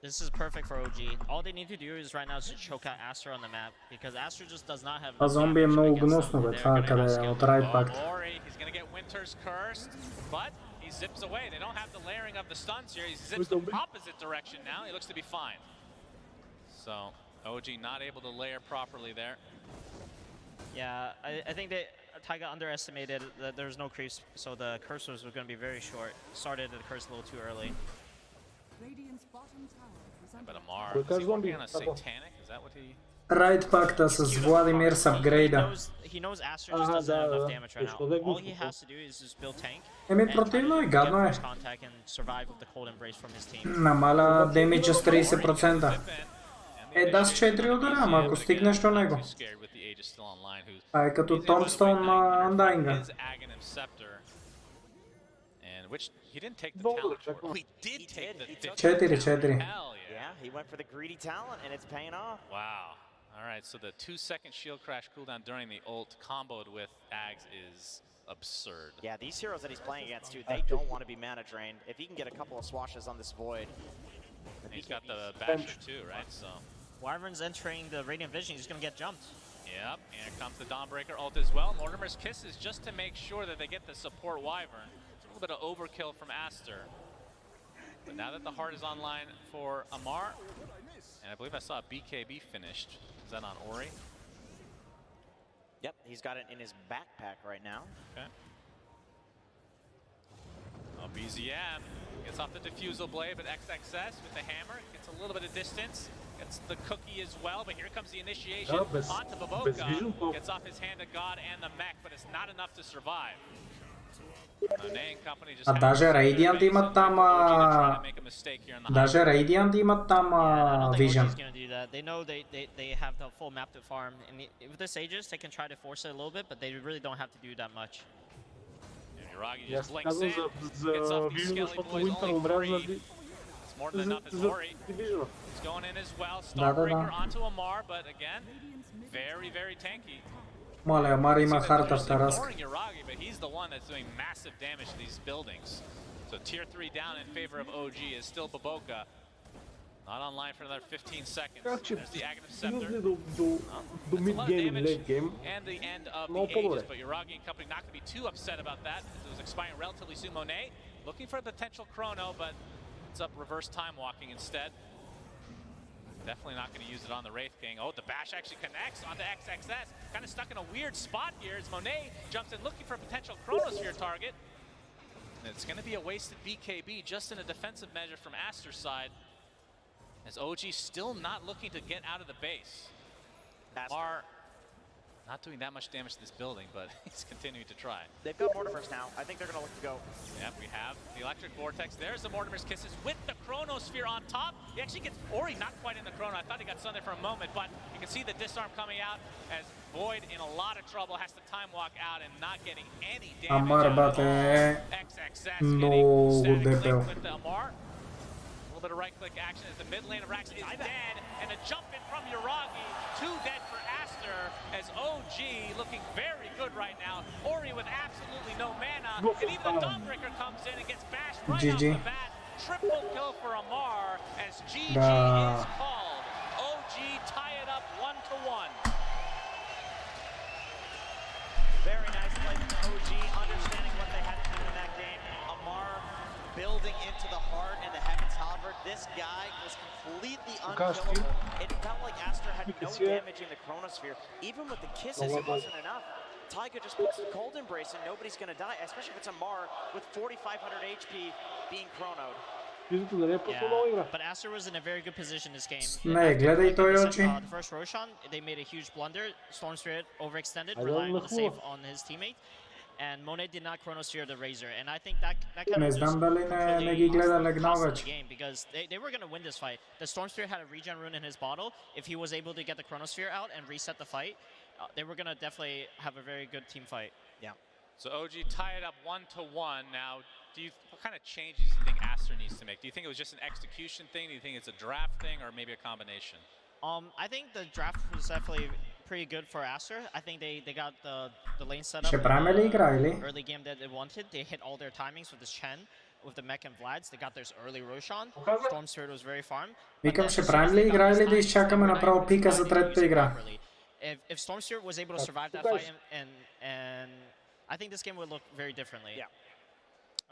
This is perfect for OG. All they need to do is right now is to choke out Aster on the map because Aster just does not have. А зомби е много гнусно, бе, това къде е от Райт пак. He's gonna get Winter's Cursed, but he zips away. They don't have the layering of the stuns here. He zips the opposite direction now. He looks to be fine. So OG not able to layer properly there. Yeah, I think that Taiga underestimated that there's no creeps, so the cursors were going to be very short. Started the curse a little too early. But Amar, is he working on a satanic? Is that what he... Райт пакта с Владимир с апгрейда. He knows Aster just doesn't have enough damage right now. All he has to do is just build tank. Еми противно е, гадно е. Contact and survive with the cold embrace from his team. Намаля демиджа с 30%. Е, да с 4 удара, ама ако стигнеш до него. Това е като Томстон на Андайнга. Which he didn't take the talent for. We did take the 4-4. Yeah, he went for the greedy talent and it's paying off. Wow. All right, so the 2-second shield crash cooldown during the ult comboed with Ags is absurd. Yeah, these heroes that he's playing against too, they don't want to be mana drained. If he can get a couple of swashes on this Void. And he's got the Basher too, right? So Wyvern's entering the Radiant Vision, he's going to get jumped. Yep, and here comes the Dawnbreaker ult as well. Mortimer's Kiss is just to make sure that they get the support Wyvern. A little bit of overkill from Aster. But now that the heart is online for Amar, and I believe I saw BKB finished. Is that on Ori? Yep, he's got it in his backpack right now. Okay. Oh, BZM gets off the Diffusal Blade, but XXS with the hammer gets a little bit of distance. Gets the cookie as well, but here comes the initiation onto Baboka. Gets off his Hand of God and the mech, but it's not enough to survive. А даже Radiant имат там... Даже Radiant имат там Vision. They know they have the full map to farm, and with this Aegis, they can try to force it a little bit, but they really don't have to do that much. Yuragi just blinks in, gets off these Skelly boys, only 3. It's more than enough as Ori. He's going in as well, Starbreaker onto Amar, but again, very, very tanky. Моля, Амар има харта в Тараска. But he's the one that's doing massive damage to these buildings. So tier 3 down in favor of OG is still Baboka. Not online for another 15 seconds. There's the Aghanim Scepter. Do mid-game and late game. And the end of the Aegis, but Yuragi and company not going to be too upset about that. It was expiring relatively soon. Monet looking for a potential chrono, but it's up reverse time walking instead. Definitely not going to use it on the Wraith King. Oh, the bash actually connects onto XXS. Kind of stuck in a weird spot here as Monet jumps in looking for a potential Chronosphere target. And it's going to be a wasted BKB just in a defensive measure from Aster's side. As OG still not looking to get out of the base. Amar not doing that much damage to this building, but he's continuing to try. They've got Mortimer's now. I think they're going to look to go. Yep, we have the Electric Vortex. There's the Mortimer's Kisses with the Chronosphere on top. He actually gets Ori not quite in the Chrono. I thought he got stunned there for a moment, but you can see the disarm coming out as Void in a lot of trouble has to time walk out and not getting any damage. Амар бате. XXS Много getting дебел. with the Amar. A little bit of right-click action as the mid lane of Rax is dead, and a jump in from Uragi, 2 dead for Aster, as OG looking very good right now. Ori with absolutely no mana, and even the Dawnbreaker comes in and gets bashed right off the bat. Triple kill for Amar as GG is called. OG tie it up 1-1. Very nice play from OG, understanding what they had to do in that game. Amar building into the heart and the Heaven's Halberd. This guy was completely unkillable. It felt like Aster had no damage in the Chronosphere. Even with the kisses, it wasn't enough. Taiga just puts the cold embrace and nobody's gonna die, especially if it's Amar with 4,500 HP being chronoed. Yeah, but Aster was in a very good position this game. The first Roshan, they made a huge blunder. Storm Spirit overextended, relying on the save on his teammate. And Monet did not chronosphere the Razor, and I think that kind of just completely cost the game because they were going to win this fight. The Storm Spirit had a regen rune in his bottle. If he was able to get the chronosphere out and reset the fight, they were going to definitely have a very good team fight. Yeah. So OG tie it up 1-1 now. What kind of changes do you think Aster needs to make? Do you think it was just an execution thing? Do you think it's a draft thing or maybe a combination? I think the draft was definitely pretty good for Aster. I think they got the lane set up in the early game that they wanted. They hit all their timings with this Chen, with the Mech and Vlads. They got their early Roshan. Storm Spirit was very farm. Викам, ще правим ли игра или да изчакаме направо пика за третата игра? If Storm Spirit was able to survive that fight, and I think this game would look very differently. Yeah.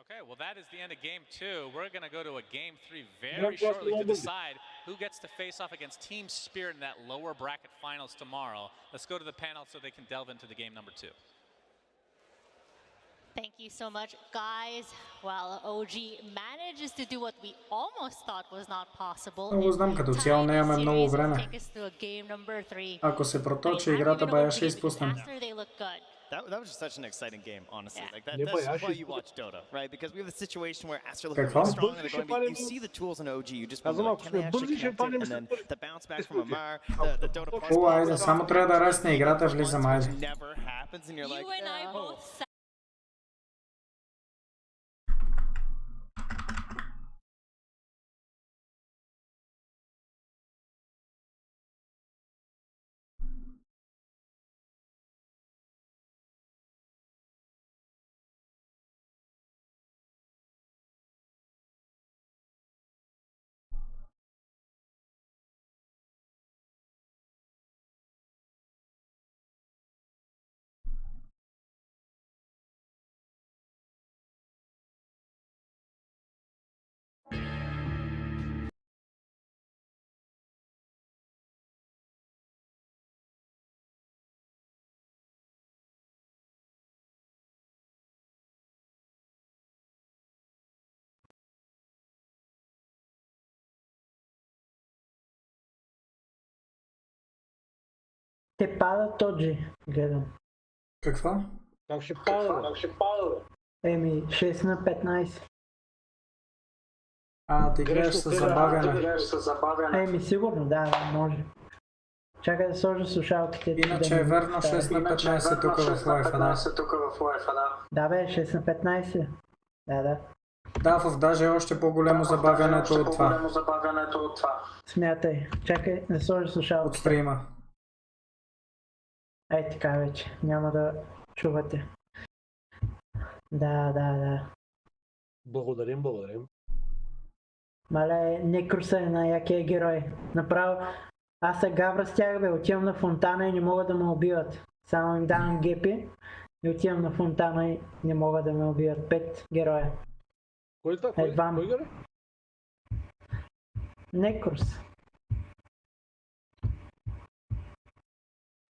Okay, well that is the end of game 2. We're going to go to a game 3 very shortly to decide who gets to face off against Team Spirit in that lower bracket finals tomorrow. Let's go to the panel so they can delve into the game number 2. Thank you so much, guys. Well, OG manages to do what we almost thought was not possible. Много знам, като цяло не имаме много време. Ако се проточи играта, бая ще изпуснем. That was just such an exciting game, honestly. Like that's why you watch Dota, right? Because we have a situation where Aster looks really strong and they're going to be, you see the tools in OG, you just wonder, like, can they actually connect it? And then the bounce back from Amar, the Dota plus. Айде, само трябва да расне играта, влизам, айде. Never happens and you're like, you and I both Те падат Тоджи, гледам. Какво? Как ще пада? Еми, 6 на 15. Ти играеш с забавяне. Еми, сигурно, да, може. Чакай да сложа слушалките. Иначе е верно 6 на 15 тук в лайфа, да. Да бе, 6 на 15. Да. Да, в даже е още по-голямо забавянето от това. Смятай. Чакай да сложа слушалките. От стрима. Ей така вече, няма да чувате. Да. Благодарим. Мале, Некруса е на якия герой. Направо, аз се гавра с тях, бе, отивам на фонтана и не могат да ме убиват. Само им давам гепи и отивам на фонтана и не могат да ме убиват. 5 героя. Кой герой? Некрус.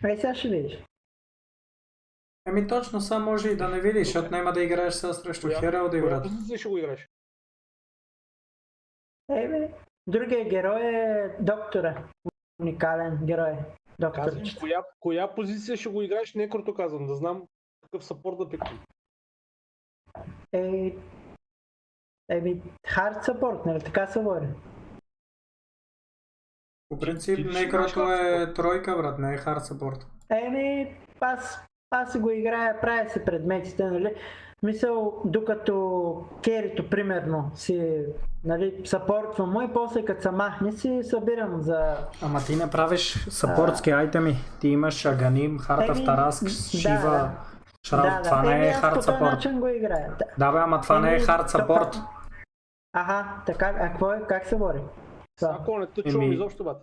Сега ще видиш. Еми точно са може и да не видиш, защото няма да играеш сега срещу Хералд и брат. Коя позиция ще го играеш? Еми, другия герой е доктора. Уникален герой. Докторчета. Коя позиция ще го играеш? Некрото казвам, да знам какъв съпорт да пикам. Еми, хард съпорт, нали така се говори? По принцип, Некрото е тройка, брат, не е хард съпорт. Еми, аз го играя, правя се предметите, нали? Мисъл, докато керито, примерно, си, нали, съпортва му и после като се махне си събирам за... Ама ти не правиш съпортски айтеми. Ти имаш Аганим, Heart of Tarasque, Шива, Шрауд. Това не е хард по този съпорт. начин го играя. Да бе, ама това не е хард съпорт. Аха, така, а какво е, как се бори? Ако не те чувам изобщо, бат.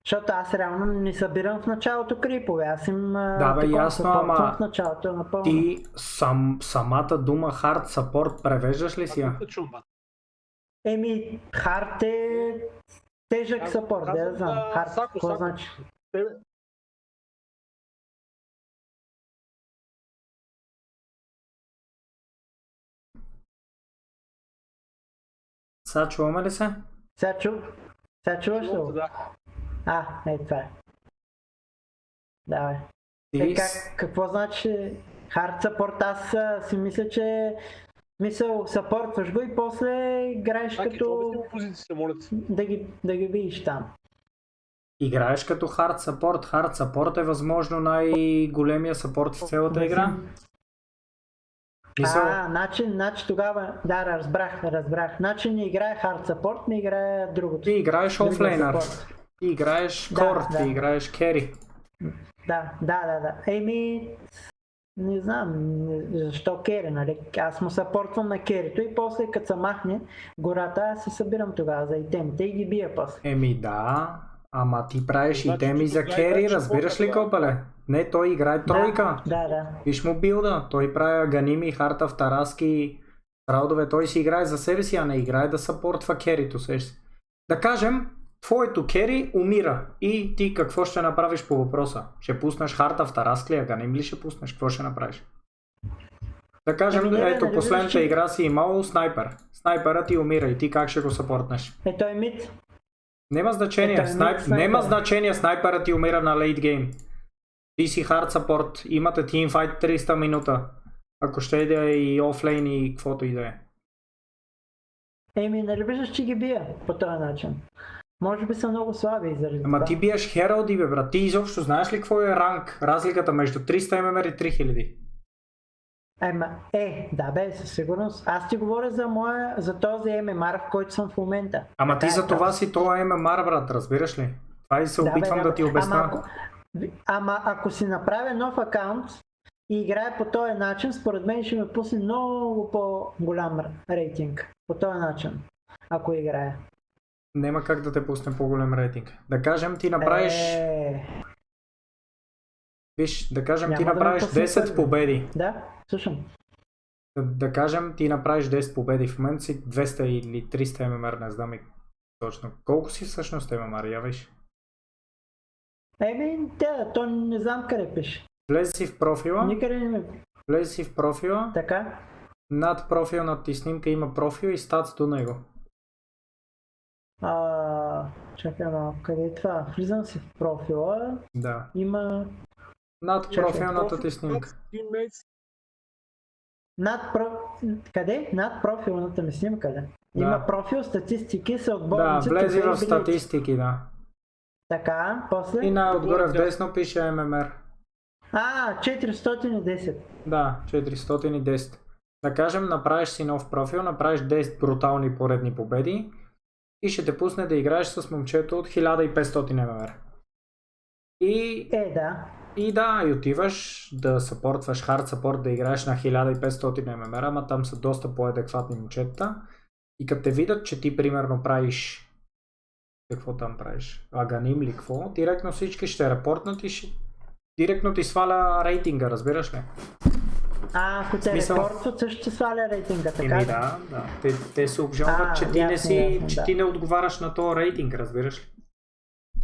Защото аз реално не събирам в началото крипове, аз им Да бе, ясно, ама в началото напълно. ти самата дума hard support превеждаш ли си я? Еми, хард е тежък съпорт, да знам. Хард, какво значи? Сега чуваме ли се? Сега чуваш ли? Това е. Давай. Какво значи хард съпорт? Аз си мисля, че съпортваш го и после играеш като... Да ги видиш там. Играеш като хард съпорт. Хард съпорт е възможно най-големия съпорт в цялата игра. Начин тогава, да, разбрах. Значи не играе хард съпорт, не играе другото. Ти играеш офлейнър. Ти играеш кор, ти играеш кери. Да. Еми, не знам защо кери, нали? Аз му съпортвам на керито и после като се махне гората, аз се събирам тогава за итемите и ги бия после. Еми да, ама ти правиш итеми за кери, разбираш ли копеле? Не, той играе тройка. Да. Виж му билда, той прави Аганими, Heart of Tarasque, раудове, той си играе за себе си, а не играе да съпортва керито. Да кажем, твоето кери умира и ти какво ще направиш по въпроса? Ще пуснеш Heart of Tarasque ли, Аганим ли ще пуснеш? Какво ще направиш? Да кажем, ето последната игра си имал снайпер. Снайперът ти умира и ти как ще го съпортнеш? Той е мид. Нема значение, нема значение, снайперът ти умира на лейт гейм. Ти си хард съпорт, имате тимфайт 300 минута. Ако ще да е и офлейн и каквото и да е. Еми, нали виждаш, че ги бия по този начин. Може би са много слаби заради това. Ама ти биеш Хералди, бе, брат. Ти изобщо знаеш ли какво е ранг? Разликата между 300 ММР и 3000? Да бе, със сигурност. Аз ти говоря за този ММР, в който съм в момента. Ама ти за това си това ММР, брат, разбираш ли? Това и се опитвам да ти обясня. Ама ако си направя нов акаунт и играе по този начин, според мен ще ме пусне много по-голям рейтинг. По този начин, ако играе. Нема как да те пусне по-голям рейтинг. Да кажем ти направиш... Виж, да кажем ти направиш 10 победи. Да, слушам. Да кажем ти направиш 10 победи. В момента си 200 или 300 ММР, не знам и точно. Колко си всъщност ММР, я виж? То не знам къде пише. Влези си в профила. Никъде не ми... Влези си в профила. Така. Над профилната ти снимка има профил и статс до него. Чакай малко, къде е това? Влизам си в профила. Да. Има... Над профилната ти снимка. Къде? Над профилната ми снимка, да? Има профил, статистики са отборници. Да, влези в статистики, да. Така, после... И най-отгоре в десно пише ММР. 410. Да, 410. Да кажем, направиш си нов профил, направиш 10 брутални поредни победи и ще те пусне да играеш с момчето от 1500 ММР. И отиваш да съпортваш хард съпорт, да играеш на 1500 ММР, ама там са доста по-адекватни момчета. И като те видят, че ти примерно правиш... Какво там правиш? Аганим ли какво? Директно всички ще репортнат и директно ти сваля рейтинга, разбираш ли? Ако те репортват, също ще сваля рейтинга, така? Да. Те се обжалват, че ти не отговаряш на този рейтинг, разбираш ли?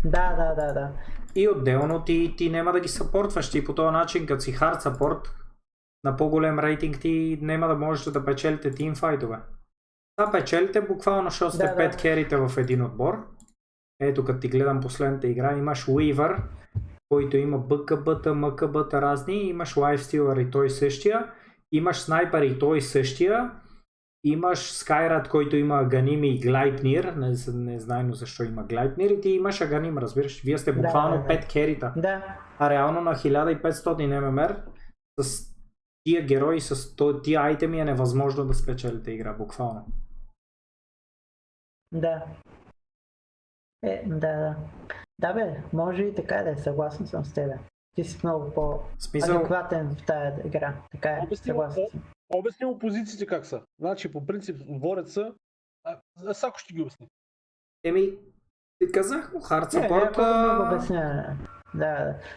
Да. И отделно ти няма да ги съпортваш. Ти по този начин, като си хард съпорт, на по-голем рейтинг ти няма да можеш да печелите тимфайтове. Печелите буквално, защото сте 5 керите в един отбор. Ето, като ти гледам последната игра, имаш Уивър, който има БКБ-та, МКБ-та разни, имаш Лайфстилър и той същия, имаш Снайпер и той същия, имаш Skyrad, който има Аганим и Глайпнир, не знайно защо има Глайпнир, и ти имаш Аганим, разбираш. Вие сте буквално 5 керита. Да. А реално на 1500 ММР с тия герои, с тия айтеми е невъзможно да спечелите игра, буквално. Да. Да. Да бе, може и така да е, съгласен съм с тебе. Ти си много по-адекватен в тая игра. Така е, съгласен съм. Обясни му позициите как са. Значи, по принцип, вореца, Сако ще ги обясни. Ти казах му, хард сапорт.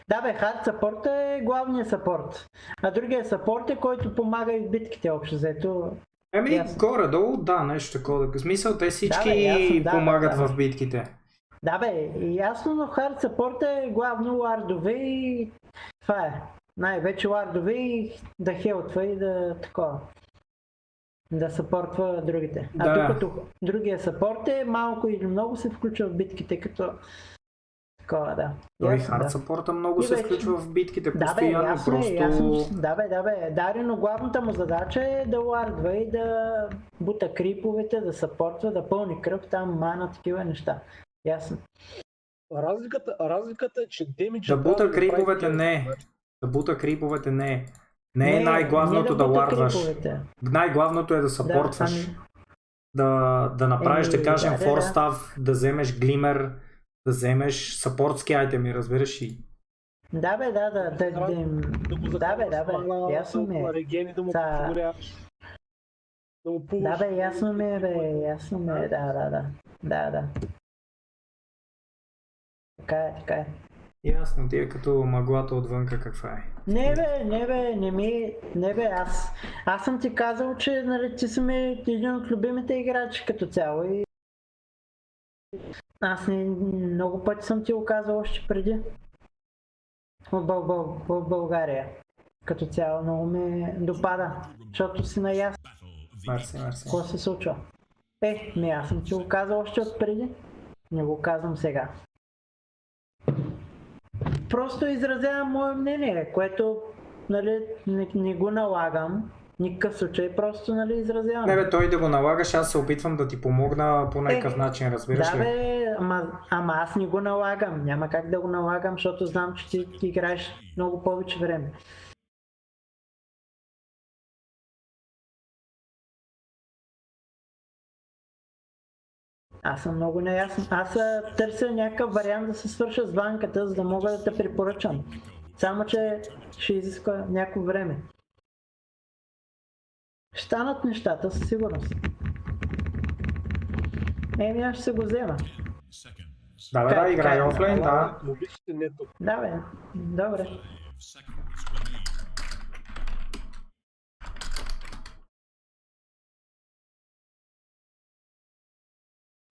Да бе, хард сапорт е главният сапорт. А другия сапорт е, който помага и в битките общо взето. Горе-долу, да, нещо такова. В смисъл, те всички помагат в битките. Да бе, ясно, но хард сапорт е главно лардове и това е. Най-вече лардове и да хелтва и да такова. Да съпортва другите. Докато другия съпорт е малко или много се включва в битките като такова, да. Той хард съпорта много се включва в битките постоянно, Да бе, Дари, но главната му задача е да лардва и да бута криповете, да съпортва, да пълни кръв, там мана, такива неща. Ясно. Разликата е, че демиджа... Да бута криповете не. Да бута криповете не. Не е най-главното да лардваш. Най-главното е да съпортваш. Да направиш, да кажем, форстав, да вземеш глимер, да вземеш съпортски айтеми, разбираш и. Да бе, ясно ми е. Да бе, ясно ми е, да. Така е. Ясно, ти е като мъглата отвънка каква е. Не бе, аз съм ти казал, че нали, ти си един от любимите играчи като цяло и аз много пъти съм ти го казал още преди в България. Като цяло много ме допада, защото си наясно. Мерси. Какво се случва? Аз съм ти го казал още от преди, не го казвам сега. Просто изразявам мое мнение, което нали, не го налагам, никакъв случай, просто нали, изразявам. Не бе, той да го налагаш, аз се опитвам да ти помогна по някакъв начин, разбираш ли? Да бе, ама аз не го налагам, няма как да го налагам, защото знам, че ти играеш много повече време. Аз съм много неясен. Аз търся някакъв вариант да се свърша с банката, за да мога да те препоръчам. Само, че ще изисква някакво време. Ще станат нещата със сигурност. Аз ще се го взема. Да, играй офлейн, да. Да бе, добре.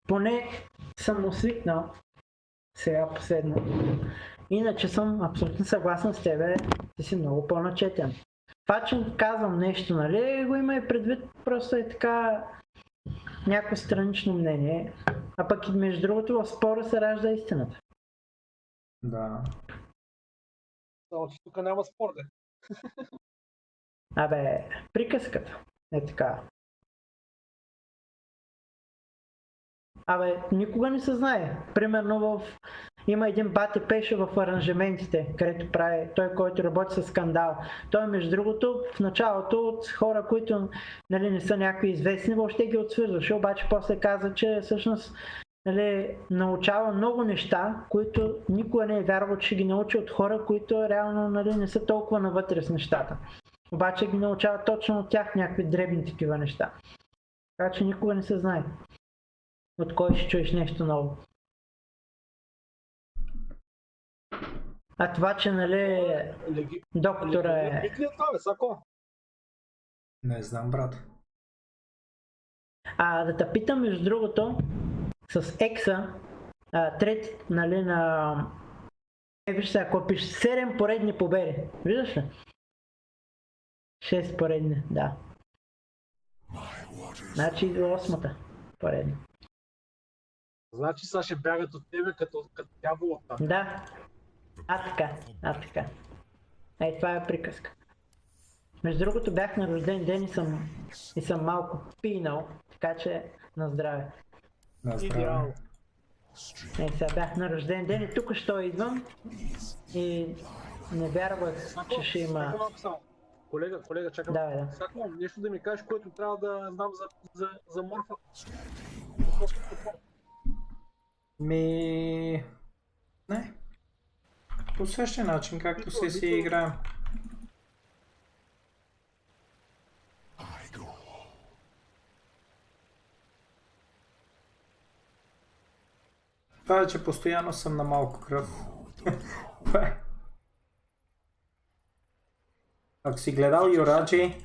Поне съм му свикнал сега последно. Иначе съм абсолютно съгласен с тебе, ти си много по-начетен. Това, че казвам нещо, нали, го има и предвид, просто е така някакво странично мнение. А пък и между другото в спора се ражда истината. Да. Само че тук няма спор, де. Абе, приказката е така. Абе, никога не се знае. Примерно има един бате Пеша в аранжаментите, където прави той, който работи с Скандал. Той, между другото, в началото от хора, които нали, не са някакви известни, въобще ги отсвързваше, обаче после каза, че всъщност нали, научава много неща, които никога не е вярвал, че ги научи от хора, които реално нали, не са толкова навътре с нещата. Обаче ги научава точно от тях някакви дребни такива неща. Така че никога не се знае от кой ще чуеш нещо ново. А това, че нали доктора е... Не знам, брат. Да те питам, между другото, с Екса, трети, нали, на... Виж сега, ако пише 7 поредни победи, виждаш ли? 6 поредни, да. Значи 8-та поредни. Значи сега ще бягат от тебе като дявол там. Да. Така. Това е приказка. Между другото бях на рожден ден и съм малко пинал, така че на здраве. На здраве. Сега бях на рожден ден и тук що идвам и не вярвах, че ще има... Колега, чакам. Да. Саквам нещо да ми кажеш, което трябва да знам за морфа. Не. По същия начин, както си играем. Това е, че постоянно съм на малко кръв. Ако си гледал Юраджи...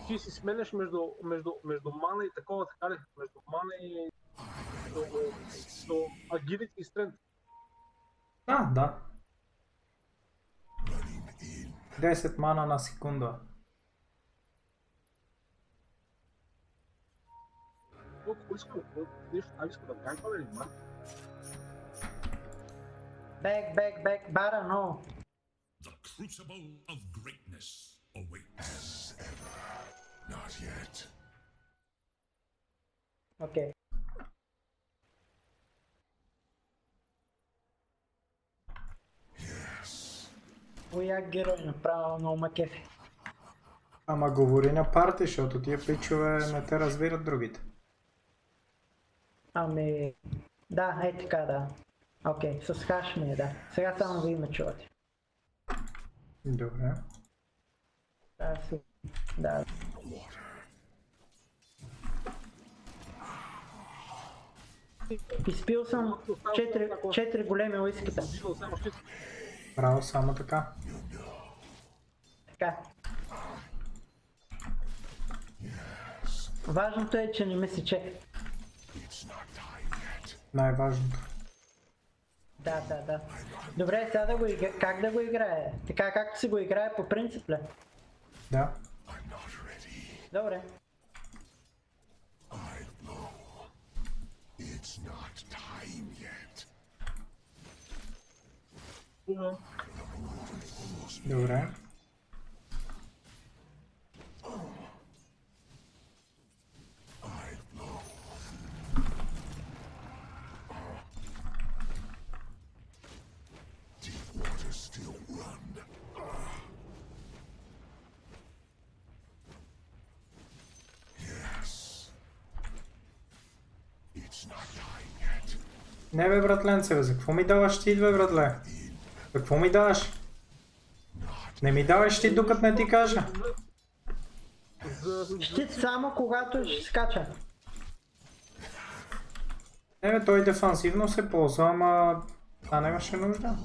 Ти си сменяш между мана и такова, така ли? Между мана и... до агилити и стрент. Да. 10 мана на секунда. Back, бара, но. The crucible of greatness awaits. Not yet. Окей. Уяк герой направо много макефи. Ама говори на парти, защото тия пичове не те разбират другите. Ами... Да, е така, да. Окей, с хаш ми е, да. Сега само ви ме чувате. Добре. Да. Изпил съм 4 големи уискита. Браво, само така. Така. Важното е, че не ме сече. Най-важното. Да. Добре, сега как да го играе? Така както си го играе по принцип ли? Да. Добре. Добре. Не бе, братленце, бе, за какво ми даваш ти, бе, братле? За какво ми даваш? Не ми даваш ти, докато не ти кажа. Щит само когато ще скача. Не бе, той дефансивно се ползва, ама... Това нямаше нужда.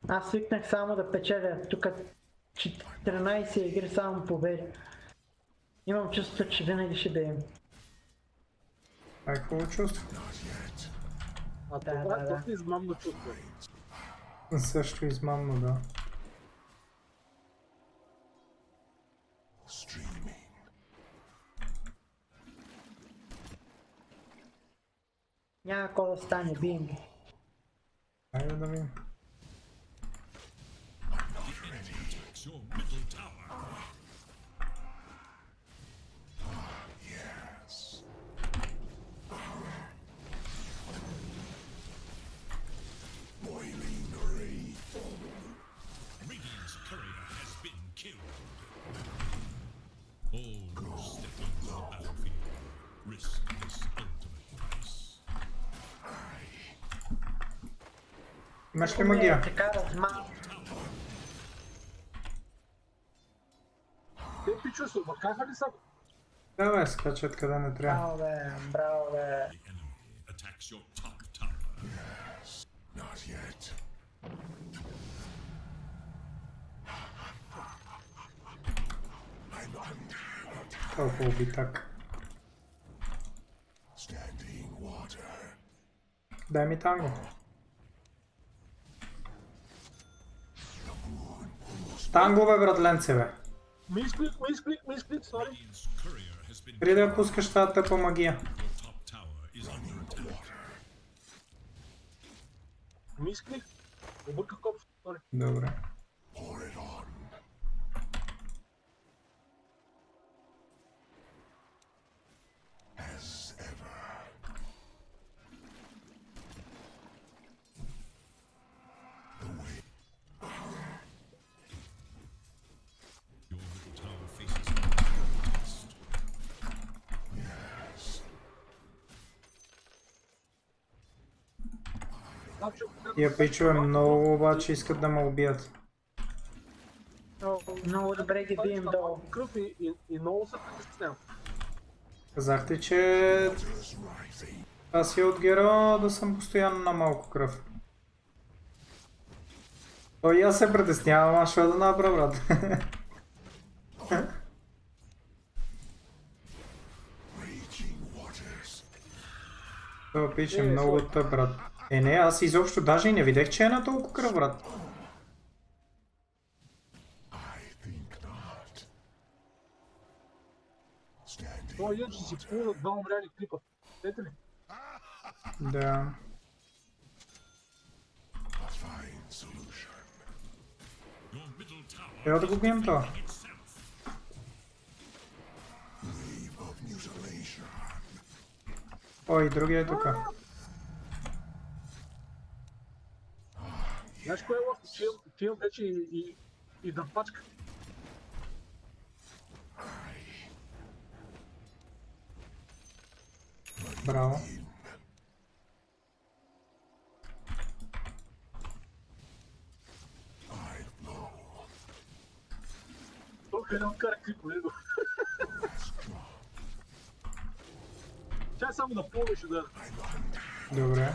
Аз свикнах само да печеля. Тук 14 игри само победи. Имам чувство, че винаги ще бием. Това е хубаво чувство. Това е измамно чувство. Също измамно, да. Няма какво да стане, бием ги. Хайде да видим. Your middle tower. Radiant's courier has been killed. All who step into the battlefield risk this ultimate price. Имаш ли магия? Така размах. Те пичо се объркаха ли са? Да, бе, скачат къде не трябва. Браво, бе. Attacks your top tower. Not yet. Толкова убитак. Дай ми танго. Танго, бе, братленце, бе. Мисклик, сори. Преди да пускаш тази тъпа магия. Your top tower is under attack. Мискли, обърках коп. Добре. Тия пичове много обаче искат да ме убият. Много добре ги бием долу. Кръв и много се притеснявам. Казахте, че аз и от героя да съм постоянно на малко кръв. Той аз се притеснявам, аз ще да направя, брат. Това пише много тъп, брат. Не, аз изобщо даже и не видях, че е на толкова кръв, брат. Той е, че си пълна два умряли клипа. Ете ли? Да. Трябва да го бием това. Ой, другия е тука. Знаеш кое е лошо? Че имам вече и дъмпачка. Браво. Толкова не откара клипа, него. Чай само да помниш да... Добре.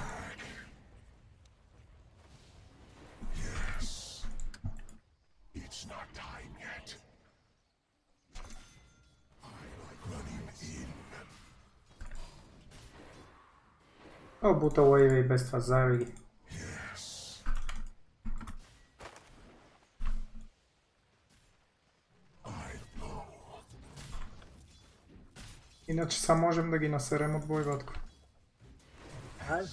О, бута лейва и без това заеби ги. Иначе само можем да ги насерем от бой, батко. Айде.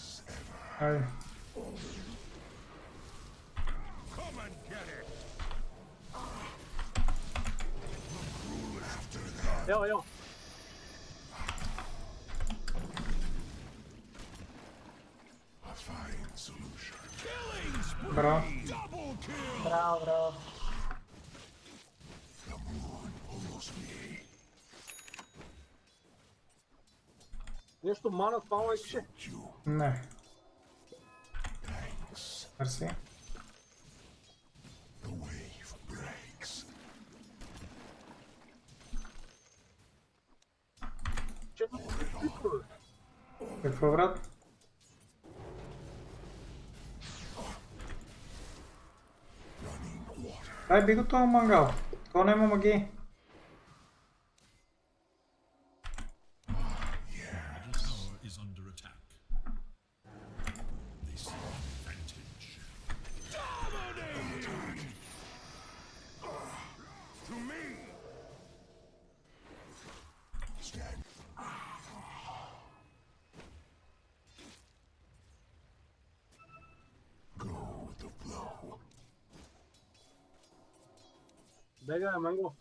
Айде. Ево. Браво. Браво. Нещо мана спала искаше? Не. Мерси. Какво, брат? Дай би го това мангал. Това няма магии. Бега, манго.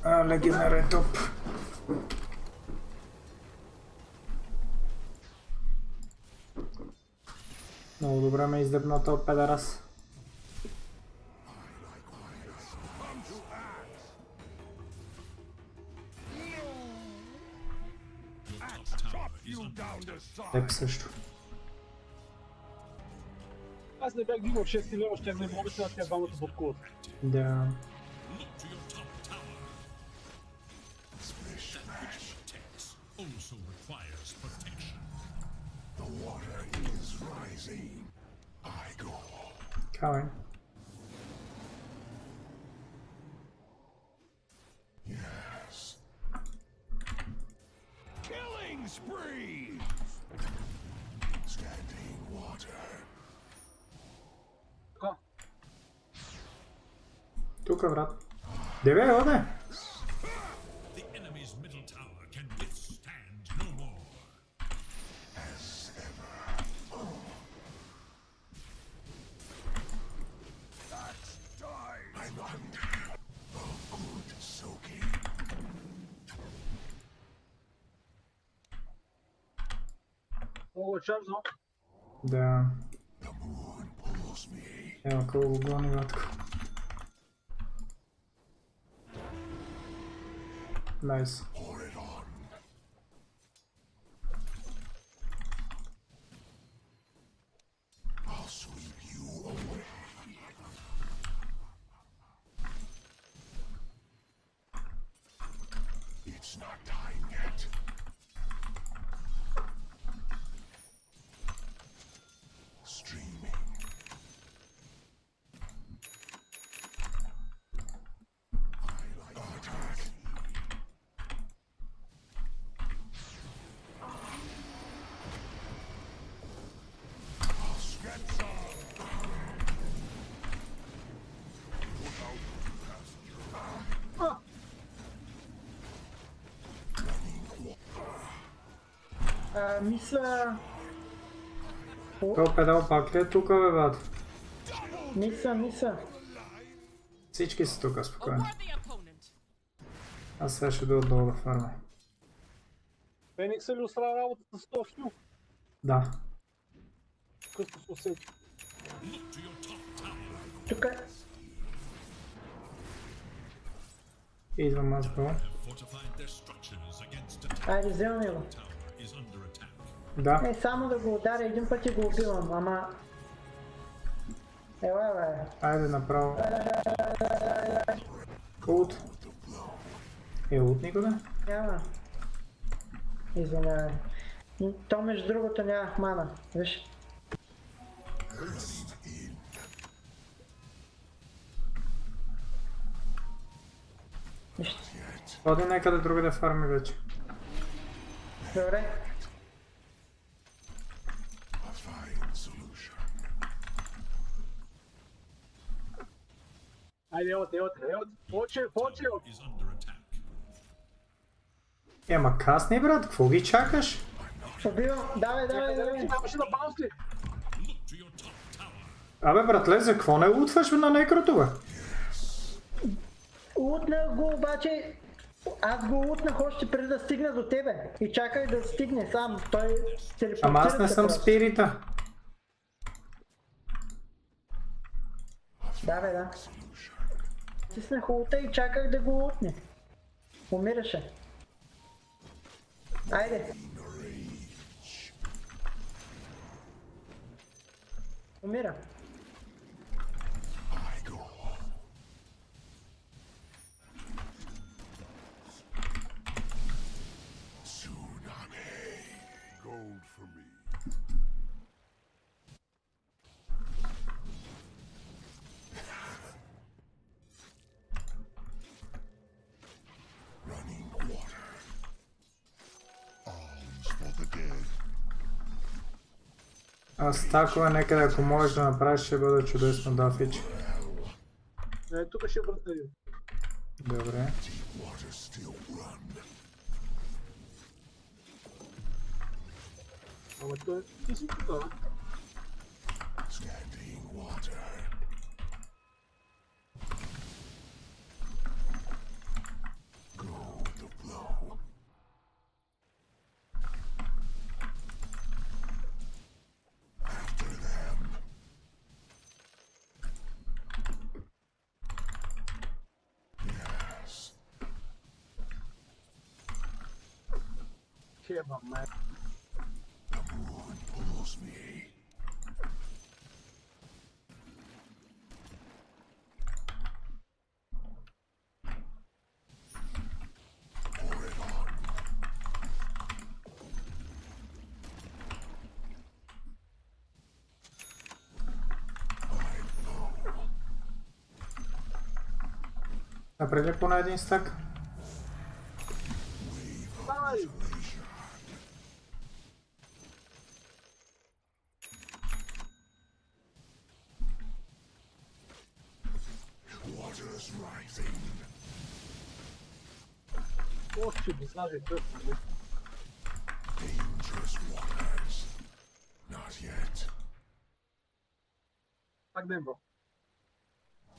Легендарен топ. Много добре ме издъбна топ педарас. Теб също. Аз не бях дигнал 6 лева, ще не мога да тя двамата подкуват. Да. Also requires protection. The water is rising. I go. Coming. Yes. Killing spree. Standing water. Тука, брат. Деве, оде! The enemy's middle tower can withstand Ovo čarzo. Da. Evo kao u goni vatku. Nice. I'll sweep you away. It's not time yet. Streaming. I like attack. I'll get some. Put out the passenger. Мисля... То педал пак ли е тука, бе, брат? Мисля. Всички са тука, спокойно. Аз сега ще дойда отдолу да фарма. Феникс ли устра работата с този хил? Да. Късто се усети. Тук е. Идвам аз долу. Айде, вземаме го. Да. Само да го ударя, един път и го убивам, ама... Ела, бе. Айде направо. Ут. Ут никога? Няма. Извинявай. То между другото нямах мана, виж. Ходи някъде друга да фарми вече. Добре. Ajde, evo te. Počeo. Ема касни, брат, какво ги чакаш? Убивам, давай. Нямаше да баунсли. Абе, братле, за какво не лутваш на некрото, бе? Лутнах го, обаче... Аз го лутнах още преди да стигна до тебе. И чакай да стигне сам, той телепортира. Ама аз не съм спирита. Да. Стиснах лута и чаках да го лутне. Умираше. Айде. Умира. Gold for me. Running water. Alms for the dead. Аз такова някъде, ако можеш да направиш, ще бъде чудесно, да, Фич. Тук ще въртнем. Добре. Ама той ти си тук, а? Чеба, май. Pulls me. Pour it on. Направи поне един стак. Давай! Water's rising. Още би слаже късно. Dangerous waters. Not yet. Пак ден, бро.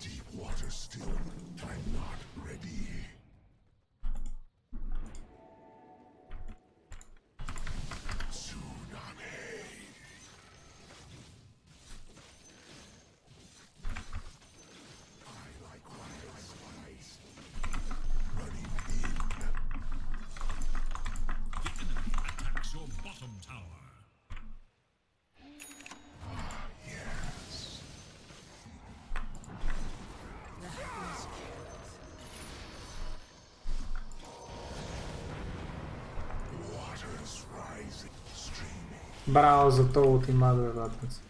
Deep water still. I'm not ready. Tsunami. tower. Браво за то ултимат, бе, батец.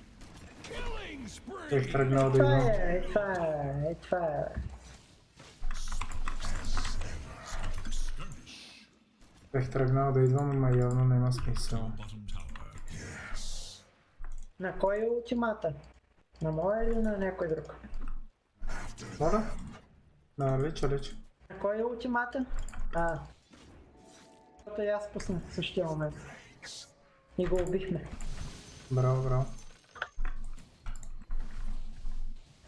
Бех тръгнал да идвам. Това е. Бех тръгнал да идвам, ама явно няма смисъл. На кой е ултимата? На моя или на някой друг? Моля? На лича. На кой е ултимата? Защото и аз пуснах в същия момент. И го убихме. Браво.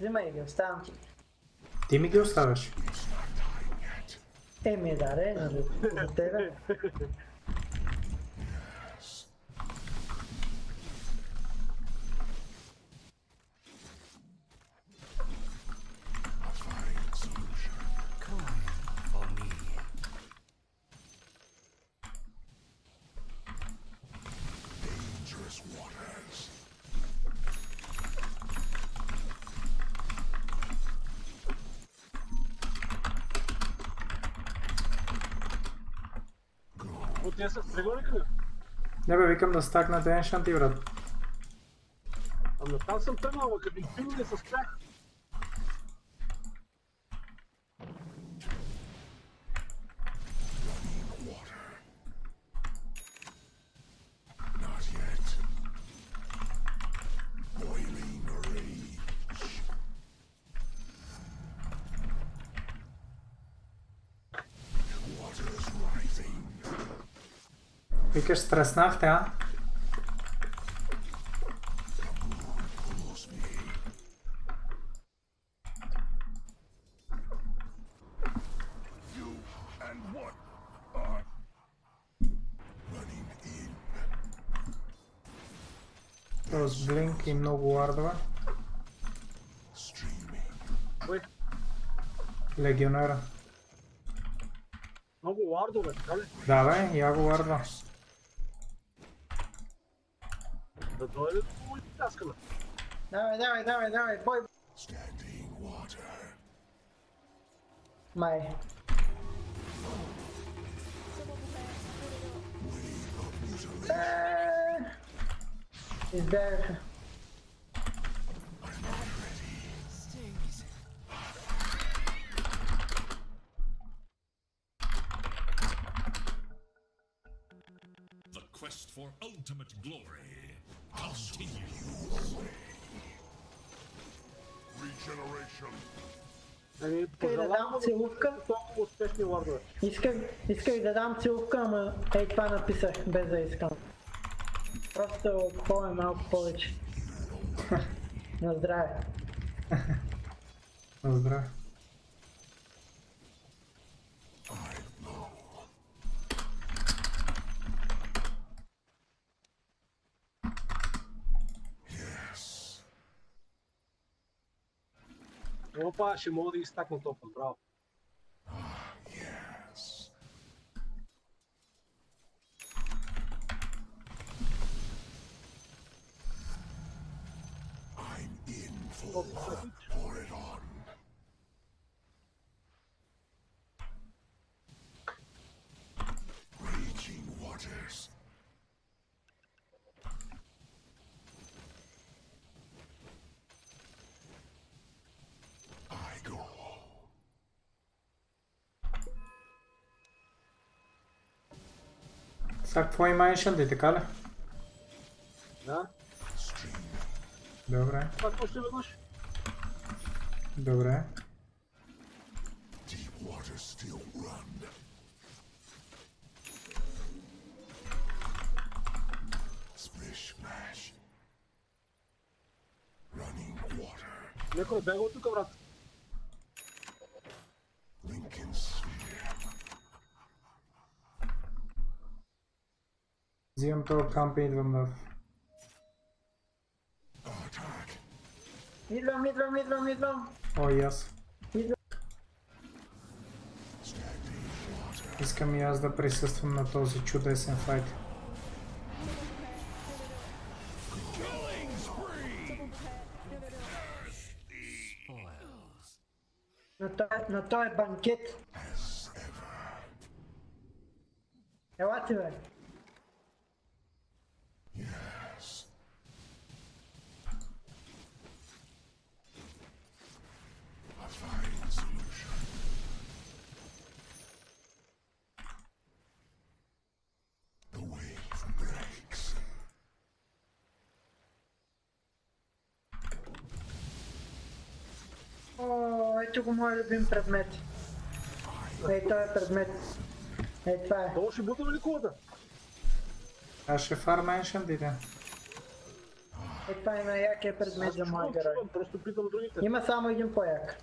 Взимай ги, оставам ти. Ти ми ги оставяш? Да, за тебе. Те са стрелали къде? Не бе, викам да стакнат еншанти, брат. Ама там съм тръгнал, но като пилни с тях. Викаш, стреснахте, а? С блинк и много вардове. Легионера. Много вардове, така ли? Да бе, я го вардва. Да дойде да и таскаме. Давай, бой! Май. Избягаха. The quest for ultimate glory continues. Regeneration. Исках да дам целувка. Толкова успешни вардове. Исках да дам целувка, ама ей това написах, без да искам. Просто алкохол е малко повече. На здраве. На здраве. Опа, ще мога да ги стакна толкова, браво. Сега какво има еншанти, така ли? Да. Добре. Това още веднъж. Добре. Некой бега от тук, брат. Взимам този камп и идвам да... Идвам. О, и аз. Искам и аз да присъствам на този чудесен файт. на този банкет. Елате, бе. О, ето го моят любим предмет. Ей, този е предмет. Ей, това е. Това ще бутаме ли кулата? Аз ще фарма еншантите. Ей, това е най-якия предмет за моя герой. Просто питам другите. Има само един по-як.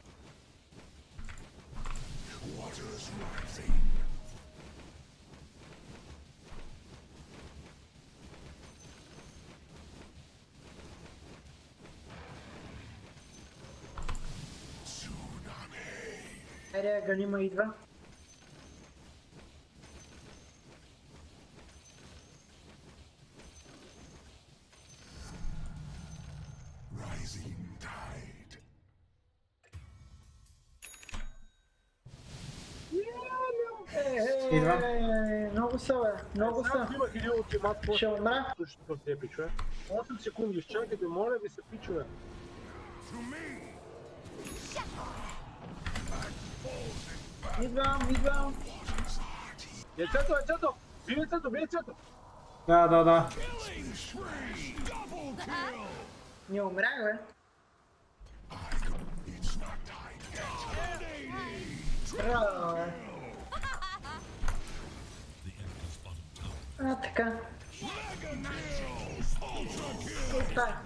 Айде, Ганима идва. Идва. Много са, бе. Много са. Имах един ултимат. Ще умра. Точно те пичове. 8 секунди, изчакайте, моля ви се, пичове. Идвам. Яйцето! Бий яйцето! Да. Не умрях, бе. Браво, бе. А, така. И това.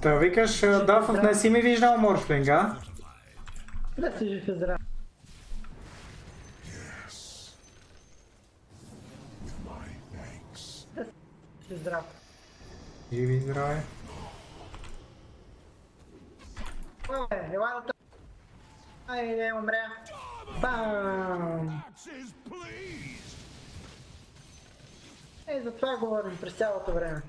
Та викаш, Дафов, не си ми виждал морфлинга? Да си жив и здрав. Да си здрав. Живи и здраве. Оле, ела да тъп. Айде, умря. Бам! Ей, за това говорим през цялото време.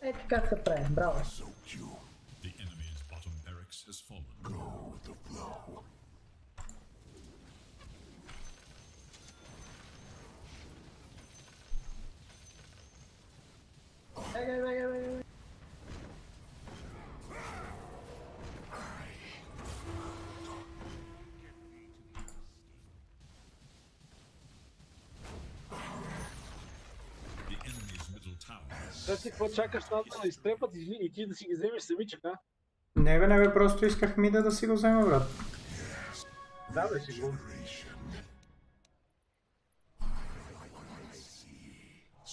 Ей, така се прави, браво. The enemy's bottom barracks has fallen. Go with the flow. Бегай. The enemy's middle tower. Сега си какво чакаш там да изтрепат и ти да си ги вземеш самичък, а? Не бе, просто исках мида да си го взема, брат. Да, бе, си го.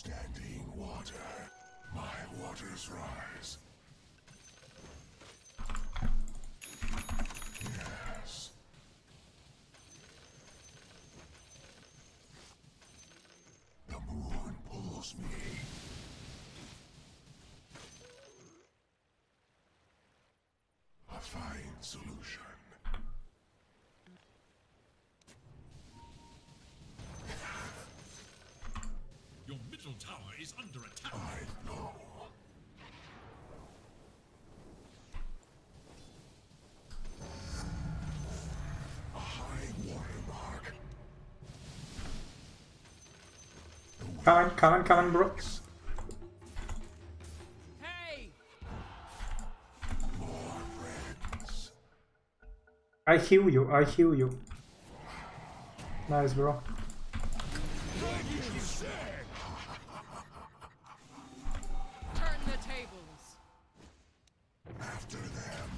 Standing water, my waters rise. Yes. The moon pulls me. A fine solution. Your middle tower is under attack. I know. A high watermark. Coming, bro. Hey! More friends. I heal you. Nice, bro. Turn the tables. After them.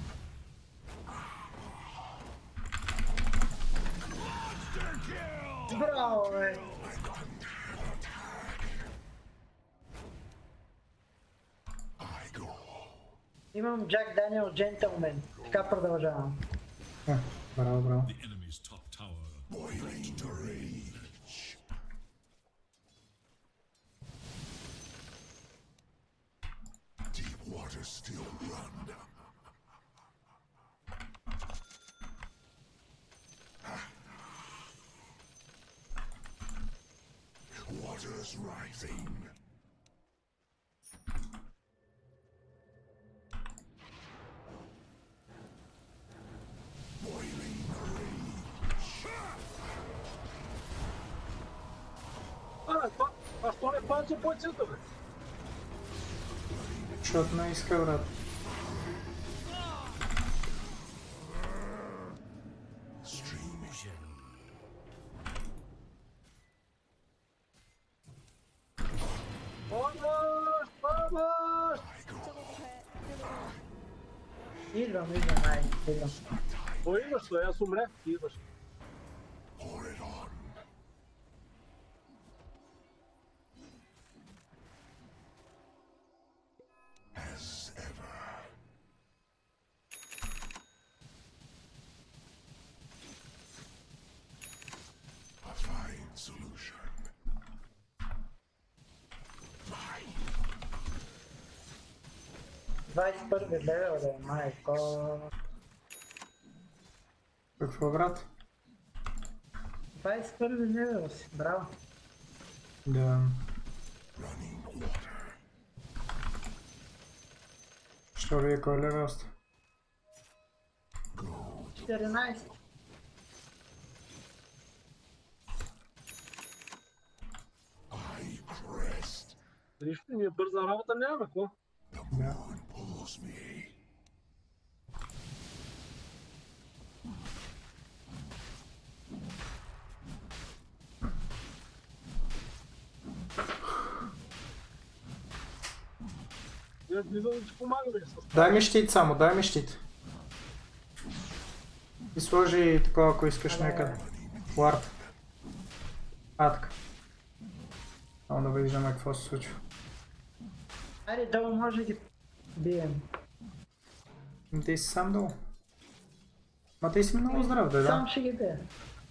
Monster kill! Браво, бе. Имам Джак Даниел Джентълмен. Така продължавам. Браво. The enemy's top tower. Boiling to rage. Deep waters still run. Waters rising. Boiling rage. А що не панче по-чето, бе? Защото не иска, брат. Помощ! Идвам, ай, идвам. Кой идваш, той аз умрях, ти идваш. As ever. A fine solution. 21 левел, да, майко. Какво, брат? 21 левел си, браво. Да. Що вие кой левел сте? 14. Нищо, ние бърза работа няма, какво? Да. Я влизам да ти помагаме с... Дай ми щит само, дай ми щит. И сложи такова, ако искаш някъде. Вард. Така. Само да виждаме какво се случва. Айде, долу може да ги бием. Ти си сам долу. Ма ти си много здрав, да. Сам ще ги бия.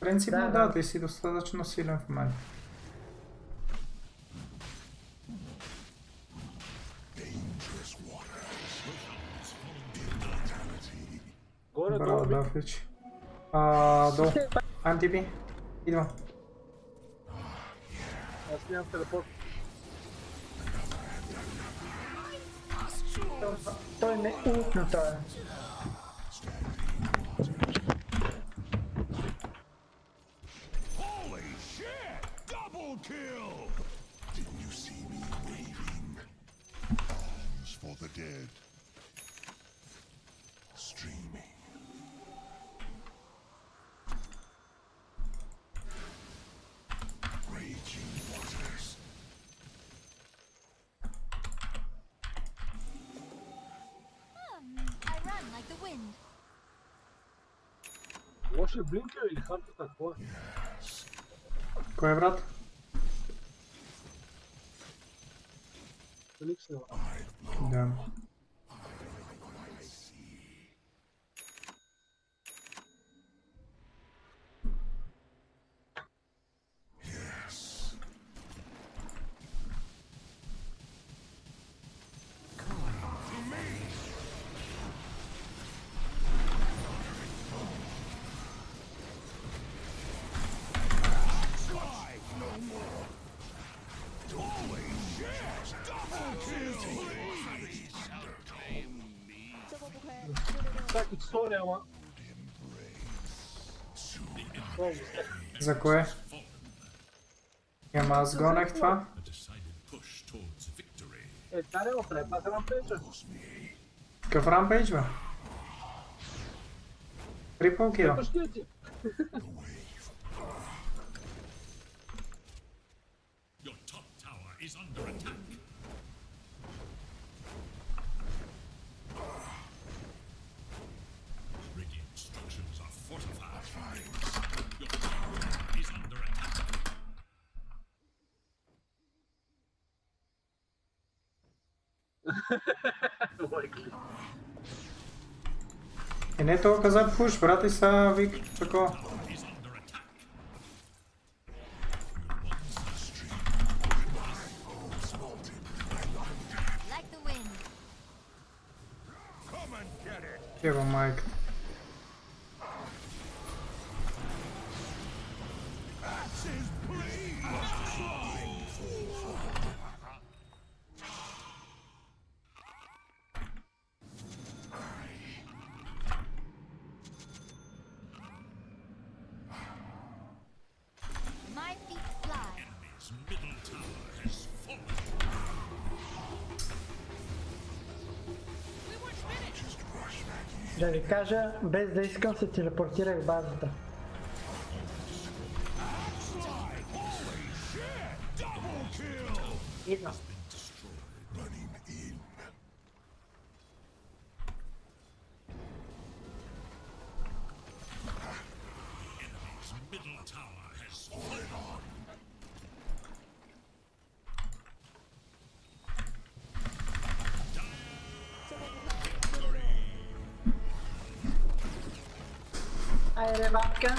Принципно да, ти си достатъчно силен в момента. Браво, да, Фич. Долу. Антипи. Идвам. Аз нямам телепорт. Той ме утна това. Holy shit! Double kill! Didn't you see me waving? Arms for the dead. Streaming. Raging waters. I run like the wind. Лоши блинка или хантата, какво е? Кой е, брат? Феликс не. Да. Всяки история, ама. За кое? Ама аз гонех това. Тя не го прави, това се рампейджа. Какъв рампейдж, бе? Трипл кил. Your top tower is under attack. Radiant structures are fortified. Your tower is under attack. И не толкова каза пуш, брат, и са вик такова. Ева майка. Да ви кажа, без да искам се телепортирах в базата. Идва. Middle tower has fallen. Айде, Ватка.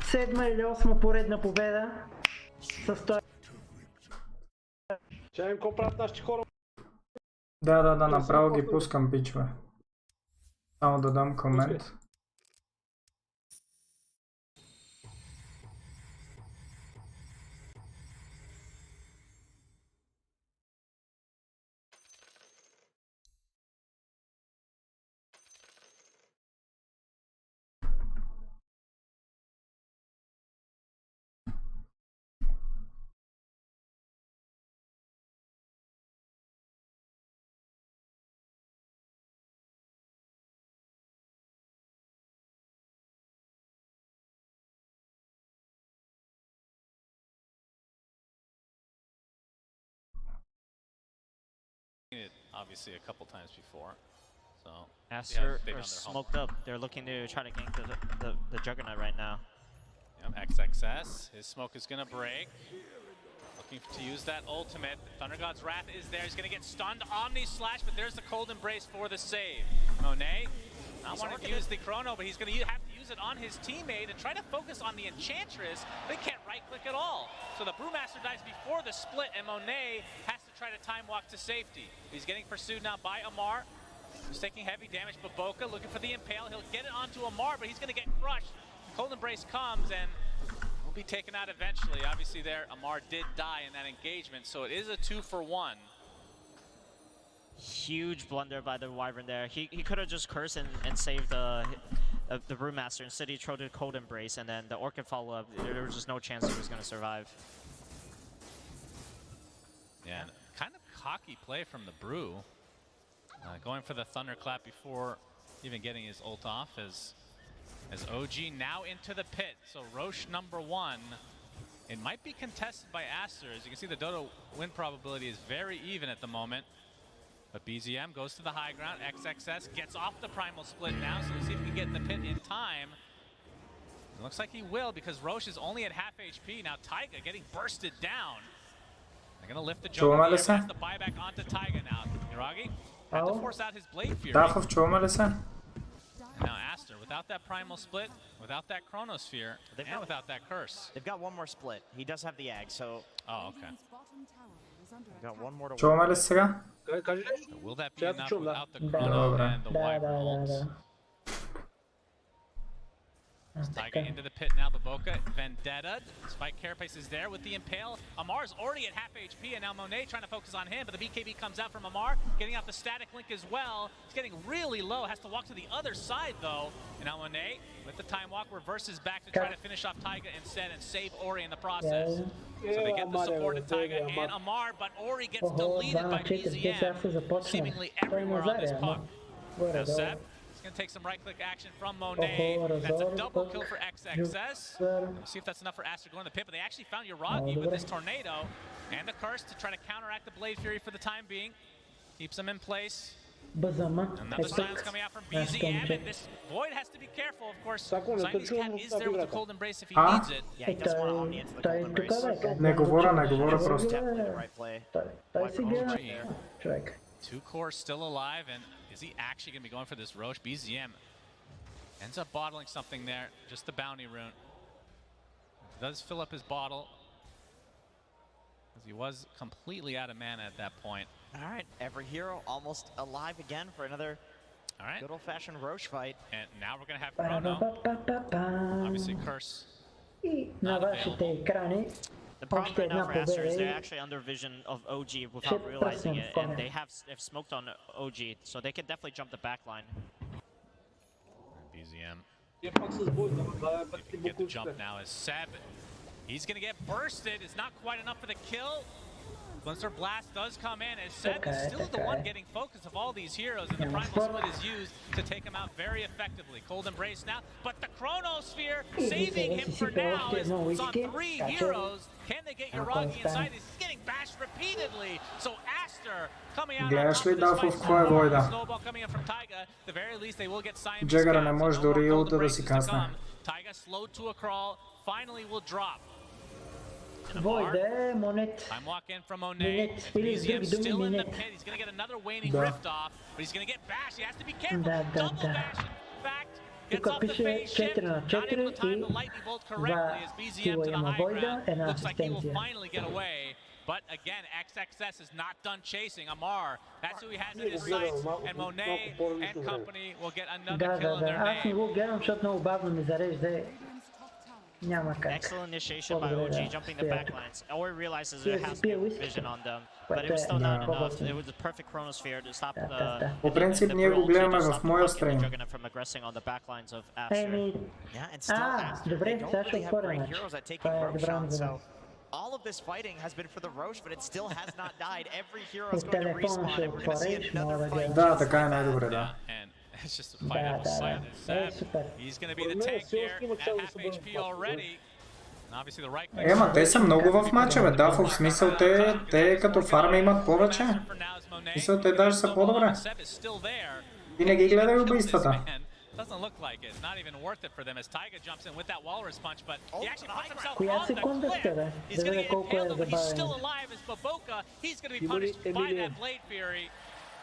7 или 8 поредна победа. С той. Ще им правят нашите хора. Да, направо ги пускам, пичове. Само да дам комент. It obviously a couple times before, so Aster are smoked up. They're looking to try to gank the Juggernaut right now. Yep, XXS. His smoke is gonna break. Looking to use that ultimate. Thunder God's Wrath is there. He's gonna get stunned. Omni Slash, but there's the Cold Embrace for the save. Monet, not wanting to use the Chrono, but he's gonna have to use it on his teammate and try to focus on the Enchantress, but he can't right-click at all. So the Brewmaster dies before the split, and Monet has to try to time walk to safety. He's getting pursued now by Amar. He's taking heavy damage. Baboka looking for the Impale. He'll get it onto Amar, but he's gonna get crushed. Cold Embrace comes and will be taken out eventually. Obviously there, Amar did die in that engagement, so it is a 2-for-1. Huge blunder by the Wyvern there. He could have just cursed and saved the Brewmaster. Instead he tried to Cold Embrace, and then the Orchid follow-up. There was just no chance he was going to survive. Yeah, and kind of cocky play from the Brew. Going for the Thunderclap before even getting his ult off as OG now into the pit. So Roche #1. It might be contested by Aster. As you can see, the Dota win probability is very even at the moment. But BZM goes to the high ground. XXS gets off the primal split now, so we'll see if he can get in the pit in time. It looks like he will, because Roche is only at half HP. Now Taiga getting bursted down. They're gonna lift the Joker. Has the buyback onto Taiga now. Iragi had to force out his Blade Fury. Дахов, чуваме ли се? And now Aster, without that primal split, without that Chronosphere, and without that curse. They've got one more split. He does have the Ag, so... Oh, okay. Got one more to Чуваме ли се сега? Will that be enough without the Chrono and the Wyvern ults? Taiga into the pit now, Baboka, Vendetta, Spike Carapace is there with the Impale. Amar's already at half HP, and now Monet trying to focus on him, but the BKB comes out from Amar, getting off the static link as well. He's getting really low, has to walk to the other side though. And now Monet, with the time walk, reverses back to try to finish off Taiga instead and save Ori in the process. So they get the support of Taiga and Amar, but Ori gets deleted by BZM seemingly everywhere on this puck. Now Seb, gonna take some right-click action from Monet. That's a double kill for XXS. We'll see if that's enough for Aster going to the pit, but they actually found Uragi with this tornado and the curse to try to counteract the Blade Fury for the time being. Keeps him in place. Another silence coming out from BZM, and this Void has to be careful, of course. Simon's Cat is there with the Cold Embrace if he needs it. Yeah, he doesn't want to Omni into the Cold Embrace. Не говоря просто. Definitely the right play. Two cores still alive, and is he actually going to be going for this Roche? BZM ends up bottling something there, just the bounty rune. Does fill up his bottle, because he was completely out of mana at that point. All right, every hero almost alive again for another good old-fashioned Roche fight. And now we're going to have Chrono. Obviously, Curse. На вашите екрани. The problem right now for Aster is they're actually under vision of OG without realizing it, and they've smoked on OG, so they can definitely jump the back line. BZM. Get the jump now as Seb. He's gonna get bursted. It's not quite enough for the kill. Blister Blast does come in, as Seb is still the one getting focus of all these heroes, and the Primal Split is used to take him out very effectively. Cold Embrace now, but the Chronosphere saving him for now is it's on 3 heroes. Can they get Yuragi inside? He's getting bashed repeatedly, so Aster coming out on top of this fight. Snowball coming in from Taiga. At the very least, they will get Siamese Джагъра не Cats, може no дори more Cold улта да си Embraces to касне. come. Taiga slowed to a crawl, finally will drop. Войде, Монет. Time walk in from Monet. BZM still in the pit. He's going to get another waning rift off, but he's going to get bashed. He has to be careful. Double bash, in fact. Gets off the phase shift. Not able to time the lightning bolt correctly as BZM to the high ground. Looks like he will finally get away. But again, XXS is not done chasing. Amar, that's who he has in his sights. And Monet and company will get another kill in their Аз не name. го гледам, защото много бавно ми зарежда. Няма как. Excellent initiation by OG, jumping the backlines. Ori realizes it has vision on them, but it was still not enough. It was the perfect Chronosphere to stop the. По принцип ние го гледаме в моя стрим. From aggressing on the backlines of Aster. Yeah, and still Aster, добре, they don't сега ще really have отворя great матч. heroes at taking Това е Roche добра on, новина. so all of this fighting has been for the Roche, but it still has not died. Every hero is От going to телефона respawn, ще and we're going to see отвориш, another мога да fight. гледам. Да, така е най-добре, да. And it's just a fight of a sight. He's going to be the tank here at half HP already. And obviously the right click. Ема, те са много в матча, бе. Да, в смисъл те като фарма имат повече. Мисъл, те даже са по-добре. Винаги гледай убийствата. Doesn't look like it. Not even worth it for them as Taiga jumps in with that walrus punch, but he actually puts himself Коя on the секунда сте, бе? cliff. He's Да going to видя get колко е impaled, but he's still забавен. alive as Baboka. He's going to be punished by that Blade Fury.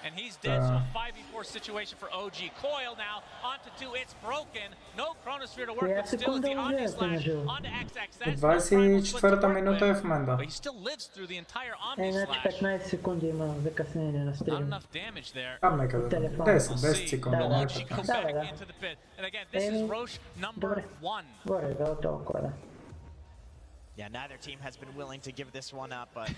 And he's dead, so a 5v4 situation for OG. Coil now onto 2, it's broken. No Chronosphere to work with, still is the Omni Slash onto XXS. 24-та минута е в момента. But he still lives through the entire Omni Значи Slash. 15 секунди има закъснение на Not стрим. enough damage there. Там некъде. 10 секунди. Will Да, OG go back into the pit? And again, this is Roche number 1. Горе-долу толкова, да. Yeah, neither team has been willing to give this one up, but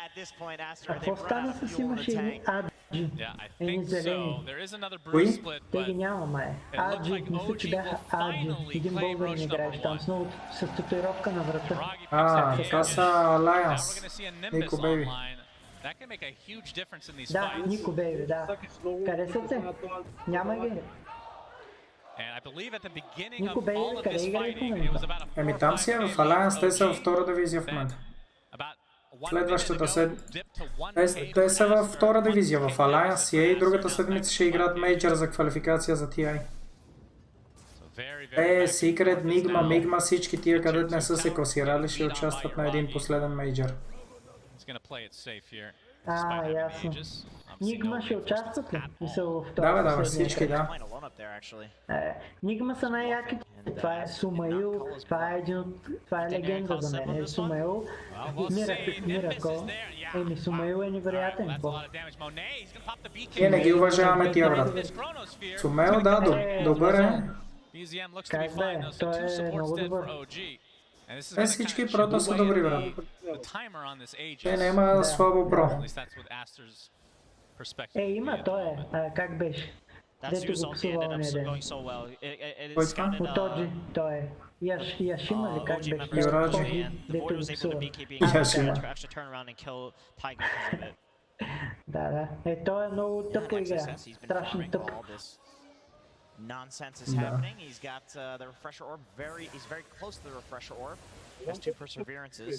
at this point, Aster, Какво they've run стана out of с fuel in имаше the едни tank. аджи? Yeah, I Едни think so. зелени. There is another Кои? bruise split, Те but ги няма, май. it looked Аджи, like мисля, че OG бяха will аджи. finally Един claim българин Roche играеш number там 1. с татуировка на врата. А, това са Now we're Alliance. going to see a Nimbus Нико Бейби. online. That can make a huge difference in these Да, fights. Нико Бейби, да. Къде са те? Няма ги. And I believe at the beginning Нико of Бейби, all of къде this играе в fighting, it момента? was about a 4 Еми or там 5 си е в game Alliance, те са OG. във втора дивизия в момента. About 1 Следващата minute ago, сед... dipped to 1K Те са във for втора Aster. дивизия, в Alliance си е и другата седмица ще играят мейджор за квалификация за TI. Те, Secret, Nigma, Migma, всички тия, където не са се класирали, ще участват на един последен мейджор. He's going to play it safe here. А, ясно. Нигма ще участват ли? Мисъл в това Да, бе, последния всички, кръг. да. Нигма са най-яките. Това е Сумаил, това е един от... Това е легенда за мен. Сумаил, Миракъл. Еми, Сумаил е невероятен. Ние не ги уважаваме тия, брат. Сумел, да, добър е. Как бе? Той е много добър. Те всички прота са добри, брат. Те няма слабо про. Има, той е. Как беше? Дето го псува ония ден. Кой това? От Оджи, той е. Яшима ли как беше? Юраджи. Дето го псува. Яшима. Да. Той е много тъпо игра. Страшно тъпо. Nonsense is happening. He's got the refresher orb. He's very close to the refresher orb. Has 2 perseverances.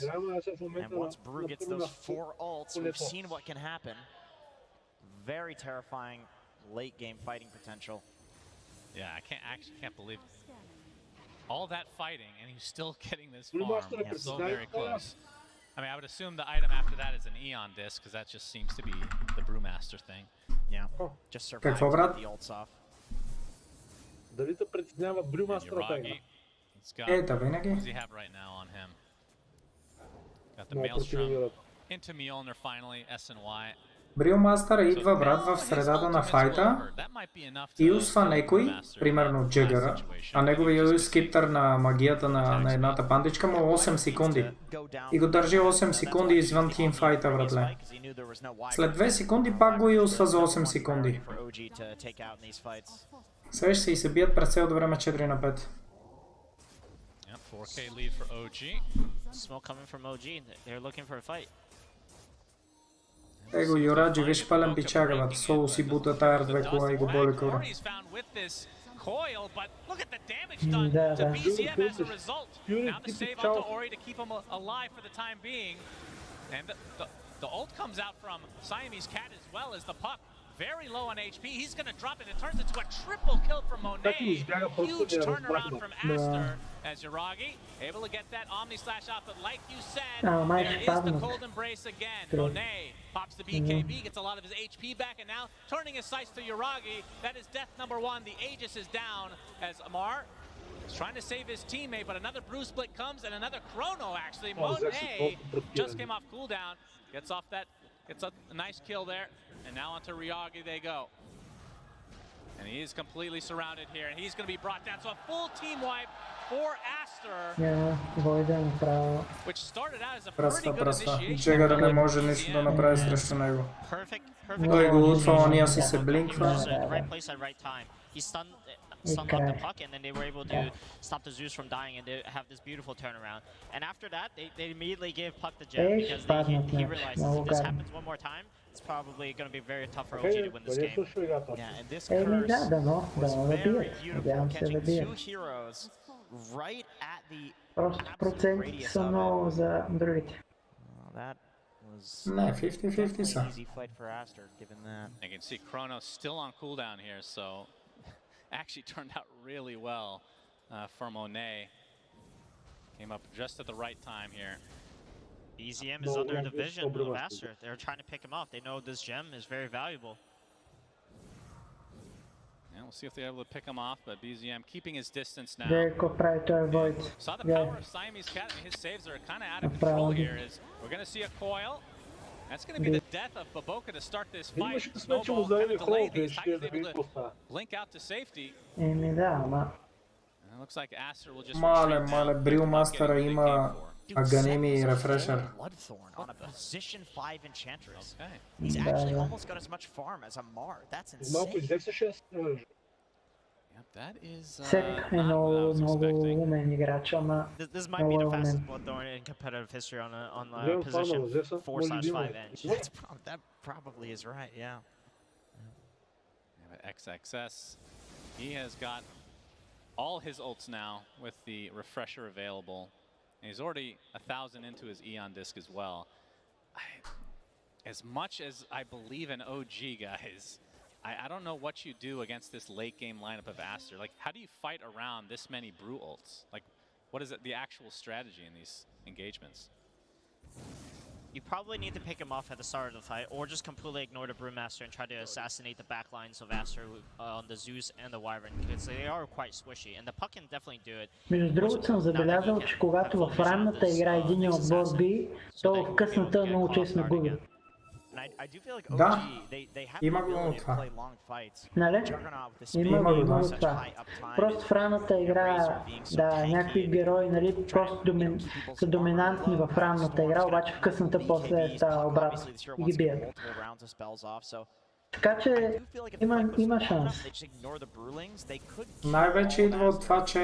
And once Brew gets those 4 ults, we've seen what can happen. Very terrifying late game fighting potential. Yeah, I can't believe all that fighting and he's still getting this farm. So very close. I mean, I would assume the item after that is an Eon disc because that just seems to be the Brewmaster thing. Yeah, just survived the ults off. Дали те притеснява Брюмастера Тайга? Ето, винаги. What does he have right now on him? Got the Maelstrom into Mjolnir finally, SNY. Брилмастър идва, брат, в средата на файта и усва некой, примерно Джегъра, а неговия скиптър на магията на едната пандичка му 8 секунди. И го държи 8 секунди извън тимфайта, братле. След 2 секунди пак го усва за 8 секунди. Сега ще се бият през цялото време 4 на 5. 4K lead for OG. Smoke coming from OG. They're looking for a fight. Его Юраджи, виж пален пичага, бат. Соло си бута тая две кола и го боли кора. Coil, but look at the damage done to BZM as a result. Now the save onto Ori to keep him alive for the time being. And the ult comes out from Siamese Cat as well as the puck. Very low on HP. He's going to drop it. It turns into a triple kill from Monet. Huge turnaround from Aster as Yuragi able to get that Omni Slash out. But like you said, there is the cold embrace again. Monet pops the BKB, gets a lot of his HP back, and now turning his sights to Yuragi. That is death number one. The Aegis is down as Amar is trying to save his teammate, but another Bruce Split comes and another Chrono actually. Monet just came off cooldown, gets off that, gets a nice kill there, and now onto Ryagi they go. And he is completely surrounded here, and he's going to be brought down. So a full team wipe for Aster, which started out as a pretty good initiation. Джегър не може нищо да направи срещу него. Той го лутва, ония си се блинква. He stunned up the puck, and then they were able to stop the Zeus from dying, and they have this beautiful turnaround. And after that, they immediately gave Puck the gem because he realized if this happens one more time, it's probably going to be very tough for OG to win this game. Yeah, and this curse was very beautiful, catching two heroes right at the absolute radius of it. That was Не, 50-50 са. an easy fight for Aster, given that. You can see Chrono still on cooldown here, so actually turned out really well for Monet. Came up just at the right time here. BZM is under the vision of Aster. They're trying to pick him off. They know this gem is very valuable. Yeah, we'll see if they're able to pick him off, but BZM keeping his distance now. Saw the power of Siamese Cat. I mean, his saves are kind of out of control here. We're going to see a coil. That's going to be the death of Baboka to start this fight. Snowball kind of delayed things. Tiger's able to blink out to safty. It looks like Aster will just Мале, Брилмастера има Аганими и Рефрешер. On a position 5 Enchantress. He's actually almost got as much farm as Amar. That's insane. That is Сек е много умен играч, ама This might be the fastest blood thrower in competitive history on position 4/5 edge. That probably is right, yeah. But XXS, he has got all his ults now with the refresher available. And he's already 1,000 into his Eon disc as well. As much as I believe in OG, guys, I don't know what you do against this late game lineup of Aster. Like, how do you fight around this many brew ults? Like, what is it, the actual strategy in these engagements? You probably need to pick him off at the start of the fight, or just completely ignore the Brewmaster and try to assassinate the backlines of Aster on the Zeus and the Wyvern, because they are quite squishy, and the Puck can definitely do it. Между другото съм забелязал, че когато в ранната игра един отбор би, то в късната много често губи. Да, има го много това. Нали? Има го много това. Просто в ранната игра, да, някакви герои, нали, просто са доминантни в ранната игра, обаче в късната после става обратно и ги бият. Така че има шанс. Най-вече идва от това, че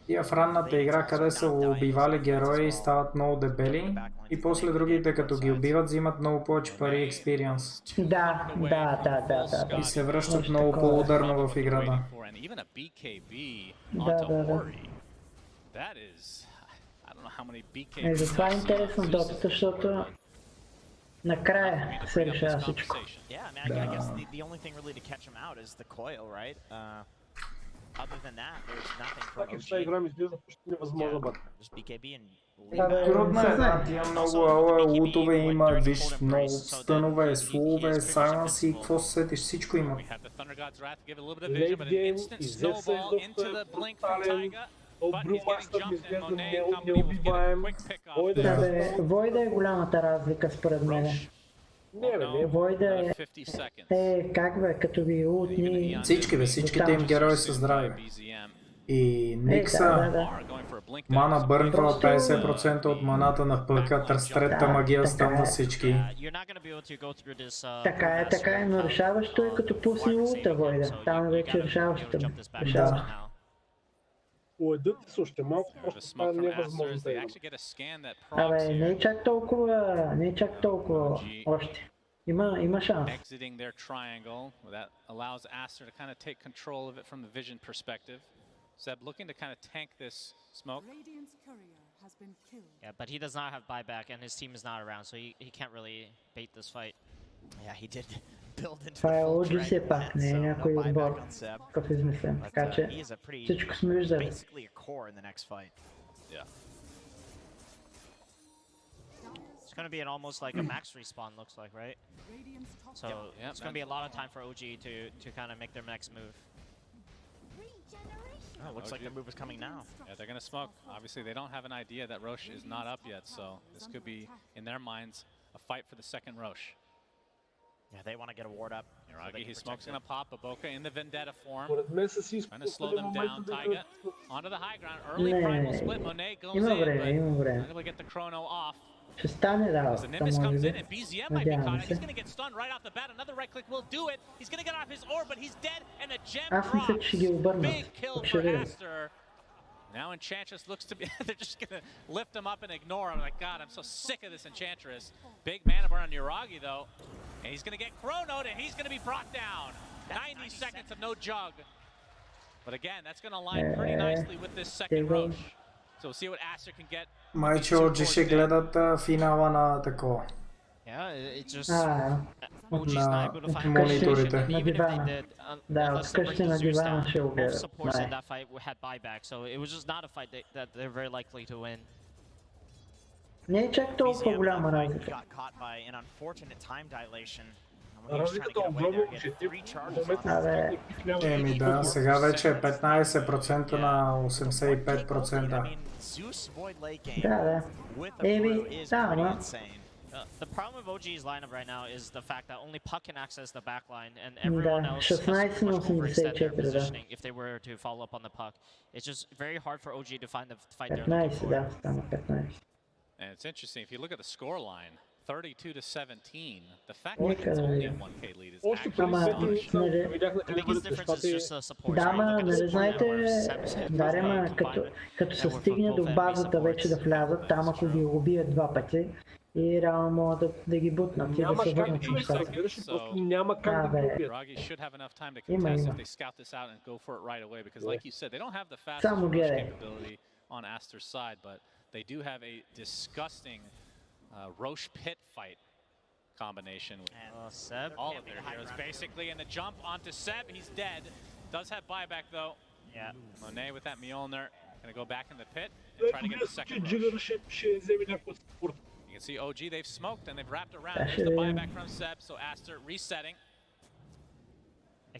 тия в ранната игра, къде са убивали герои, стават много дебели и после другите, като ги убиват, взимат много повече пари и експириенс. Да. И се връщат много по-ударно в играта. Да. Затова е интересно Дотата, защото накрая се решава всичко. I mean, I guess the only thing really to catch him out is the coil, right? Other than that, there's nothing from OG. Just BKB and Трудно е, да, тия много лутове има, виж, много стънове, слове, сайленси, какво се сетиш, всичко има. Войда е голямата разлика според мен. Войда как бе, като ви ултни... Всичките им герои са здрави. И Никса мана бърнва 50% от маната на пъка, с третата магия стана всички. Така е, но решаващо е като пусни улта Войда. Там вече решаващо. Уйдат с още малко, The просто smoke това from не е Aster възможно as да they имаме. actually get a scan that Абе, procs не here. е чак толкова още. Има шанс. Exiting their triangle. That allows Aster to kind of take control of it from the vision perspective. Seb looking to kind of tank this smoke. Yeah, but he does not have buyback and his team is not around, so he can't really bait this fight. Yeah, he did build into Това the е full OG dragon все пак, plant, не е so no някой buyback отбор, on Seb. какъв измислен. But Така че he is a pretty, всичко сме виждали. basically a core in the next fight. Yeah. It's going to be an almost like a max respawn, looks like, right? So it's going to be a lot of time for OG to kind of make their next move. Oh, looks like the move is coming now. Yeah, they're going to smoke. Obviously, they don't have an idea that Roche is not up yet, so this could be, in their minds, a fight for the second Roche. Yeah, they want to get a ward up. Iragi, his smoke's going to pop. Baboka in the Vendetta form. Според мен са си Trying to slow them down. момента Taiga onto the high ground. Early primal split. Monet goes Има in, време, има but време. not able to get the chrono off. Ще стане As the работа, Nimbus може comes in би. and BZM might be caught. Надявам He's се. going to get stunned right off the bat. Another right click will do it. He's going to get off his orb, but he's dead, and the gem Аз мисля, че ще ги drops. обърнат. Big kill Пък for ще видим. Aster. Now Enchantress looks to be, they're just going to lift him up and ignore him. Like, God, I'm so sick of this Enchantress. Big mana burn on Uragi, though. And he's going to get chronoed, and he's going to be brought down. 90 seconds of no jug. But again, that's going to align pretty nicely with this second Roche. So we'll see what Aster can get. Майче OG ще гледат финала на такова. Yeah, it just... OG's not able to find мониторите. even if they дивана. did, Да, unless от somebody къщи на Zeus дивана down, ще го both гледат. supports in Да, that fight had buyback, so it was just not a fight that they're very likely to win. не е чак толкова голяма He разлика. got caught by an unfortunate time dilation. Разликата е огромна, че те в момента Еми да, сега вече е 15% на 85%. Zeus Void Lake game Да. with a Еми, brew is да, pretty ама. insane. The problem with OG's lineup right now is the fact that only Puck can access the back line, and everyone Да, else has to 16 на much overextend their 84, да. positioning if they were to follow up on the puck. It's just very hard for OG to find the fight they're looking 15, for. да, стана 15. And it's interesting, if you look at the score line, 32 to 17, the fact that it's only a 1k lead is Още actually преди astonishing. седмица видяхме The къде biggest бъдат difference is нещата. just the support. Да, right? ма, Look at the нали support знаете, networks. Дарема, като се стигне до базата вече да влязат, там ако ги убият два пъти, и реално могат да ги бутнат и да Няма се как върнат човек нещата. се гледаш, просто няма как да Абе, го убият. Ragi should have enough time to Има, contest има. if they scout this out and go for it right away, because like you said, they don't have the fastest Само rush гледай. capability on Aster's side, but they do have a disgusting Roche pit fight combination with Seb. all of their heroes. Basically, in the jump onto Seb, he's dead. Does have buyback though. Yeah. Monet with that Mjolnir, gonna go back in the pit and try to get the second rush. Джигър ще вземе някакво спорт. You can see OG, they've smoked and they've wrapped around. That's There's the it. buyback from Seb, so Aster resetting.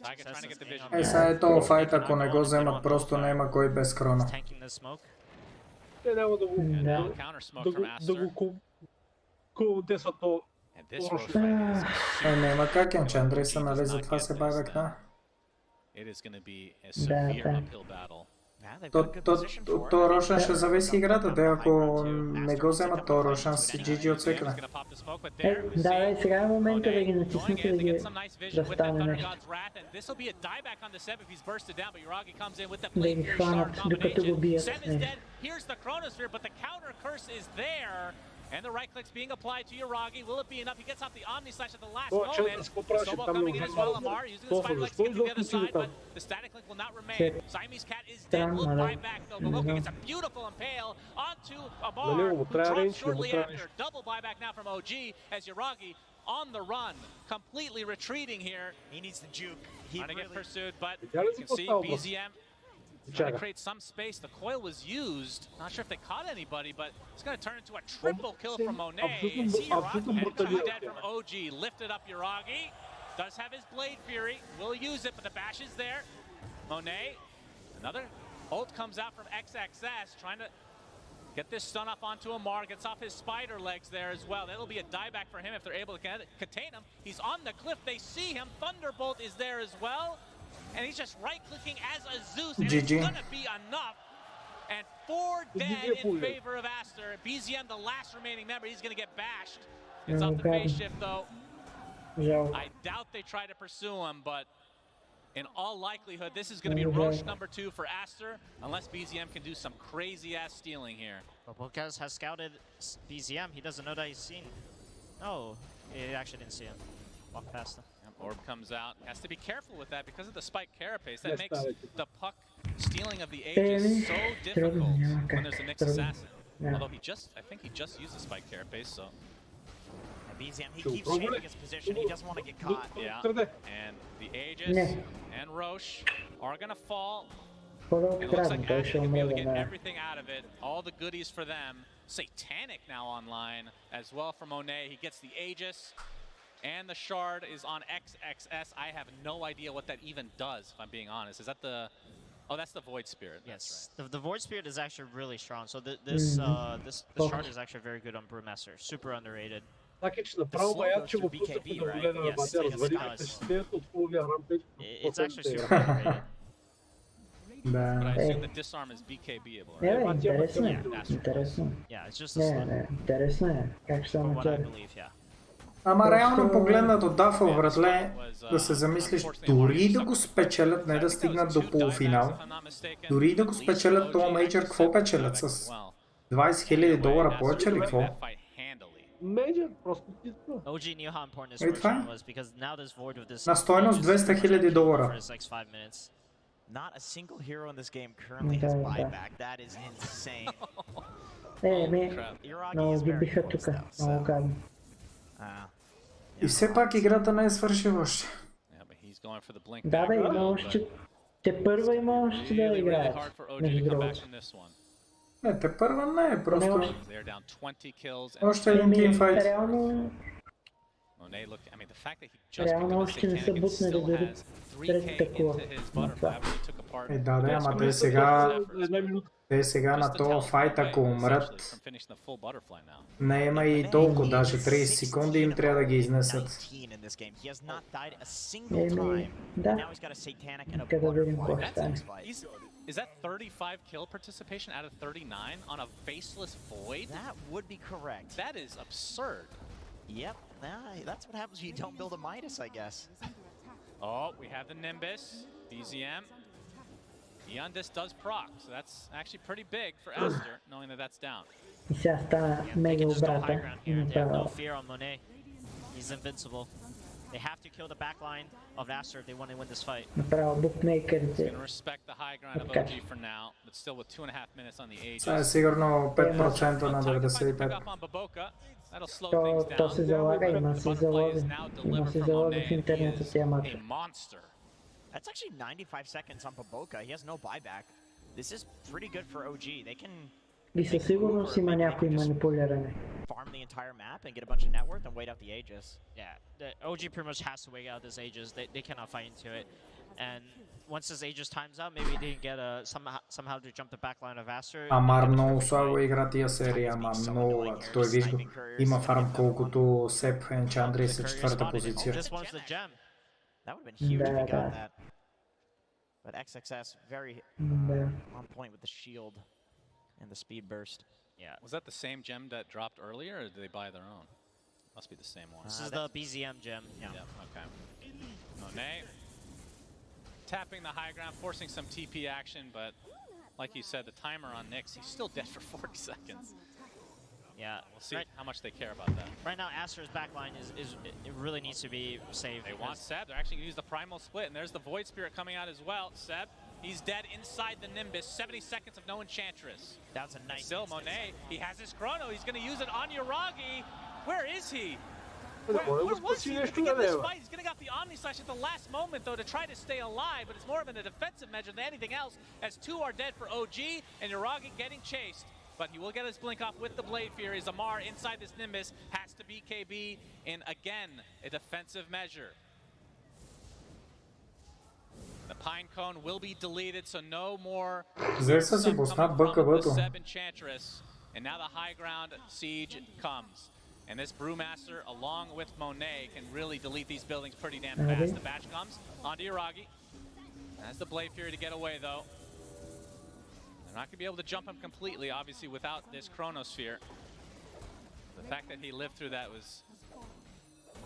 Tiger trying to get the vision. Е, сега е този файт, ако не го вземат, просто няма кой без крона. Tanking the smoke. Те няма да го... Да. Counter smoke from Да Aster. го контесват то. And this Roche fight is Няма как, Енчандрейса, нали, затова се бавят на. It is going to be a Да, severe да. uphill battle. То Рошан ще зависи играта, те ако не го вземат, то Рошан си GG отсекна. Да, и сега е момента да ги натиснете и да ги да стане нещо. This will be a dieback on the Seb if he's bursted down, but Uragi comes in with the Да blade ги fury хванат, sharp докато го combination. бият. Seb is dead. Here's the Chronosphere, but the counter curse is there. And the right click's being applied to Uragi. Will it be enough? He gets off the Omni Slash at the last moment. Snowball coming in as well. Amar using the spider legs to get to the other side, but the static link will not remain. Siamese Cat is dead. Will buy back though. Baboka gets a beautiful impale onto Amar, who drops shortly after. Double buyback now from OG as Uragi on the run, completely retreating here. He needs the juke. Trying to get pursued, but Yeah, you can see BZM trying to create some space. The coil was used. Not sure if they caught anybody, but it's going to turn into a triple kill from Monet. And two dead from OG. Lifted up Uragi. Does have his Blade Fury. Will use it, but the bash is there. Monet. Another ult comes out from XXS. Trying to get this stun up onto Amar. Gets off his spider legs there as well. That'll be a dieback for him if they're able to contain him. He's on the cliff. They see him. Thunderbolt is there as well. And he's just right-clicking as a Zeus, and it's gonna be enough. And 4 dead in favor of Aster. BZM, the last remaining member, he's gonna get bashed. It's up the phase shift though. I doubt they try to pursue him, but In all likelihood, this is going to be Roche number 2 for Aster, unless BZM can do some crazy-ass stealing here. Babokas has scouted BZM. He doesn't know that he's seen. Oh, he actually didn't see him. Walk past him. Orb comes out. Has to be careful with that because of the spike carapace. That makes the puck stealing of the Aegis so difficult when there's a Nyx assassin. Although I think he just used the spike carapace, so. BZM, he keeps changing his position. He doesn't want to get caught. Yeah. And the Aegis and Roche are gonna fall. And it looks like Aster can be able to get everything out of it. All the goodies for them. Satanic now online as well for Monet. He gets the Aegis. And the shard is on XXS. I have no idea what that even does, if I'm being honest. Is that the... Oh, that's the Void Spirit. Yes, right. The Void Spirit is actually really strong. So this shard is actually very good on Brewmaster. Super underrated. It's actually super underrated. But I assume the disarm is BKB-able, right? Интересно. Yeah, it's just a Интересно е. Как ще what I believe, yeah. Ама реално погледнато Дафъл, братле, да се замислиш, дори да го спечелят, не да стигнат до полуфинал, дори да го спечелят този мейджор, какво печелят с $20,000 повече ли какво? OG knew how important this version was because now this void with this на стойност $200,000. Not a single hero in this game currently has buyback. That is insane. Много ги биха тук, много гадно. И все пак играта не е свършила още. Да бе, има още... Те първа има още да играят, между другото. Не, те първа не е, просто... Още един тимфайт. Реално още не са бутнали дори третата кула на това. Да, ама те сега на този файт, ако умрат, не има и толкова, даже 30 секунди им трябва да ги изнесат. Да, къде да видим какво ще стане. Is that 35 kill participation out of 39 on a faceless void? That would be correct. That is absurd. Yep, that's what happens when you don't build a Midas, I guess. Oh, we have the Nimbus, BZM. Eondis does proc, so that's actually pretty big for Aster, knowing that that's down. И сега стана мега обрата. No fear on Monet. He's invincible. They have to kill the backline of Aster if they want to win this fight. Направо букмейкерите. He's gonna respect the high ground of OG for now, but still with 2.5 minutes on the Aegis. Това е сигурно 5% на 95. То се залага, има се залози. Има се залози в интернета тия матча. That's actually 95 seconds on Baboka. He has no buyback. This is pretty good for OG. They can... И със сигурност има някой манипулиране. Farm the entire map and get a bunch of net worth and wait out the Aegis. Yeah, the OG pretty much has to wait out this Aegis. They cannot fight into it. And once this Aegis times out, maybe they can get somehow to jump the backline of Aster. Амар много слабо игра тия серия, ама много. Той виж го, има фарм колкото Сеп Енчандри са четвърта позиция. That would have been huge if he got that. But XXS very on point with the shield and the speed burst. Yeah. Was that the same gem that dropped earlier, or did they buy their own? Must be the same one. This is the BZM gem. Yeah. Okay. Monet tapping the high ground, forcing some TP action, but like you said, the timer on Nyx, he's still dead for 40 seconds. Yeah. We'll see how much they care about that. Right now, Aster's backline it really needs to be saved. They want Seb. They're actually going to use the Primal Split, and there's the Void Spirit coming out as well. Seb, he's dead inside the Nimbus. 70 seconds of no Enchantress. That's a nice. Still, Monet, he has his Chrono. He's going to use it on Yuragi. Where is he? Where was he at the beginning of this fight? He's going to get the Omni Slash at the last moment, though, to try to stay alive, but it's more of a defensive measure than anything else, as two are dead for OG, and Yuragi getting chased. But he will get his blink off with the Blade Fury. Zamar inside this Nimbus has to BKB in, again, a defensive measure. The Pine Cone will be deleted, so no more Seb Enchantress. And now the high ground siege comes. And this Brewmaster, along with Monet, can really delete these buildings pretty damn fast. The batch comes onto Yuragi. Has the Blade Fury to get away, though. They're not going to be able to jump him completely, obviously, without this Chronosphere. The fact that he lived through that was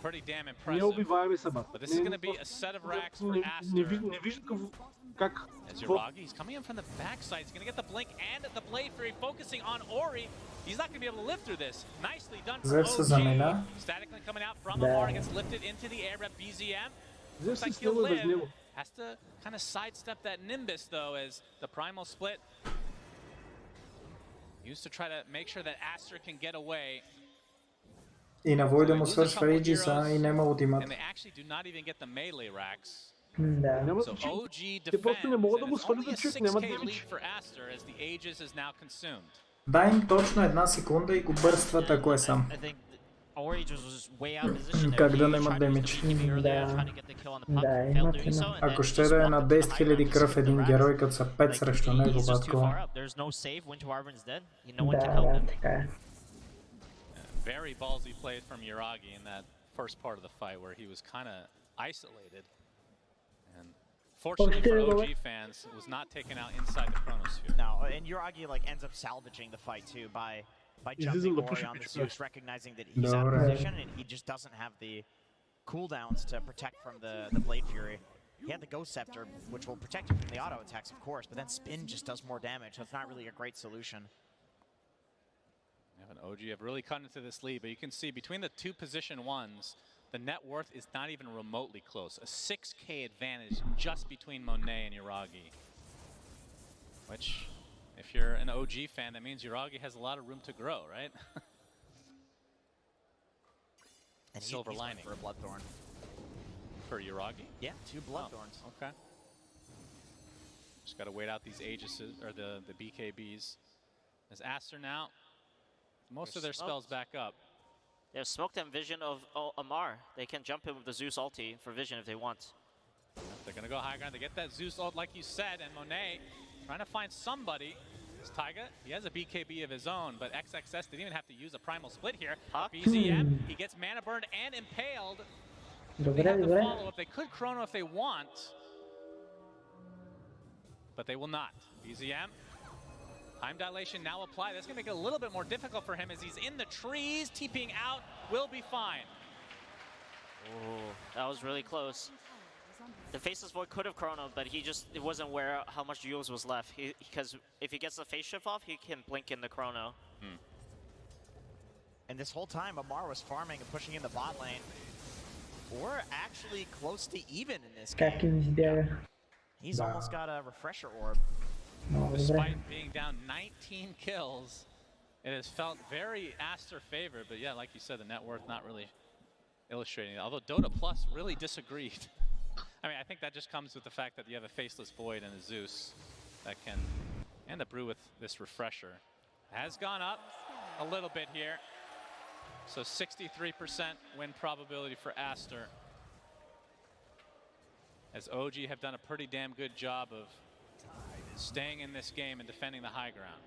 pretty damn Не impressive. убиваеми се, бат. But this is going to be a set of racks for Aster. Не виждам как... As Yuragi, he's coming in from the backside. He's going to get the blink and the blade fury, focusing on Ori. He's not going to be able to live through this. Nicely done for Zed se zamena. OG. Statically coming out from Da. Amar, gets lifted into the air. Rep BZM. Zed Looks se like he'll snima bez live. него. Has to kind of sidestep that Nimbus though, as the primal split. Used to try to make sure that Aster can get away. И на Войда му свършва Aegis, и няма ултимат. And they actually do not even get the melee racks. Да. So OG defends, and it's only a 6k lead for Aster as the Aegis is now consumed. Дай им точно 1 секунда и го бърстват, ако е сам. Как да нямат демидж? Да, имат има. Ако ще да е на 10 000 кръв един герой, като са 5 срещу него, батко. Да, така е. Very ballsy play from Yuragi in that first part of the fight where he was kind of isolated. And fortunately for OG fans, it was not taken out inside the chronosphere. No, and Yuragi like ends up salvaging the fight too by jumping Ori on the Zeus, recognizing that he's out of position and he just doesn't have the cooldowns to protect from the Blade Fury. He had the Ghost Scepter, which will protect you from the auto attacks, of course, but then Spin just does more damage, so it's not really a great solution. And OG have really cut into this lead, but you can see between the two position ones, the net worth is not even remotely close. A 6k advantage just between Monet and Yuragi. Which, if you're an OG fan, that means Yuragi has a lot of room to grow, right? And Silver he's lining. for a Bloodthorn. For Yuragi? Yeah, 2 Bloodthorns. Oh, okay. Just gotta wait out these Aegis, or the BKBs. As Aster now, most of their spells back up. They have smoked and vision of Amar. They can jump in with the Zeus ulti for vision if they want. They're gonna go high ground. They get that Zeus ult like you said, and Monet trying to find somebody. It's Taiga. He has a BKB of his own, but XXS didn't even have to use a primal split here. BZM, he gets mana burned and impaled. They have the follow-up. They could chrono if they want, but they will not. BZM. Time dilation now applied. That's going to make it a little bit more difficult for him as he's in the trees. TPing out will be fine. Oh, that was really close. The Faceless Void could have chronoed, but he wasn't aware how much Jules was left. Because if he gets the face shift off, he can blink in the chrono. And this whole time, Amar was farming and pushing in the bot lane. We're actually close to even in this Как им избяга. He's almost got a refresher orb. Despite being down 19 kills, it has felt very Aster favored, but yeah, like you said, the net worth not really illustrating it. Although Dota Plus really disagreed. I mean, I think that just comes with the fact that you have a Faceless Void and a Zeus that can, and the Brew with this refresher. Has gone up a little bit here. So 63% win probability for Aster. As OG have done a pretty damn good job of staying in this game and defending the high ground.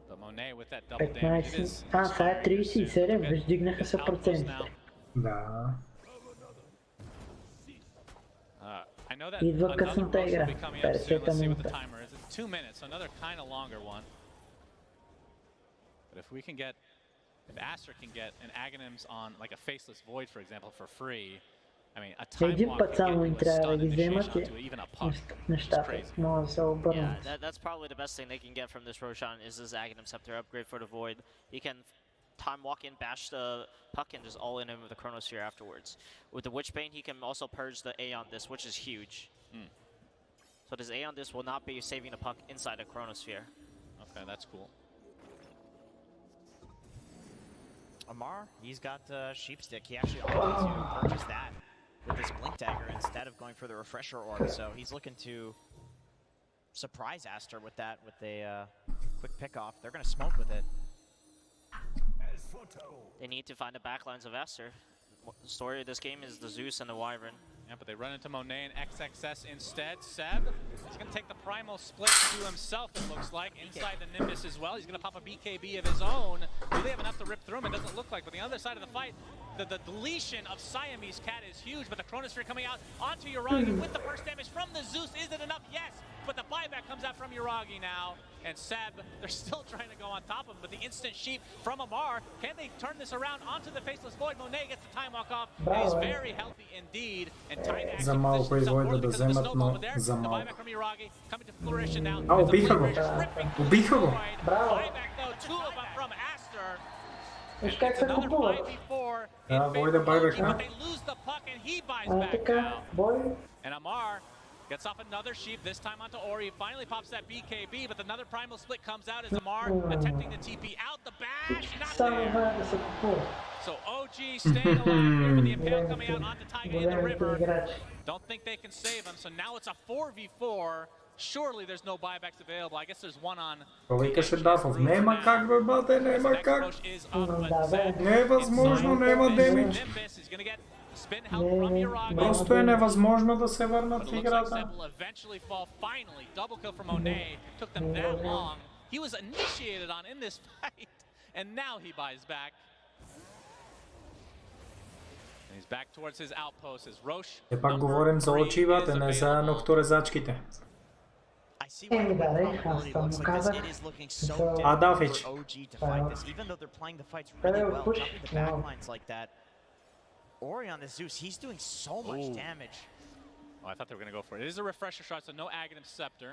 But Monet with that double damage, it is... Сега е 37, вдигнаха се процентите. Да. I know that Идва another късната roast игра. will be coming up soon. 50 Let's see what the минута. timer is. It's 2 minutes, another kind of longer one. But if we can get, if Aster can get an Aghanims on like a Faceless Void, for example, for free, I mean, a time Един walk път can само get им you a трябва stun да ги initiation вземат и onto even a puck. нещата може да се обърнат. Yeah, that's probably the best thing they can get from this Roshan is this Aghanim Scepter upgrade for the Void. He can time walk in, bash the puck, and just all in him with the Chronosphere afterwards. With the Witchbane, he can also purge the Aeon Disc, which is huge. So this Aeon Disc will not be saving the puck inside the Chronosphere. Okay, that's cool. Amar, he's got Sheep Stick. He actually opted to purchase that with this Blink Dagger instead of going for the Refresher Orb. So he's looking to surprise Aster with that, with a quick pick-off. They're going to smoke with it. They need to find the backlines of Aster. The story of this game is the Zeus and the Wyvern. Yeah, but they run into Monet and XXS instead. Seb is going to take the primal split to himself, it looks like, inside the Nimbus as well. He's going to pop a BKB of his own. Do they have enough to rip through him? It doesn't look like. But the other side of the fight, the deletion of Siamese Cat is huge, but the Chronosphere coming out onto Uragi with the first damage from the Zeus. Is it enough? Yes, but the buyback comes out from Uragi now. And Seb, they're still trying to go on top of him, but the instant sheep from Amar, can they turn this around onto the Faceless Void? Monet gets the time walk off, and he's very healthy indeed. And time to За малко и Войда да вземат, но за малко. Убиха го! Убиха го! Виж как се купуват. Да, Войда байбек, а? Така, бой. And Amar gets off another sheep, this time onto Ori. Finally pops that BKB, but another primal split comes out as Amar attempting to TP out the bash. Not there. So OG staying alive here with the Impale coming out onto Taiga in the river. Don't think they can save him, so now it's a 4v4. Surely there's no buybacks available. I guess there's one on. Викаше Дафов. Нема как, бе, бате, нема как. Невъзможно, нема демидж. Просто е невъзможно да се върнат в играта. Е, пак говорим за очивата, не за нокторезачките. Еми да, аз там му казах. Адафич. Пуш. Ori on the Zeus, he's doing so much damage. Oh, I thought they were going to go for it. It is a refresher shot, so no Aghanim Scepter.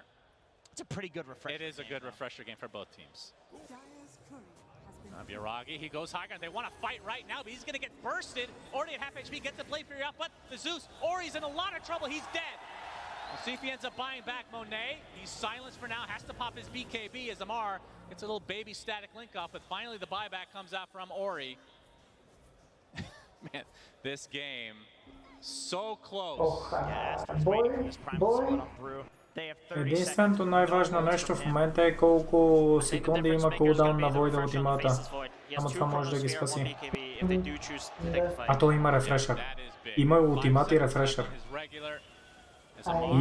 It's a pretty good refresher. It is a good refresher game for both teams. Biragi, he goes higher, and they want to fight right now, but he's going to get bursted. Ori at half HP gets the Blade Fury out, but the Zeus, Ori's in a lot of trouble. He's dead. We'll see if he ends up buying back Monet. He's silenced for now, has to pop his BKB as Amar gets a little baby static link off, but finally the buyback comes out from Ori. Man, this game, so close. Единственото най-важно нещо в момента е колко секунди има кулдаун на Войда от имата. Ама това може да ги спаси. А то има рефрешър. Има ултимат и рефрешър.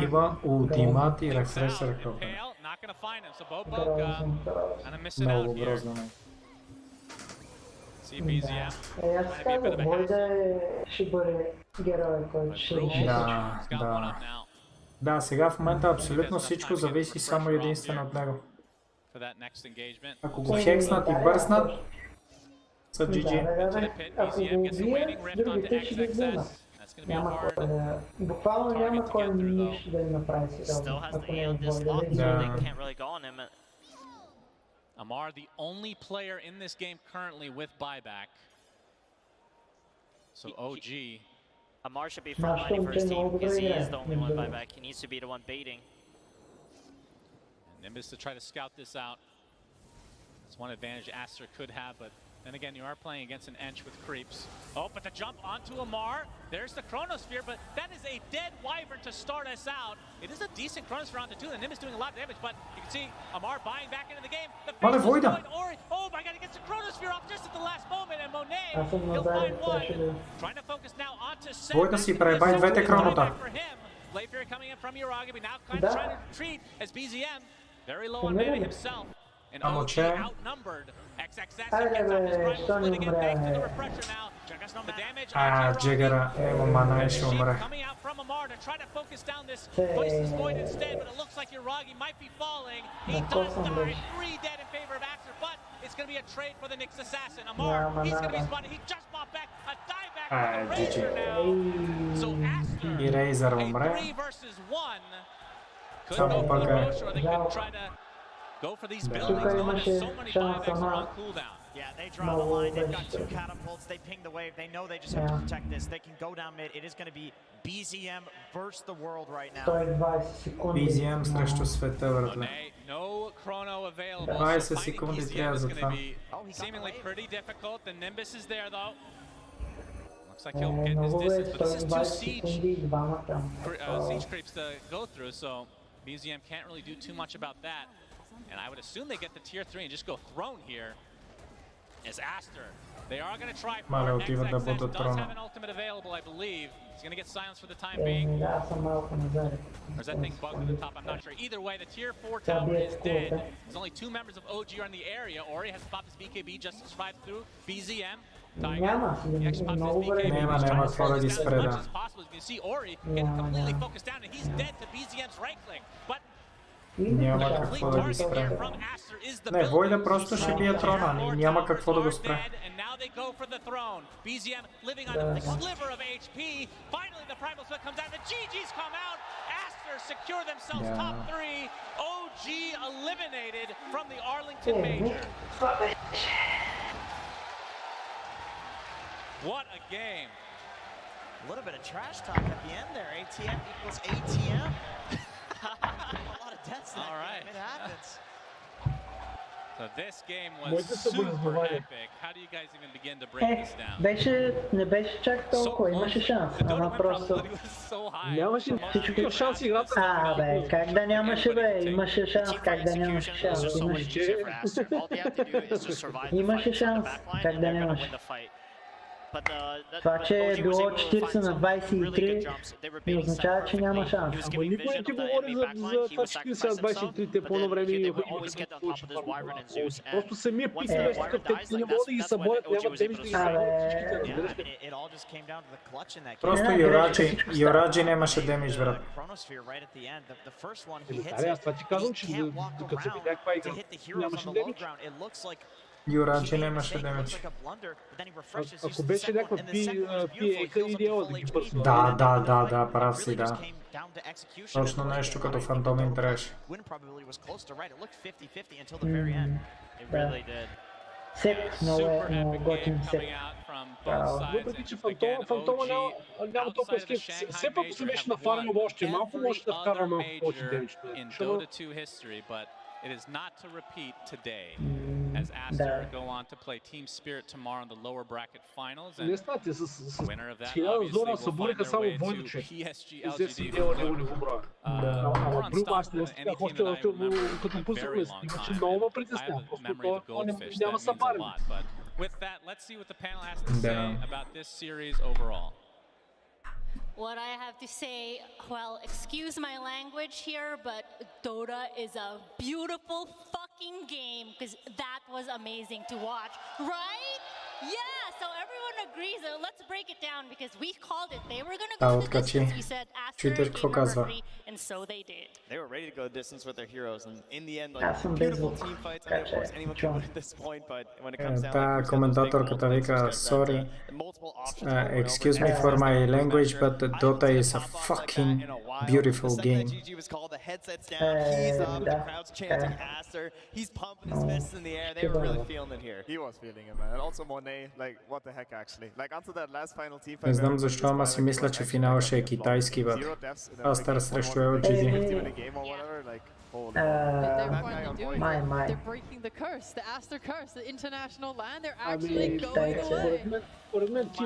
Има ултимат и рефрешър. Много грозно. Аз казах, Войда ще бъде герой, който ще реши. Да. Да, сега в момента абсолютно всичко зависи само единствено от него. Ако го хекснат и бърснат, са GG. Ако го убият, другите ще ги вземат. Няма кой да... Буквално няма кой нищо да им направи сериозно, ако не е Войда. Amar, the only player in this game currently with buyback. So OG. Amar should be frontlining for his team because he is the only one buyback. He needs to be the one baiting. And Nimbus to try to scout this out. That's one advantage Aster could have, but then again, you are playing against an Ench with creeps. Oh, but the jump onto Amar. There's the Chronosphere, but that is a dead Wyvern to start us out. It is a decent Chronosphere onto two, and Nimbus doing a lot of damage, but you can see Amar buying back into the game. The Void, oh my god, he gets the Chronosphere off just at the last moment, and Monet, he'll find one. Trying to focus now onto Seb. Войда си пребай двете Chroнота. Blade Fury coming in from Uragi, but now kind of trying to retreat as BZM, very low on mana himself. And OG outnumbered. XXS gets off his primal split again thanks to the refresher now. The damage on Jagera, nema mana, ще умре. coming out from Amar to try to focus down this Voiceless Void instead, but it looks like Uragi might be falling. He does die, 3 dead in favor of Axer, but it's going to be a trade for the Nyx Assassin. Amar, he's going to be spotted. He just bought back a dieback from the Razor now. So Aster, a 3 versus 1. Could go for the push, or they could try to go for these buildings, knowing that so many buybacks are on cooldown. Yeah, they draw the line, they've got 2 catapults, they ping the wave, they know they just have to protect this. They can go down mid, it is going to be BZM versus the world right now. BZM срещу света, братле. No chrono available. 20 секунди трябва за това. Seemingly pretty difficult. The Nimbus is there though. Looks like he'll get his distance, but this is 2 siege creeps to go through, so BZM can't really do too much about that. And I would assume they get the tier 3 and just go throne here. As Aster, they are going to try for it. XXS does have an ultimate available, I believe. He's going to get silenced for the time being. Or is that thing bugged at the top? I'm not sure. Either way, the tier 4 tower is dead. There's only 2 members of OG are in the area. Ori has popped his BKB just to survive through. BZM Няма, много време. Няма какво да ги спре, да. Няма какво да ги спре. Не, Войда просто ще бие трона, няма какво да го спре. Secure themselves top 3. OG eliminated from the Arlington Major. What a game. A little bit of trash talk at the end there. ATM equals ATM. A lot of deaths in that game. It happens. So this game was super epic. How do you guys even begin to break this down? Не беше чак толкова, имаше шанс, ама просто... Нямаше шанс играта. Бе, как да нямаше бе, имаше шанс, как да нямаше шанс, имаше шанс, как да нямаше. Това, че е било 40 на 23, не означава, че няма шанс. Ама никой не ти говори за това 40 на 23, по-на време имаха получи. Просто самия пик на вестика, те не могат да ги съборят, нямат демидж да ги съборят. Просто Юраджи нямаше демидж, брат. Да, аз това ти казвам, че докато се видях това игра, нямаше демидж. Юраджи нямаше демидж. Ако беше някаква пиеха или ела да ги бърсва. Да, прав си, да. Точно нещо като фантомен треш. Сеп, много готин сеп. Въпреки, че фантома няма толкова скеп. Все пак се беше нафармил още малко, може да вкарва малко повече демидж. It is not to repeat today, as Aster go on to play Team Spirit tomorrow in the lower bracket finals. And winner of that obviously will find their way to PSG LGD. More unstoppable than any team that I remember in a very long time. I have a memory of the Goldfish that means a lot. But with that, let's see what the panel has to say about this series overall. What I have to say, well, excuse my language here, but Dota is a beautiful fucking game because that was amazing to watch, right? Yeah, so everyone agrees. Let's break it down because we called it. They were going to go the distance. We said Aster game number 3, and so they did. They were ready to go the distance with their heroes, and in the end, like, beautiful team fights. I mean, of course, anyone can win at this point, but when it comes down to коментаторката вика, sorry, excuse me for my language, but Dota is a fucking beautiful game. He's up, the crowd's chanting Aster. He's pumping his fists in the air. They were really feeling it here. He was feeling it, man. And also Monet, like, what the heck, actually. Like, until that last final team fight... Не знам защо, ама си мисля, че финал ще е китайски, бе. Астър срещу LGD. They're breaking the curse, the Aster curse, the international land. They're actually going away.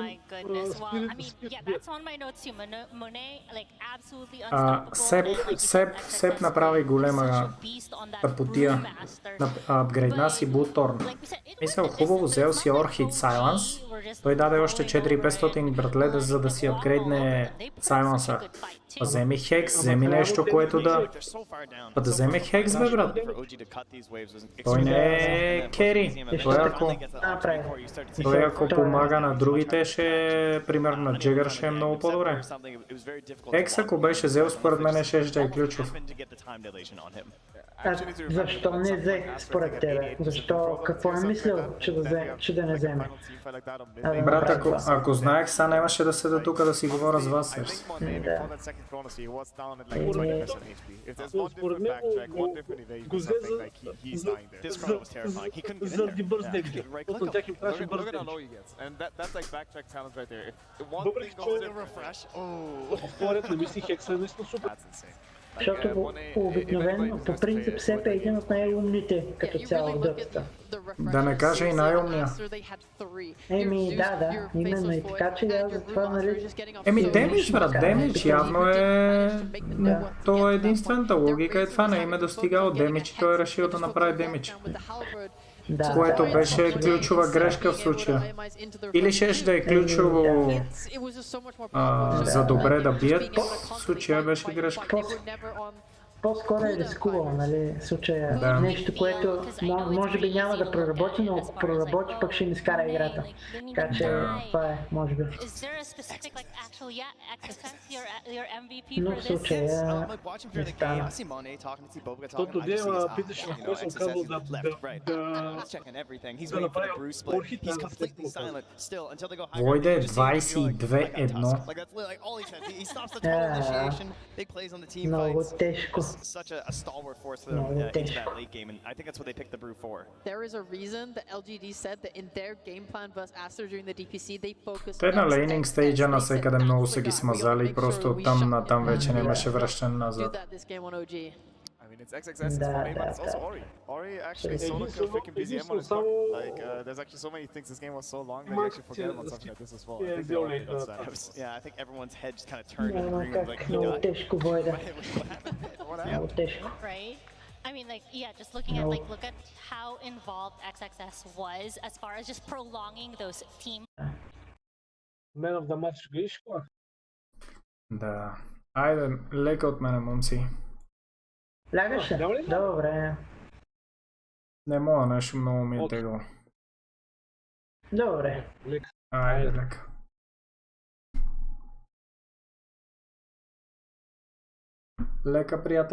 My goodness. Well, I mean, yeah, that's on my notes too. Monet, like, absolutely unstoppable. Сеп направи голема тъпотия. Апгрейдна си Буторн. Мисля, хубаво взел си Orchid Silence. Той даде още 4500 братледа, за да си апгрейдне Silencer. Вземи Хекс, вземи нещо, което да... Да вземе Хекс, бе, брат. Той не е кери. Той ако помага на другите, ще примерно на Джигър ще е много по-добре. Хекс, ако беше взел, според мен ще е ключов. Защо не взе според тебе? Защо? Какво е мислил, че да не вземе? Брат, ако знаех, са нямаше да седа тук да си говоря с вас. Според мен го взе заради бърз демидж. От тях им трябваше бърз демидж. Въпреки, че отворят на мисли Хекса е наистина супер. Защото обикновено, по принцип, Сеп е един от най-умните като цяло в Дотата. Да не кажа и най-умния. Да, именно и така, че аз за това, нали... Демидж, брат, демидж явно е... То е единствената логика, е това, не им е достигало демидж и той е решил да направи демидж. Което беше ключова грешка в случая. Или ще да е ключово за добре да бият, в случая беше грешка. по-скоро е рискувал, нали, в случая. Да. Нещо, което може би няма да проработи, но ако проработи, пък ще ни скара играта. Така че това е, може би. Но в случая не стана. Защото Дева питаше на кой съм казал да направи орхит на Войде 22-1. Много тежко. Много тежко. There is a reason that LGD said that in their game plan versus Aster during the DPC they focused. Те на лейнинг стейджа навсекъде много са ги смазали и просто оттам натам вече нямаше връщане назад. I mean, it's XXS, it's for main, but it's also Ori. Ori actually solo killed freaking BZM on his buck. Like, there's actually so many things. This game was so long that you actually forget about something like this as well. I think they already got that. Yeah, I think everyone's head just kind of turned and agreed, like, he Много died. тежко, Войде. Много тежко. Right? I mean, like, yeah, just looking at, like, look at how involved XXS was as far as just prolonging those team. Man of the match Гришко. Да. Айде, лека от мене, момци. Лягаш ли? Добре. Не мога, нещо много ми е тегло. Добре. Айде, лека. Лека, приятел.